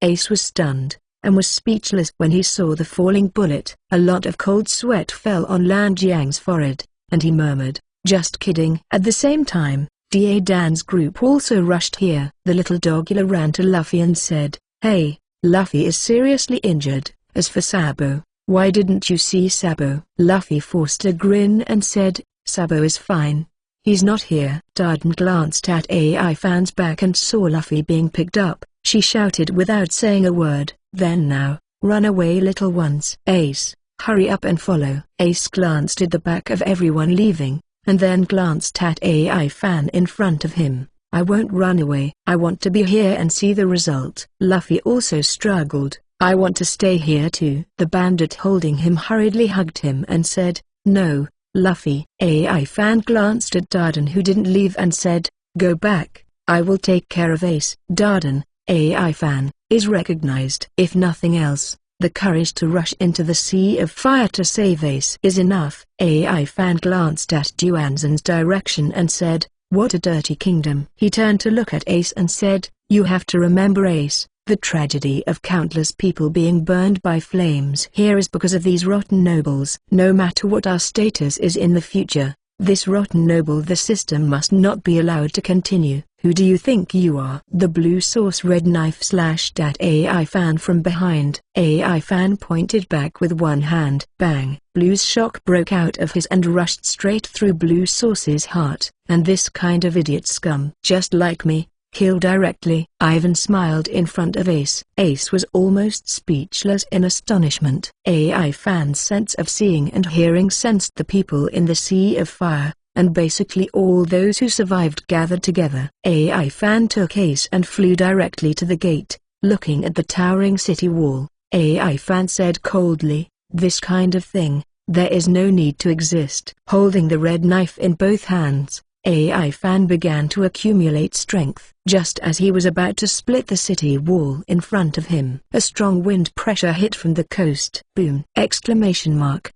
Ace was stunned, and was speechless when he saw the falling bullet. A lot of cold sweat fell on Lan Jiang's forehead, and he murmured, "Just kidding." At the same time, Da Dan's group also rushed here. The little dogula ran to Luffy and said, "Hey, Luffy is seriously injured. As for Sabo, why didn't you see Sabo?" Luffy forced a grin and said, "Sabo is fine. He's not here." Darden glanced at AI Fan's back and saw Luffy being picked up. She shouted without saying a word, "Then now, run away little ones." "Ace, hurry up and follow." Ace glanced at the back of everyone leaving, and then glanced at AI Fan in front of him. "I won't run away. I want to be here and see the result." Luffy also struggled. "I want to stay here too." The bandit holding him hurriedly hugged him and said, "No, Luffy." AI Fan glanced at Darden who didn't leave and said, "Go back, I will take care of Ace." Darden, AI Fan, is recognized. If nothing else, the courage to rush into the Sea of Fire to save Ace is enough. AI Fan glanced at Duanzan's direction and said, "What a dirty kingdom." He turned to look at Ace and said, "You have to remember Ace. The tragedy of countless people being burned by flames here is because of these rotten nobles. No matter what our status is in the future, this rotten noble the system must not be allowed to continue. Who do you think you are?" The Blue Source red knife slashed at AI Fan from behind. AI Fan pointed back with one hand. Bang! Blue's shock broke out of his and rushed straight through Blue Source's heart. "And this kind of idiot scum, just like me, kill directly." Ivan smiled in front of Ace. Ace was almost speechless in astonishment. AI Fan's sense of seeing and hearing sensed the people in the Sea of Fire, and basically all those who survived gathered together. AI Fan took Ace and flew directly to the gate, looking at the towering city wall. AI Fan said coldly, "This kind of thing, there is no need to exist." Holding the red knife in both hands, AI Fan began to accumulate strength. Just as he was about to split the city wall in front of him, a strong wind pressure hit from the coast. Boom! Exclamation mark.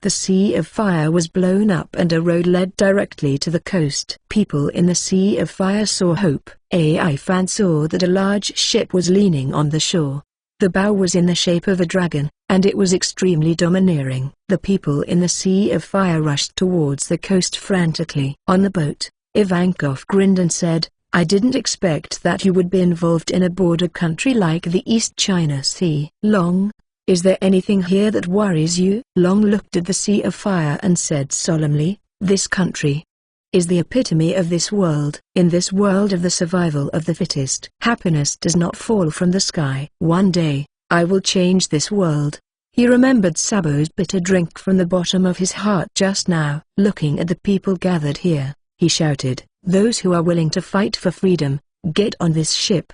The Sea of Fire was blown up and a road led directly to the coast. People in the Sea of Fire saw hope. AI Fan saw that a large ship was leaning on the shore. The bow was in the shape of a dragon, and it was extremely domineering. The people in the Sea of Fire rushed towards the coast frantically. On the boat, Ivankov grinned and said, "I didn't expect that you would be involved in a border country like the East China Sea." "Long, is there anything here that worries you?" Long looked at the Sea of Fire and said solemnly, "This country, is the epitome of this world. In this world of the survival of the fittest, happiness does not fall from the sky. One day, I will change this world. He remembered Sabo's bitter drink from the bottom of his heart just now. Looking at the people gathered here, he shouted, "Those who are willing to fight for freedom, get on this ship."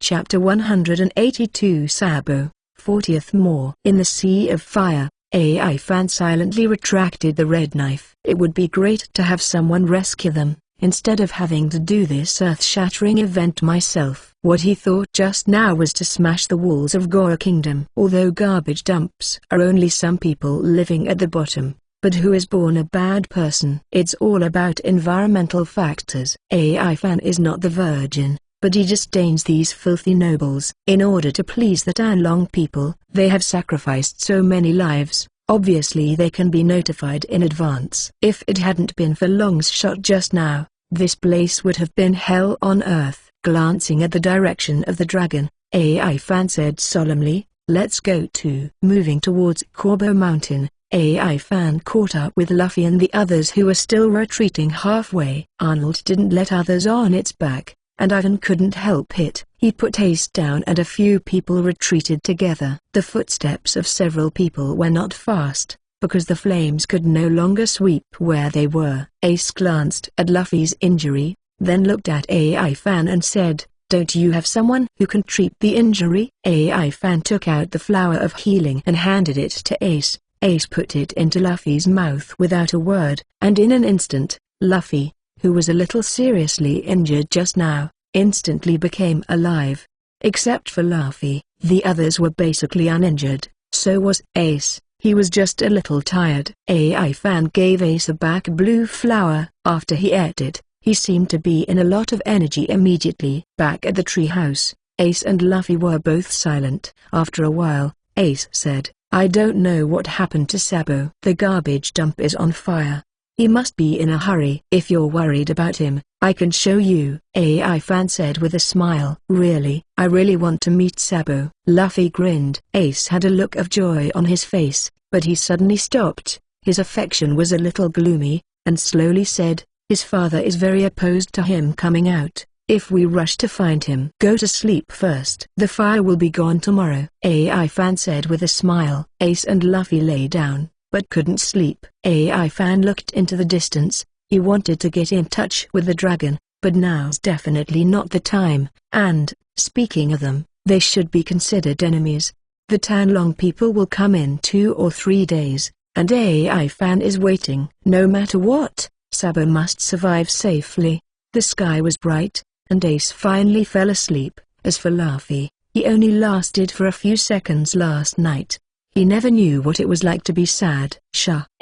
Chapter 182 Sabo, 40th More. In the Sea of Fire, Ai Fan silently retracted the red knife. It would be great to have someone rescue them, instead of having to do this earth-shattering event myself. What he thought just now was to smash the walls of Goa Kingdom. Although garbage dumps are only some people living at the bottom, but who is born a bad person? It's all about environmental factors. Ai Fan is not the virgin, but he disdains these filthy nobles. In order to please the Tan Long people, they have sacrificed so many lives. Obviously they can be notified in advance. If it hadn't been for Long's shot just now, this place would have been hell on earth. Glancing at the direction of the dragon, Ai Fan said solemnly, "Let's go to." Moving towards Korbo Mountain, Ai Fan caught up with Luffy and the others who were still retreating halfway. Arnold didn't let others on its back, and Ivan couldn't help it. He put Ace down and a few people retreated together. The footsteps of several people were not fast, because the flames could no longer sweep where they were. Ace glanced at Luffy's injury, then looked at Ai Fan and said, "Don't you have someone who can treat the injury?" Ai Fan took out the flower of healing and handed it to Ace. Ace put it into Luffy's mouth without a word, and in an instant, Luffy, who was a little seriously injured just now, instantly became alive. Except for Luffy, the others were basically uninjured. So was Ace. He was just a little tired. Ai Fan gave Ace a back blue flower. After he ate it, he seemed to be in a lot of energy immediately. Back at the treehouse, Ace and Luffy were both silent. After a while, Ace said, "I don't know what happened to Sabo. The garbage dump is on fire. He must be in a hurry. If you're worried about him, I can show you." Ai Fan said with a smile. "Really? I really want to meet Sabo." Luffy grinned. Ace had a look of joy on his face, but he suddenly stopped. His affection was a little gloomy, and slowly said, "His father is very opposed to him coming out. If we rush to find him, go to sleep first. The fire will be gone tomorrow." Ai Fan said with a smile. Ace and Luffy lay down, but couldn't sleep. Ai Fan looked into the distance. He wanted to get in touch with the dragon, but now's definitely not the time, and, speaking of them, they should be considered enemies. The Tan Long people will come in 2 or 3 days, and Ai Fan is waiting. No matter what, Sabo must survive safely. The sky was bright, and Ace finally fell asleep. As for Luffy, he only lasted for a few seconds last night. He never knew what it was like to be sad.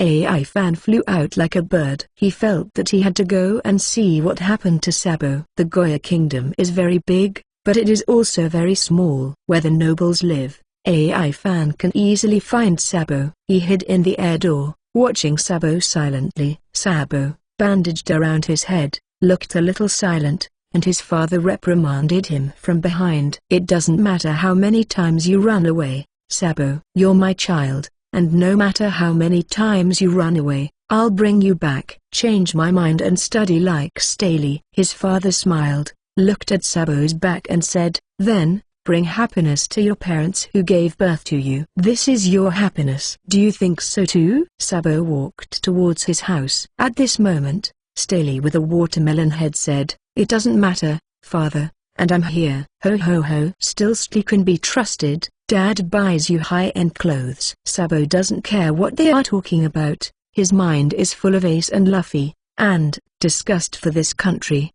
Ai Fan flew out like a bird. He felt that he had to go and see what happened to Sabo. The Goya Kingdom is very big, but it is also very small. Where the nobles live, Ai Fan can easily find Sabo. He hid in the air door, watching Sabo silently. Sabo, bandaged around his head, looked a little silent, and his father reprimanded him from behind. "It doesn't matter how many times you run away, Sabo. You're my child, and no matter how many times you run away, I'll bring you back. Change my mind and study like Staley." His father smiled, looked at Sabo's back and said, "Then, bring happiness to your parents who gave birth to you. This is your happiness. Do you think so too?" Sabo walked towards his house. At this moment, Staley with a watermelon head said, "It doesn't matter, father, and I'm here." Ho ho ho. Still Staley can be trusted. Dad buys you high-end clothes. Sabo doesn't care what they are talking about. His mind is full of Ace and Luffy, and disgust for this country!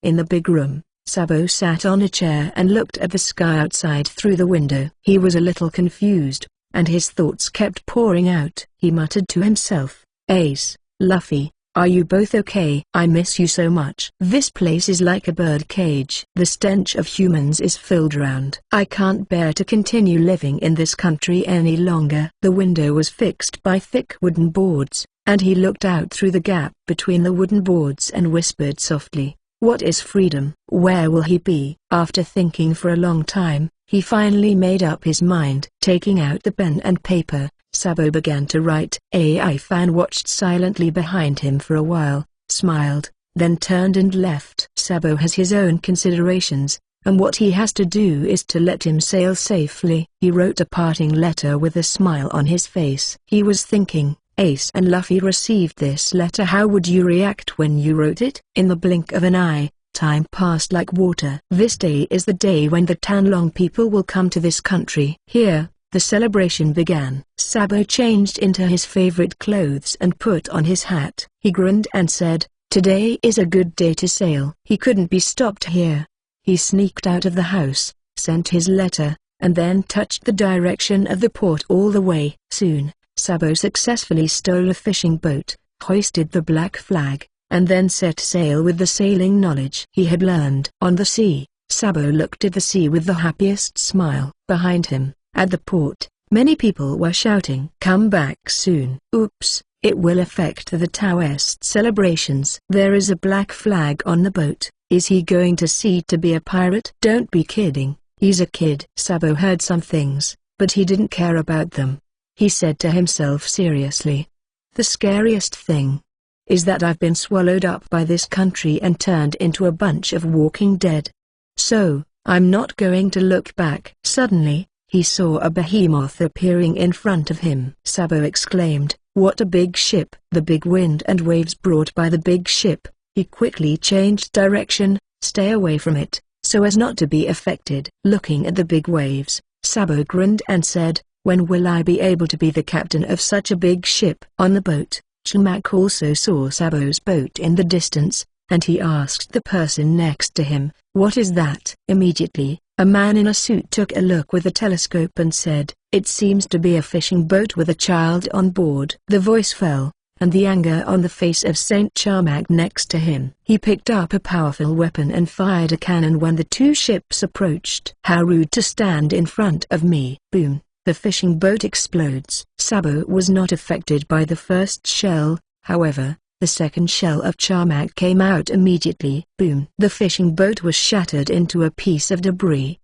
In the big room, Sabo sat on a chair and looked at the sky outside through the window. He was a little confused, and his thoughts kept pouring out. He muttered to himself, "Ace, Luffy, are you both okay? I miss you so much. This place is like a bird cage. The stench of humans is filled around. I can't bear to continue living in this country any longer." The window was fixed by thick wooden boards, and he looked out through the gap between the wooden boards and whispered softly, What is freedom? Where will he be? After thinking for a long time, he finally made up his mind. Taking out the pen and paper, Sabo began to write. AI Fan watched silently behind him for a while, smiled, then turned and left. Sabo has his own considerations, and what he has to do is to let him sail safely. He wrote a parting letter with a smile on his face. He was thinking, Ace and Luffy received this letter. How would you react when you wrote it? In the blink of an eye, time passed like water. This day is the day when the Tanlong people will come to this country. Here, the celebration began. Sabo changed into his favorite clothes and put on his hat. He grinned and said, "Today is a good day to sail." He couldn't be stopped here. He sneaked out of the house, sent his letter, and then touched the direction of the port all the way. Soon, Sabo successfully stole a fishing boat, hoisted the black flag, and then set sail with the sailing knowledge he had learned. On the sea, Sabo looked at the sea with the happiest smile. Behind him, at the port, many people were shouting, "Come back soon." Oops, it will affect the Taoist celebrations. There is a black flag on the boat. Is he going to sea to be a pirate? Don't be kidding, he's a kid. Sabo heard some things, but he didn't care about them. He said to himself seriously, "The scariest thing is that I've been swallowed up by this country and turned into a bunch of walking dead. So, I'm not going to look back." Suddenly, he saw a behemoth appearing in front of him. Sabo exclaimed, "What a big ship!" The big wind and waves brought by the big ship, he quickly changed direction, stay away from it, so as not to be affected. Looking at the big waves, Sabo grinned and said, "When will I be able to be the captain of such a big ship?" On the boat, Chumak also saw Sabo's boat in the distance, and he asked the person next to him, "What is that?" Immediately, a man in a suit took a look with a telescope and said, "It seems to be a fishing boat with a child on board." The voice fell, and the anger on the face of Saint Charmak next to him. He picked up a powerful weapon and fired a cannon when the two ships approached. "How rude to stand in front of me!" Boom. The fishing boat explodes. Sabo was not affected by the first shell, however, the second shell of Charmak came out immediately. Boom. The fishing boat was shattered into a piece of debris.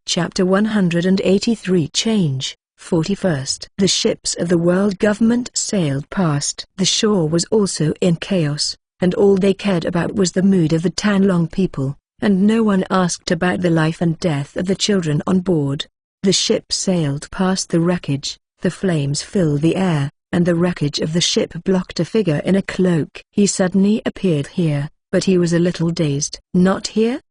Chapter 183 Change, 41st. The ships of the world government sailed past. The shore was also in chaos, and all they cared about was the mood of the Tanlong people, and no one asked about the life and death of the children on board. The ship sailed past the wreckage, the flames filled the air, and the wreckage of the ship blocked a figure in a cloak. He suddenly appeared here, but he was a little dazed. "Not here?" ?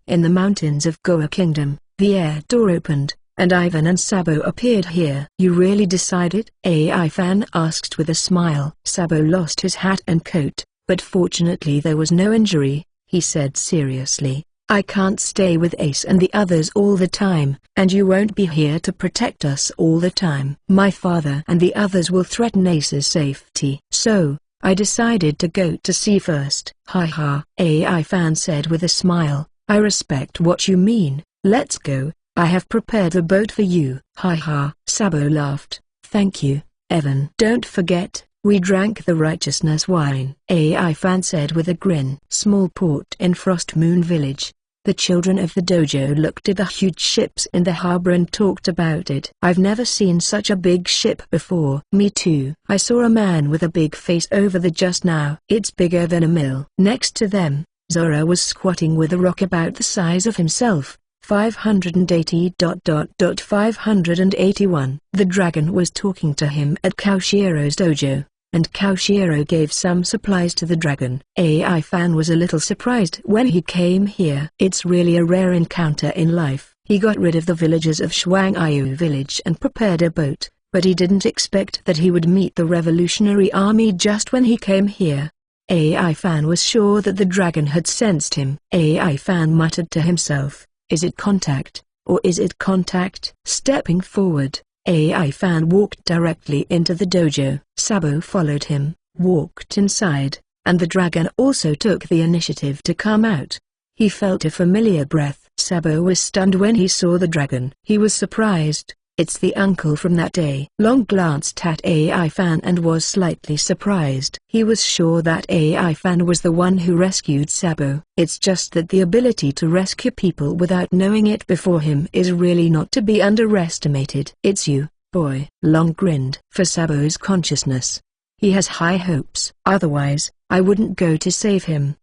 In the mountains of Goa Kingdom, the air door opened, and Ivan and Sabo appeared here. "You really decided?" AI Fan asked with a smile. Sabo lost his hat and coat, but fortunately there was no injury. He said seriously, "I can't stay with Ace and the others all the time, and you won't be here to protect us all the time. My father and the others will threaten Ace's safety. So, I decided to go to sea first." "Ha." AI Fan said with a smile, "I respect what you mean. Let's go. I have prepared a boat for you." Ha. Sabo laughed. "Thank you, Evan. Don't forget, we drank the righteousness wine," AI Fan said with a grin. Small port in Frost Moon Village. The children of the dojo looked at the huge ships in the harbor and talked about it. "I've never seen such a big ship before." "Me too. I saw a man with a big face over there just now. It's bigger than a mill." Next to them, Zora was squatting with a rock about the size of himself. 580.581. The dragon was talking to him at Kaoshiro's dojo, and Kaoshiro gave some supplies to the dragon. AI Fan was a little surprised when he came here. It's really a rare encounter in life. He got rid of the villagers of Shuangyu village and prepared a boat, but he didn't expect that he would meet the revolutionary army just when he came here. AI Fan was sure that the dragon had sensed him. AI Fan muttered to himself, "Is it contact, or is it contact?" Stepping forward, AI Fan walked directly into the dojo. Sabo followed him, walked inside, and the dragon also took the initiative to come out. He felt a familiar breath. Sabo was stunned when he saw the dragon. He was surprised, It's the uncle from that day. Long glanced at AI Fan and was slightly surprised. He was sure that AI Fan was the one who rescued Sabo. It's just that the ability to rescue people without knowing it before him is really not to be underestimated. It's you, boy. Long grinned. For Sabo's consciousness, he has high hopes. Otherwise, I wouldn't go to save him.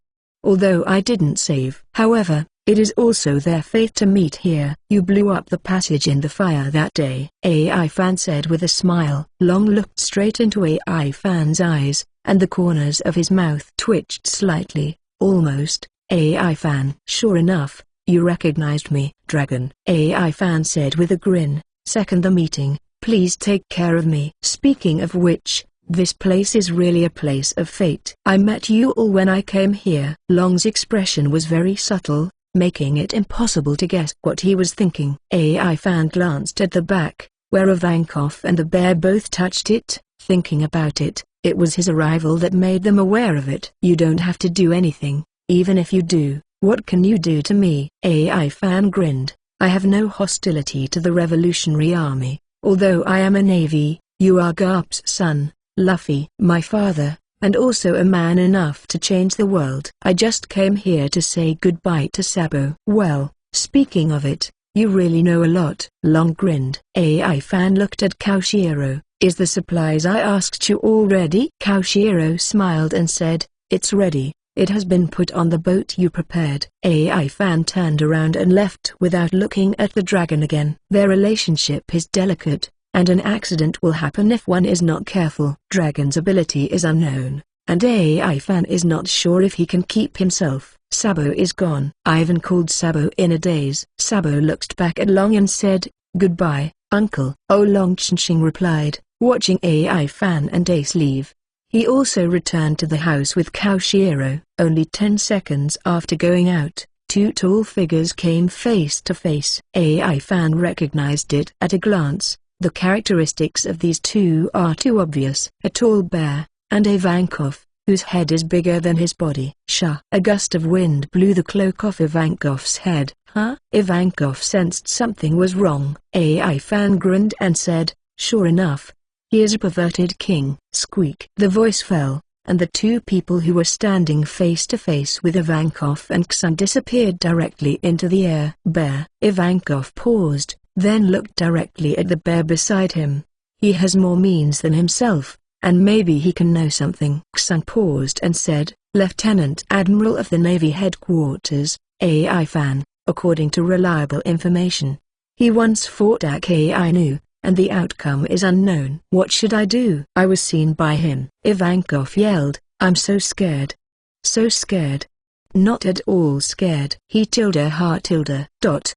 Although I didn't save. However, it is also their fate to meet here. You blew up the passage in the fire that day, AI Fan said with a smile. Long looked straight into AI Fan's eyes, and the corners of his mouth twitched slightly, almost. AI Fan. Sure enough, you recognized me. Dragon. AI Fan said with a grin. Second the meeting, please take care of me. Speaking of which, this place is really a place of fate. I met you all when I came here. Long's expression was very subtle, making it impossible to guess what he was thinking. AI Fan glanced at the back, where Ivankov and the bear both touched it. Thinking about it, it was his arrival that made them aware of it. You don't have to do anything. Even if you do, what can you do to me? AI Fan grinned. I have no hostility to the Revolutionary Army, although I am a Navy. You are Garp's son, Luffy. My father, and also a man enough to change the world. I just came here to say goodbye to Sabo. Well, speaking of it, you really know a lot. Long grinned. AI Fan looked at Koshiro. Is the supplies I asked you all ready? Koshiro smiled and said, it's ready. It has been put on the boat you prepared. AI Fan turned around and left without looking at the dragon again. Their relationship is delicate, and an accident will happen if one is not careful. Dragon's ability is unknown, and AI Fan is not sure if he can keep himself. Sabo is gone. Ivan called Sabo in a daze. Sabo looked back at Long and said, goodbye, uncle. Oh, Long Chinching replied, watching AI Fan and Ace leave. He also returned to the house with Koshiro. Only 10 seconds after going out, two tall figures came face to face. AI Fan recognized it at a glance. The characteristics of these two are too obvious. A tall bear, and Ivankov, whose head is bigger than his body. Shah! A gust of wind blew the cloak off Ivankov's head. Huh? Ivankov sensed something was wrong. AI Fan grinned and said, sure enough, he is a perverted king. Squeak! The voice fell, and the two people who were standing face to face with Ivankov and Xun disappeared directly into the air. Bear! Ivankov paused, then looked directly at the bear beside him. He has more means than himself, and maybe he can know something. Xun paused and said, Lieutenant Admiral of the Navy Headquarters, AI Fan, according to reliable information. He once fought AI Nu, and the outcome is unknown. What should I do? I was seen by him. Ivankov yelled, I'm so scared. So scared. Not at all scared. He tilde heart tilde. Dot.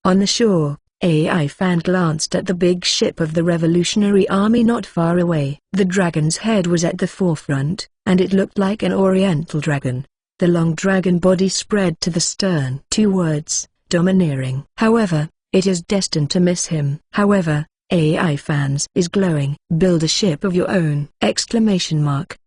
On the shore, AI Fan glanced at the big ship of the Revolutionary Army not far away. The dragon's head was at the forefront, and it looked like an oriental dragon. The long dragon body spread to the stern. 2 words, domineering. However, it is destined to miss him. However, AI Fans is glowing. Build a ship of your own! Exclamation mark.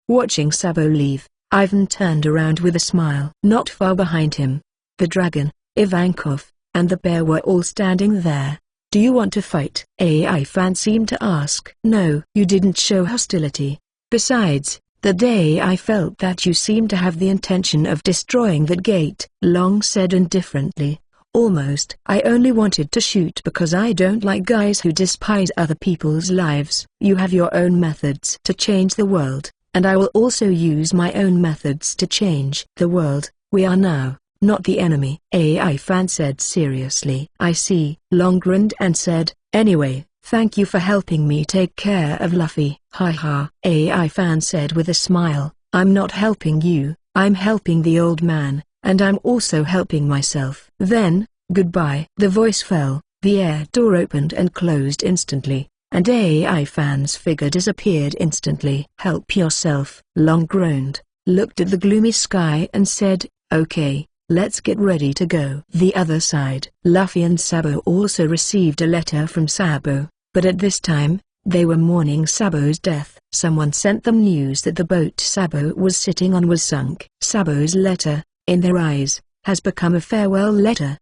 Watching Sabo leave, Ivan turned around with a smile. Not far behind him, the dragon, Ivankov, and the bear were all standing there. Do you want to fight? AI Fan seemed to ask. No, you didn't show hostility. Besides, the day I felt that you seemed to have the intention of destroying that gate. Long said indifferently. Almost. I only wanted to shoot because I don't like guys who despise other people's lives. You have your own methods to change the world, and I will also use my own methods to change the world. We are now, not the enemy. AI Fan said seriously. I see. Long grinned and said, anyway, thank you for helping me take care of Luffy. Ha ha. AI Fan said with a smile, I'm not helping you, I'm helping the old man. And I'm also helping myself. Then, goodbye. The voice fell, the air door opened and closed instantly, and AI Fan's figure disappeared instantly. Help yourself. Long groaned, looked at the gloomy sky and said, okay, let's get ready to go. The other side. Luffy and Sabo also received a letter from Sabo, but at this time, they were mourning Sabo's death. Someone sent them news that the boat Sabo was sitting on was sunk. Sabo's letter, in their eyes, has become a farewell letter.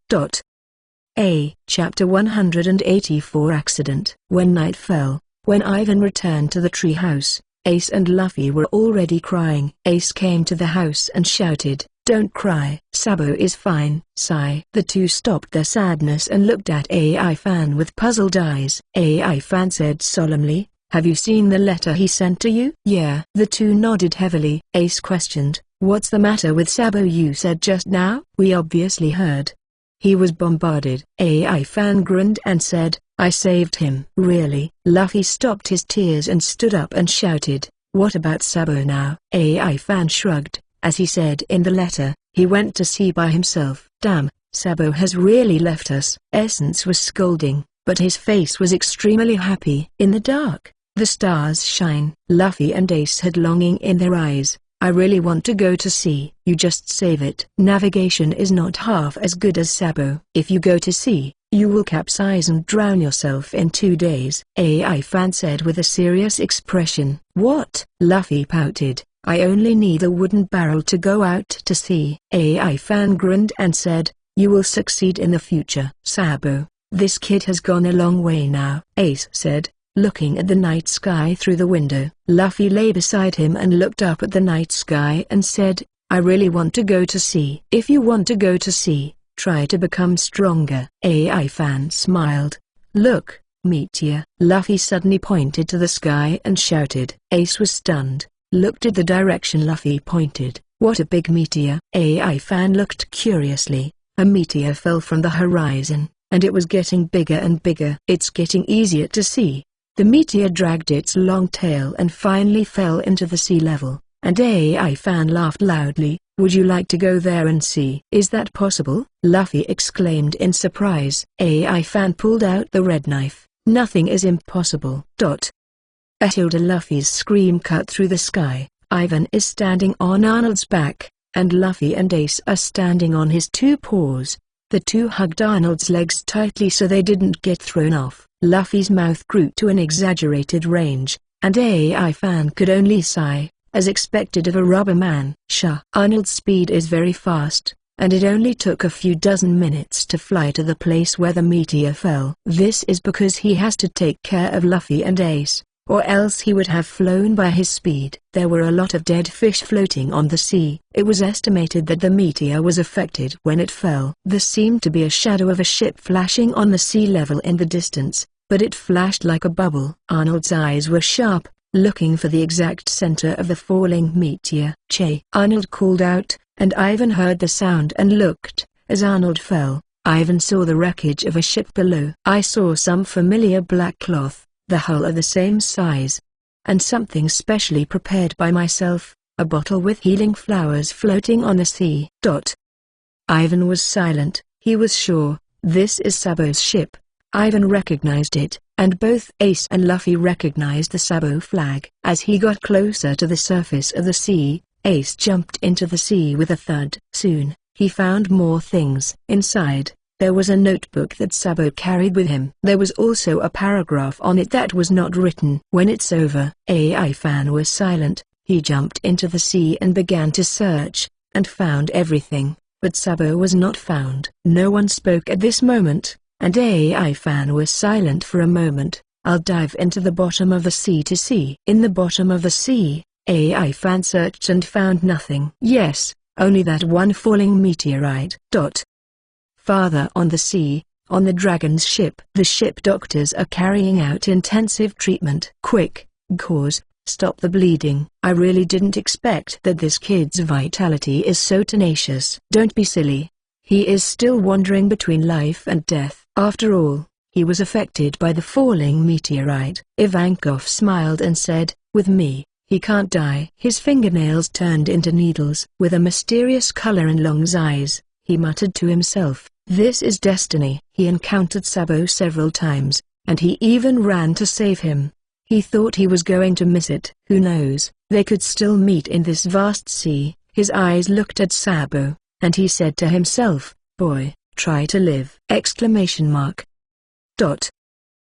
Chapter 184 Accident. When night fell, when Ivan returned to the treehouse, Ace and Luffy were already crying. Ace came to the house and shouted, "Don't cry, Sabo is fine." Sigh. The two stopped their sadness and looked at AI Fan with puzzled eyes. AI Fan said solemnly, "Have you seen the letter he sent to you?" "Yeah." The two nodded heavily. Ace questioned, "What's the matter with Sabo? You said just now?" "We obviously heard. He was bombarded." AI Fan grinned and said, "I saved him." "Really?" Luffy stopped his tears and stood up and shouted, "What about Sabo now?" AI Fan shrugged, as he said in the letter, "He went to sea by himself." "Damn, Sabo has really left us." Essence was scolding, but his face was extremely happy. In the dark, the stars shine. Luffy and Ace had longing in their eyes. "I really want to go to sea." "You just save it. Navigation is not half as good as Sabo. If you go to sea, you will capsize and drown yourself in 2 days." AI Fan said with a serious expression. "What?" Luffy pouted, "I only need a wooden barrel to go out to sea." AI Fan grinned and said, "You will succeed in the future." "Sabo, this kid has gone a long way now," Ace said, looking at the night sky through the window. Luffy lay beside him and looked up at the night sky and said, "I really want to go to sea." "If you want to go to sea, try to become stronger." AI Fan smiled. "Look, meteor." Luffy suddenly pointed to the sky and shouted. Ace was stunned, looked at the direction Luffy pointed. "What a big meteor." AI Fan looked curiously. A meteor fell from the horizon, and it was getting bigger and bigger. "It's getting easier to see." The meteor dragged its long tail and finally fell into the sea level, and AI Fan laughed loudly. "Would you like to go there and see?" "Is that possible?" Luffy exclaimed in surprise. AI Fan pulled out the red knife. "Nothing is impossible." Hilda Luffy's scream cut through the sky. Ivan is standing on Arnold's back, and Luffy and Ace are standing on his 2 paws. The two hugged Arnold's legs tightly so they didn't get thrown off. Luffy's mouth grew to an exaggerated range, and AI Fan could only sigh, as expected of a rubber man. Arnold's speed is very fast, and it only took a few dozen minutes to fly to the place where the meteor fell. This is because he has to take care of Luffy and Ace, or else he would have flown by his speed. There were a lot of dead fish floating on the sea. It was estimated that the meteor was affected when it fell. There seemed to be a shadow of a ship flashing on the sea level in the distance, but it flashed like a bubble. Arnold's eyes were sharp, looking for the exact center of the falling meteor. "Che!" Arnold called out, and Ivan heard the sound and looked. As Arnold fell, Ivan saw the wreckage of a ship below. "I saw some familiar black cloth, the hull of the same size, and something specially prepared by myself, a bottle with healing flowers floating on the sea." Ivan was silent. He was sure, this is Sabo's ship. Ivan recognized it, and both Ace and Luffy recognized the Sabo flag. As he got closer to the surface of the sea, Ace jumped into the sea with a thud. Soon, he found more things. Inside, there was a notebook that Sabo carried with him. There was also a paragraph on it that was not written. When it's over, AI Fan was silent. He jumped into the sea and began to search, and found everything, but Sabo was not found. No one spoke at this moment, and AI Fan was silent for a moment. "I'll dive into the bottom of the sea to see." In the bottom of the sea, AI Fan searched and found nothing. Yes, only that one falling meteorite. Farther on the sea, on the Dragon's ship. The ship doctors are carrying out intensive treatment. "Quick, Gauze, stop the bleeding." "I really didn't expect that this kid's vitality is so tenacious." "Don't be silly. He is still wandering between life and death. After all, he was affected by the falling meteorite." Ivankov smiled and said, "With me, he can't die." His fingernails turned into needles. With a mysterious color in Long's eyes, he muttered to himself, "This is destiny." He encountered Sabo several times, and he even ran to save him. He thought he was going to miss it. Who knows, they could still meet in this vast sea. His eyes looked at Sabo, and he said to himself, "Boy, try to live!"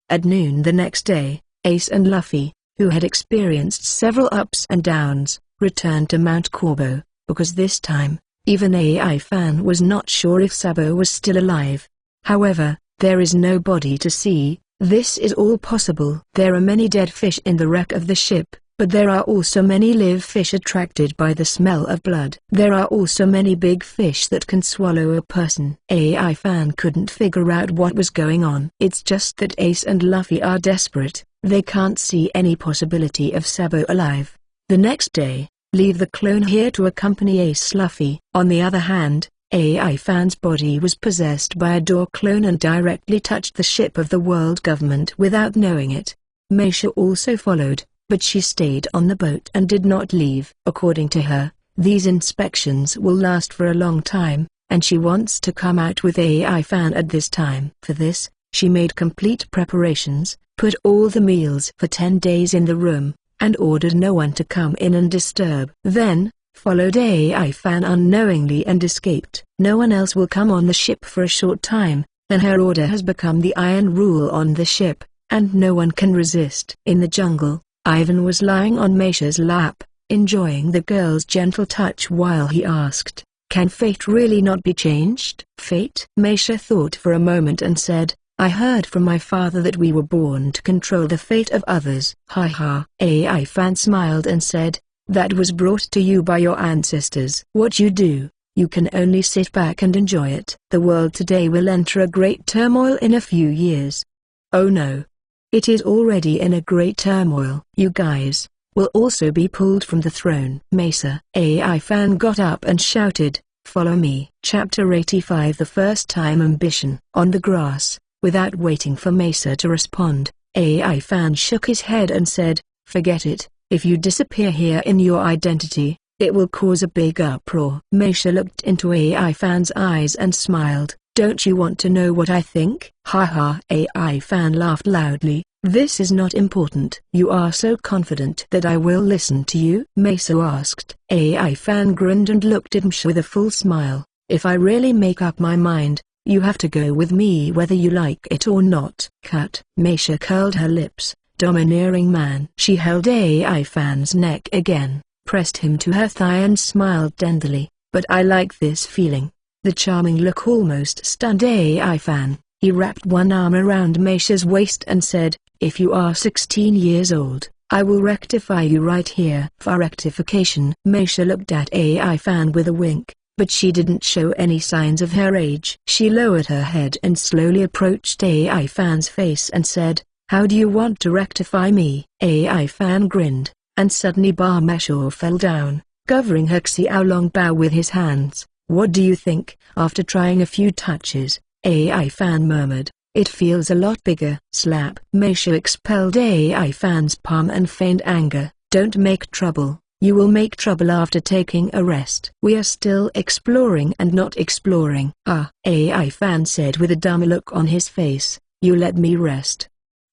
At noon the next day, Ace and Luffy, who had experienced several ups and downs, returned to Mount Corbo, because this time, even AI Fan was not sure if Sabo was still alive. However, there is nobody to see. This is all possible. There are many dead fish in the wreck of the ship, but there are also many live fish attracted by the smell of blood. There are also many big fish that can swallow a person. AI Fan couldn't figure out what was going on. It's just that Ace and Luffy are desperate. They can't see any possibility of Sabo alive. The next day, leave the clone here to accompany Ace Luffy. On the other hand, AI Fan's body was possessed by a Door clone and directly touched the ship of the world government without knowing it. Meisha also followed, but she stayed on the boat and did not leave. According to her, these inspections will last for a long time, and she wants to come out with AI Fan at this time. For this, she made complete preparations, put all the meals for 10 days in the room, and ordered no one to come in and disturb. Then, followed AI Fan unknowingly and escaped. No one else will come on the ship for a short time, then her order has become the iron rule on the ship, and no one can resist. In the jungle, Ivan was lying on Meisha's lap, enjoying the girl's gentle touch while he asked, "Can fate really not be changed?" Fate? Meisha thought for a moment and said, "I heard from my father that we were born to control the fate of others." Ha ha. AI Fan smiled and said, "That was brought to you by your ancestors. What you do, you can only sit back and enjoy it. The world today will enter a great turmoil in a few years." "Oh no. It is already in a great turmoil. You guys will also be pulled from the throne." Mesa. AI Fan got up and shouted, "Follow me." Chapter 85. The First Time Ambition. On the grass, without waiting for Mesa to respond, AI Fan shook his head and said, "Forget it. If you disappear here in your identity, it will cause a big uproar." Meisha looked into AI Fan's eyes and smiled. "Don't you want to know what I think?" Ha ha. AI Fan laughed loudly. "This is not important." "You are so confident that I will listen to you?" Mesa asked. AI Fan grinned and looked at Meisha with a full smile. "If I really make up my mind, you have to go with me whether you like it or not." Cut. Meisha curled her lips. Domineering man. She held AI Fan's neck again, pressed him to her thigh and smiled tenderly. "But I like this feeling." The charming look almost stunned AI Fan. He wrapped one arm around Meisha's waist and said, "If you are 16 years old, I will rectify you right here." For rectification. Meisha looked at AI Fan with a wink, but she didn't show any signs of her age. She lowered her head and slowly approached AI Fan's face and said, "How do you want to rectify me?" AI Fan grinned, and suddenly Bar Meshor fell down, covering her Xiao Long Bao with his hands. "What do you think?" After trying a few touches, AI Fan murmured, "It feels a lot bigger." Slap. Meisha expelled AI Fan's palm and feigned anger. "Don't make trouble. You will make trouble after taking a rest." "We are still exploring and not exploring." "Ah," AI Fan said with a dumb look on his face, "you let me rest.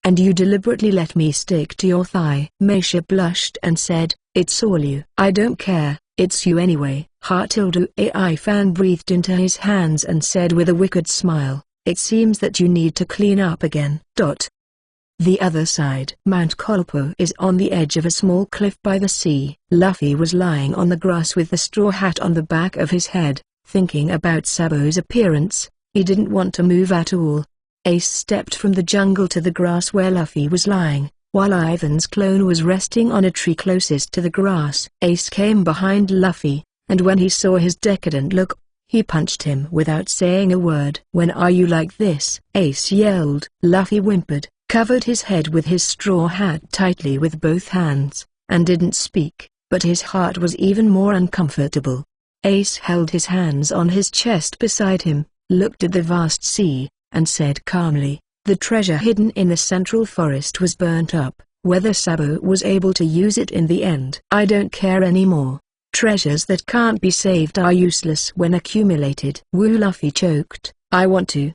And you deliberately let me stick to your thigh." Meisha blushed and said, "It's all you." "I don't care, it's you anyway." Tilde. AI Fan breathed into his hands and said with a wicked smile, "It seems that you need to clean up again." The other side. Mount Kolpo is on the edge of a small cliff by the sea. Luffy was lying on the grass with the straw hat on the back of his head, thinking about Sabo's appearance. He didn't want to move at all. Ace stepped from the jungle to the grass where Luffy was lying, while Ivan's clone was resting on a tree closest to the grass. Ace came behind Luffy, and when he saw his decadent look, he punched him without saying a word. "When are you like this?" Ace yelled. Luffy whimpered, covered his head with his straw hat tightly with both hands, and didn't speak, but his heart was even more uncomfortable. Ace held his hands on his chest beside him, looked at the vast sea, and said calmly, "The treasure hidden in the central forest was burnt up. Whether Sabo was able to use it in the end, I don't care anymore. Treasures that can't be saved are useless when accumulated." Wu Luffy choked. "I want to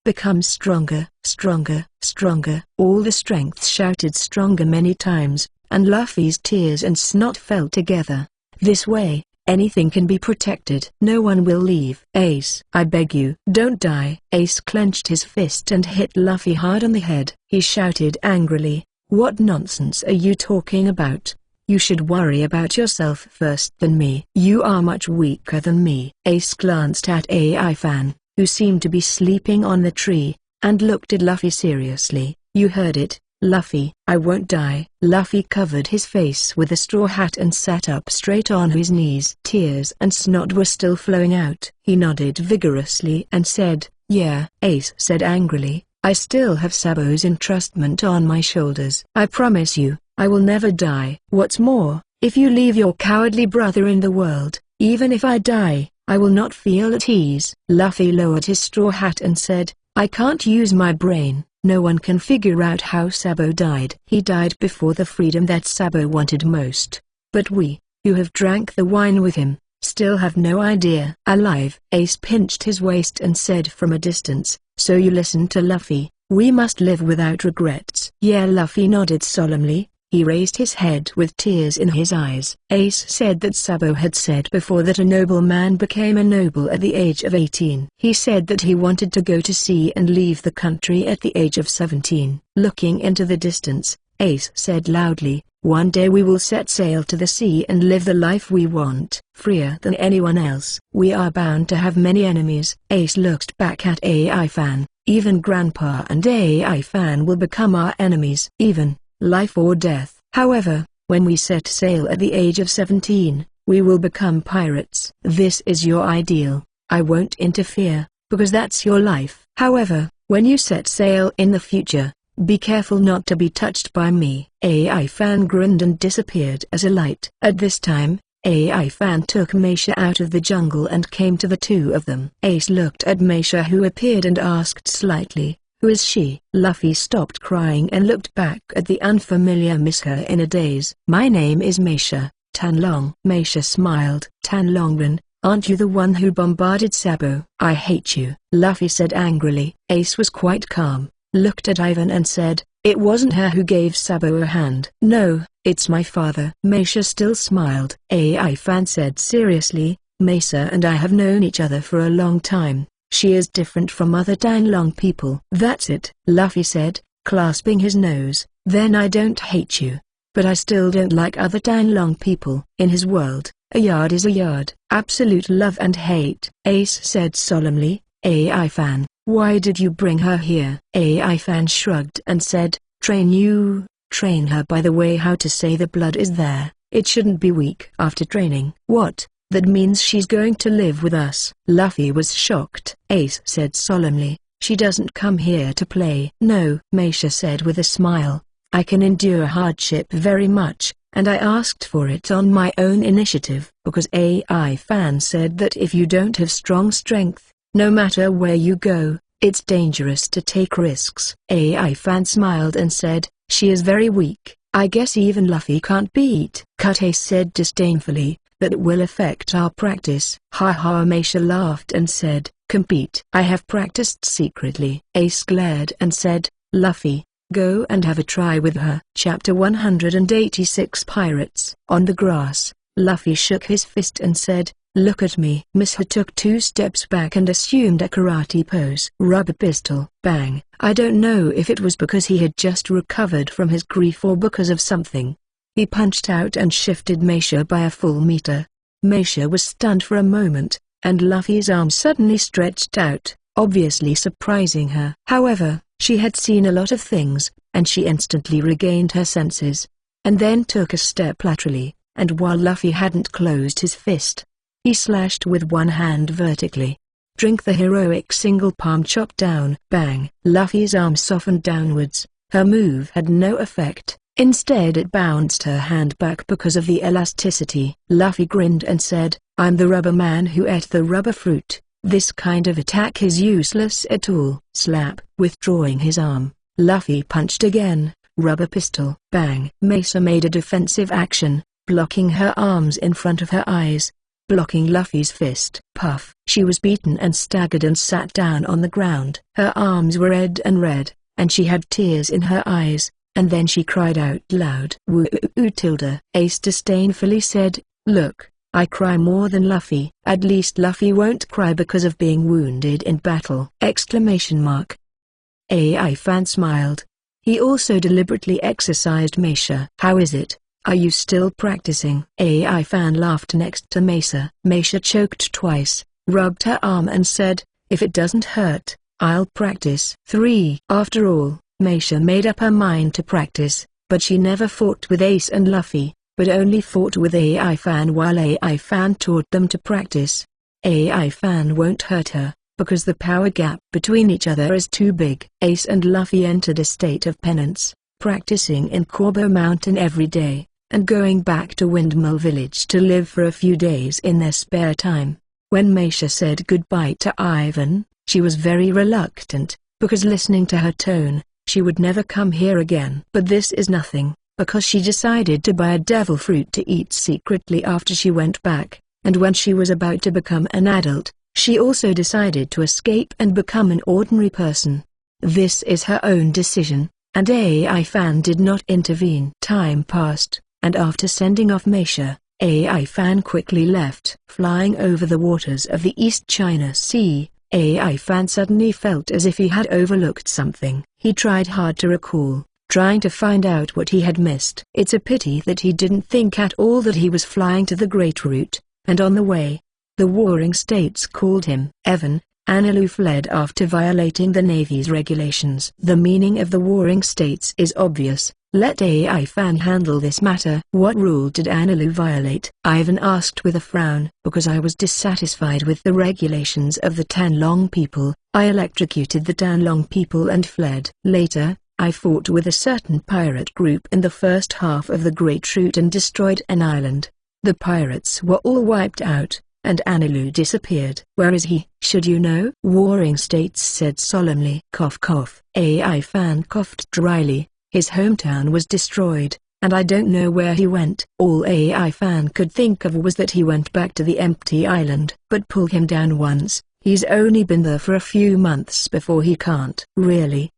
become stronger, stronger, stronger." All the strength shouted stronger many times, and Luffy's tears and snot fell together. "This way, anything can be protected. No one will leave." "Ace, I beg you, don't die." Ace clenched his fist and hit Luffy hard on the head. He shouted angrily, "What nonsense are you talking about? You should worry about yourself first than me. You are much weaker than me." Ace glanced at AI Fan, who seemed to be sleeping on the tree, and looked at Luffy seriously. "You heard it, Luffy. I won't die." Luffy covered his face with a straw hat and sat up straight on his knees. Tears and snot were still flowing out. He nodded vigorously and said, "Yeah." Ace said angrily, "I still have Sabo's entrustment on my shoulders. I promise you, I will never die. What's more, if you leave your cowardly brother in the world, even if I die, I will not feel at ease." Luffy lowered his straw hat and said, "I can't use my brain. No one can figure out how Sabo died. He died before the freedom that Sabo wanted most. But we, who have drank the wine with him, still have no idea." "Alive." Ace pinched his waist and said from a distance, "So you listen to Luffy. We must live without regrets." "Yeah." Luffy nodded solemnly. He raised his head with tears in his eyes. Ace said that Sabo had said before that a noble man became a noble at the age of 18. He said that he wanted to go to sea and leave the country at the age of 17. Looking into the distance, Ace said loudly, "One day we will set sail to the sea and live the life we want, freer than anyone else. We are bound to have many enemies." Ace looked back at AI Fan. "Even Grandpa and AI Fan will become our enemies. Even life or death. However, when we set sail at the age of 17, we will become pirates. This is your ideal. I won't interfere, because that's your life. However, when you set sail in the future, be careful not to be touched by me." AI Fan grinned and disappeared as a light. At this time, AI Fan took Meisha out of the jungle and came to the two of them. Ace looked at Meisha, who appeared, and asked slightly, "Who is she?" Luffy stopped crying and looked back at the unfamiliar Meisha in a daze. "My name is Meisha, Tanlong." Meisha smiled. "Tanlongren, aren't you the one who bombarded Sabo?" "I hate you," Luffy said angrily. Ace was quite calm, looked at Ivan and said, "It wasn't her who gave Sabo a hand." "No, it's my father." Meisha still smiled. AI Fan said seriously, "Meisha and I have known each other for a long time. She is different from other Danlong people." "That's it," Luffy said, clasping his nose. "Then I don't hate you. But I still don't like other Danlong people." In his world, a yard is a yard. Absolute love and hate. Ace said solemnly, "AI Fan, why did you bring her here?" AI Fan shrugged and said, Train her by the way how to say the blood is there. It shouldn't be weak after training." "What? That means she's going to live with us?" Luffy was shocked. Ace said solemnly, "She doesn't come here to play." "No," Meisha said with a smile. "I can endure hardship very much, and I asked for it on my own initiative. Because AI Fan said that if you don't have strong strength, no matter where you go, it's dangerous to take risks." AI Fan smiled and said, "She is very weak. I guess even Luffy can't beat." Kate said disdainfully, "That will affect our practice." "Ha ha." Meisha laughed and said, "Compete." "I have practiced secretly." Ace glared and said, "Luffy, go and have a try with her." Chapter 186 Pirates. On the grass, Luffy shook his fist and said, "Look at me." Meisha took 2 steps back and assumed a karate pose. Rubber pistol. Bang. I don't know if it was because he had just recovered from his grief or because of something. He punched out and shifted Meisha by a full meter. Meisha was stunned for a moment, and Luffy's arm suddenly stretched out, obviously surprising her. However, she had seen a lot of things, and she instantly regained her senses. And then took a step laterally, and while Luffy hadn't closed his fist, he slashed with one hand vertically. Drink the heroic single palm chop down. Bang. Luffy's arm softened downwards. Her move had no effect. Instead it bounced her hand back because of the elasticity. Luffy grinned and said, "I'm the rubber man who ate the rubber fruit. This kind of attack is useless at all." Slap. Withdrawing his arm, Luffy punched again. Rubber pistol. Bang. Meisha made a defensive action, blocking her arms in front of her eyes, blocking Luffy's fist. Puff. She was beaten and staggered and sat down on the ground. Her arms were red, and she had tears in her eyes. And then she cried out loud. "Woo tilde." Ace disdainfully said, "Look, I cry more than Luffy." "At least Luffy won't cry because of being wounded in battle!" AI Fan smiled. He also deliberately exercised Meisha. "How is it? Are you still practicing?" AI Fan laughed next to Meisha. Meisha choked twice, rubbed her arm and said, If it doesn't hurt, I'll practice. 3. After all, Meisha made up her mind to practice, but she never fought with Ace and Luffy, but only fought with AI Fan while AI Fan taught them to practice. AI Fan won't hurt her, because the power gap between each other is too big. Ace and Luffy entered a state of penance, practicing in Corbo Mountain every day, and going back to Windmill Village to live for a few days in their spare time. When Meisha said goodbye to Ivan, she was very reluctant, because listening to her tone, she would never come here again. But this is nothing, because she decided to buy a devil fruit to eat secretly after she went back, and when she was about to become an adult, she also decided to escape and become an ordinary person. This is her own decision, and AI Fan did not intervene. Time passed, and after sending off Meisha, AI Fan quickly left. Flying over the waters of the East China Sea, AI Fan suddenly felt as if he had overlooked something. He tried hard to recall, trying to find out what he had missed. It's a pity that he didn't think at all that he was flying to the Great Route, and on the way, the Warring States called him. Evan, Anilu fled after violating the Navy's regulations. The meaning of the Warring States is obvious. Let AI Fan handle this matter. What rule did Anilu violate? Ivan asked with a frown. Because I was dissatisfied with the regulations of the Tanlong people, I electrocuted the Tanlong people and fled. Later, I fought with a certain pirate group in the first half of the Great Route and destroyed an island. The pirates were all wiped out, and Anilu disappeared. Where is he? Should you know? Warring States said solemnly. Cough cough. AI Fan coughed dryly. His hometown was destroyed, and I don't know where he went. All AI Fan could think of was that he went back to the empty island. But pull him down once, he's only been there for a few months before he can't. Really?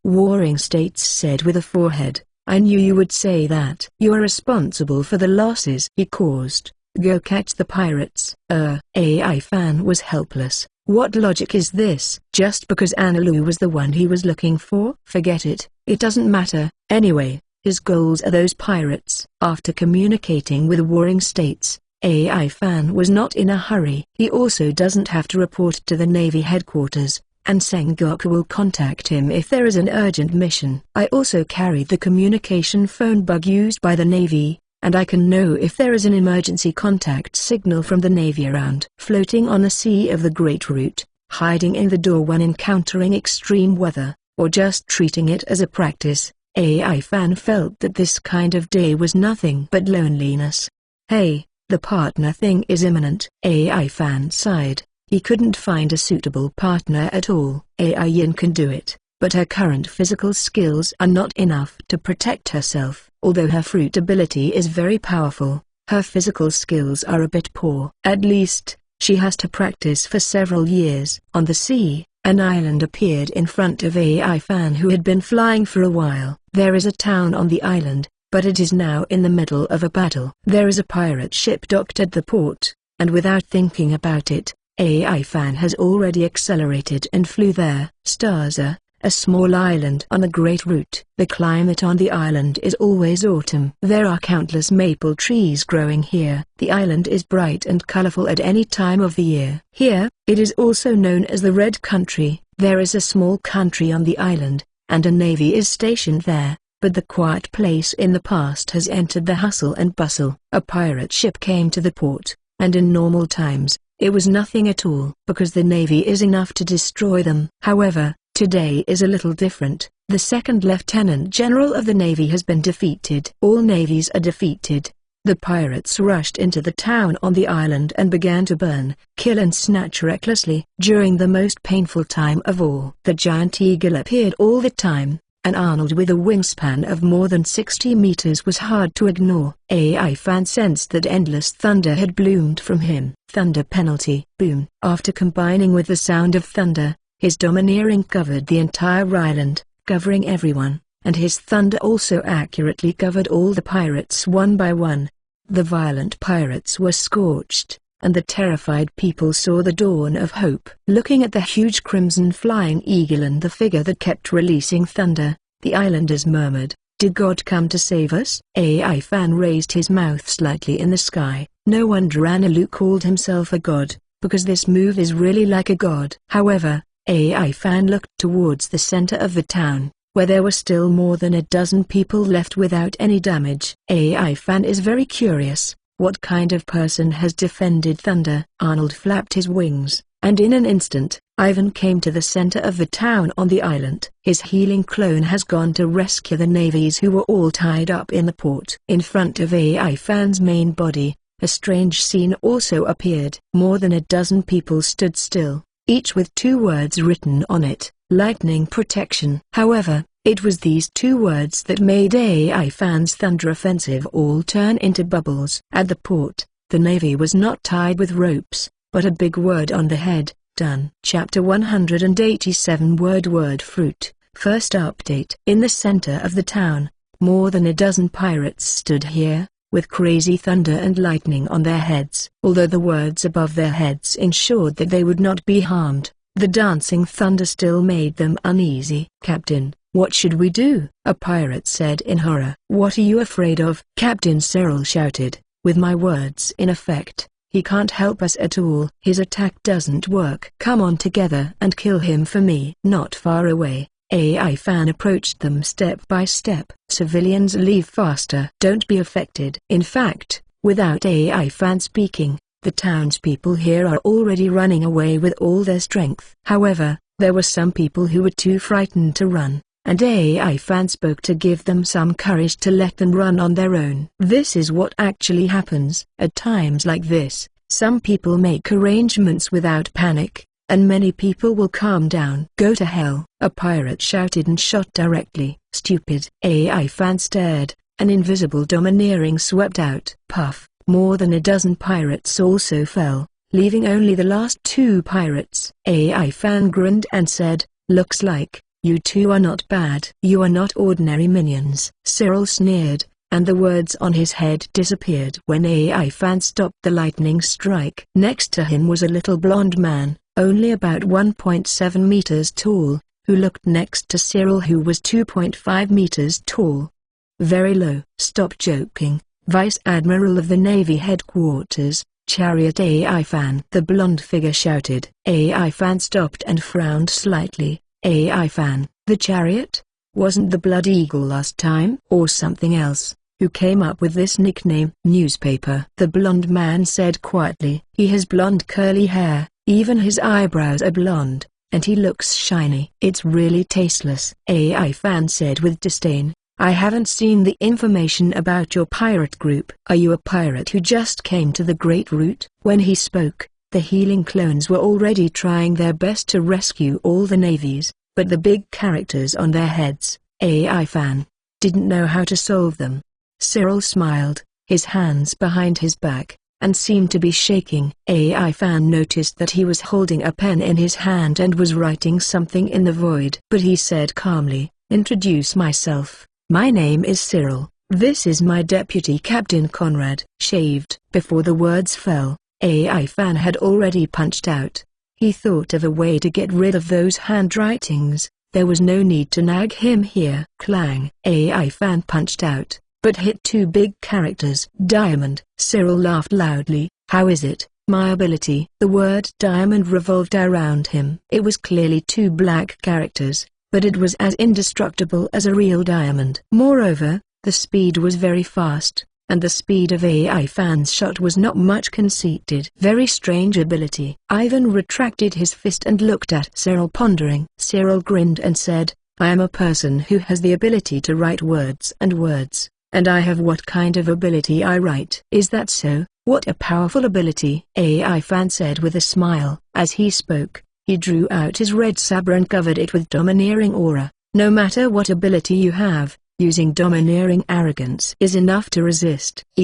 Warring States said with a forehead. I knew you would say that. You are responsible for the losses he caused. Go catch the pirates. AI Fan was helpless. What logic is this? Just because Anilu was the one he was looking for? Forget it, it doesn't matter. Anyway, his goals are those pirates. After communicating with Warring States, AI Fan was not in a hurry. He also doesn't have to report to the Navy headquarters, and Sengoku will contact him if there is an urgent mission. I also carried the communication phone bug used by the Navy, and I can know if there is an emergency contact signal from the Navy around. Floating on the sea of the Great Route, hiding in the door when encountering extreme weather, or just treating it as a practice, AI Fan felt that this kind of day was nothing but loneliness. Hey, the partner thing is imminent. AI Fan sighed. He couldn't find a suitable partner at all. AI Yin can do it, but her current physical skills are not enough to protect herself. Although her fruit ability is very powerful, her physical skills are a bit poor. At least, she has to practice for several years. On the sea, an island appeared in front of AI Fan, who had been flying for a while. There is a town on the island, but it is now in the middle of a battle. There is a pirate ship docked at the port, and without thinking about it, AI Fan has already accelerated and flew there. Starza, a small island on the Great Route. The climate on the island is always autumn. There are countless maple trees growing here. The island is bright and colorful at any time of the year. Here, it is also known as the Red Country. There is a small country on the island, and a navy is stationed there, but the quiet place in the past has entered the hustle and bustle. A pirate ship came to the port, and in normal times, it was nothing at all, because the navy is enough to destroy them. However, today is a little different. The second lieutenant general of the Navy has been defeated. All navies are defeated. The pirates rushed into the town on the island and began to burn, kill and snatch recklessly. During the most painful time of all, the giant eagle appeared all the time, and Arnold with a wingspan of more than 60 meters was hard to ignore. AI Fan sensed that endless thunder had bloomed from him. Thunder penalty. Boom. After combining with the sound of thunder, his domineering covered the entire island, covering everyone, and his thunder also accurately covered all the pirates one by one. The violent pirates were scorched, and the terrified people saw the dawn of hope. Looking at the huge crimson flying eagle and the figure that kept releasing thunder, the islanders murmured, "Did God come to save us?" AI Fan raised his mouth slightly in the sky. No wonder Anilu called himself a god. because this move is really like a god. However, AI Fan looked towards the center of the town, where there were still more than a dozen people left without any damage. AI Fan is very curious. What kind of person has defended Thunder? Arnold flapped his wings, and in an instant, Ivan came to the center of the town on the island. His healing clone has gone to rescue the navies who were all tied up in the port. In front of AI Fan's main body, a strange scene also appeared. More than a dozen people stood still, each with 2 words written on it, lightning protection. However, it was these 2 words that made AI Fan's thunder offensive all turn into bubbles. At the port, the navy was not tied with ropes, but a big word on the head, done. Chapter 187 Word Fruit, First Update. In the center of the town, more than a dozen pirates stood here, with crazy thunder and lightning on their heads. Although the words above their heads ensured that they would not be harmed, the dancing thunder still made them uneasy. "Captain, what should we do?" a pirate said in horror. "What are you afraid of?" Captain Cyril shouted, "with my words in effect, he can't help us at all. His attack doesn't work. Come on together and kill him for me." Not far away, AI Fan approached them step by step. "Civilians leave faster. Don't be affected." In fact, without AI Fan speaking, the townspeople here are already running away with all their strength. However, there were some people who were too frightened to run, and AI Fan spoke to give them some courage to let them run on their own. This is what actually happens. At times like this, some people make arrangements without panic, and many people will calm down. "Go to hell!" a pirate shouted and shot directly. "Stupid!" AI Fan stared. An invisible domineering swept out. Puff! More than a dozen pirates also fell, leaving only the last 2 pirates. AI Fan grinned and said, "Looks like you two are not bad. You are not ordinary minions." Cyril sneered, and the words on his head disappeared when AI Fan stopped the lightning strike. Next to him was a little blonde man, only about 1.7 meters tall, who looked next to Cyril, who was 2.5 meters tall. "Very low." "Stop joking, Vice Admiral of the Navy Headquarters, Chariot AI Fan," the blonde figure shouted. AI Fan stopped and frowned slightly. "AI Fan, the Chariot? Wasn't the Blood Eagle last time? Or something else? Who came up with this nickname?" "Newspaper," the blonde man said quietly. "He has blonde curly hair, even his eyebrows are blonde, and he looks shiny." "It's really tasteless," AI Fan said with disdain. "I haven't seen the information about your pirate group." "Are you a pirate who just came to the Great Root?" When he spoke, the healing clones were already trying their best to rescue all the navies, but the big characters on their heads, AI Fan, didn't know how to solve them. Cyril smiled, his hands behind his back, and seemed to be shaking. AI Fan noticed that he was holding a pen in his hand and was writing something in the void. But he said calmly, "Introduce myself. My name is Cyril. This is my deputy Captain Conrad." Shaved. Before the words fell, AI Fan had already punched out. He thought of a way to get rid of those handwritings. There was no need to nag him here. Clang. AI Fan punched out, but hit 2 big characters. "Diamond." Cyril laughed loudly. "How is it, my ability?" The word diamond revolved around him. It was clearly 2 black characters, but it was as indestructible as a real diamond. Moreover, the speed was very fast, and the speed of AI Fan's shot was not much conceited. "Very strange ability." Ivan retracted his fist and looked at Cyril, pondering. Cyril grinned and said, "I am a person who has the ability to write words, and I have what kind of ability I write." "Is that so? What a powerful ability," AI Fan said with a smile. As he spoke, he drew out his red saber and covered it with domineering aura. "No matter what ability you have, using domineering arrogance is enough to resist." /.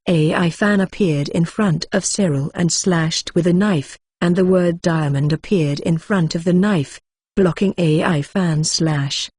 AI Fan appeared in front of Cyril and slashed with a knife, and the word diamond appeared in front of the knife, blocking AI Fan's slash.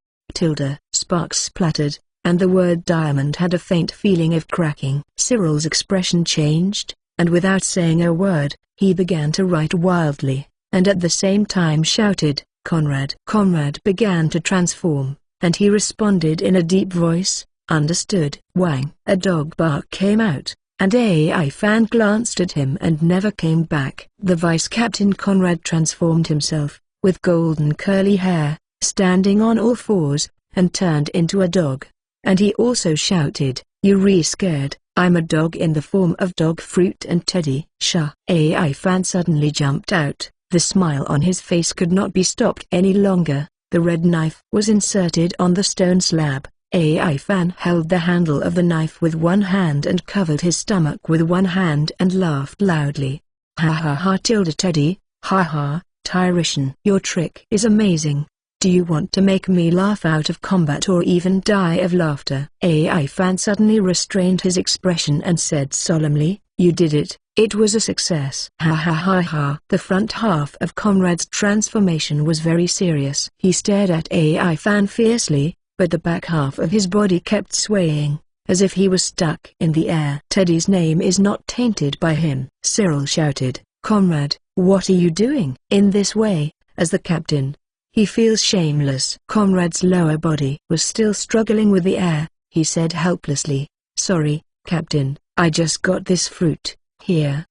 Sparks splattered, and the word diamond had a faint feeling of cracking. Cyril's expression changed, and without saying a word, he began to write wildly, and at the same time shouted, "Conrad." Conrad began to transform, and he responded in a deep voice, "Understood." Wang! A dog bark came out, and AI Fan glanced at him and never came back. The Vice Captain Conrad transformed himself, with golden curly hair, standing on all fours, and turned into a dog. And he also shouted, "You re-scared, I'm a dog in the form of dog fruit and Teddy." Shah. AI Fan suddenly jumped out. The smile on his face could not be stopped any longer. The red knife was inserted on the stone slab. AI Fan held the handle of the knife with one hand and covered his stomach with one hand and laughed loudly. "Ha ha ha tilde Teddy, ha ha, Tyrishan. Your trick is amazing. Do you want to make me laugh out of combat or even die of laughter?" AI Fan suddenly restrained his expression and said solemnly, "You did it. It was a success." Ha ha ha ha. The front half of Conrad's transformation was very serious. He stared at AI Fan fiercely, but the back half of his body kept swaying, as if he was stuck in the air. "Teddy's name is not tainted by him," Cyril shouted. "Conrad, what are you doing?" In this way, as the captain, he feels shameless. Conrad's lower body was still struggling with the air. He said helplessly, "Sorry, Captain, I just got this fruit. Here.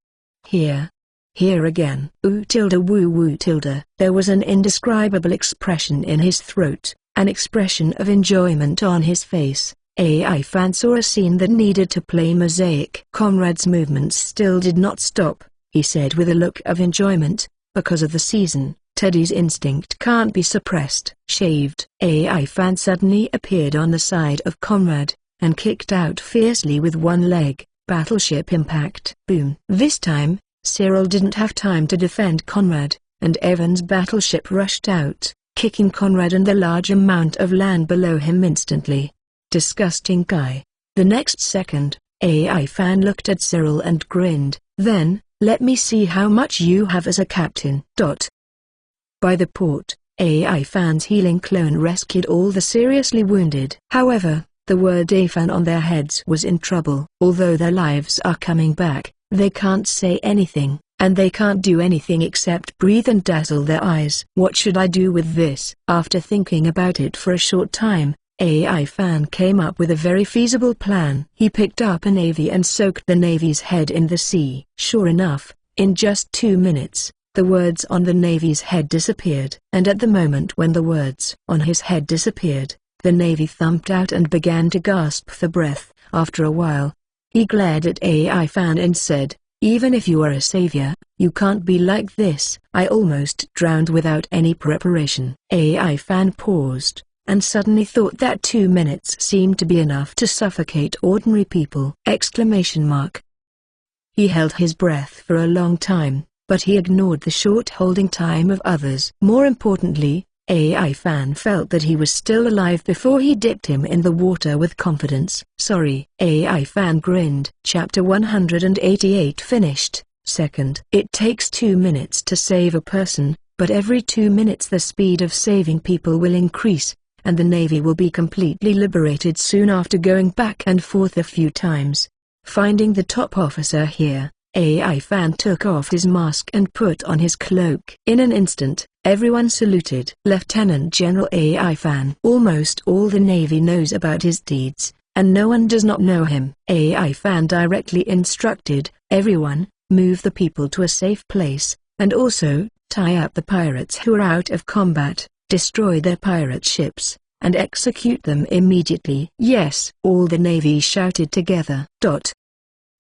Here. Here again." Ooh tilde woo woo tilde. There was an indescribable expression in his throat, an expression of enjoyment on his face. AI Fan saw a scene that needed to play mosaic. Conrad's movements still did not stop. He said with a look of enjoyment, "Because of the season, Teddy's instinct can't be suppressed." Shaved. AI Fan suddenly appeared on the side of Conrad, and kicked out fiercely with one leg. Battleship impact. Boom. This time, Cyril didn't have time to defend Conrad, and Evan's battleship rushed out, kicking Conrad and the large amount of land below him instantly. Disgusting guy. The next second, AI Fan looked at Cyril and grinned. "Then, let me see how much you have as a captain." By the port, AI Fan's healing clone rescued all the seriously wounded. However, the word AFAN on their heads was in trouble. Although their lives are coming back, they can't say anything, and they can't do anything except breathe and dazzle their eyes. What should I do with this? After thinking about it for a short time, AI Fan came up with a very feasible plan. He picked up a navy and soaked the navy's head in the sea. Sure enough, in just 2 minutes, the words on the navy's head disappeared. And at the moment when the words on his head disappeared, the navy thumped out and began to gasp for breath. After a while, he glared at AI Fan and said, "Even if you are a savior, you can't be like this." "I almost drowned without any preparation." AI Fan paused, and suddenly thought that 2 minutes seemed to be enough to suffocate ordinary people! He held his breath for a long time, but he ignored the short holding time of others. More importantly, AI Fan felt that he was still alive before he dipped him in the water with confidence. "Sorry." AI Fan grinned. Chapter 188 finished. Second. It takes 2 minutes to save a person, but every 2 minutes the speed of saving people will increase, and the Navy will be completely liberated soon after going back and forth a few times. Finding the top officer here, AI Fan took off his mask and put on his cloak. In an instant, everyone saluted. Lieutenant General AI Fan. Almost all the Navy knows about his deeds, and no one does not know him. AI Fan directly instructed, "Everyone, move the people to a safe place, and also, tie up the pirates who are out of combat, destroy their pirate ships, and execute them immediately." "Yes," all the Navy shouted together.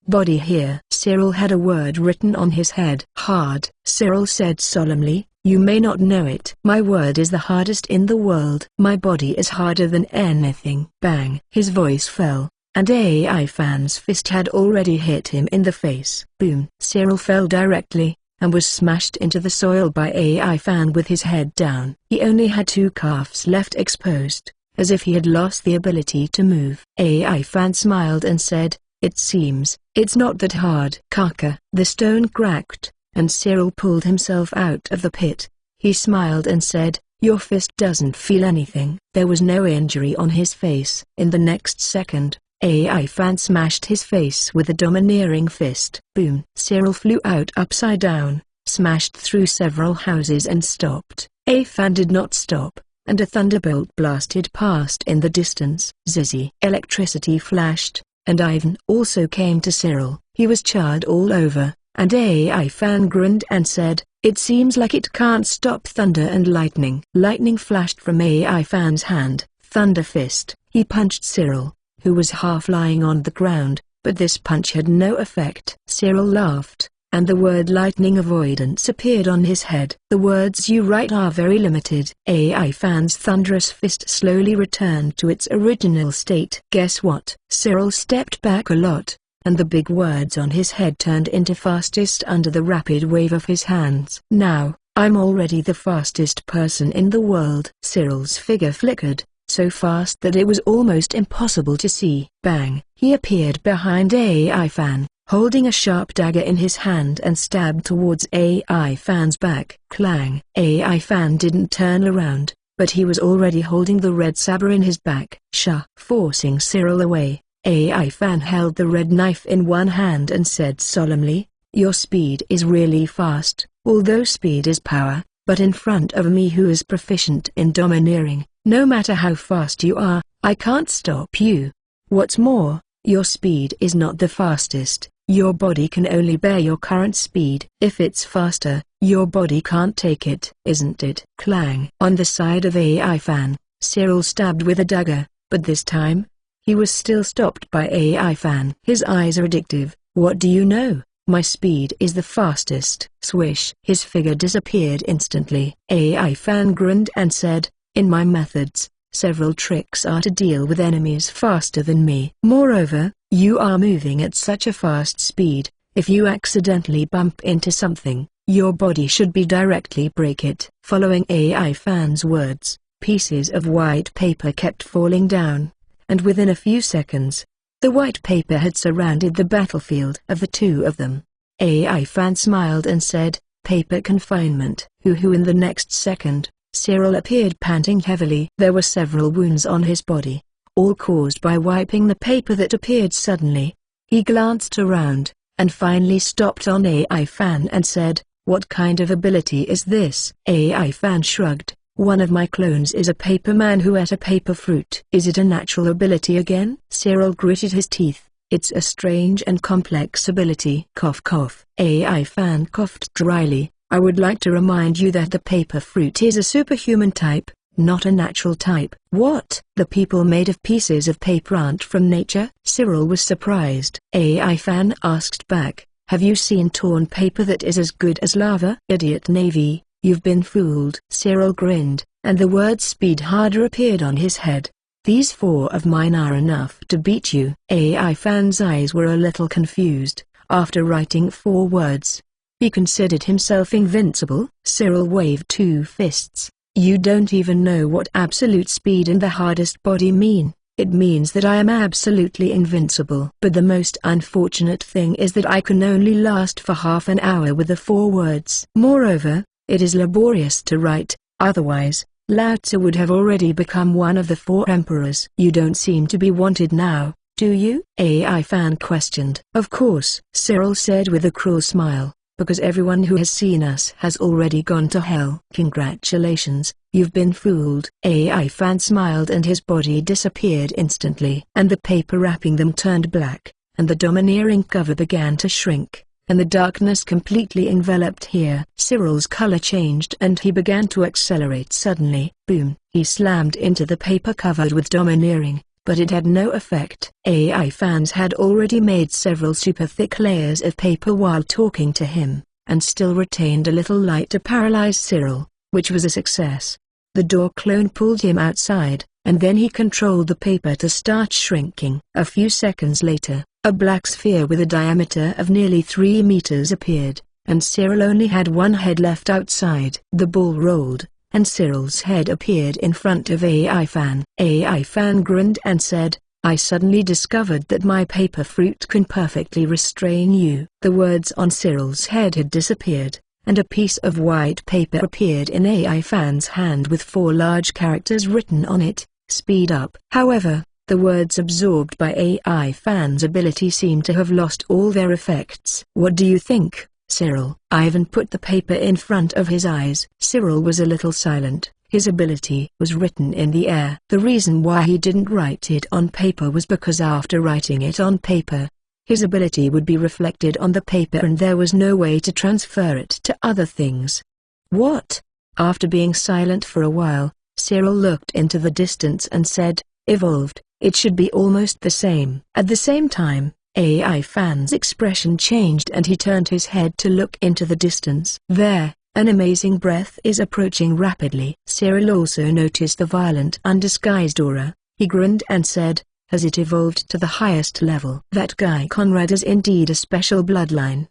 Body here. Cyril had a word written on his head. "Hard." Cyril said solemnly, "You may not know it. My word is the hardest in the world. My body is harder than anything." Bang! His voice fell, and AI Fan's fist had already hit him in the face. Boom! Cyril fell directly, and was smashed into the soil by AI Fan with his head down. He only had 2 calves left exposed, as if he had lost the ability to move. AI Fan smiled and said, "It seems, it's not that hard." Kaka. The stone cracked, and Cyril pulled himself out of the pit. He smiled and said, "Your fist doesn't feel anything." There was no injury on his face. In the next second, AI Fan smashed his face with a domineering fist. Boom! Cyril flew out upside down, smashed through several houses and stopped. AI Fan did not stop, and a thunderbolt blasted past in the distance. Zizzy! Electricity flashed, and Ivan also came to Cyril. He was charred all over, and AI Fan grinned and said, "It seems like it can't stop thunder and lightning." Lightning flashed from AI Fan's hand, thunder fist. He punched Cyril, who was half lying on the ground, but this punch had no effect. Cyril laughed, and the word lightning avoidance appeared on his head. "The words you write are very limited." AI Fan's thunderous fist slowly returned to its original state. "Guess what?" Cyril stepped back a lot, and the big words on his head turned into fastest under the rapid wave of his hands. "Now, I'm already the fastest person in the world." Cyril's figure flickered, so fast that it was almost impossible to see. Bang! He appeared behind AI Fan, holding a sharp dagger in his hand and stabbed towards AI Fan's back. Clang! AI Fan didn't turn around, but he was already holding the red saber in his back. Forcing Cyril away, AI Fan held the red knife in one hand and said solemnly, "Your speed is really fast, although speed is power, but in front of me who is proficient in domineering, no matter how fast you are, I can't stop you. What's more, your speed is not the fastest. Your body can only bear your current speed. If it's faster, your body can't take it, isn't it?" Clang! On the side of AI Fan, Cyril stabbed with a dagger, but this time, he was still stopped by AI Fan. "His eyes are addictive. What do you know? My speed is the fastest." Swish! His figure disappeared instantly. AI Fan grinned and said, "In my methods, several tricks are to deal with enemies faster than me. Moreover, you are moving at such a fast speed, if you accidentally bump into something, your body should be directly break it." Following AI Fan's words, pieces of white paper kept falling down, and within a few seconds, the white paper had surrounded the battlefield of the two of them. AI Fan smiled and said, "Paper confinement." In the next second, Cyril appeared panting heavily. There were several wounds on his body, all caused by wiping the paper that appeared suddenly. He glanced around, and finally stopped on AI Fan and said, "What kind of ability is this?" AI Fan shrugged. "One of my clones is a paper man who ate a paper fruit." "Is it a natural ability again?" Cyril gritted his teeth. "It's a strange and complex ability." Cough cough. AI Fan coughed dryly. "I would like to remind you that the paper fruit is a superhuman type, not a natural type." "What? The people made of pieces of paper aren't from nature?" Cyril was surprised. AI Fan asked back, "Have you seen torn paper that is as good as lava?" "Idiot Navy, you've been fooled." Cyril grinned, and the word "speed harder" appeared on his head. "These 4 of mine are enough to beat you." AI Fan's eyes were a little confused. After writing 4 words, he considered himself invincible. Cyril waved 2 fists. "You don't even know what absolute speed and the hardest body mean. It means that I am absolutely invincible. But the most unfortunate thing is that I can only last for half an hour with the 4 words. Moreover, it is laborious to write, otherwise, Lao Tzu would have already become one of the 4 emperors." "You don't seem to be wanted now, do you?" AI Fan questioned. "Of course," Cyril said with a cruel smile, "because everyone who has seen us has already gone to hell." "Congratulations, you've been fooled." AI Fan smiled and his body disappeared instantly. And the paper wrapping them turned black, and the domineering cover began to shrink, and the darkness completely enveloped here. Cyril's color changed and he began to accelerate suddenly. Boom! He slammed into the paper covered with domineering, but it had no effect. AI Fans had already made several super thick layers of paper while talking to him, and still retained a little light to paralyze Cyril, which was a success. The door clone pulled him outside, and then he controlled the paper to start shrinking. A few seconds later, a black sphere with a diameter of nearly 3 meters appeared, and Cyril only had one head left outside. The ball rolled, and Cyril's head appeared in front of AI Fan. AI Fan grinned and said, "I suddenly discovered that my paper fruit can perfectly restrain you." The words on Cyril's head had disappeared, and a piece of white paper appeared in AI Fan's hand with 4 large characters written on it, "Speed up." However, the words absorbed by AI Fan's ability seemed to have lost all their effects. "What do you think, Cyril?" Ivan put the paper in front of his eyes. Cyril was a little silent. His ability was written in the air. The reason why he didn't write it on paper was because after writing it on paper, his ability would be reflected on the paper and there was no way to transfer it to other things. What? After being silent for a while, Cyril looked into the distance and said, "Evolved, it should be almost the same." At the same time, AI Fan's expression changed and he turned his head to look into the distance. There, an amazing breath is approaching rapidly. Cyril also noticed the violent undisguised aura. He grinned and said, "Has it evolved to the highest level?" That guy Conrad is indeed a special bloodline.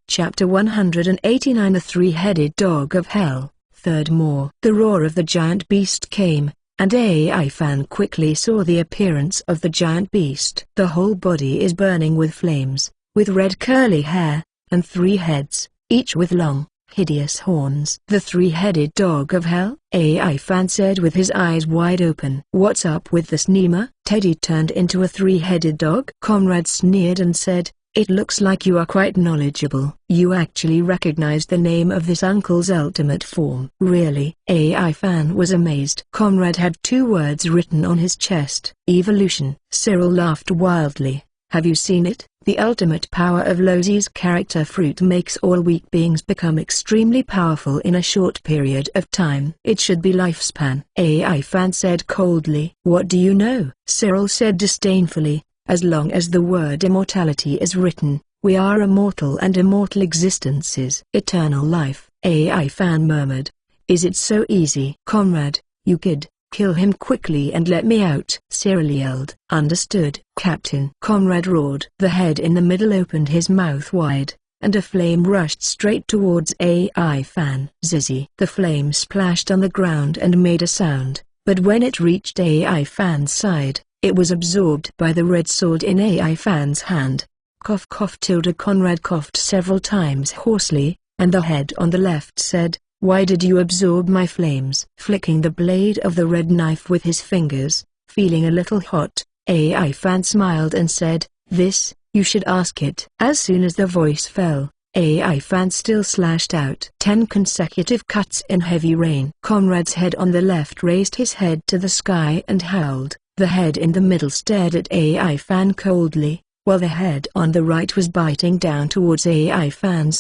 Chapter 189 The Three-Headed Dog of Hell. Third More. The roar of the giant beast came, and AI Fan quickly saw the appearance of the giant beast. The whole body is burning with flames, with red curly hair, and 3 heads, each with long, hideous horns. "The three-headed dog of hell?" AI Fan said with his eyes wide open. "What's up with this Nima?" Teddy turned into a 3-headed dog. Conrad sneered and said, "It looks like you are quite knowledgeable. You actually recognized the name of this uncle's ultimate form." "Really?" AI Fan was amazed. Conrad had 2 words written on his chest. "Evolution." Cyril laughed wildly. "Have you seen it? The ultimate power of Lozie's character fruit makes all weak beings become extremely powerful in a short period of time. It should be lifespan." AI Fan said coldly. "What do you know?" Cyril said disdainfully, "As long as the word immortality is written, we are immortal and immortal existences. Eternal life." AI Fan murmured. "Is it so easy?" "Conrad, you kid, kill him quickly and let me out," Cyril yelled. "Understood, Captain." Conrad roared. The head in the middle opened his mouth wide, and a flame rushed straight towards AI Fan. Zizzy. The flame splashed on the ground and made a sound, but when it reached AI Fan's side, it was absorbed by the red sword in AI Fan's hand. Cough cough. Conrad coughed several times hoarsely, and the head on the left said, "Why did you absorb my flames?" Flicking the blade of the red knife with his fingers, feeling a little hot, AI Fan smiled and said, "This, you should ask it." As soon as the voice fell, AI Fan still slashed out 10 consecutive cuts in heavy rain. Conrad's head on the left raised his head to the sky and howled. The head in the middle stared at AI Fan coldly, while the head on the right was biting down towards AI Fan.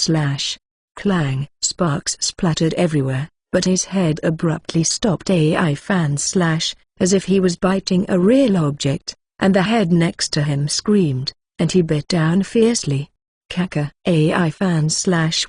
Clang! Sparks splattered everywhere, but his head abruptly stopped AI Fan. As if he was biting a real object, and the head next to him screamed, and he bit down fiercely. Caca! AI Fan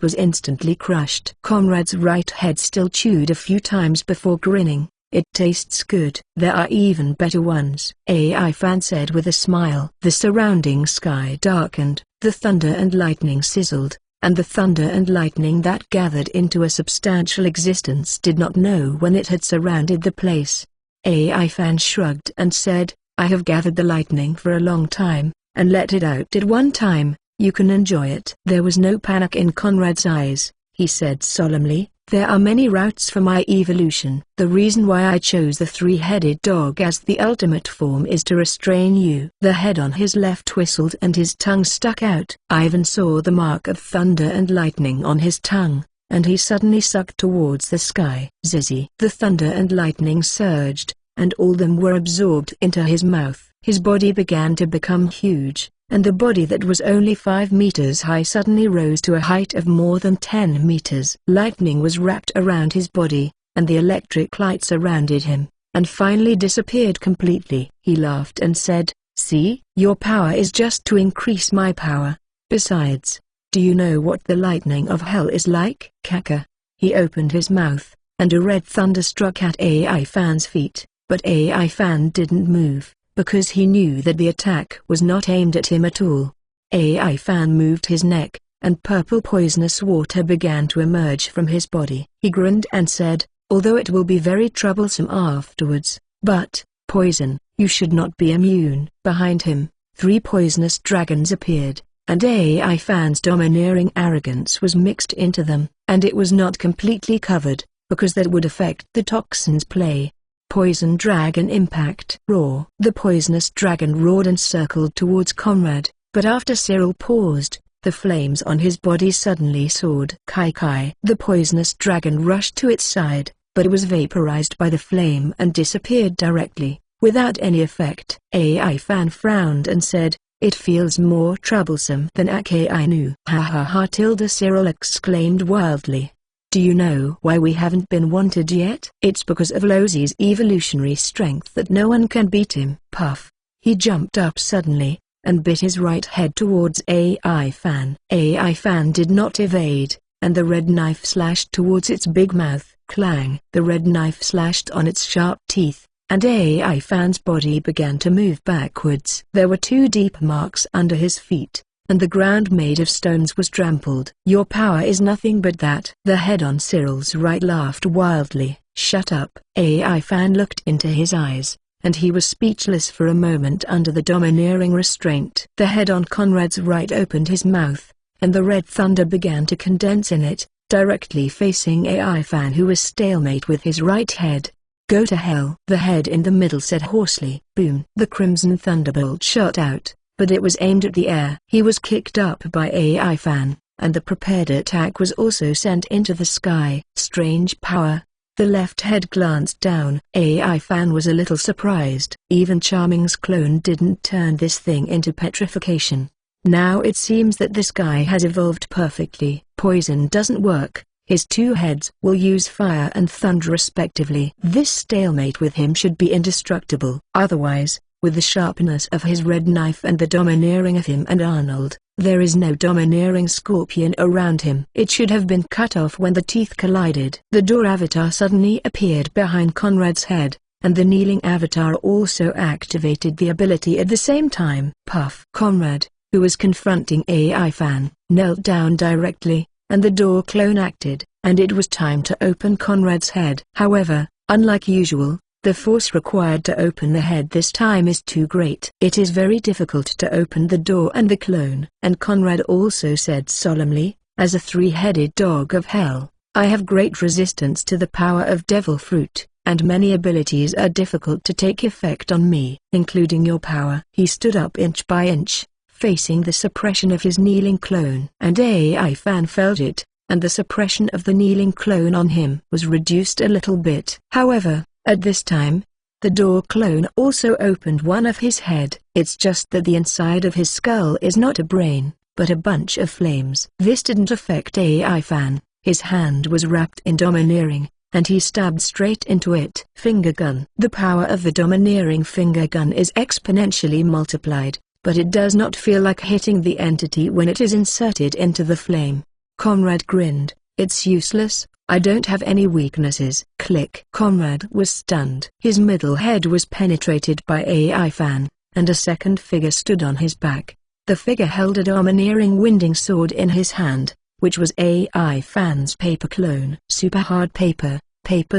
was instantly crushed. Conrad's right head still chewed a few times before grinning. "It tastes good." "There are even better ones," AI Fan said with a smile. The surrounding sky darkened, the thunder and lightning sizzled, and the thunder and lightning that gathered into a substantial existence did not know when it had surrounded the place. AI Fan shrugged and said, "I have gathered the lightning for a long time, and let it out at one time. You can enjoy it." There was no panic in Conrad's eyes. He said solemnly, "There are many routes for my evolution. The reason why I chose the 3-headed dog as the ultimate form is to restrain you." The head on his left whistled and his tongue stuck out. Ivan saw the mark of thunder and lightning on his tongue, and he suddenly sucked towards the sky. Zizzy. The thunder and lightning surged, and all them were absorbed into his mouth. His body began to become huge, and the body that was only 5 meters high suddenly rose to a height of more than 10 meters. Lightning was wrapped around his body, and the electric light surrounded him, and finally disappeared completely. He laughed and said, "See, your power is just to increase my power. Besides, do you know what the lightning of hell is like?" Caca. He opened his mouth, and a red thunder struck at AI Fan's feet, but AI Fan didn't move, because he knew that the attack was not aimed at him at all. AI Fan moved his neck, and purple poisonous water began to emerge from his body. He grinned and said, "Although it will be very troublesome afterwards, but, poison, you should not be immune." Behind him, 3 poisonous dragons appeared, and AI Fan's domineering arrogance was mixed into them, and it was not completely covered, because that would affect the toxin's play. Poison Dragon Impact. Roar. The poisonous dragon roared and circled towards Conrad, but after Cyril paused, the flames on his body suddenly soared. Kai Kai. The poisonous dragon rushed to its side, but it was vaporized by the flame and disappeared directly, without any effect. AI Fan frowned and said, "It feels more troublesome than Akainu." "Ha ha ha!" Cyril exclaimed wildly. "Do you know why we haven't been wanted yet? It's because of Lozi's evolutionary strength that no one can beat him." Puff. He jumped up suddenly, and bit his right head towards AI Fan. AI Fan did not evade, and the red knife slashed towards its big mouth. Clang! The red knife slashed on its sharp teeth, and AI Fan's body began to move backwards. There were 2 deep marks under his feet, and the ground made of stones was trampled. "Your power is nothing but that." The head on Cyril's right laughed wildly. "Shut up." AI Fan looked into his eyes, and he was speechless for a moment under the domineering restraint. The head on Conrad's right opened his mouth, and the red thunder began to condense in it, directly facing AI Fan, who was stalemate with his right head. "Go to hell." The head in the middle said hoarsely. Boom! The crimson thunderbolt shot out, but it was aimed at the air. He was kicked up by AI Fan, and the prepared attack was also sent into the sky. Strange power. The left head glanced down. AI Fan was a little surprised. Even Charming's clone didn't turn this thing into petrification. Now it seems that this guy has evolved perfectly. Poison doesn't work. His 2 heads will use fire and thunder respectively. This stalemate with him should be indestructible. Otherwise, with the sharpness of his red knife and the domineering of him and Arnold, there is no domineering scorpion around him. It should have been cut off when the teeth collided. The door avatar suddenly appeared behind Conrad's head, and the kneeling avatar also activated the ability at the same time. Puff. Conrad, who was confronting AI Fan, knelt down directly, and the door clone acted, and it was time to open Conrad's head. However, unlike usual, the force required to open the head this time is too great. It is very difficult to open the door and the clone. And Conrad also said solemnly, "As a 3-headed dog of hell, I have great resistance to the power of devil fruit, and many abilities are difficult to take effect on me, including your power." He stood up inch by inch, facing the suppression of his kneeling clone. And AI Fan felt it, and the suppression of the kneeling clone on him was reduced a little bit. However, at this time, the door clone also opened one of his head. It's just that the inside of his skull is not a brain, but a bunch of flames. This didn't affect AI Fan. His hand was wrapped in domineering, and he stabbed straight into it. Finger gun. The power of the domineering finger gun is exponentially multiplied, but it does not feel like hitting the entity when it is inserted into the flame. Conrad grinned. "It's useless. I don't have any weaknesses." Click. Conrad was stunned. His middle head was penetrated by AI Fan, and a second figure stood on his back. The figure held a domineering winding sword in his hand, which was AI Fan's paper clone. Super hard paper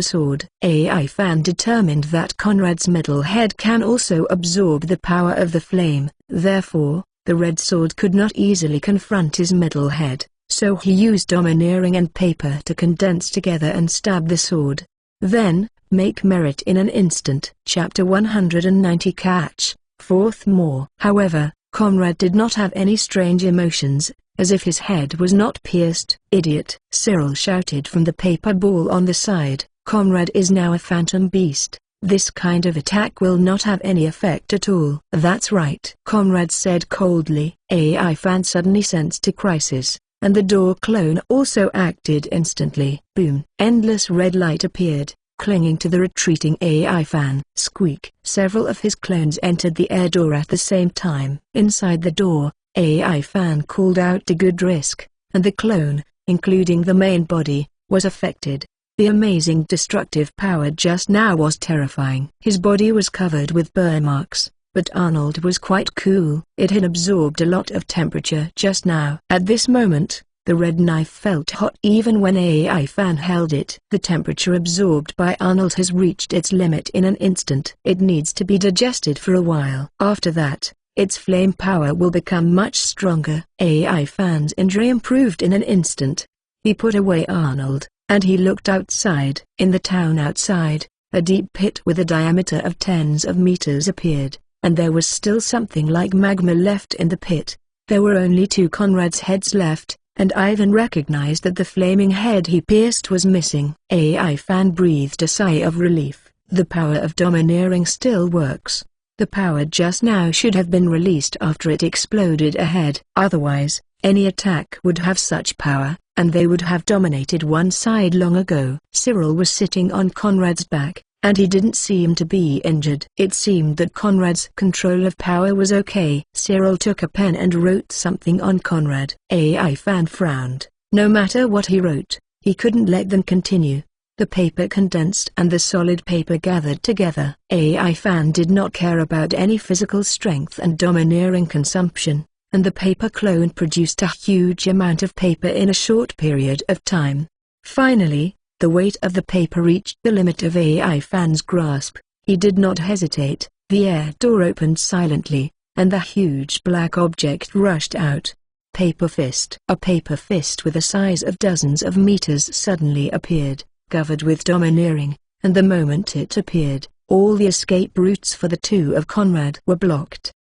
sword. AI Fan determined that Conrad's middle head can also absorb the power of the flame. Therefore, the red sword could not easily confront his middle head, so he used domineering and paper to condense together and stab the sword. Then, make merit in an instant. Chapter 190 Catch, 4th More. However, Conrad did not have any strange emotions, as if his head was not pierced. "Idiot!" Cyril shouted from the paper ball on the side. "Conrad is now a phantom beast. This kind of attack will not have any effect at all." "That's right," Conrad said coldly. AI Fan suddenly sensed a crisis, and the door clone also acted instantly. Boom! Endless red light appeared, clinging to the retreating AI Fan. Squeak! Several of his clones entered the air door at the same time. Inside the door, AI Fan called out to good risk, and the clone, including the main body, was affected. The amazing destructive power just now was terrifying. His body was covered with burn marks, but Arnold was quite cool. It had absorbed a lot of temperature just now. At this moment, the red knife felt hot even when AI Fan held it. The temperature absorbed by Arnold has reached its limit in an instant. It needs to be digested for a while. After that, its flame power will become much stronger. AI Fan's injury improved in an instant. He put away Arnold, and he looked outside. In the town outside, a deep pit with a diameter of tens of meters appeared, and there was still something like magma left in the pit. There were only 2 Conrad's heads left, and Ivan recognized that the flaming head he pierced was missing. AI Fan breathed a sigh of relief. The power of domineering still works. The power just now should have been released after it exploded ahead. Otherwise, any attack would have such power, and they would have dominated one side long ago. Cyril was sitting on Conrad's back, and he didn't seem to be injured. It seemed that Conrad's control of power was okay. Cyril took a pen and wrote something on Conrad. AI Fan frowned. No matter what he wrote, he couldn't let them continue. The paper condensed and the solid paper gathered together. AI Fan did not care about any physical strength and domineering consumption, and the paper clone produced a huge amount of paper in a short period of time. Finally, the weight of the paper reached the limit of AI Fan's grasp. He did not hesitate. The air door opened silently, and the huge black object rushed out. Paper fist. A paper fist with a size of dozens of meters suddenly appeared, covered with domineering, and the moment it appeared, all the escape routes for the two of Conrad were blocked.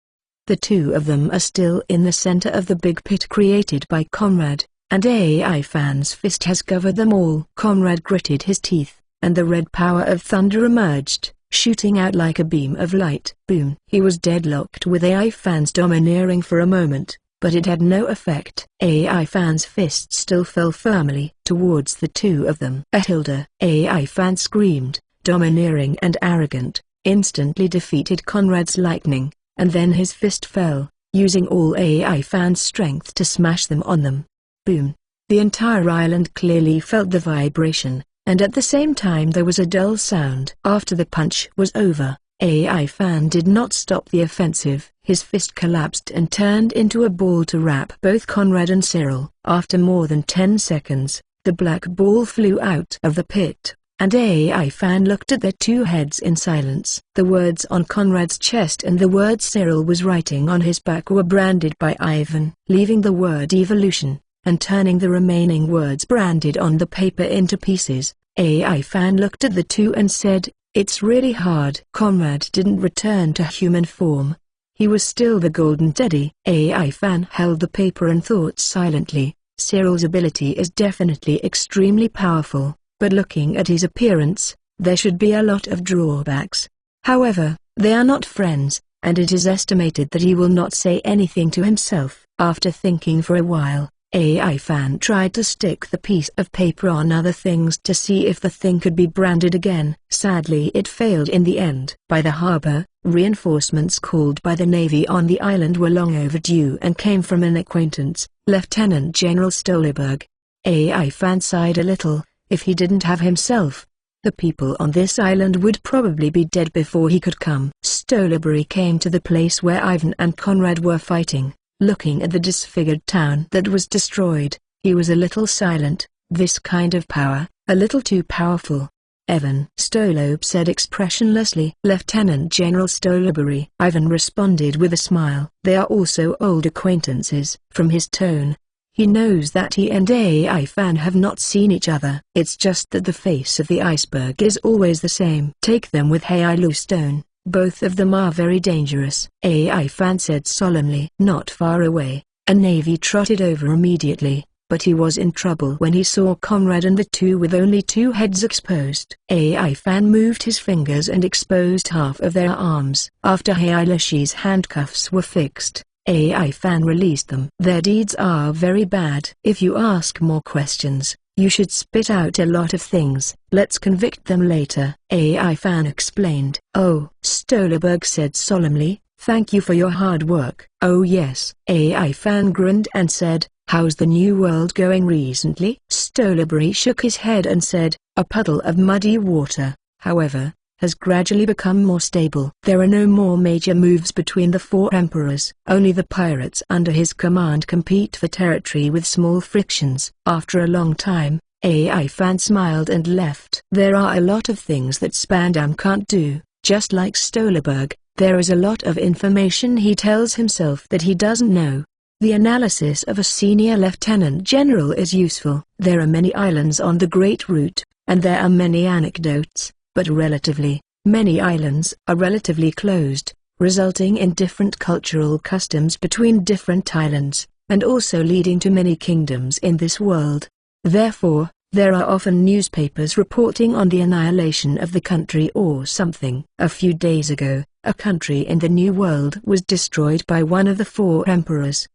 The two of them are still in the center of the big pit created by Conrad, and AI Fan's fist has covered them all. Conrad gritted his teeth, and the red power of thunder emerged, shooting out like a beam of light. Boom! He was deadlocked with AI Fan's domineering for a moment, but it had no effect. AI Fan's fist still fell firmly towards the two of them. Ahilda! AI Fan screamed, domineering and arrogant, instantly defeated Conrad's lightning, and then his fist fell, using all AI Fan's strength to smash them on them. Boom! The entire island clearly felt the vibration, and at the same time there was a dull sound. After the punch was over, AI Fan did not stop the offensive. His fist collapsed and turned into a ball to wrap both Conrad and Cyril. After more than 10 seconds, the black ball flew out of the pit, and AI Fan looked at their two heads in silence. The words on Conrad's chest and the word Cyril was writing on his back were branded by Ivan, leaving the word evolution, and turning the remaining words branded on the paper into pieces. AI Fan looked at the two and said, "It's really hard." Conrad didn't return to human form. He was still the Golden Teddy. AI Fan held the paper and thought silently. Cyril's ability is definitely extremely powerful, but looking at his appearance, there should be a lot of drawbacks. However, they are not friends, and it is estimated that he will not say anything to himself. After thinking for a while, AI Fan tried to stick the piece of paper on other things to see if the thing could be branded again. Sadly, it failed in the end. By the harbor, reinforcements called by the Navy on the island were long overdue and came from an acquaintance, Lieutenant General Stolberg. AI Fan sighed a little. If he didn't have himself, the people on this island would probably be dead before he could come. Stolberg came to the place where Ivan and Conrad were fighting. Looking at the disfigured town that was destroyed, he was a little silent. This kind of power, a little too powerful. Ivan, Stolberg said expressionlessly. Lieutenant General Stolberg. Ivan responded with a smile. They are also old acquaintances. From his tone, he knows that he and AI Fan have not seen each other. It's just that the face of the iceberg is always the same. Take them with Hailu Stone. Both of them are very dangerous. AI Fan said solemnly. Not far away, a Navy trotted over immediately, but he was in trouble when he saw Conrad and the two with only two heads exposed. AI Fan moved his fingers and exposed half of their arms. After Hailushi's handcuffs were fixed, AI Fan released them. Their deeds are very bad. If you ask more questions, you should spit out a lot of things. Let's convict them later. AI Fan explained. Oh, Stolberg said solemnly, thank you for your hard work. Oh yes. AI Fan grinned and said, how's the new world going recently? Stolberg shook his head and said, a puddle of muddy water, however, has gradually become more stable. There are no more major moves between the four emperors. Only the pirates under his command compete for territory with small frictions. After a long time, AI Fan smiled and left. There are a lot of things that Spandam can't do. Just like Stolberg, there is a lot of information he tells himself that he doesn't know. The analysis of a senior lieutenant general is useful. There are many islands on the Great Route, and there are many anecdotes. But relatively, many islands are relatively closed, resulting in different cultural customs between different islands, and also leading to many kingdoms in this world. Therefore, there are often newspapers reporting on the annihilation of the country or something. A few days ago, a country in the New World was destroyed by one of the 4 emperors.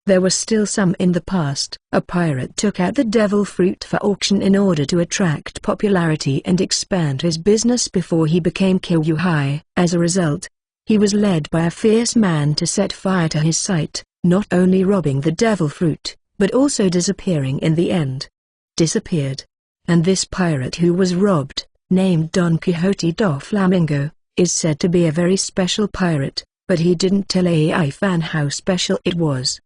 There were still some in the past. A pirate took out the devil fruit for auction in order to attract popularity and expand his business before he became Kyuhai. As a result, he was led by a fierce man to set fire to his site, not only robbing the devil fruit, but also disappearing in the end. Disappeared. And this pirate who was robbed, named Don Quixote do Flamingo, is said to be a very special pirate, but he didn't tell AI Fan how special it was.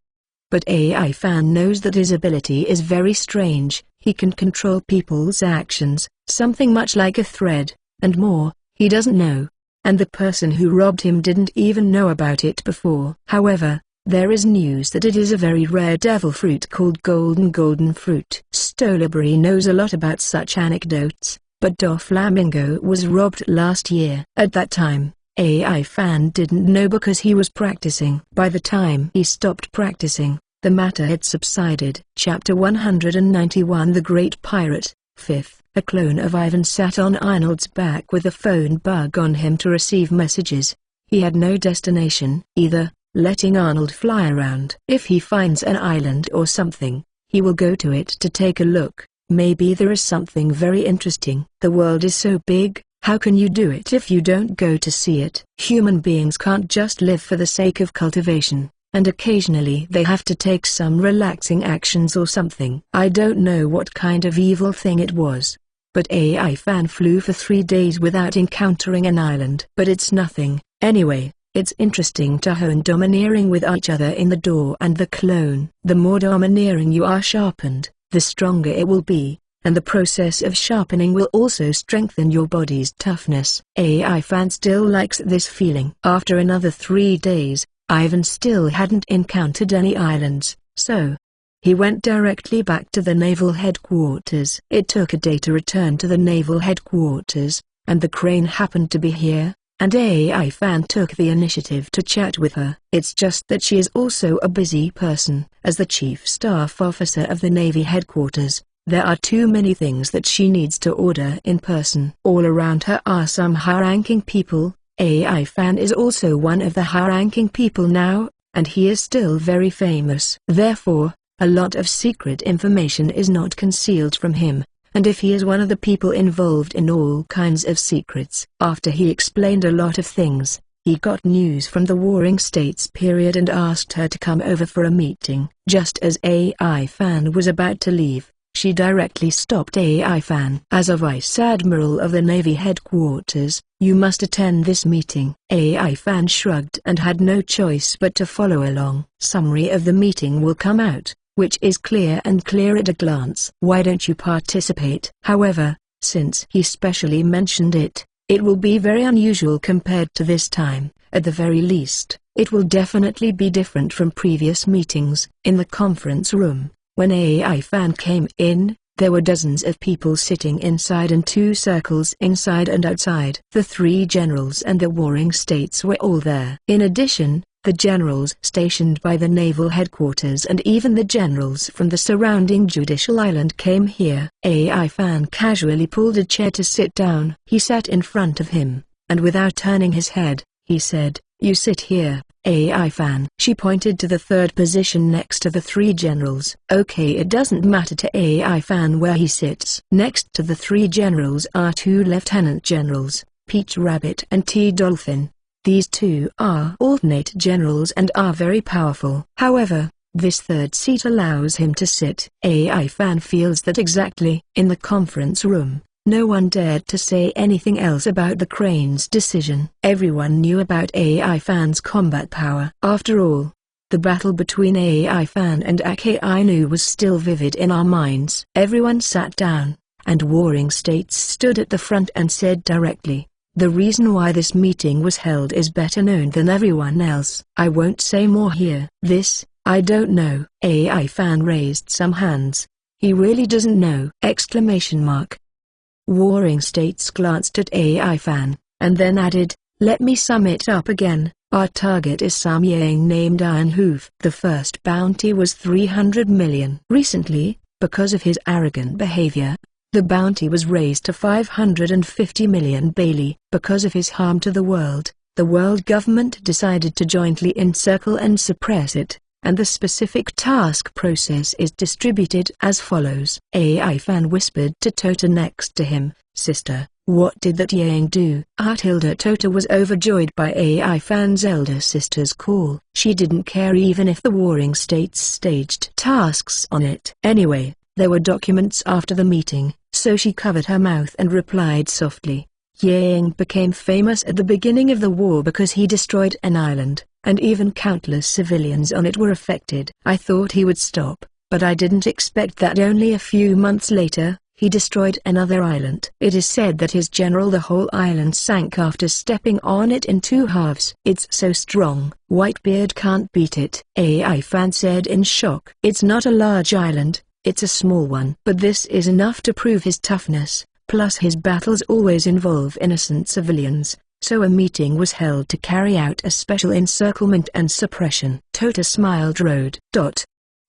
But AI Fan knows that his ability is very strange. He can control people's actions, something much like a thread, and more, he doesn't know. And the person who robbed him didn't even know about it before. However, there is news that it is a very rare devil fruit called golden fruit. Stolberry knows a lot about such anecdotes, but Doflamingo was robbed last year. At that time, AI Fan didn't know because he was practicing. By the time he stopped practicing, the matter had subsided. Chapter 191 The Great Pirate, 5th. A clone of Ivan sat on Arnold's back with a phone bug on him to receive messages. He had no destination either, letting Arnold fly around. If he finds an island or something, he will go to it to take a look. Maybe there is something very interesting. The world is so big. How can you do it if you don't go to see it? Human beings can't just live for the sake of cultivation, and occasionally they have to take some relaxing actions or something. I don't know what kind of evil thing it was, but AI Fan flew for 3 days without encountering an island. But it's nothing. Anyway, it's interesting to hone domineering with each other in the door and the clone. The more domineering you are sharpened, the stronger it will be. And the process of sharpening will also strengthen your body's toughness. AI Fan still likes this feeling. After another 3 days, Ivan still hadn't encountered any islands, so he went directly back to the naval headquarters. It took a day to return to the naval headquarters, and the crane happened to be here, and AI Fan took the initiative to chat with her. It's just that she is also a busy person. As the chief staff officer of the Navy headquarters, there are too many things that she needs to order in person. All around her are some high-ranking people. AI Fan is also one of the high-ranking people now, and he is still very famous. Therefore, a lot of secret information is not concealed from him, and if he is one of the people involved in all kinds of secrets. After he explained a lot of things, he got news from the Warring States period and asked her to come over for a meeting. Just as AI Fan was about to leave, she directly stopped AI Fan. As a Vice Admiral of the Navy headquarters, you must attend this meeting. AI Fan shrugged and had no choice but to follow along. Summary of the meeting will come out, which is clear and clear at a glance. Why don't you participate? However, since he specially mentioned it, it will be very unusual compared to this time. At the very least, it will definitely be different from previous meetings. In the conference room, when AI Fan came in, there were dozens of people sitting inside in 2 circles inside and outside. The 3 generals and the Warring States were all there. In addition, the generals stationed by the naval headquarters and even the generals from the surrounding judicial island came here. AI Fan casually pulled a chair to sit down. He sat in front of him, and without turning his head, he said, "You sit here, AI Fan." She pointed to the 3rd position next to the 3 generals. Okay, it doesn't matter to AI Fan where he sits. Next to the 3 generals are 2 lieutenant generals, Peach Rabbit and T Dolphin. These 2 are alternate generals and are very powerful. However, this 3rd seat allows him to sit. AI Fan feels that exactly. In the conference room, no one dared to say anything else about the crane's decision. Everyone knew about AI Fan's combat power. After all, the battle between AI Fan and Ake Ainu was still vivid in our minds. Everyone sat down, and Warring States stood at the front and said directly, "The reason why this meeting was held is better known than everyone else. I won't say more here." This, I don't know. AI Fan raised some hands. He really doesn't know! Exclamation mark. Warring States glanced at AI Fan, and then added, "Let me sum it up again. Our target is some Yang named Iron Hoof. The first bounty was 300 million. Recently, because of his arrogant behavior, the bounty was raised to 550 million Bailey. Because of his harm to the world government decided to jointly encircle and suppress it, and the specific task process is distributed as follows. AI Fan whispered to Tota next to him, "Sister, what did that Yang do?" Hilda. Tota was overjoyed by AI Fan's elder sister's call. She didn't care even if the warring states staged tasks on it. Anyway, there were documents after the meeting, so she covered her mouth and replied softly. Yang became famous at the beginning of the war because he destroyed an island, and even countless civilians on it were affected. I thought he would stop, but I didn't expect that only a few months later, he destroyed another island. It is said that his general the whole island sank after stepping on it in two halves. It's so strong, Whitebeard can't beat it. AI Fan said in shock. It's not a large island, it's a small one. But this is enough to prove his toughness, plus his battles always involve innocent civilians, so a meeting was held to carry out a special encirclement and suppression. Tota smiled.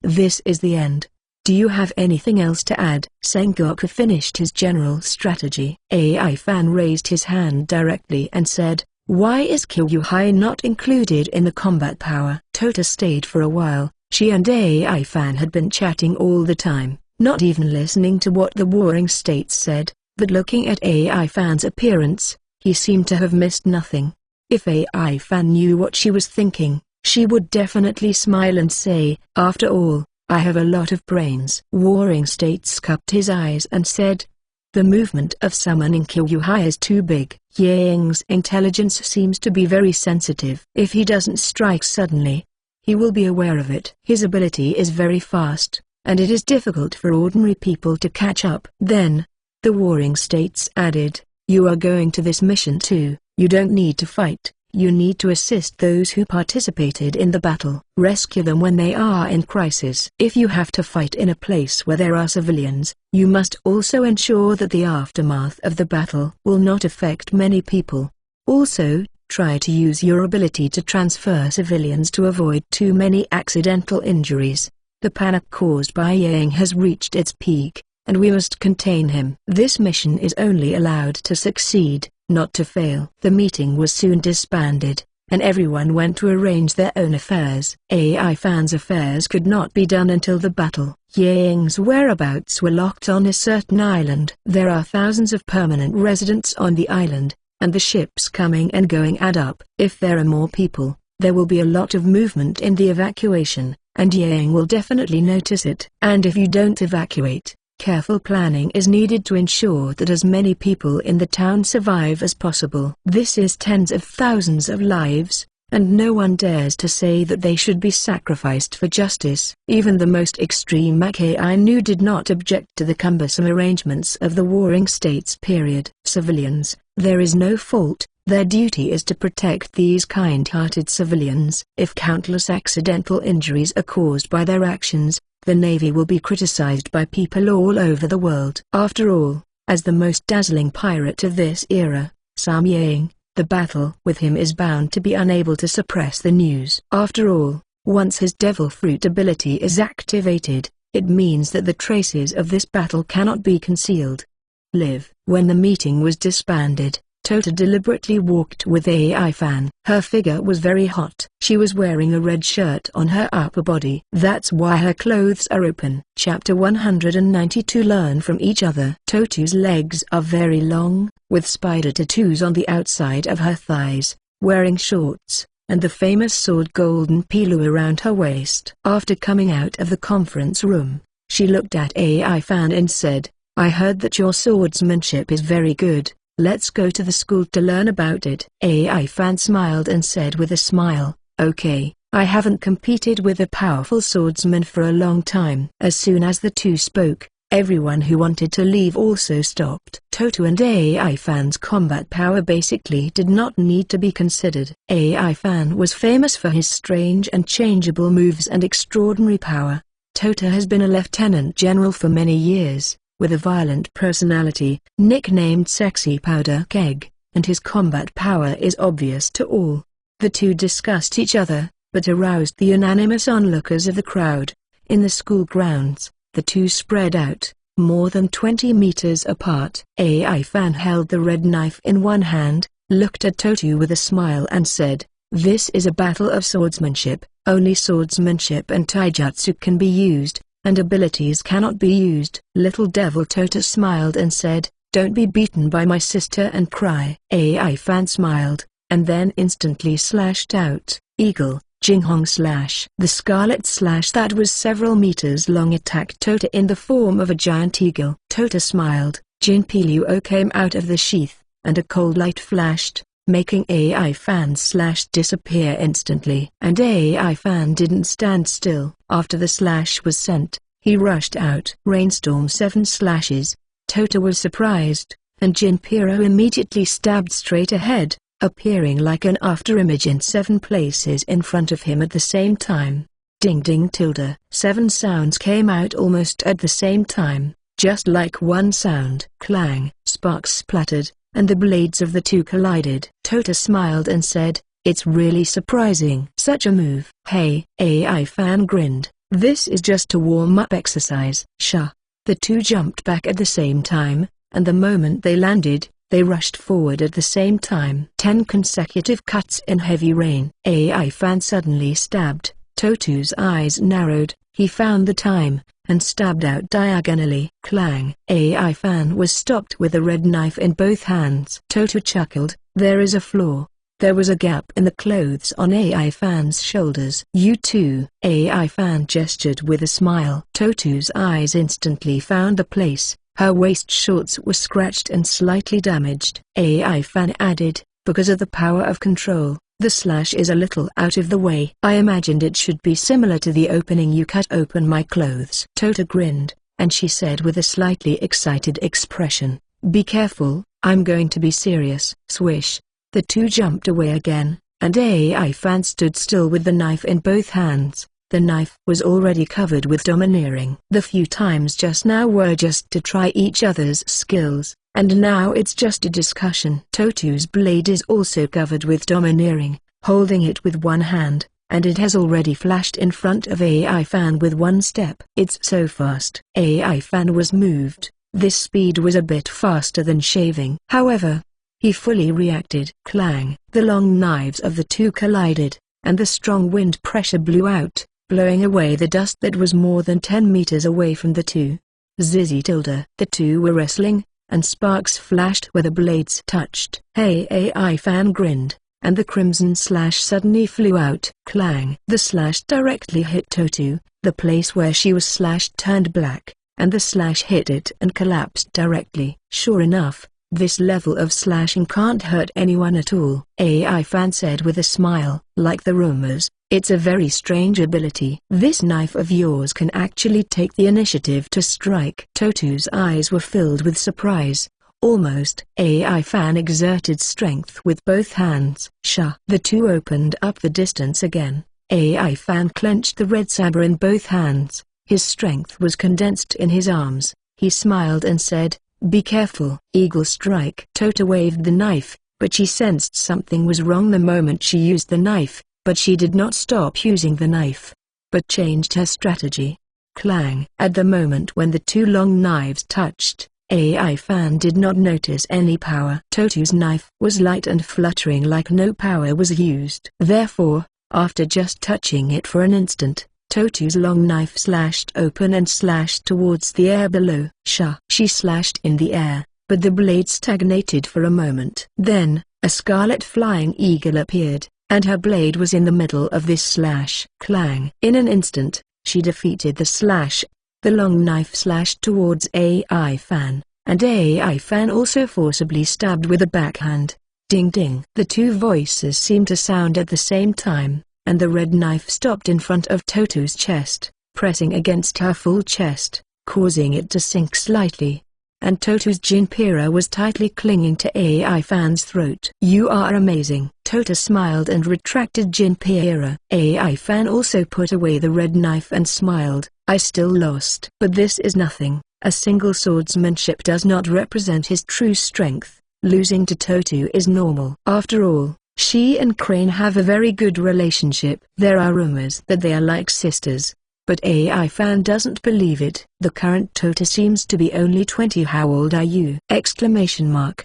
This is the end. Do you have anything else to add? Sengoku finished his general strategy. AI Fan raised his hand directly and said, "Why is Kyuhai not included in the combat power?" Tota stayed for a while. She and AI Fan had been chatting all the time, not even listening to what the warring states said, but looking at AI Fan's appearance, he seemed to have missed nothing. If AI Fan knew what she was thinking, she would definitely smile and say, "After all, I have a lot of brains." Warring States cupped his eyes and said, "The movement of summoning Kyuhai is too big. Yang's intelligence seems to be very sensitive. If he doesn't strike suddenly, he will be aware of it. His ability is very fast, and it is difficult for ordinary people to catch up." Then, the Warring States added, "You are going to this mission too. You don't need to fight. You need to assist those who participated in the battle. Rescue them when they are in crisis. If you have to fight in a place where there are civilians, you must also ensure that the aftermath of the battle will not affect many people. Also, try to use your ability to transfer civilians to avoid too many accidental injuries. The panic caused by Yang has reached its peak, and we must contain him. This mission is only allowed to succeed, not to fail." The meeting was soon disbanded, and everyone went to arrange their own affairs. AI Fan's affairs could not be done until the battle. Yang's whereabouts were locked on a certain island. There are thousands of permanent residents on the island, and the ships coming and going add up. If there are more people, there will be a lot of movement in the evacuation, and Yang will definitely notice it. And if you don't evacuate, careful planning is needed to ensure that as many people in the town survive as possible. This is tens of thousands of lives, and no one dares to say that they should be sacrificed for justice. Even the most extreme Mackay Ainu did not object to the cumbersome arrangements of the Warring States period. Civilians, there is no fault. Their duty is to protect these kind-hearted civilians. If countless accidental injuries are caused by their actions, the Navy will be criticized by people all over the world. After all, as the most dazzling pirate of this era, Sam Yang, the battle with him is bound to be unable to suppress the news. After all, once his Devil Fruit ability is activated, it means that the traces of this battle cannot be concealed. Live. When the meeting was disbanded, Tota deliberately walked with AI Fan. Her figure was very hot. She was wearing a red shirt on her upper body. That's why her clothes are open. Chapter 192. Learn from each other. Totu's legs are very long, with spider tattoos on the outside of her thighs, wearing shorts, and the famous sword Golden Pilu around her waist. After coming out of the conference room, she looked at AI Fan and said, "I heard that your swordsmanship is very good. Let's go to the school to learn about it." AI Fan smiled and said with a smile, "Okay, I haven't competed with a powerful swordsman for a long time." As soon as the two spoke, everyone who wanted to leave also stopped. Tota and AI Fan's combat power basically did not need to be considered. AI Fan was famous for his strange and changeable moves and extraordinary power. Tota has been a lieutenant general for many years, with a violent personality, nicknamed Sexy Powder Keg, and his combat power is obvious to all. The two discussed each other, but aroused the unanimous onlookers of the crowd. In the school grounds, the two spread out, more than 20 meters apart. Ai Fan held the red knife in one hand, looked at Toto with a smile and said, "This is a battle of swordsmanship. Only swordsmanship and taijutsu can be used, and abilities cannot be used." Little Devil Toto smiled and said, "Don't be beaten by my sister and cry." Ai Fan smiled, and then instantly slashed out, "Eagle, Jinghong slash." The scarlet slash that was several meters long attacked Toto in the form of a giant eagle. Toto smiled, Jinpi Luo came out of the sheath, and a cold light flashed, making Ai Fan's slash disappear instantly. And Ai Fan didn't stand still. After the slash was sent, he rushed out. Rainstorm 7 slashes. Toto was surprised, and Jinpiro immediately stabbed straight ahead, appearing like an afterimage in 7 places in front of him at the same time. Ding ding tilde. 7 sounds came out almost at the same time, just like one sound. Clang, sparks splattered, and the blades of the two collided. Toto smiled and said, "It's really surprising. Such a move." "Hey," Ai Fan grinned, "this is just a warm-up exercise." Sha. The two jumped back at the same time, and the moment they landed, they rushed forward at the same time. 10 consecutive cuts in heavy rain. Ai Fan suddenly stabbed. Toto's eyes narrowed, he found the time, and stabbed out diagonally. Clang. Ai Fan was stopped with a red knife in both hands. Toto chuckled, "There is a flaw." There was a gap in the clothes on Ai Fan's shoulders. "You too." Ai Fan gestured with a smile. Toto's eyes instantly found the place. Her waist shorts were scratched and slightly damaged. Ai Fan added, "Because of the power of control, the slash is a little out of the way. I imagined it should be similar to the opening you cut open my clothes." Toto grinned, and she said with a slightly excited expression, "Be careful, I'm going to be serious." Swish. The two jumped away again, and Ai Fan stood still with the knife in both hands. The knife was already covered with domineering. The few times just now were just to try each other's skills, and now it's just a discussion. Toto's blade is also covered with domineering, holding it with one hand, and it has already flashed in front of Ai Fan with one step. It's so fast. Ai Fan was moved. This speed was a bit faster than shaving. However, he fully reacted. Clang. The long knives of the two collided, and the strong wind pressure blew out, blowing away the dust that was more than 10 meters away from the two. Zizzy tilde. The two were wrestling, and sparks flashed where the blades touched. Hey, Ai Fan grinned, and the crimson slash suddenly flew out. Clang. The slash directly hit Toto. The place where she was slashed turned black, and the slash hit it and collapsed directly. Sure enough, this level of slashing can't hurt anyone at all. Ai Fan said with a smile. Like the rumors, it's a very strange ability. This knife of yours can actually take the initiative to strike. Toto's eyes were filled with surprise. Almost. Ai Fan exerted strength with both hands. Sha. The two opened up the distance again. Ai Fan clenched the red saber in both hands. His strength was condensed in his arms. He smiled and said, "Be careful." Eagle strike. Toto waved the knife, but she sensed something was wrong the moment she used the knife, but she did not stop using the knife, but changed her strategy. Clang. At the moment when the two long knives touched, Ai Fan did not notice any power. Toto's knife was light and fluttering like no power was used. Therefore, after just touching it for an instant, Toto's long knife slashed open and slashed towards the air below. Sha. She slashed in the air, but the blade stagnated for a moment. Then, a scarlet flying eagle appeared, and her blade was in the middle of this slash. Clang. In an instant, she defeated the slash. The long knife slashed towards Ai Fan, and Ai Fan also forcibly stabbed with a backhand. Ding ding. The two voices seemed to sound at the same time, and the red knife stopped in front of Toto's chest, pressing against her full chest, causing it to sink slightly. And Toto's Jinpira was tightly clinging to Ai Fan's throat. "You are amazing." Toto smiled and retracted Jinpira. Ai Fan also put away the red knife and smiled. "I still lost. But this is nothing. A single swordsmanship does not represent his true strength. Losing to Toto is normal. After all, She and Crane have a very good relationship. There are rumors that they are like sisters, but AI fan doesn't believe it. The current Tota seems to be only 20. How old are you? Exclamation mark.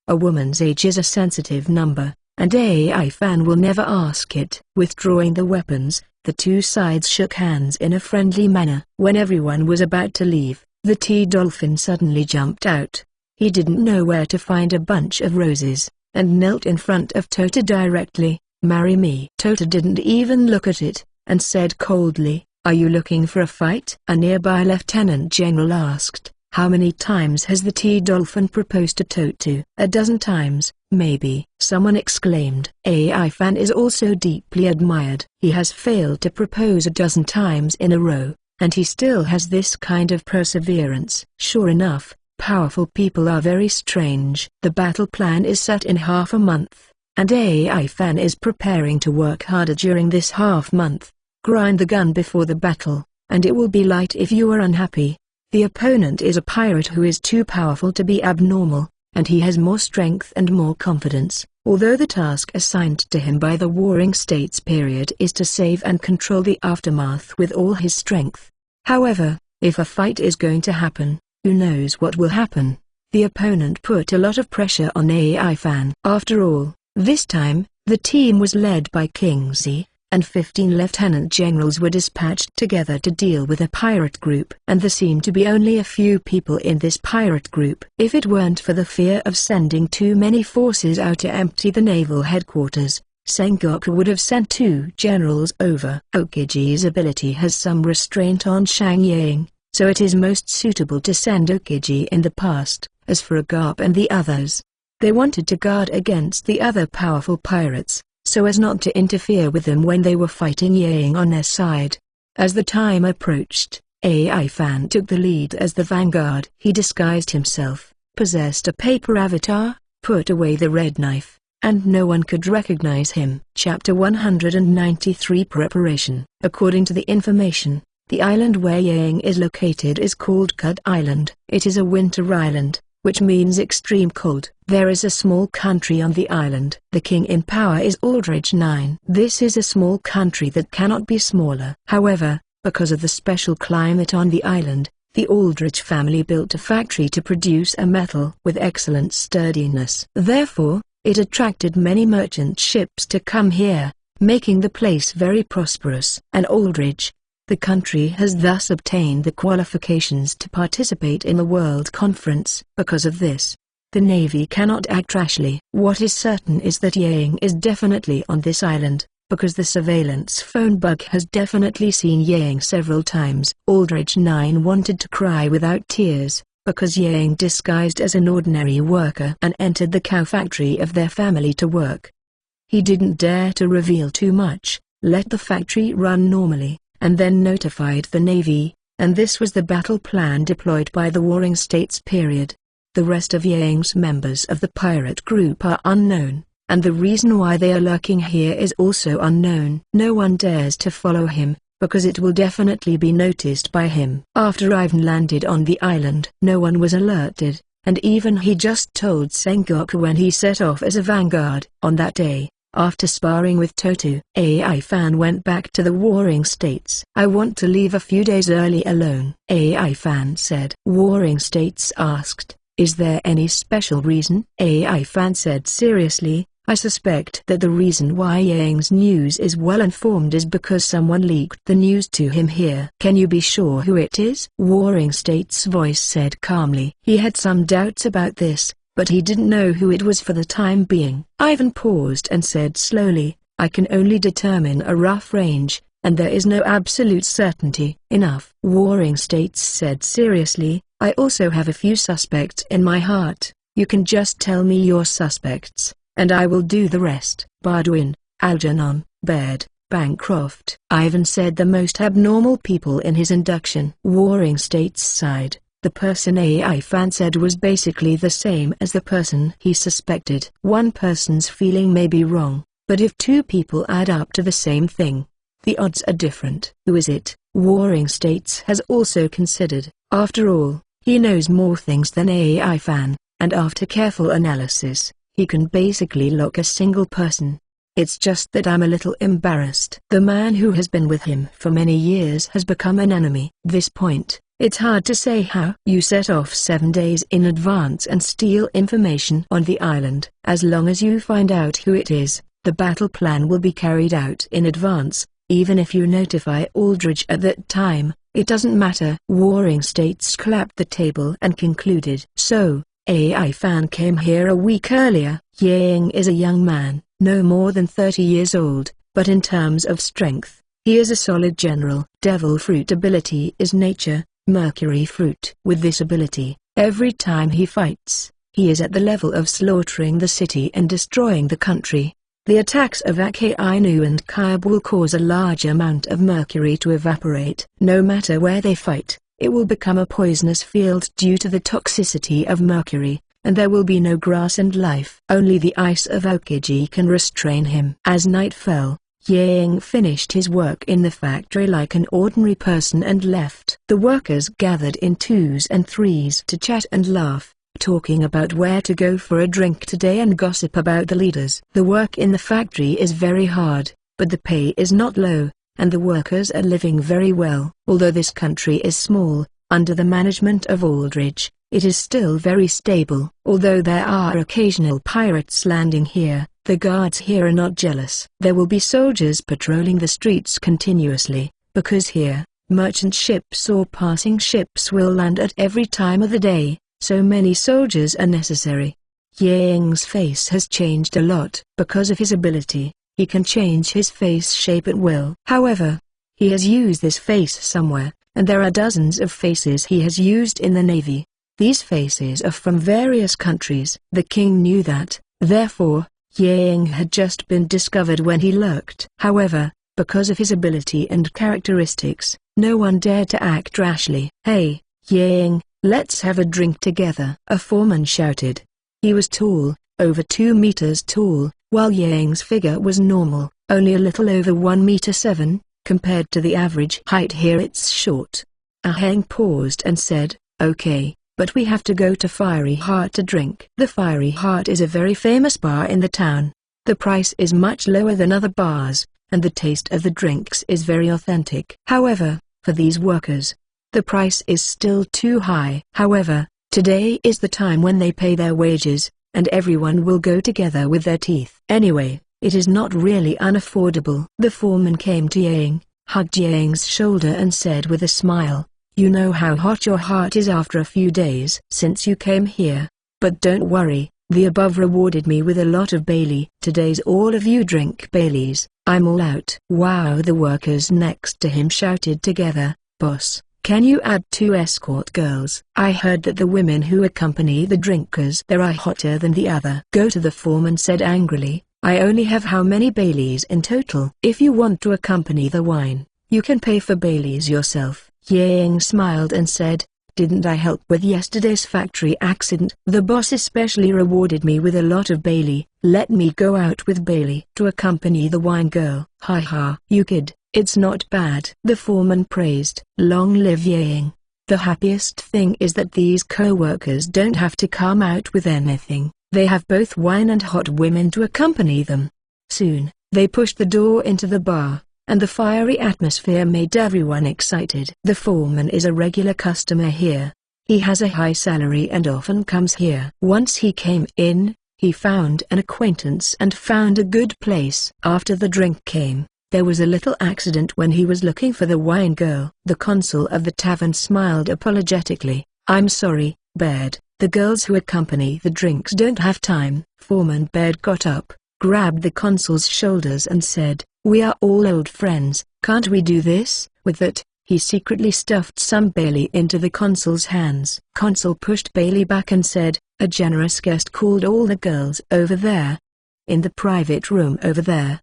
A woman's age is a sensitive number, and AI fan will never ask it. Withdrawing the weapons, the two sides shook hands in a friendly manner. When everyone was about to leave, the T-Dolphin suddenly jumped out. He didn't know where to find a bunch of roses, and knelt in front of Tota directly. "Marry me." Tota didn't even look at it, and said coldly, "Are you looking for a fight?" A nearby lieutenant general asked, "How many times has the T-Dolphin proposed to Tota?" "A dozen times, maybe," someone exclaimed. AI fan is also deeply admired. He has failed to propose a dozen times in a row, and he still has this kind of perseverance. Sure enough, powerful people are very strange. The battle plan is set in half a month, and AI fan is preparing to work harder during this half month. Grind the gun before the battle, and it will be light if you are unhappy. The opponent is a pirate who is too powerful to be abnormal, and he has more strength and more confidence, although the task assigned to him by the Warring States period is to save and control the aftermath with all his strength. However, if a fight is going to happen, who knows what will happen? The opponent put a lot of pressure on AI fan. After all, this time, the team was led by Kingsley, and 15 lieutenant generals were dispatched together to deal with a pirate group. And there seemed to be only a few people in this pirate group. If it weren't for the fear of sending too many forces out to empty the naval headquarters, Sengoku would have sent 2 generals over. Okiji's ability has some restraint on Shang Yang, so it is most suitable to send Okiji in the past. As for Garp and the others, they wanted to guard against the other powerful pirates, so as not to interfere with them when they were fighting Yang on their side. As the time approached, AI fan took the lead as the vanguard. He disguised himself, possessed a paper avatar, put away the red knife, and no one could recognize him. Chapter 193 Preparation. According to the information, the island where Yang is located is called Kud Island. It is a winter island, which means extreme cold. There is a small country on the island. The king in power is Aldrich IX. This is a small country that cannot be smaller. However, because of the special climate on the island, the Aldrich family built a factory to produce a metal with excellent sturdiness. Therefore, it attracted many merchant ships to come here, making the place very prosperous. And Aldrich, the country has thus obtained the qualifications to participate in the World Conference. Because of this, the Navy cannot act rashly. What is certain is that Yang is definitely on this island, because the surveillance phone bug has definitely seen Yang several times. Aldrich IX wanted to cry without tears, because Yang disguised as an ordinary worker and entered the cow factory of their family to work. He didn't dare to reveal too much, let the factory run normally, and then notified the Navy, and this was the battle plan deployed by the Warring States period. The rest of Yang's members of the pirate group are unknown, and the reason why they are lurking here is also unknown. No one dares to follow him, because it will definitely be noticed by him. After Ivan landed on the island, no one was alerted, and even he just told Sengoku when he set off as a vanguard. On that day, after sparring with Tota, AI fan went back to the Warring States. "I want to leave a few days early alone," AI fan said. Warring States asked, "Is there any special reason?" AI fan said seriously, "I suspect that the reason why Yang's news is well informed is because someone leaked the news to him here." "Can you be sure who it is?" Warring States' voice said calmly. He had some doubts about this, but he didn't know who it was for the time being. Ivan paused and said slowly, "I can only determine a rough range, and there is no absolute certainty." "Enough," Warring States said seriously, "I also have a few suspects in my heart. You can just tell me your suspects, and I will do the rest." "Baldwin, Algernon, Baird, Bancroft," Ivan said, the most abnormal people in his induction. Warring States sighed. The person AI fan said was basically the same as the person he suspected. One person's feeling may be wrong, but if 2 people add up to the same thing, the odds are different. Who is it? Warring States has also considered. After all, he knows more things than AI fan, and after careful analysis, He can basically lock a single person. It's just that I'm a little embarrassed. The man who has been with him for many years has become an enemy. This point, it's hard to say how. You set off 7 days in advance and steal information on the island. As long as you find out who it is, the battle plan will be carried out in advance. Even if you notify Aldridge at that time, it doesn't matter. Warring States clapped the table and concluded. So, AI Fan came here a week earlier. Yang is a young man, no more than 30 years old, but in terms of strength, he is a solid general. Devil Fruit ability is nature, Mercury Fruit. With this ability, every time he fights, he is at the level of slaughtering the city and destroying the country. The attacks of Akainu and Kyab will cause a large amount of mercury to evaporate. No matter where they fight, it will become a poisonous field due to the toxicity of mercury, and there will be no grass and life. Only the ice of Aokiji can restrain him. As night fell, Yang finished his work in the factory like an ordinary person and left. The workers gathered in 2s and 3s to chat and laugh, talking about where to go for a drink today and gossip about the leaders. The work in the factory is very hard, but the pay is not low, and the workers are living very well. Although this country is small, under the management of Aldridge, it is still very stable. Although there are occasional pirates landing here, the guards here are not jealous. There will be soldiers patrolling the streets continuously, because here, merchant ships or passing ships will land at every time of the day. So many soldiers are necessary. Yang's face has changed a lot. Because of his ability, he can change his face shape at will. However, he has used this face somewhere, and there are dozens of faces he has used in the navy. These faces are from various countries. The king knew that, therefore, Yang had just been discovered when he lurked. However, because of his ability and characteristics, no one dared to act rashly. "Hey, Yang, let's have a drink together," a foreman shouted. He was tall, over 2 meters tall, while Yang's figure was normal, only a little over 1 meter 7, compared to the average height here it's short. Ahang paused and said, "Okay, but we have to go to Fiery Heart to drink." The Fiery Heart is a very famous bar in the town. The price is much lower than other bars, and the taste of the drinks is very authentic. However, for these workers, the price is still too high. However, today is the time when they pay their wages, and everyone will go together with their teeth. Anyway, it is not really unaffordable. The foreman came to Yang, hugged Yang's shoulder and said with a smile, "You know how hot your heart is after a few days since you came here, but don't worry, the above rewarded me with a lot of Bailey. Today's all of you drink Baileys, I'm all out." Wow! The workers next to him shouted together, "Boss, can you add 2 escort girls? I heard that the women who accompany the drinkers there are hotter than the other." "Go to," the foreman said angrily, "I only have how many Baileys in total? If you want to accompany the wine, you can pay for Baileys yourself." Yang smiled and said, "Didn't I help with yesterday's factory accident? The boss especially rewarded me with a lot of Bailey. Let me go out with Bailey to accompany the wine girl." "Ha ha, you kid. It's not bad," the foreman praised. "Long live Yang. The happiest thing is that these co-workers don't have to come out with anything. They have both wine and hot women to accompany them." Soon, they pushed the door into the bar, and the fiery atmosphere made everyone excited. The foreman is a regular customer here. He has a high salary and often comes here. Once he came in, he found an acquaintance and found a good place. After the drink came, there was a little accident when he was looking for the wine girl. The consul of the tavern smiled apologetically. "I'm sorry, Baird, the girls who accompany the drinks don't have time." Foreman Baird got up, grabbed the consul's shoulders and said, "We are all old friends, can't we do this?" With that, he secretly stuffed some Bailey into the consul's hands. Consul pushed Bailey back and said, "A generous guest called all the girls over there. In the private room over there.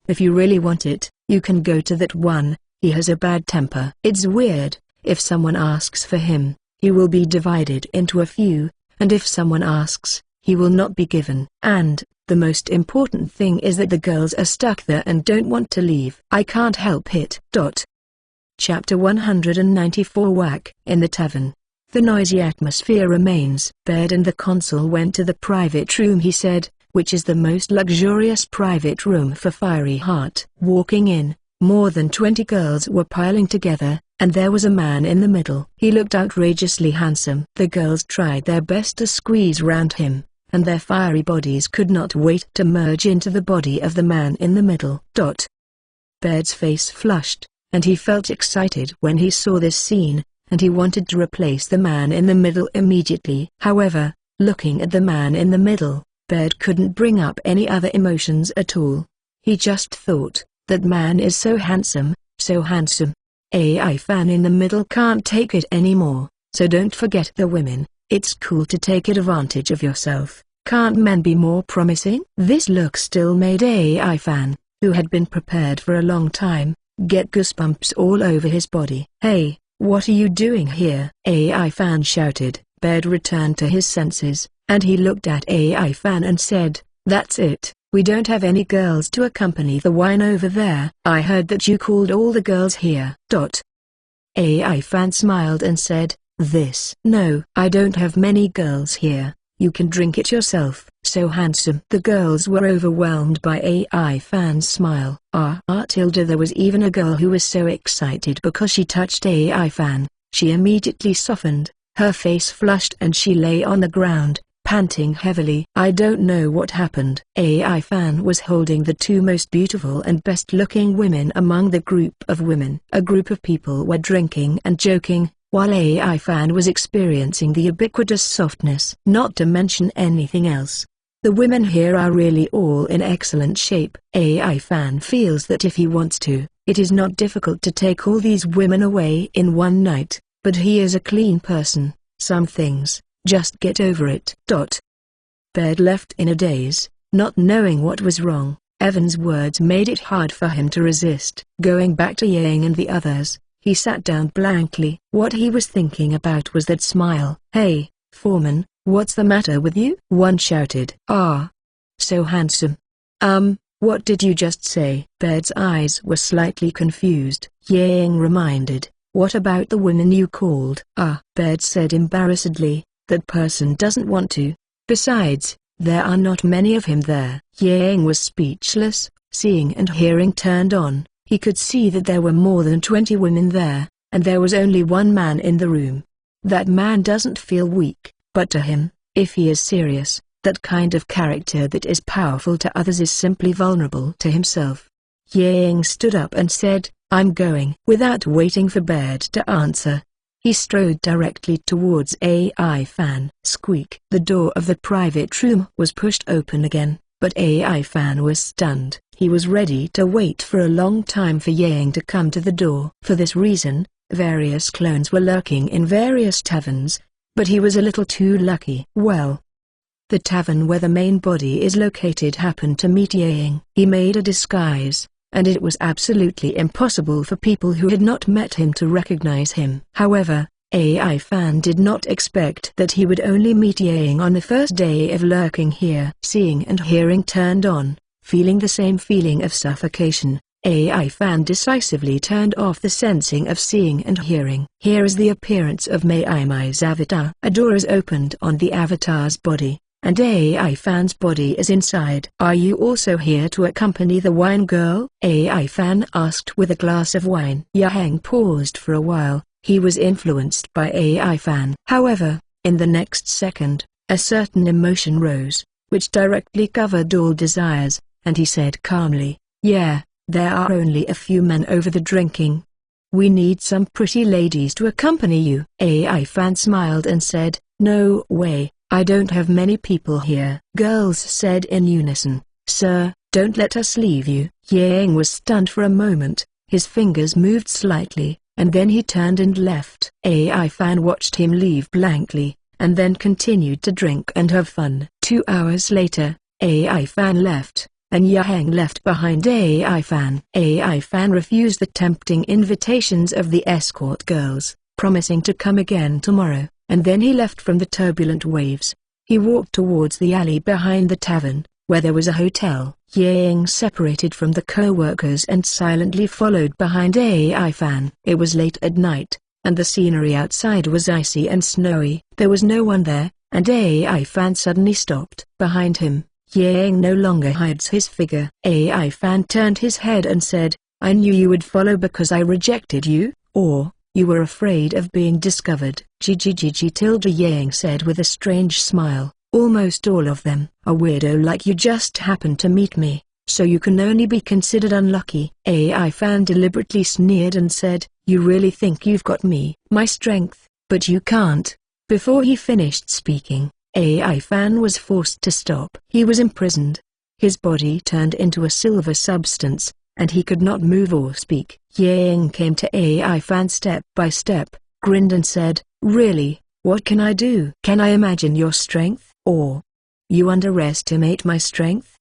If you really want it, you can go to that one, he has a bad temper." It's weird, if someone asks for him, he will be divided into a few, and if someone asks, he will not be given. And, the most important thing is that the girls are stuck there and don't want to leave. I can't help it. Chapter 194 Whack. In the tavern, the noisy atmosphere remains. Baird and the consul went to the private room. He said, which is the most luxurious private room for Fiery Heart. Walking in, more than 20 girls were piling together, and there was a man in the middle. He looked outrageously handsome. The girls tried their best to squeeze round him, and their fiery bodies could not wait to merge into the body of the man in the middle. Baird's face flushed, and he felt excited when he saw this scene, and he wanted to replace the man in the middle immediately. However, looking at the man in the middle, Baird couldn't bring up any other emotions at all. He just thought, that man is so handsome, so handsome. AI fan in the middle can't take it anymore, so don't forget the women. It's cool to take advantage of yourself. Can't men be more promising? This look still made AI fan, who had been prepared for a long time, get goosebumps all over his body. Hey, what are you doing here? AI fan shouted. Baird returned to his senses, and he looked at AI fan and said, "That's it. We don't have any girls to accompany the wine over there. I heard that you called all the girls here." AI fan smiled and said, "No, I don't have many girls here. You can drink it yourself." So handsome. The girls were overwhelmed by AI fan's smile. Tilda, there was even a girl who was so excited because she touched AI fan. She immediately softened, her face flushed, and she lay on the ground, panting heavily. I don't know what happened. AI fan was holding the two most beautiful and best-looking women among the group of women. A group of people were drinking and joking, while AI fan was experiencing the ubiquitous softness. Not to mention anything else. The women here are really all in excellent shape. AI fan feels that if he wants to, it is not difficult to take all these women away in one night, but he is a clean person. Some things, just get over it. Baird left in a daze, not knowing what was wrong. Evan's words made it hard for him to resist. Going back to Yang and the others, he sat down blankly. What he was thinking about was that smile. "Hey, Foreman, what's the matter with you?" one shouted. So handsome." What did you just say?" Baird's eyes were slightly confused. Yang reminded, "What about the women you called?" Baird said embarrassedly, "That person doesn't want to. Besides, there are not many of him there." Yang was speechless. Seeing and hearing turned on. He could see that there were more than 20 women there, and there was only one man in the room. That man doesn't feel weak, but to him, if he is serious, that kind of character that is powerful to others is simply vulnerable to himself. Yang stood up and said, "I'm going." Without waiting for Baird to answer, he strode directly towards AI fan. Squeak! The door of the private room was pushed open again, but AI fan was stunned. He was ready to wait for a long time for Yang to come to the door. For this reason, various clones were lurking in various taverns, but he was a little too lucky. Well, the tavern where the main body is located happened to meet Yang. He made a disguise, and it was absolutely impossible for people who had not met him to recognize him. However, AI fan did not expect that he would only meet Yang on the first day of lurking here. Seeing and hearing turned on, feeling the same feeling of suffocation. AI fan decisively turned off the sensing of seeing and hearing. Here is the appearance of Mei Ai's avatar. A door is opened on the avatar's body, and AI fan's body is inside. "Are you also here to accompany the wine girl?" AI fan asked with a glass of wine. Yang paused for a while. He was influenced by AI fan. However, in the next second, a certain emotion rose, which directly covered all desires, and he said calmly, "Yeah, there are only a few men over the drinking. We need some pretty ladies to accompany you." AI fan smiled and said, "No way, I don't have many people here." Girls said in unison, "Sir, don't let us leave you." Yang was stunned for a moment, his fingers moved slightly, and then he turned and left. AI fan watched him leave blankly, and then continued to drink and have fun. 2 hours later, AI fan left, and Yang left behind AI fan. AI fan refused the tempting invitations of the escort girls, promising to come again tomorrow, and then he left from the turbulent waves. He walked towards the alley behind the tavern, where there was a hotel. Yang separated from the co-workers and silently followed behind AI fan. It was late at night, and the scenery outside was icy and snowy. There was no one there, and AI fan suddenly stopped. Behind him, Yang no longer hides his figure. AI Fan turned his head and said, I knew you would follow because I rejected you, or you were afraid of being discovered. GGGG tilde Yang said with a strange smile, almost all of them. A weirdo like you just happened to meet me, so you can only be considered unlucky. AI Fan deliberately sneered and said, you really think you've got me, my strength, but you can't. Before he finished speaking, AI Fan was forced to stop. He was imprisoned. His body turned into a silver substance, and he could not move or speak. Yang came to AI Fan step by step, grinned and said, really, what can I do? Can I imagine your strength, or you underestimate my strength?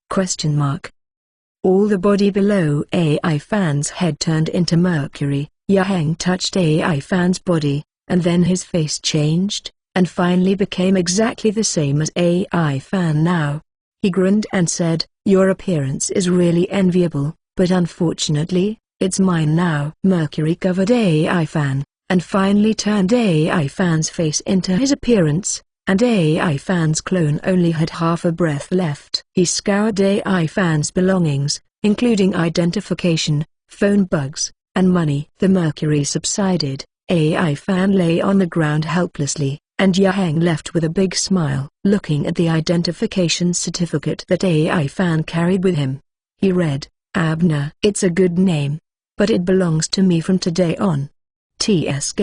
All the body below AI Fan's head turned into mercury. Yang touched AI Fan's body, and then his face changed, and finally became exactly the same as AI Fan now. He grinned and said, your appearance is really enviable, but unfortunately, it's mine now. Mercury covered AI Fan, and finally turned AI Fan's face into his appearance, and AI Fan's clone only had half a breath left. He scoured AI Fan's belongings, including identification, phone bugs, and money. The mercury subsided. AI Fan lay on the ground helplessly, and Yang left with a big smile. Looking at the identification certificate that AI Fan carried with him, he read, Abner. It's a good name, but it belongs to me from today on. TSK.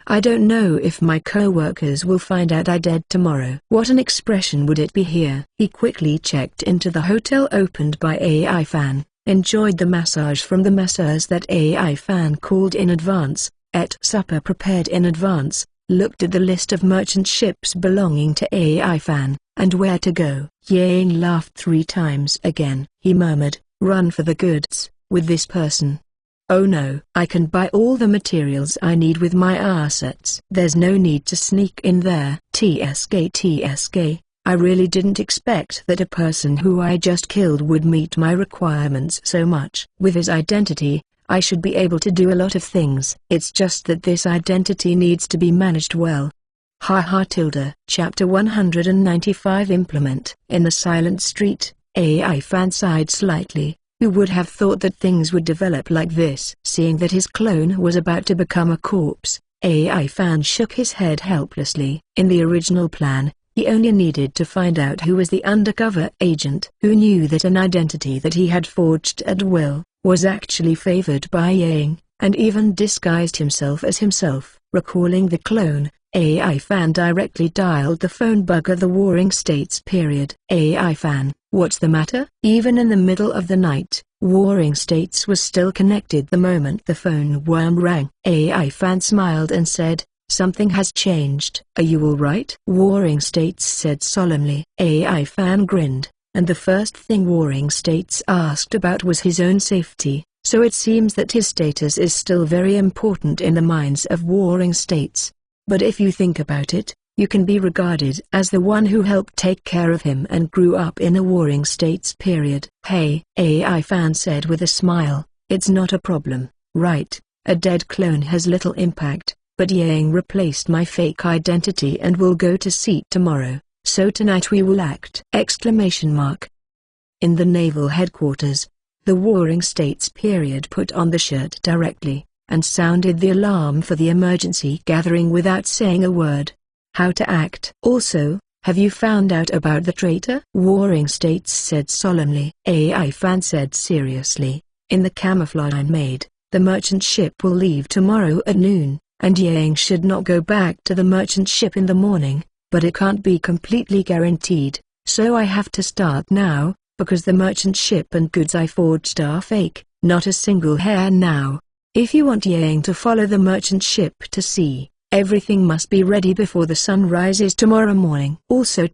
I don't know if my co-workers will find out I dead tomorrow. What an expression would it be here? He quickly checked into the hotel opened by AI Fan, enjoyed the massage from the masseurs that AI Fan called in advance, ate supper prepared in advance, looked at the list of merchant ships belonging to AI Fan, and where to go. Yang laughed 3 times again. He murmured, run for the goods, with this person. Oh no, I can buy all the materials I need with my assets. There's no need to sneak in there. TSK. I really didn't expect that a person who I just killed would meet my requirements so much. With his identity, I should be able to do a lot of things. It's just that this identity needs to be managed well. Haha tilde. Chapter 195 Implement. In the silent street, AI Fan sighed slightly. Who would have thought that things would develop like this? Seeing that his clone was about to become a corpse, AI Fan shook his head helplessly. In the original plan, he only needed to find out who was the undercover agent who knew that an identity that he had forged at will was actually favored by Yang, and even disguised himself as himself. Recalling the clone, AI Fan directly dialed the phone bug of the Warring States. AI Fan, what's the matter? Even in the middle of the night, Warring States was still connected the moment the phone worm rang. AI Fan smiled and said, something has changed. Are you alright? Warring States said solemnly. AI Fan grinned, and the first thing Warring States asked about was his own safety, so it seems that his status is still very important in the minds of Warring States. But if you think about it, you can be regarded as the one who helped take care of him and grew up in a Warring States. Hey, AI Fan said with a smile, it's not a problem, right? A dead clone has little impact, but Yang replaced my fake identity and will go to sea tomorrow, so tonight we will act! In the naval headquarters, the Warring States put on the shirt directly, and sounded the alarm for the emergency gathering without saying a word. How to act. Also, have you found out about the traitor? Warring States said solemnly. AI Fan said seriously, in the camouflage I made, the merchant ship will leave tomorrow at noon, and Yang should not go back to the merchant ship in the morning, but it can't be completely guaranteed, so I have to start now, because the merchant ship and goods I forged are fake, not a single hair now. If you want Yang to follow the merchant ship to sea, everything must be ready before the sun rises tomorrow morning. Also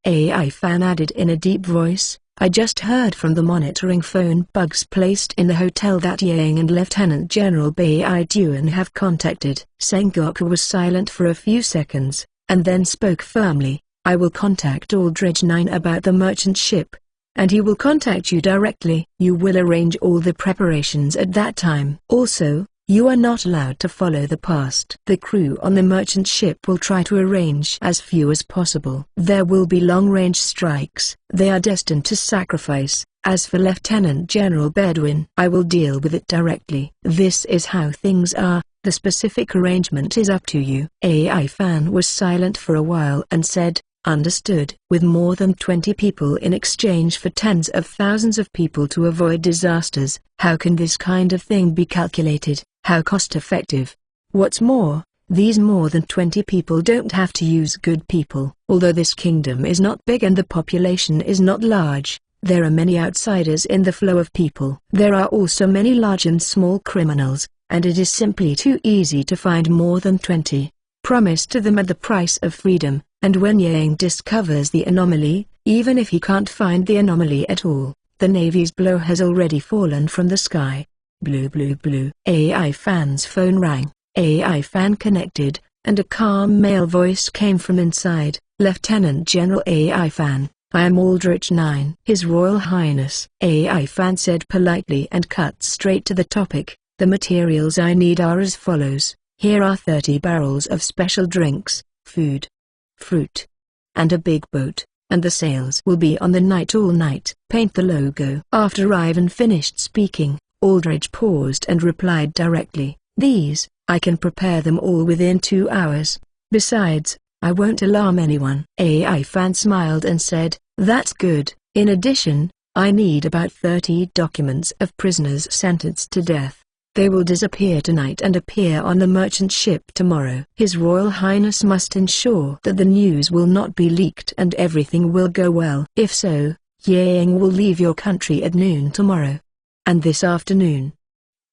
AI Fan added in a deep voice, I just heard from the monitoring phone bugs placed in the hotel that Yang and Lieutenant General Bai Duan have contacted. Sengoku was silent for a few seconds, and then spoke firmly, I will contact Aldridge 9 about the merchant ship, and he will contact you directly. You will arrange all the preparations at that time. Also, You are not allowed to follow the past. The crew on the merchant ship will try to arrange as few as possible. There will be long-range strikes. They are destined to sacrifice. As for Lieutenant General Bedouin, I will deal with it directly. This is how things are. The specific arrangement is up to you. AI Fan was silent for a while and said, understood. With more than 20 people in exchange for tens of thousands of people to avoid disasters, how can this kind of thing be calculated? How cost-effective? What's more, these more than 20 people don't have to use good people. Although this kingdom is not big and the population is not large, there are many outsiders in the flow of people. There are also many large and small criminals, and it is simply too easy to find more than 20. Promise to them at the price of freedom, and when Yang discovers the anomaly, even if he can't find the anomaly at all, the Navy's blow has already fallen from the sky. Blue blue blue. AI Fan's phone rang. AI Fan connected, and a calm male voice came from inside. Lieutenant General AI Fan, I am Aldrich 9. His Royal Highness. AI Fan said politely and cut straight to the topic. The materials I need are as follows. Here are 30 barrels of special drinks, food, fruit, and a big boat, and the sails will be on the night all night. Paint the logo. After Ivan finished speaking, Aldrich paused and replied directly, these, I can prepare them all within 2 hours. Besides, I won't alarm anyone. AI Fan smiled and said, that's good. In addition, I need about 30 documents of prisoners sentenced to death. They will disappear tonight and appear on the merchant ship tomorrow. His Royal Highness must ensure that the news will not be leaked and everything will go well. If so, Yang will leave your country at noon tomorrow. And this afternoon,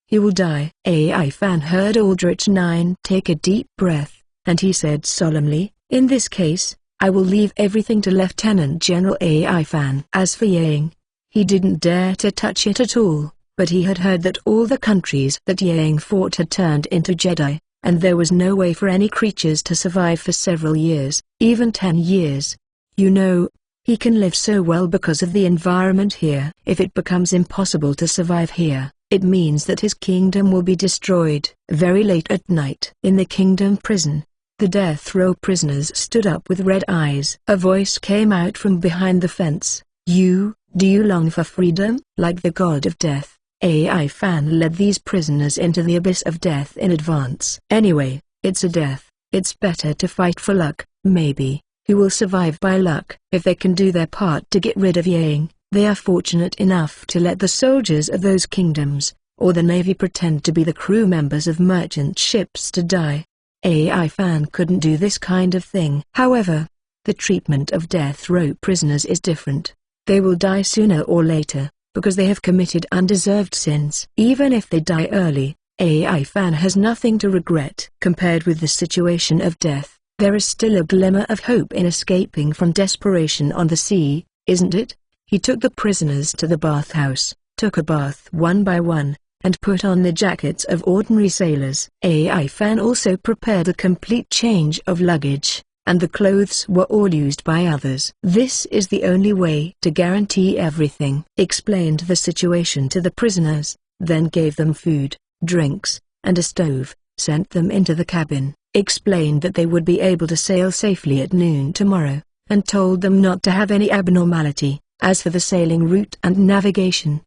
he will die. AI Fan heard Aldrich 9 take a deep breath, and he said solemnly, in this case, I will leave everything to Lieutenant General AI Fan. As for Yang, he didn't dare to touch it at all, but he had heard that all the countries that Yang fought had turned into Jedi, and there was no way for any creatures to survive for several years, even 10 years. You know, he can live so well because of the environment here. If it becomes impossible to survive here, it means that his kingdom will be destroyed. Very late at night. In the kingdom prison, the death row prisoners stood up with red eyes. A voice came out from behind the fence. Do you long for freedom? Like the god of death, AI Fan led these prisoners into the abyss of death in advance. Anyway, it's a death. It's better to fight for luck, maybe. Who will survive by luck? If they can do their part to get rid of Yang, they are fortunate enough to let the soldiers of those kingdoms, or the Navy pretend to be the crew members of merchant ships to die. AI Fan couldn't do this kind of thing. However, the treatment of death row prisoners is different. They will die sooner or later, because they have committed undeserved sins. Even if they die early, AI Fan has nothing to regret. Compared with the situation of death, there is still a glimmer of hope in escaping from desperation on the sea, isn't it? He took the prisoners to the bathhouse, took a bath one by one, and put on the jackets of ordinary sailors. AI Fan also prepared a complete change of luggage, and the clothes were all used by others. This is the only way to guarantee everything. Explained the situation to the prisoners, then gave them food, drinks, and a stove, sent them into the cabin, explained that they would be able to sail safely at noon tomorrow, and told them not to have any abnormality, as for the sailing route and navigation.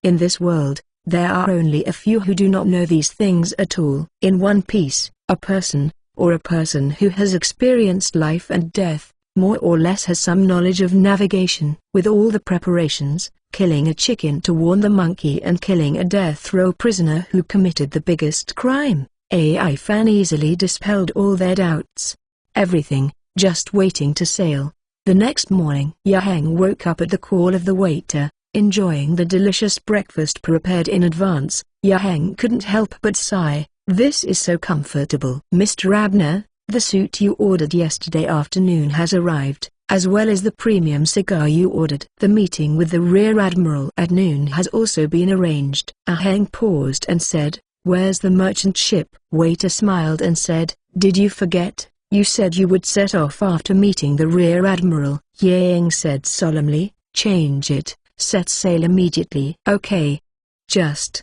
In this world, there are only a few who do not know these things at all. In One Piece, a person who has experienced life and death, more or less has some knowledge of navigation. With all the preparations, killing a chicken to warn the monkey and killing a death row prisoner who committed the biggest crime, AI Fan easily dispelled all their doubts. Everything, just waiting to sail. The next morning, Yang woke up at the call of the waiter, enjoying the delicious breakfast prepared in advance. Yang couldn't help but sigh, this is so comfortable. Mr. Abner, the suit you ordered yesterday afternoon has arrived, as well as the premium cigar you ordered. The meeting with the Rear Admiral at noon has also been arranged. Yang paused and said, where's the merchant ship? Waiter smiled and said, did you forget? You said you would set off after meeting the Rear Admiral. Yang said solemnly, change it, set sail immediately. Okay. Just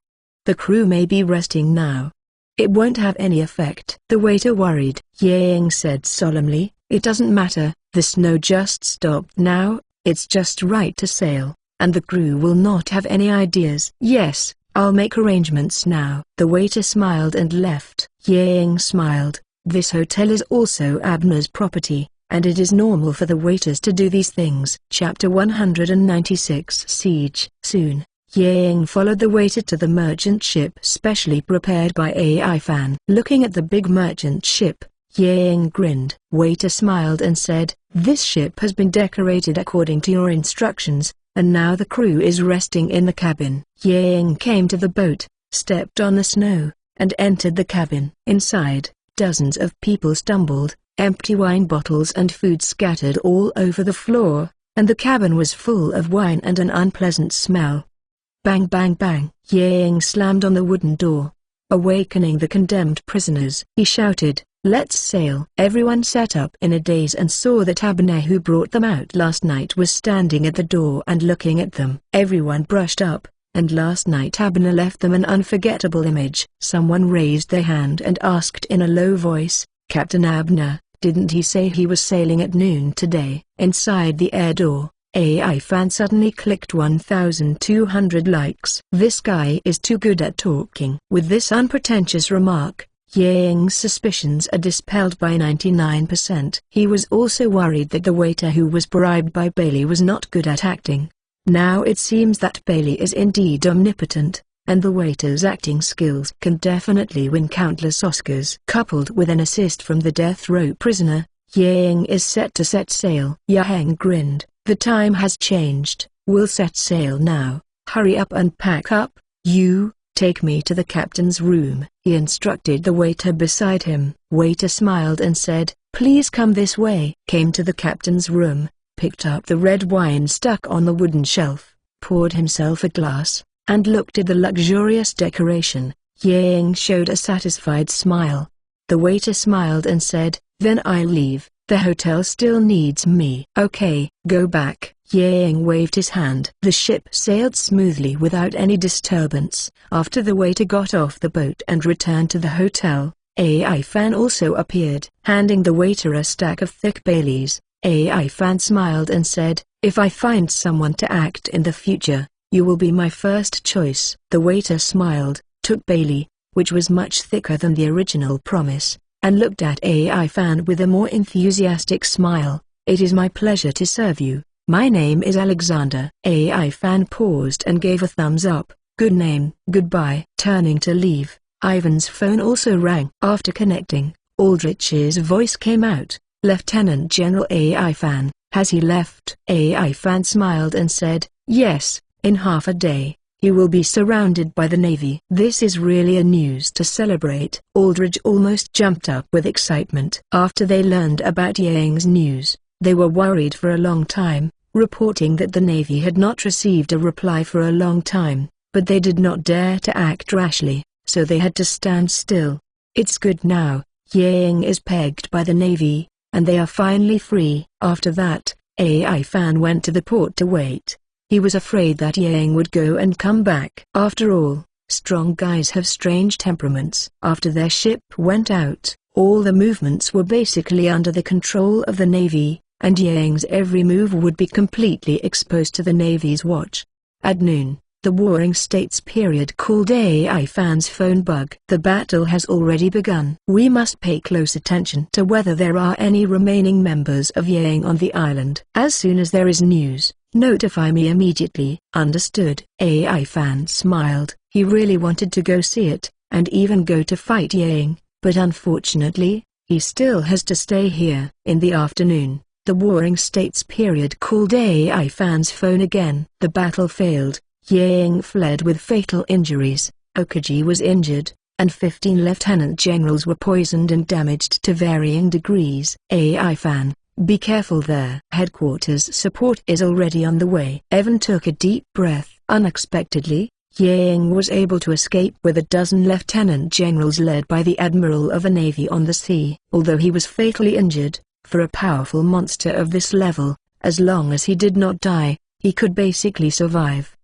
The crew may be resting now. It won't have any effect. The waiter worried. Yang said solemnly, "It doesn't matter, the snow just stopped now, it's just right to sail, and the crew will not have any ideas." "Yes, I'll make arrangements now." The waiter smiled and left. Yang smiled. This hotel is also Abner's property, and it is normal for the waiters to do these things. Chapter 196 Siege. Soon, Yang followed the waiter to the merchant ship specially prepared by AI Fan. Looking at the big merchant ship, Yang grinned. Waiter smiled and said, "This ship has been decorated according to your instructions, and now the crew is resting in the cabin." Yang came to the boat, stepped on the snow, and entered the cabin. Inside, dozens of people stumbled, empty wine bottles and food scattered all over the floor, and the cabin was full of wine and an unpleasant smell. Bang bang bang. Yang slammed on the wooden door, awakening the condemned prisoners. He shouted, "Let's sail!" Everyone sat up in a daze and saw that Abner, who brought them out last night, was standing at the door and looking at them. Everyone brushed up, and last night Abner left them an unforgettable image. Someone raised their hand and asked in a low voice, "Captain Abner, didn't he say he was sailing at noon today?" Inside the air door, AI Fan suddenly clicked 1,200 likes. This guy is too good at talking. With this unpretentious remark, Yang's suspicions are dispelled by 99%. He was also worried that the waiter who was bribed by Bailey was not good at acting. Now it seems that Bailey is indeed omnipotent, and the waiter's acting skills can definitely win countless Oscars. Coupled with an assist from the death row prisoner, Yang is set to set sail. Yang grinned. "The time has changed, we'll set sail now. Hurry up and pack up. You, take me to the captain's room," he instructed the waiter beside him. Waiter smiled and said, "Please come this way." Came to the captain's room, picked up the red wine stuck on the wooden shelf, poured himself a glass, and looked at the luxurious decoration. Yang showed a satisfied smile. The waiter smiled and said, "Then I'll leave. The hotel still needs me." "Okay, go back." Yang waved his hand. The ship sailed smoothly without any disturbance. After the waiter got off the boat and returned to the hotel, AI Fan also appeared. Handing the waiter a stack of thick Baileys, AI Fan smiled and said, "If I find someone to act in the future, you will be my first choice." The waiter smiled, took Bailey, which was much thicker than the original promise, and looked at AI Fan with a more enthusiastic smile. "It is my pleasure to serve you. My name is Alexander." AI Fan paused and gave a thumbs up. "Good name." "Goodbye." Turning to leave, Ivan's phone also rang. After connecting, Aldrich's voice came out. "Lieutenant General AI Fan, has he left?" AI Fan smiled and said, "Yes, in half a day. He will be surrounded by the Navy." This is really a news to celebrate. Aldrich almost jumped up with excitement. After they learned about Yang's news, they were worried for a long time, reporting that the Navy had not received a reply for a long time, but they did not dare to act rashly, so they had to stand still. It's good now. Yang is pegged by the Navy, and they are finally free. After that, AI Fan went to the port to wait. He was afraid that Yang would go and come back. After all, strong guys have strange temperaments. After their ship went out, all the movements were basically under the control of the Navy, and Yang's every move would be completely exposed to the Navy's watch. At noon, the Warring States period called AI Fan's phone bug. "The battle has already begun. We must pay close attention to whether there are any remaining members of Yang on the island. As soon as there is news, notify me immediately." "Understood." AI Fan smiled. He really wanted to go see it, and even go to fight Yang, but unfortunately, he still has to stay here. In the afternoon, the Warring States period called AI Fan's phone again. The battle failed. Yang fled with fatal injuries, Okaji was injured, and 15 lieutenant generals were poisoned and damaged to varying degrees. AI Fan, be careful there. Headquarters support is already on the way. Evan took a deep breath. Unexpectedly, Yang was able to escape with a dozen lieutenant generals led by the admiral of a navy on the sea. Although he was fatally injured, for a powerful monster of this level, as long as he did not die, he could basically survive.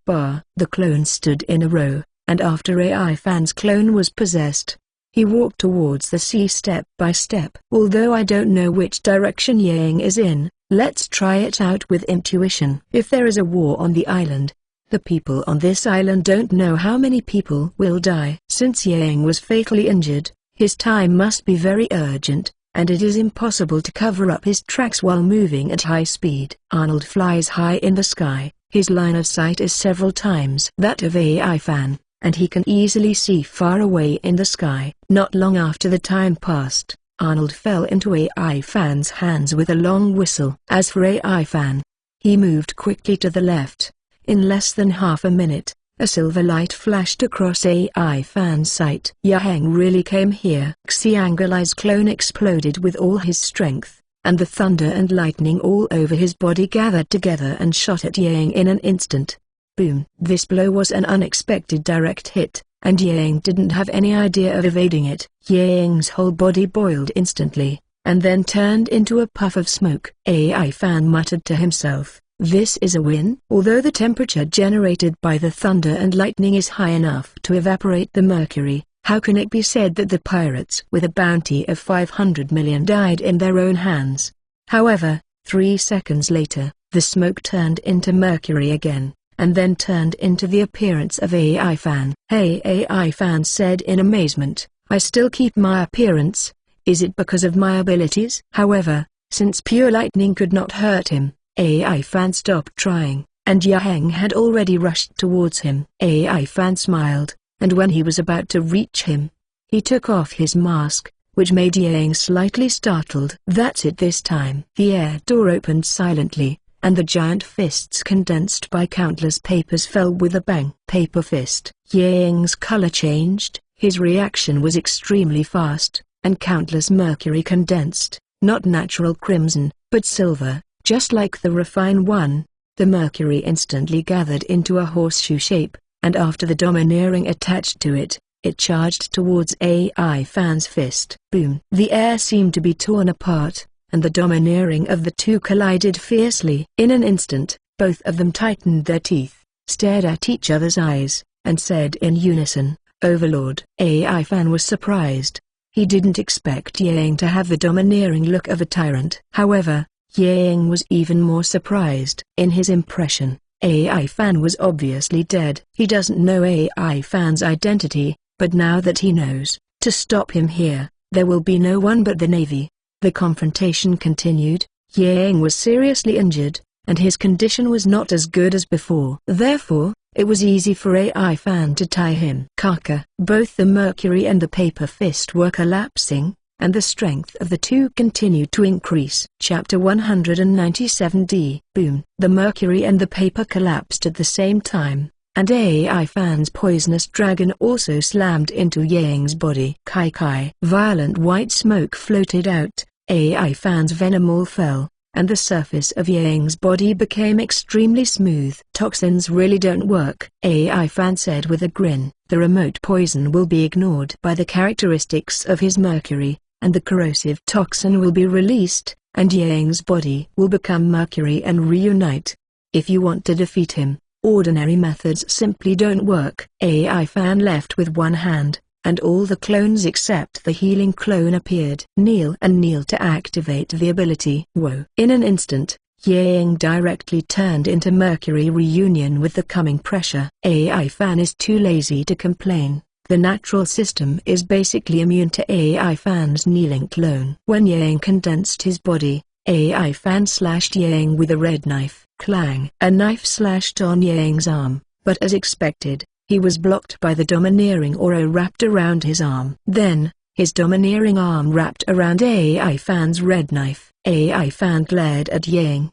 The clones stood in a row, and after AI Fan's clone was possessed, he walked towards the sea step by step. Although I don't know which direction Yang is in, let's try it out with intuition. If there is a war on the island, the people on this island don't know how many people will die. Since Yang was fatally injured, his time must be very urgent, and it is impossible to cover up his tracks while moving at high speed. Arnold flies high in the sky. His line of sight is several times that of AI Fan, and he can easily see far away in the sky. Not long after the time passed, Arnold fell into AI Fan's hands with a long whistle. As for AI Fan, he moved quickly to the left. In less than half a minute, a silver light flashed across AI Fan's sight. Yang really came here. Xianglai's clone exploded with all his strength, and the thunder and lightning all over his body gathered together and shot at Yang in an instant. Boom! This blow was an unexpected direct hit, and Yang didn't have any idea of evading it. Yang's whole body boiled instantly, and then turned into a puff of smoke. AI Fan muttered to himself, "This is a win." Although the temperature generated by the thunder and lightning is high enough to evaporate the mercury, how can it be said that the pirates with a bounty of 500 million died in their own hands? However, 3 seconds later, the smoke turned into mercury again, and then turned into the appearance of AI Fan. "Hey," AI Fan said in amazement, "I still keep my appearance. Is it because of my abilities?" However, since pure lightning could not hurt him, AI Fan stopped trying, and Yang had already rushed towards him. AI Fan smiled, and when he was about to reach him, he took off his mask, which made Yang slightly startled. That's it this time. The air door opened silently, and the giant fists condensed by countless papers fell with a bang. Paper fist. Yang's color changed, his reaction was extremely fast, and countless mercury condensed, not natural crimson, but silver, just like the refined one. The mercury instantly gathered into a horseshoe shape, and after the domineering attached to it, it charged towards AI Fan's fist. Boom! The air seemed to be torn apart, and the domineering of the two collided fiercely. In an instant, both of them tightened their teeth, stared at each other's eyes, and said in unison, "Overlord." AI Fan was surprised. He didn't expect Yang to have the domineering look of a tyrant. However, Yang was even more surprised. In his impression, AI Fan was obviously dead. He doesn't know AI Fan's identity, but now that he knows, to stop him here, there will be no one but the Navy. The confrontation continued. Yang was seriously injured, and his condition was not as good as before. Therefore, it was easy for AI Fan to tie him. Kaka. Both the mercury and the paper fist were collapsing, and the strength of the two continued to increase. Chapter 197D. Boom! The mercury and the paper collapsed at the same time, and AI Fan's poisonous dragon also slammed into Yang's body. Kai Kai. Violent white smoke floated out, AI Fan's venom all fell, and the surface of Yang's body became extremely smooth. "Toxins really don't work," AI Fan said with a grin. "The remote poison will be ignored by the characteristics of his mercury, and the corrosive toxin will be released, and Yang's body will become mercury and reunite. If you want to defeat him, ordinary methods simply don't work." AI Fan left with one hand, and all the clones except the healing clone appeared. Kneel to activate the ability. Whoa! In an instant, Yang directly turned into mercury reunion with the coming pressure. AI Fan is too lazy to complain. The natural system is basically immune to AI Fan's kneeling clone. When Yang condensed his body, AI Fan slashed Yang with a red knife. Clang! A knife slashed on Yang's arm, but as expected, he was blocked by the domineering aura wrapped around his arm. Then, his domineering arm wrapped around AI Fan's red knife. AI Fan glared at Yang.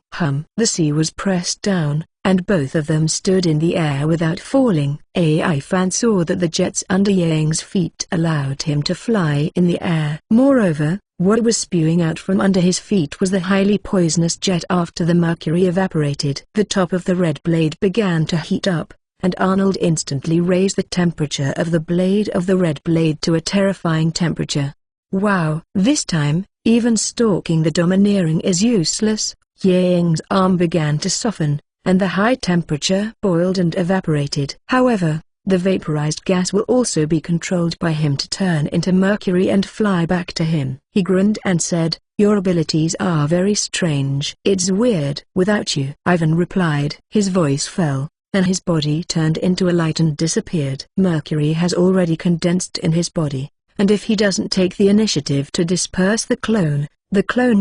The sea was pressed down, and both of them stood in the air without falling. AI Fan saw that the jets under Yang's feet allowed him to fly in the air. Moreover, what was spewing out from under his feet was the highly poisonous jet. After the mercury evaporated, the top of the red blade began to heat up, and Arnold instantly raised the temperature of the blade of the red blade to a terrifying temperature. Wow! This time, even stalking the domineering is useless. Yang's arm began to soften, and the high temperature boiled and evaporated. However, The vaporized gas will also be controlled by him to turn into mercury and fly back to him. He grinned and said, "Your abilities are very strange. It's weird." "Without you," Ivan replied. His voice fell, and his body turned into a light and disappeared. Mercury has already condensed in his body, and if he doesn't take the initiative to disperse the clone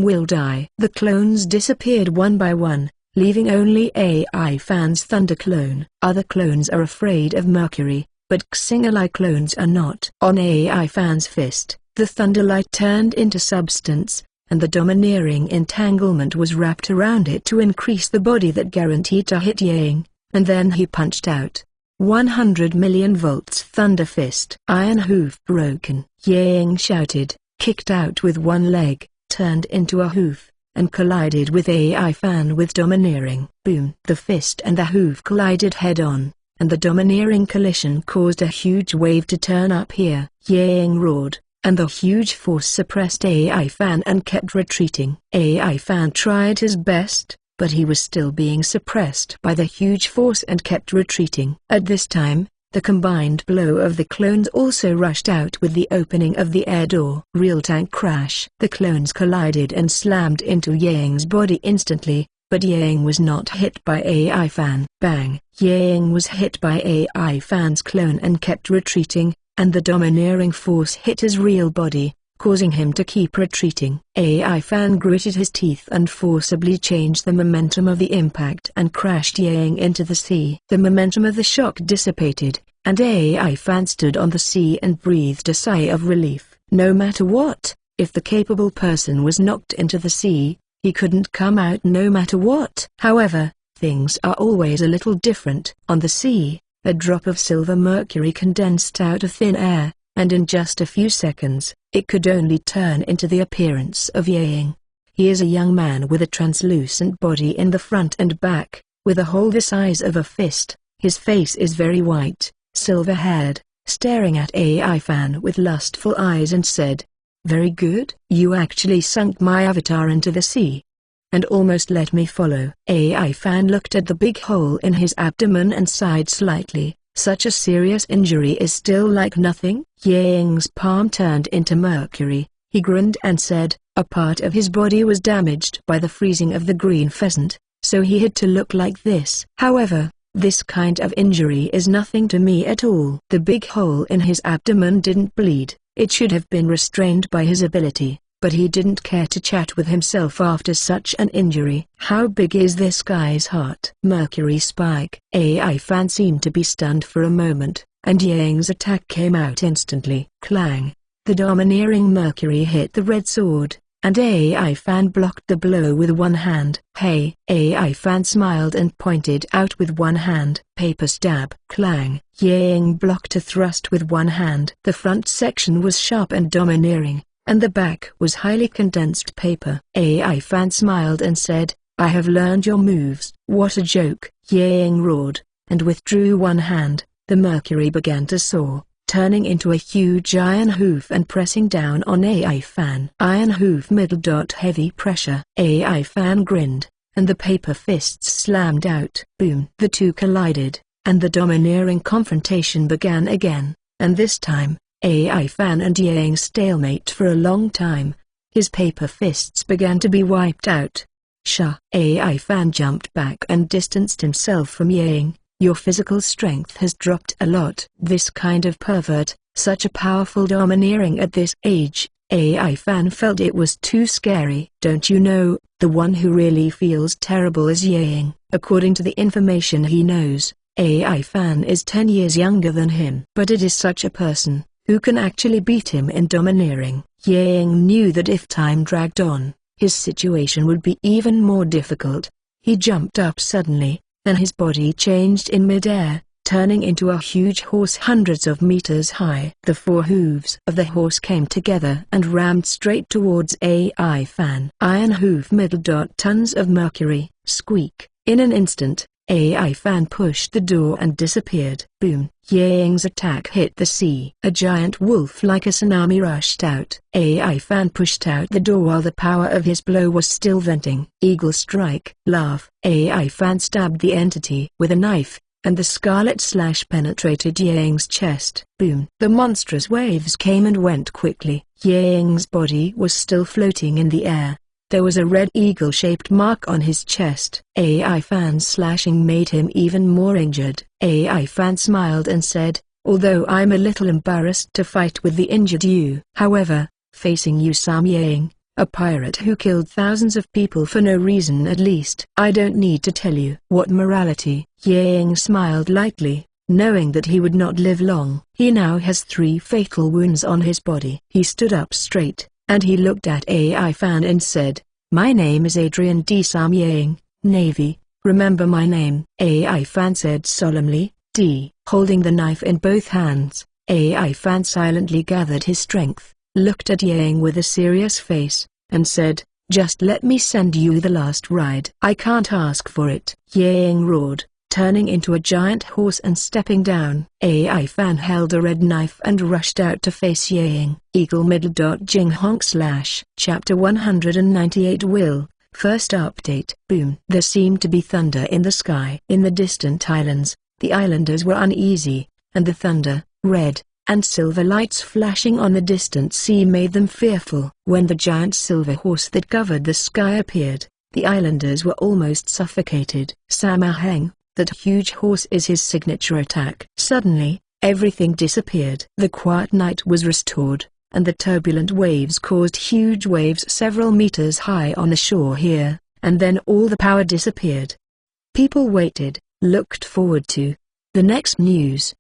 will die. The clones disappeared one by one, leaving only AI Fan's Thunder clone. Other clones are afraid of Mercury, but Xing'Ali clones are not. On AI Fan's fist, the Thunder light turned into substance, and the domineering entanglement was wrapped around it to increase the body that guaranteed to hit Yang, and then he punched out. 100 million volts Thunder Fist. Iron hoof broken. Yang shouted, kicked out with one leg, turned into a hoof, and collided with AI Fan with domineering. Boom! The fist and the hoof collided head-on, and the domineering collision caused a huge wave to turn up here. Yang roared, and the huge force suppressed AI Fan and kept retreating. AI Fan tried his best, but he was still being suppressed by the huge force and kept retreating. At this time, the combined blow of the clones also rushed out with the opening of the air door. Real tank crash. The clones collided and slammed into Yang's body instantly, but Yang was not hit by AI Fan. Bang! Yang was hit by AI Fan's clone and kept retreating, and the domineering force hit his real body, causing him to keep retreating. AI Fan gritted his teeth and forcibly changed the momentum of the impact and crashed Yang into the sea. The momentum of the shock dissipated, and AI Fan stood on the sea and breathed a sigh of relief. No matter what, if the capable person was knocked into the sea, he couldn't come out no matter what. However, things are always a little different. On the sea, a drop of silver mercury condensed out of thin air, and in just a few seconds, it could only turn into the appearance of Yang. He is a young man with a translucent body in the front and back, with a hole the size of a fist. His face is very white, silver-haired, staring at AI Fan with lustful eyes and said, "Very good. You actually sunk my avatar into the sea, and almost let me follow." AI Fan looked at the big hole in his abdomen and sighed slightly. Such a serious injury is still like nothing. Yang's palm turned into mercury. He grinned and said, "A part of his body was damaged by the freezing of the green pheasant, so he had to look like this. However, this kind of injury is nothing to me at all." The big hole in his abdomen didn't bleed. It should have been restrained by his ability, but he didn't care to chat with himself after such an injury. How big is this guy's heart? Mercury spike. AI Fan seemed to be stunned for a moment, and Yang's attack came out instantly. Clang! The domineering mercury hit the red sword, and AI Fan blocked the blow with one hand. "Hey!" AI Fan smiled and pointed out with one hand. Paper stab. Clang! Yang blocked a thrust with one hand. The front section was sharp and domineering, and the back was highly condensed paper. AI Fan smiled and said, "I have learned your moves." "What a joke!" Yang roared, and withdrew one hand. The mercury began to soar, turning into a huge iron hoof and pressing down on AI Fan. Iron hoof middle. Heavy pressure. AI Fan grinned, and the paper fists slammed out. Boom! The two collided, and the domineering confrontation began again, and this time, AI Fan and Yang stalemate for a long time. His paper fists began to be wiped out. Sha! AI Fan jumped back and distanced himself from Yang. "Your physical strength has dropped a lot." This kind of pervert, such a powerful domineering at this age, AI Fan felt it was too scary. "Don't you know, the one who really feels terrible is Yang." According to the information he knows, AI Fan is 10 years younger than him. But it is such a person who can actually beat him in domineering. Yang knew that if time dragged on, his situation would be even more difficult. He jumped up suddenly, and his body changed in mid-air, turning into a huge horse hundreds of meters high. The four hooves of the horse came together and rammed straight towards AI Fan. Iron hoof middle. Tons of mercury. Squeak! In an instant, AI Fan pushed the door and disappeared. Boom! Yang's attack hit the sea. A giant wolf like a tsunami rushed out. AI Fan pushed out the door while the power of his blow was still venting. Eagle strike. Laugh. AI Fan stabbed the entity with a knife, and the scarlet slash penetrated Yang's chest. Boom! The monstrous waves came and went quickly. Yang's body was still floating in the air. There was a red eagle-shaped mark on his chest. AI Fan's slashing made him even more injured. AI Fan smiled and said, "Although I'm a little embarrassed to fight with the injured you. However, facing you Sam Yang, a pirate who killed thousands of people for no reason at least. I don't need to tell you." "What morality?" Yang smiled lightly, knowing that he would not live long. He now has 3 fatal wounds on his body. He stood up straight, and he looked at AI Fan and said, "My name is Adrian D. Sam Yang, Navy, remember my name." AI Fan said solemnly, "D." Holding the knife in both hands, AI Fan silently gathered his strength, looked at Yang with a serious face, and said, "Just let me send you the last ride." "I can't ask for it," Yang roared, turning into a giant horse and stepping down. AI Fan held a red knife and rushed out to face Yang. Eagle middle. Jing honk slash. Chapter 198 Will, first update. Boom. There seemed to be thunder in the sky. In the distant islands, the islanders were uneasy, and the thunder, red, and silver lights flashing on the distant sea made them fearful. When the giant silver horse that covered the sky appeared, the islanders were almost suffocated. Samaheng, that huge horse is his signature attack. Suddenly, everything disappeared. The quiet night was restored, and the turbulent waves caused huge waves several meters high on the shore here, and then all the power disappeared. People waited, looked forward to the next news.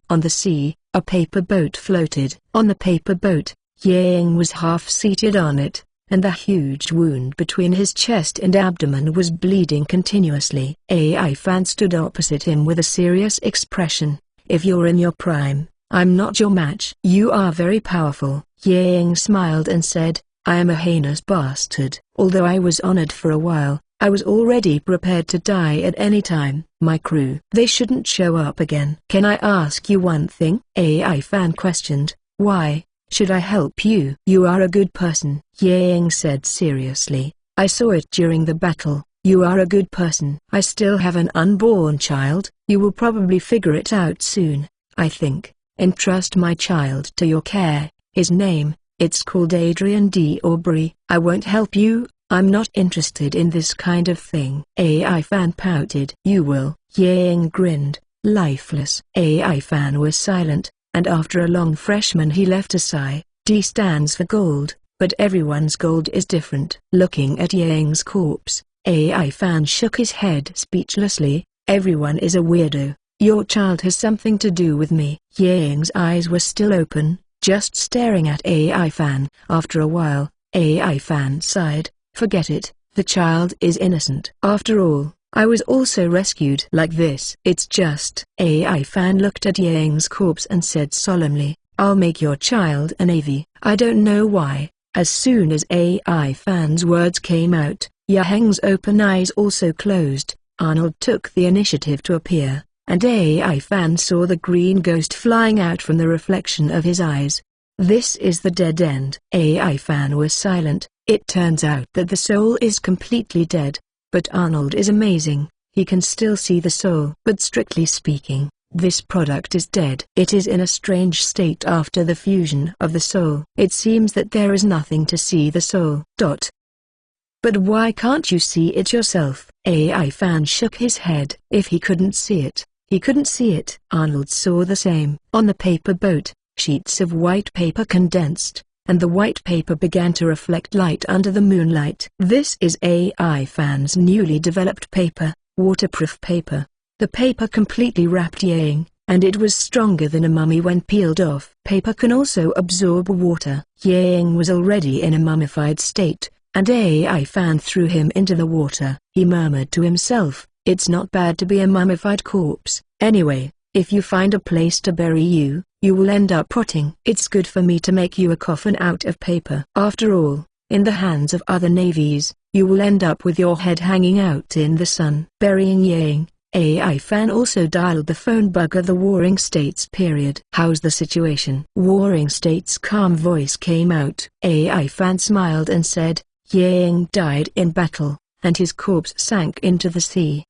On the sea, a paper boat floated. On the paper boat, Yang was half-seated on it, and the huge wound between his chest and abdomen was bleeding continuously. AI Fan stood opposite him with a serious expression. "If you're in your prime, I'm not your match." "You are very powerful." Yang smiled and said, "I am a heinous bastard. Although I was honored for a while, I was already prepared to die at any time. My crew, they shouldn't show up again." "Can I ask you one thing?" AI Fan questioned. "Why should I help you?" "You are a good person," Yang said seriously. "I saw it during the battle. You are a good person." "I still have an unborn child. You will probably figure it out soon, I think. Entrust my child to your care. His name, it's called Adrian D. Aubrey." "I won't help you. I'm not interested in this kind of thing." AI Fan pouted. "You will." Yang grinned, lifeless. AI Fan was silent, and after a long freshman he left a sigh. D stands for gold, but everyone's gold is different. Looking at Yang's corpse, AI Fan shook his head speechlessly. "Everyone is a weirdo. Your child has something to do with me." Yang's eyes were still open, just staring at AI Fan. After a while, AI Fan sighed. "Forget it, the child is innocent. After all, I was also rescued like this. It's just." AI Fan looked at Yang's corpse and said solemnly, "I'll make your child a Navy." I don't know why. As soon as AI Fan's words came out, Yaheng's open eyes also closed. Arnold took the initiative to appear, and AI Fan saw the green ghost flying out from the reflection of his eyes. "This is the dead end." AI Fan was silent. It turns out that the soul is completely dead, but Arnold is amazing. He can still see the soul. But strictly speaking, this product is dead. It is in a strange state after the fusion of the soul. It seems that there is nothing to see the soul. But why can't you see it yourself? AI Fan shook his head. If he couldn't see it, he couldn't see it. Arnold saw the same. On the paper boat, sheets of white paper condensed, and the white paper began to reflect light under the moonlight. This is AI Fan's newly developed paper, waterproof paper. The paper completely wrapped Yang, and it was stronger than a mummy when peeled off. Paper can also absorb water. Yang was already in a mummified state, and AI Fan threw him into the water. He murmured to himself, "It's not bad to be a mummified corpse. Anyway, if you find a place to bury you, you will end up rotting. It's good for me to make you a coffin out of paper. After all, in the hands of other navies, you will end up with your head hanging out in the sun." Burying Yang, AI Fan also dialed the phone bug of the Warring States period. "How's the situation?" Warring States' calm voice came out. AI Fan smiled and said, "Yang died in battle, and his corpse sank into the sea."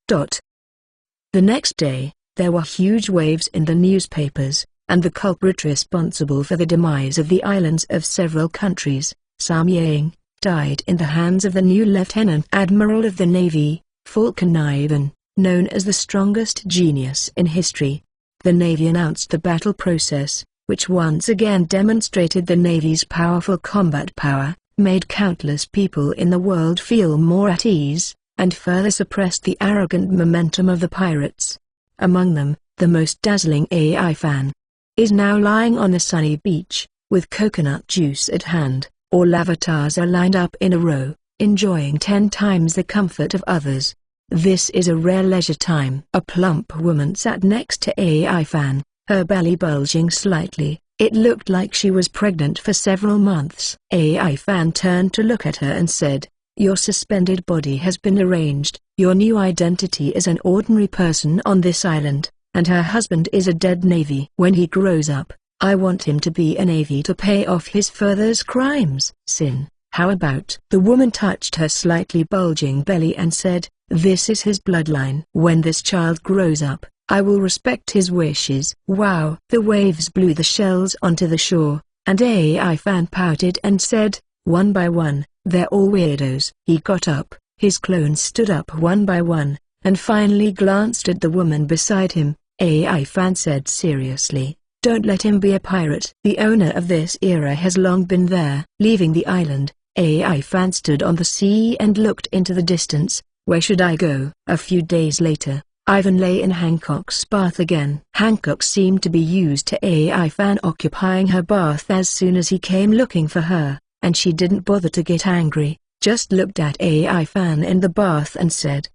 The next day, there were huge waves in the newspapers, and the culprit responsible for the demise of the islands of several countries, Samyang, died in the hands of the new Lieutenant Admiral of the Navy, Falcon Ivan, known as the strongest genius in history. The Navy announced the battle process, which once again demonstrated the Navy's powerful combat power, made countless people in the world feel more at ease, and further suppressed the arrogant momentum of the pirates. Among them, the most dazzling AI fan is now lying on a sunny beach, with coconut juice at hand. All avatars are lined up in a row, enjoying 10 times the comfort of others. This is a rare leisure time. A plump woman sat next to AI fan, her belly bulging slightly. It looked like she was pregnant for several months. AI fan turned to look at her and said, "Your suspended body has been arranged. Your new identity is an ordinary person on this island, and her husband is a dead Navy. When he grows up, I want him to be a Navy to pay off his father's crimes." Sin, how about? The woman touched her slightly bulging belly and said, "This is his bloodline. When this child grows up, I will respect his wishes." Wow! The waves blew the shells onto the shore, and AI fan pouted and said, "One by one, they're all weirdos." He got up, his clones stood up one by one, and finally glanced at the woman beside him. AI fan said seriously, "Don't let him be a pirate." The owner of this era has long been there. Leaving the island, AI fan stood on the sea and looked into the distance. Where should I go? A few days later, Ivan lay in Hancock's bath again. Hancock seemed to be used to AI fan occupying her bath as soon as he came looking for her, and she didn't bother to get angry, just looked at AI fan in the bath and said,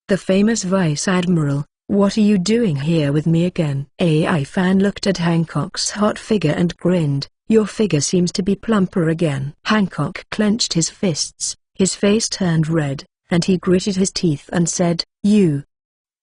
"The famous Vice Admiral, what are you doing here with me again?" AI fan looked at Hancock's hot figure and grinned, "Your figure seems to be plumper again." Hancock clenched his fists, his face turned red, and he gritted his teeth and said,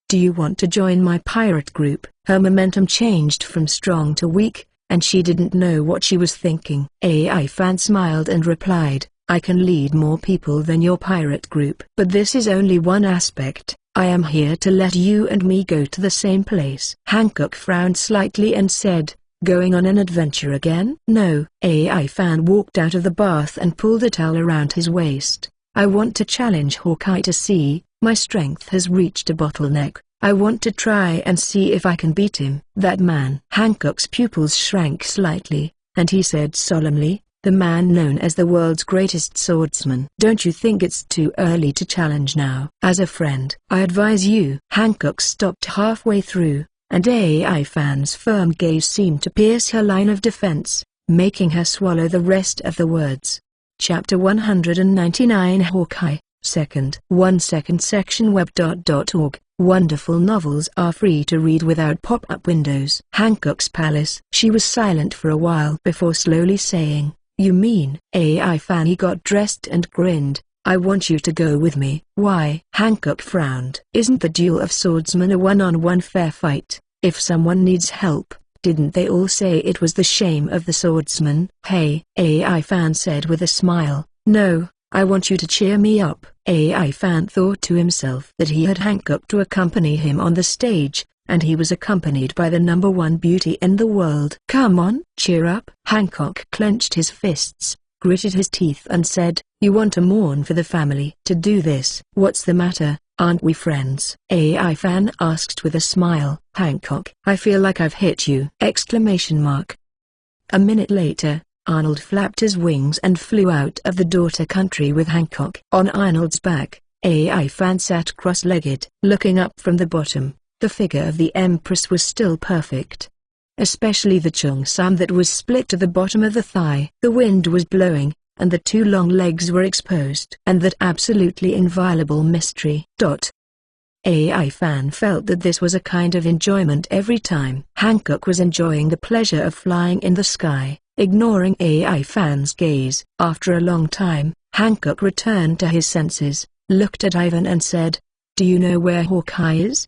Do you want to join my pirate group?" Her momentum changed from strong to weak, and she didn't know what she was thinking. AI fan smiled and replied, "I can lead more people than your pirate group. But this is only one aspect. I am here to let you and me go to the same place." Hancock frowned slightly and said, "Going on an adventure again?" "No." AI fan walked out of the bath and pulled a towel around his waist. "I want to challenge Hawkeye to see, my strength has reached a bottleneck. I want to try and see if I can beat him." "That man." Hancock's pupils shrank slightly, and he said solemnly, "The man known as the world's greatest swordsman." "Don't you think it's too early to challenge now?" "As a friend, I advise you." Hancock stopped halfway through, and AI fan's firm gaze seemed to pierce her line of defense, making her swallow the rest of the words. Chapter 199 Hawkeye, 2nd. 1 second section web.org. Wonderful novels are free to read without pop-up windows. Hancock's Palace. She was silent for a while before slowly saying, "You mean?" AI fan. He got dressed and grinned, "I want you to go with me." "Why?" Hancock frowned. "Isn't the duel of swordsmen a one-on-one fair fight? If someone needs help, didn't they all say it was the shame of the swordsman?" "Hey," AI fan said with a smile, "no, I want you to cheer me up." AI fan thought to himself that he had Hancock to accompany him on the stage, and he was accompanied by the #1 beauty in the world. "Come on, cheer up." Hancock clenched his fists, gritted his teeth and said, "You want to mourn for the family?" "To do this." "What's the matter, aren't we friends?" AI fan asked with a smile. "Hancock, I feel like I've hit you!" Exclamation mark. A minute later, Arnold flapped his wings and flew out of the daughter country with Hancock. On Arnold's back, AI fan sat cross-legged. Looking up from the bottom, the figure of the Empress was still perfect. Especially the cheongsam that was split to the bottom of the thigh. The wind was blowing, and the 2 long legs were exposed. And that absolutely inviolable mystery. AI fan felt that this was a kind of enjoyment every time. Hancock was enjoying the pleasure of flying in the sky, ignoring AI fan's gaze. After a long time, Hancock returned to his senses, looked at Ivan and said, "Do you know where Hawkeye is?"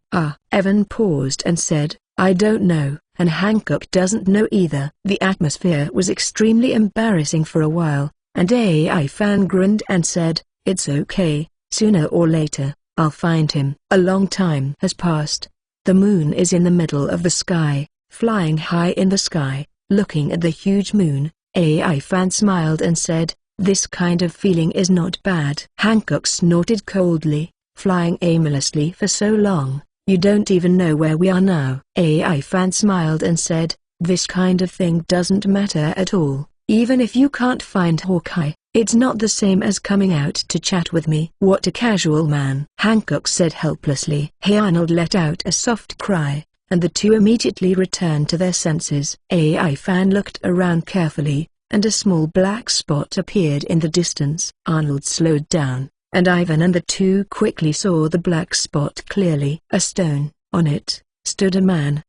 Ivan paused and said, "I don't know," and Hancock doesn't know either. The atmosphere was extremely embarrassing for a while, and AI fan grinned and said, "It's okay, sooner or later, I'll find him." A long time has passed. The moon is in the middle of the sky, flying high in the sky, looking at the huge moon. AI Fan smiled and said, "This kind of feeling is not bad." Hancock snorted coldly, "Flying aimlessly for so long, you don't even know where we are now." AI Fan smiled and said, "This kind of thing doesn't matter at all. Even if you can't find Hawkeye, it's not the same as coming out to chat with me." "What a casual man," Hancock said helplessly. Arnold let out a soft cry, and the two immediately returned to their senses. AI Fan looked around carefully, and a small black spot appeared in the distance. Arnold slowed down, and Ivan and the two quickly saw the black spot clearly. A stone, on it, stood a man!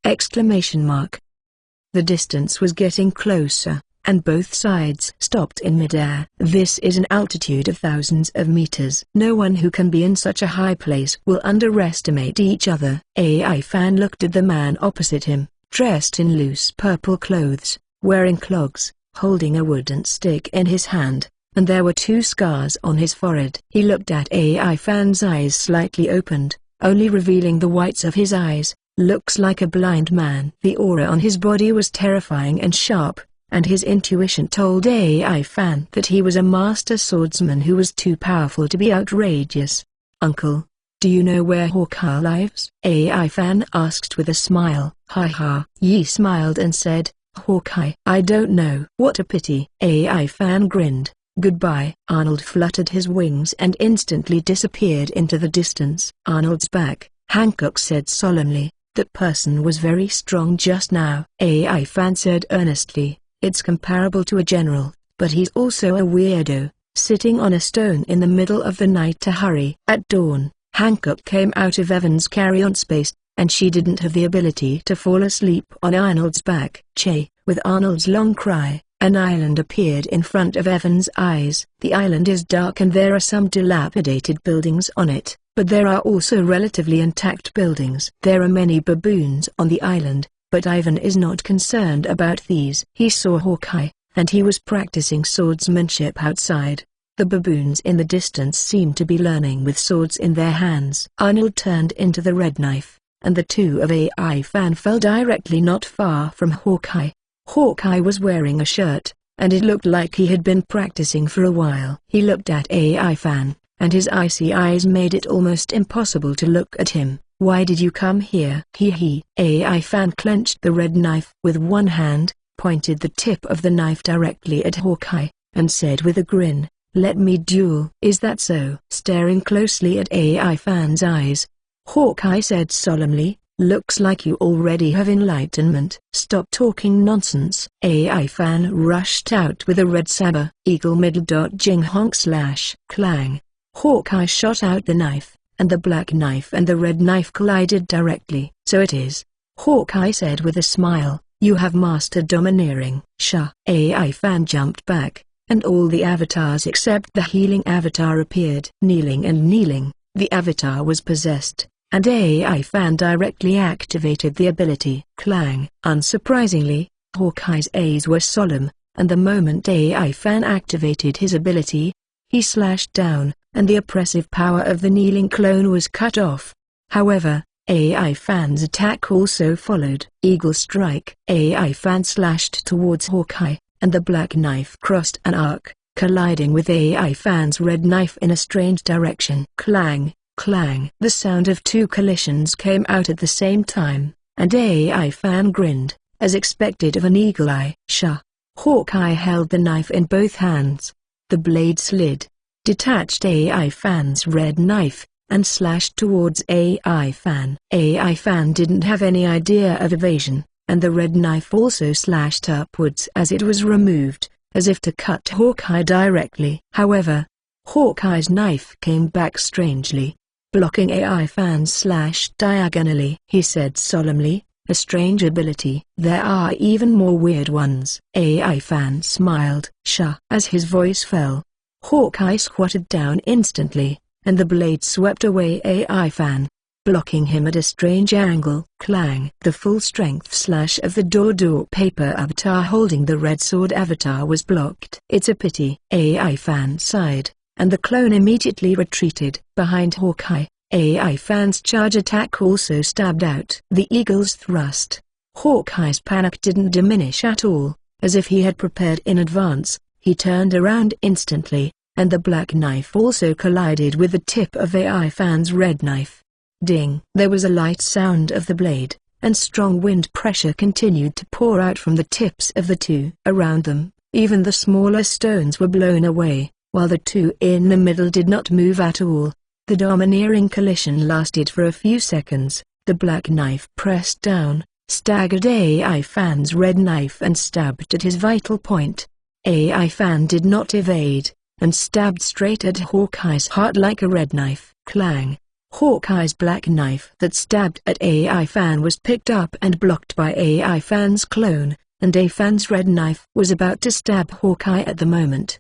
The distance was getting closer, and both sides stopped in midair. This is an altitude of thousands of meters. No one who can be in such a high place will underestimate each other. AI Fan looked at the man opposite him, dressed in loose purple clothes, wearing clogs, holding a wooden stick in his hand, and there were 2 scars on his forehead. He looked at AI Fan's eyes slightly opened, only revealing the whites of his eyes. "Looks like a blind man." The aura on his body was terrifying and sharp, and his intuition told AI Fan that he was a master swordsman who was too powerful to be outrageous. "Uncle, do you know where Hawkeye lives?" AI Fan asked with a smile. "Ha." Yi smiled and said, "Hawkeye, I don't know." "What a pity." AI Fan grinned. "Goodbye." Arnold fluttered his wings and instantly disappeared into the distance. "Arnold's back," Hancock said solemnly. "That person was very strong just now." AI Fan said earnestly, "It's comparable to a general, but he's also a weirdo, sitting on a stone in the middle of the night to hurry." At dawn, Hancock came out of Evan's carry-on space, and she didn't have the ability to fall asleep on Arnold's back. "Che!" With Arnold's long cry, an island appeared in front of Evan's eyes. The island is dark and there are some dilapidated buildings on it, but there are also relatively intact buildings. There are many baboons on the island, but Ivan is not concerned about these. He saw Hawkeye, and he was practicing swordsmanship outside. The baboons in the distance seemed to be learning with swords in their hands. Arnold turned into the red knife, and the two of AI Fan fell directly not far from Hawkeye. Hawkeye was wearing a shirt, and it looked like he had been practicing for a while. He looked at AI Fan, and his icy eyes made it almost impossible to look at him. "Why did you come here?" He. AI Fan clenched the red knife with one hand, pointed the tip of the knife directly at Hawkeye, and said with a grin, "Let me duel." "Is that so?" Staring closely at AI Fan's eyes, Hawkeye said solemnly, "Looks like you already have enlightenment." "Stop talking nonsense." AI Fan rushed out with a red saber. Eagle middle jing honk slash clang. Hawkeye shot out the knife, and the black knife and the red knife collided directly. "So it is," Hawkeye said with a smile, "you have mastered domineering." "Sha!" AI Fan jumped back, and all the avatars except the healing avatar appeared. Kneeling, the avatar was possessed, and AI Fan directly activated the ability. Clang! Unsurprisingly, Hawkeye's eyes were solemn, and the moment AI Fan activated his ability, he slashed down, and the oppressive power of the kneeling clone was cut off. However, AI Fan's attack also followed. Eagle strike. AI Fan slashed towards Hawkeye, and the black knife crossed an arc, colliding with AI Fan's red knife in a strange direction. Clang! Clang! The sound of 2 collisions came out at the same time, and AI Fan grinned, as expected of an eagle eye. "Sha!" Hawkeye held the knife in both hands. The blade slid, detached AI Fan's red knife, and slashed towards AI Fan. AI Fan didn't have any idea of evasion, and the red knife also slashed upwards as it was removed, as if to cut Hawkeye directly. However, Hawkeye's knife came back strangely, blocking AI Fan's slash diagonally. He said solemnly, "A strange ability." "There are even more weird ones." AI Fan smiled. "Sha!" As his voice fell, Hawkeye squatted down instantly, and the blade swept away AI Fan, blocking him at a strange angle. Clang! The full-strength slash of the Dodo paper avatar holding the red sword avatar was blocked. "It's a pity." AI Fan sighed, and the clone immediately retreated. Behind Hawkeye, AI Fan's charge attack also stabbed out the eagle's thrust. Hawkeye's panic didn't diminish at all. As if he had prepared in advance, he turned around instantly, and the black knife also collided with the tip of AI Fan's red knife. Ding! There was a light sound of the blade, and strong wind pressure continued to pour out from the tips of the two. Around them, even the smaller stones were blown away, while the two in the middle did not move at all. The domineering collision lasted for a few seconds. The black knife pressed down, staggered AI Fan's red knife and stabbed at his vital point. AI Fan did not evade, and stabbed straight at Hawkeye's heart like a red knife. Clang! Hawkeye's black knife that stabbed at AI Fan was picked up and blocked by AI Fan's clone, and AI Fan's red knife was about to stab Hawkeye at the moment.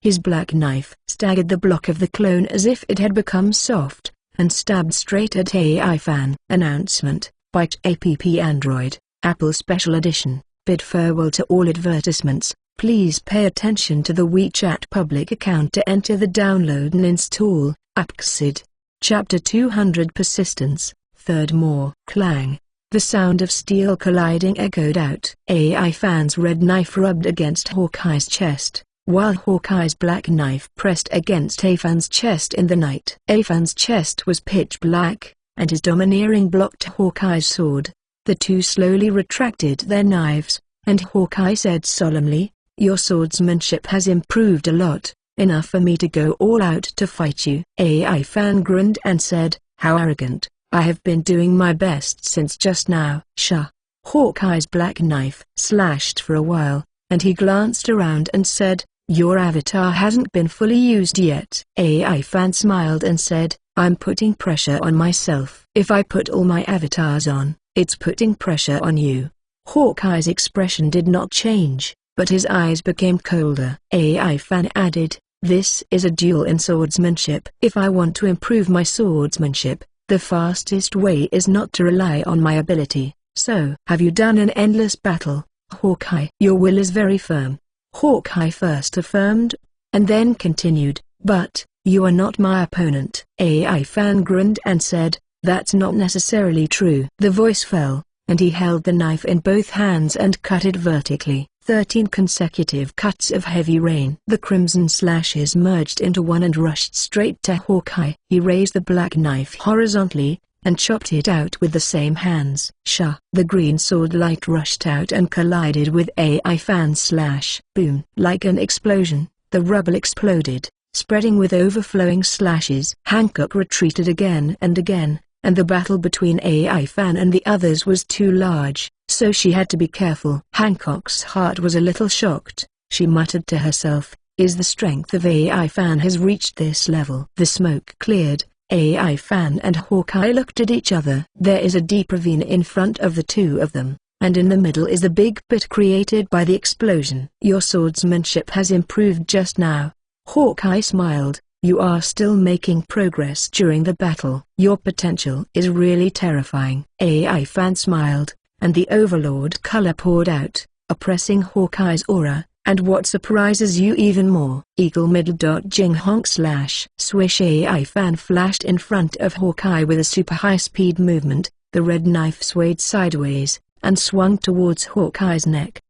His black knife staggered the block of the clone as if it had become soft, and stabbed straight at AI Fan. Announcement: Byte App Android, Apple Special Edition. Bid farewell to all advertisements. Please pay attention to the WeChat public account to enter the download and install. AppKsid. Chapter 200 Persistence. Third More. Clang. The sound of steel colliding echoed out. AI Fan's red knife rubbed against Hawkeye's chest, while Hawkeye's black knife pressed against AI Fan's chest in the night. AI Fan's chest was pitch black, and his domineering blocked Hawkeye's sword. The two slowly retracted their knives, and Hawkeye said solemnly, "Your swordsmanship has improved a lot, enough for me to go all out to fight you." AI Fan grinned and said, "How arrogant, I have been doing my best since just now." Shah. Hawkeye's black knife slashed for a while, and he glanced around and said, "Your avatar hasn't been fully used yet." AI Fan smiled and said, "I'm putting pressure on myself. If I put all my avatars on, it's putting pressure on you." Hawkeye's expression did not change, but his eyes became colder. AI Fan added, "This is a duel in swordsmanship. If I want to improve my swordsmanship, the fastest way is not to rely on my ability. So, have you done an endless battle, Hawkeye?" "Your will is very firm," Hawkeye first affirmed, and then continued, "but you are not my opponent." AI Fan grinned and said, "That's not necessarily true." The voice fell, and he held the knife in both hands and cut it vertically. 13 consecutive cuts of heavy rain. The crimson slashes merged into one and rushed straight to Hawkeye. He raised the black knife horizontally, and chopped it out with the same hands. Shah! The green sword light rushed out and collided with AI Fan's slash. Boom! Like an explosion, the rubble exploded, spreading with overflowing slashes. Hancock retreated again and again, and the battle between AI Fan and the others was too large, so she had to be careful. Hancock's heart was a little shocked. She muttered to herself, "Is the strength of AI Fan has reached this level?" The smoke cleared. AI Fan and Hawkeye looked at each other. There is a deep ravine in front of the two of them, and in the middle is the big pit created by the explosion. "Your swordsmanship has improved just now." Hawkeye smiled. "You are still making progress during the battle. Your potential is really terrifying." AI Fan smiled, and the Overlord color poured out, oppressing Hawkeye's aura. "And what surprises you even more?" Eagle middle. Jing honk slash. Swish. AI Fan flashed in front of Hawkeye with a super high-speed movement. The red knife swayed sideways, and swung towards Hawkeye's neck.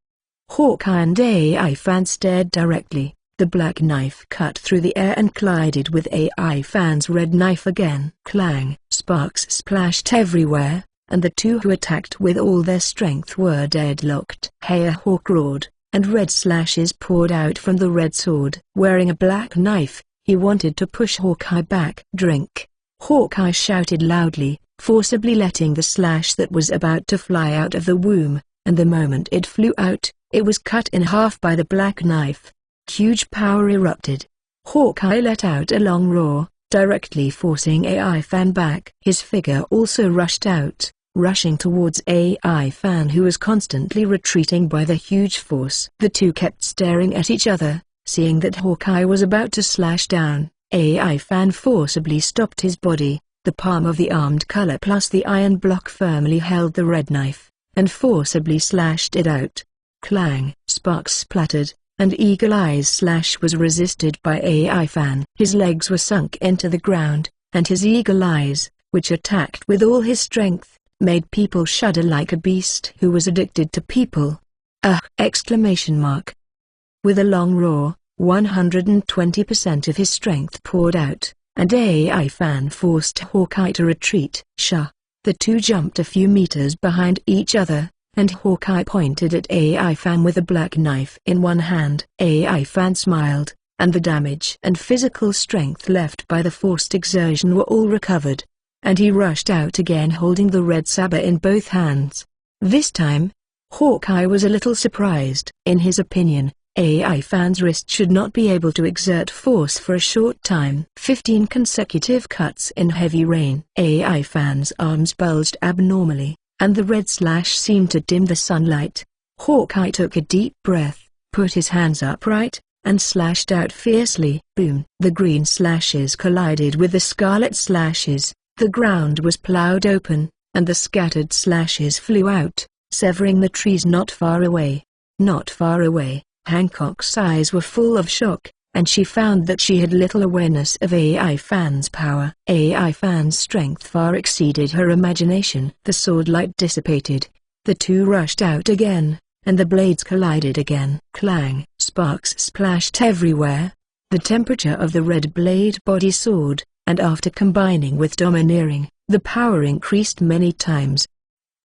Hawkeye and AI Fan stared directly. The black knife cut through the air and collided with AI Fan's red knife again. Clang! Sparks splashed everywhere, and the two who attacked with all their strength were deadlocked. Hey! Hawk roared, and red slashes poured out from the red sword. Wearing a black knife, he wanted to push Hawkeye back. "Drink!" Hawkeye shouted loudly, forcibly letting the slash that was about to fly out of the womb, and the moment it flew out, it was cut in half by the black knife. Huge power erupted. Hawkeye let out a long roar, directly forcing AI Fan back. His figure also rushed out, rushing towards AI Fan, who was constantly retreating by the huge force. The two kept staring at each other, seeing that Hawkeye was about to slash down. AI Fan forcibly stopped his body. The palm of the armed color plus the iron block firmly held the red knife, and forcibly slashed it out. Clang! Sparks splattered, and Eagle Eye's slash was resisted by AI Fan. His legs were sunk into the ground, and his eagle eyes, which attacked with all his strength, made people shudder like a beast who was addicted to people. Exclamation mark. With a long roar, 120% of his strength poured out, and AI Fan forced Hawkeye to retreat. The two jumped a few meters behind each other, and Hawkeye pointed at AI Fan with a black knife in one hand. AI Fan smiled, and the damage and physical strength left by the forced exertion were all recovered. And he rushed out again holding the red saber in both hands. This time, Hawkeye was a little surprised. In his opinion, AI Fan's wrist should not be able to exert force for a short time. 15 consecutive cuts in heavy rain. AI Fan's arms bulged abnormally, and the red slash seemed to dim the sunlight. Hawkeye took a deep breath, put his hands upright, and slashed out fiercely. Boom! The green slashes collided with the scarlet slashes, the ground was plowed open, and the scattered slashes flew out, severing the trees not far away. Not far away. Hancock's eyes were full of shock, and she found that she had little awareness of AI Fan's power. AI Fan's strength far exceeded her imagination. The sword light dissipated. The two rushed out again, and the blades collided again. Clang! Sparks splashed everywhere. The temperature of the red blade body soared, and after combining with domineering, the power increased many times.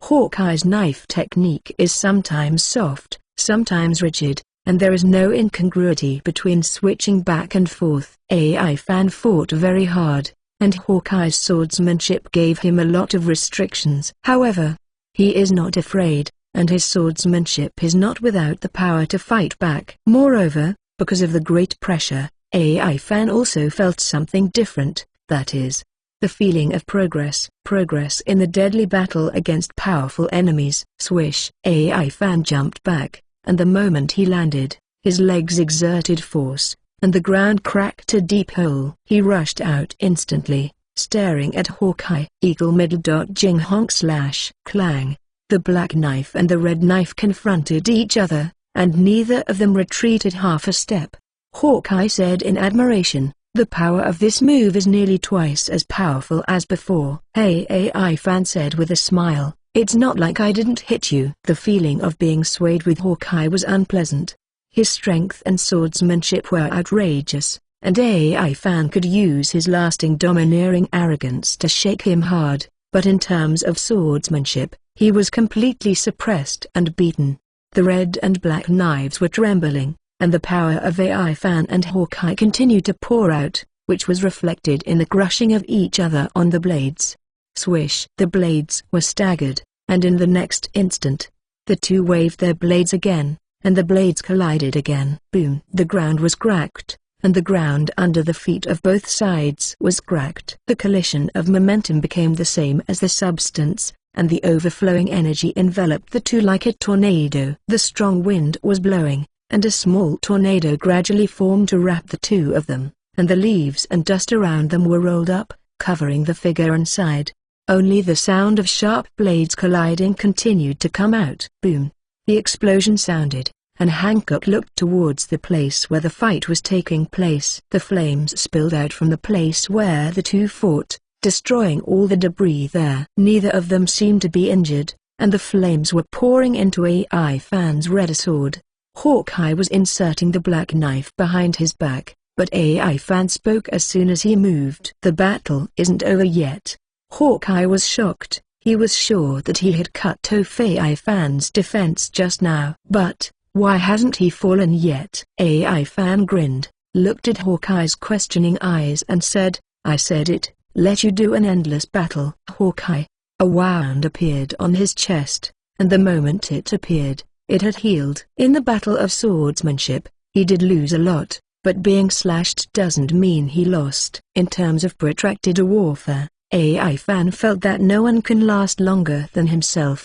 Hawkeye's knife technique is sometimes soft, sometimes rigid, and there is no incongruity between switching back and forth. AI Fan fought very hard, and Hawkeye's swordsmanship gave him a lot of restrictions. However, he is not afraid, and his swordsmanship is not without the power to fight back. Moreover, because of the great pressure, AI Fan also felt something different, that is, the feeling of progress. Progress in the deadly battle against powerful enemies. Swish! AI Fan jumped back, and the moment he landed, his legs exerted force, and the ground cracked a deep hole. He rushed out instantly, staring at Hawkeye. Eagle middle dot jing honk slash. Clang! The black knife and the red knife confronted each other, and neither of them retreated half a step. Hawkeye said in admiration, "The power of this move is nearly twice as powerful as before." "Hey," AI Fan said with a smile, "it's not like I didn't hit you." The feeling of being swayed with Hawkeye was unpleasant. His strength and swordsmanship were outrageous, and AI Fan could use his lasting domineering arrogance to shake him hard, but in terms of swordsmanship, he was completely suppressed and beaten. The red and black knives were trembling, and the power of AI Fan and Hawkeye continued to pour out, which was reflected in the crushing of each other on the blades. Swish! The blades were staggered, and in the next instant, the two waved their blades again, and the blades collided again. Boom! The ground was cracked, and the ground under the feet of both sides was cracked. The collision of momentum became the same as the substance, and the overflowing energy enveloped the two like a tornado. The strong wind was blowing, and a small tornado gradually formed to wrap the two of them, and the leaves and dust around them were rolled up, covering the figure inside. Only the sound of sharp blades colliding continued to come out. Boom! The explosion sounded, and Hancock looked towards the place where the fight was taking place. The flames spilled out from the place where the two fought, destroying all the debris there. Neither of them seemed to be injured, and the flames were pouring into AI Fan's red sword. Hawkeye was inserting the black knife behind his back, but AI Fan spoke as soon as he moved. "The battle isn't over yet." Hawkeye was shocked. He was sure that he had cut off AI Fan's defense just now. But, why hasn't he fallen yet? AI Fan grinned, looked at Hawkeye's questioning eyes and said, "I said it, let you do an endless battle." Hawkeye. A wound appeared on his chest, and the moment it appeared, it had healed. In the battle of swordsmanship, he did lose a lot, but being slashed doesn't mean he lost. In terms of protracted warfare, AI Fan felt that no one can last longer than himself.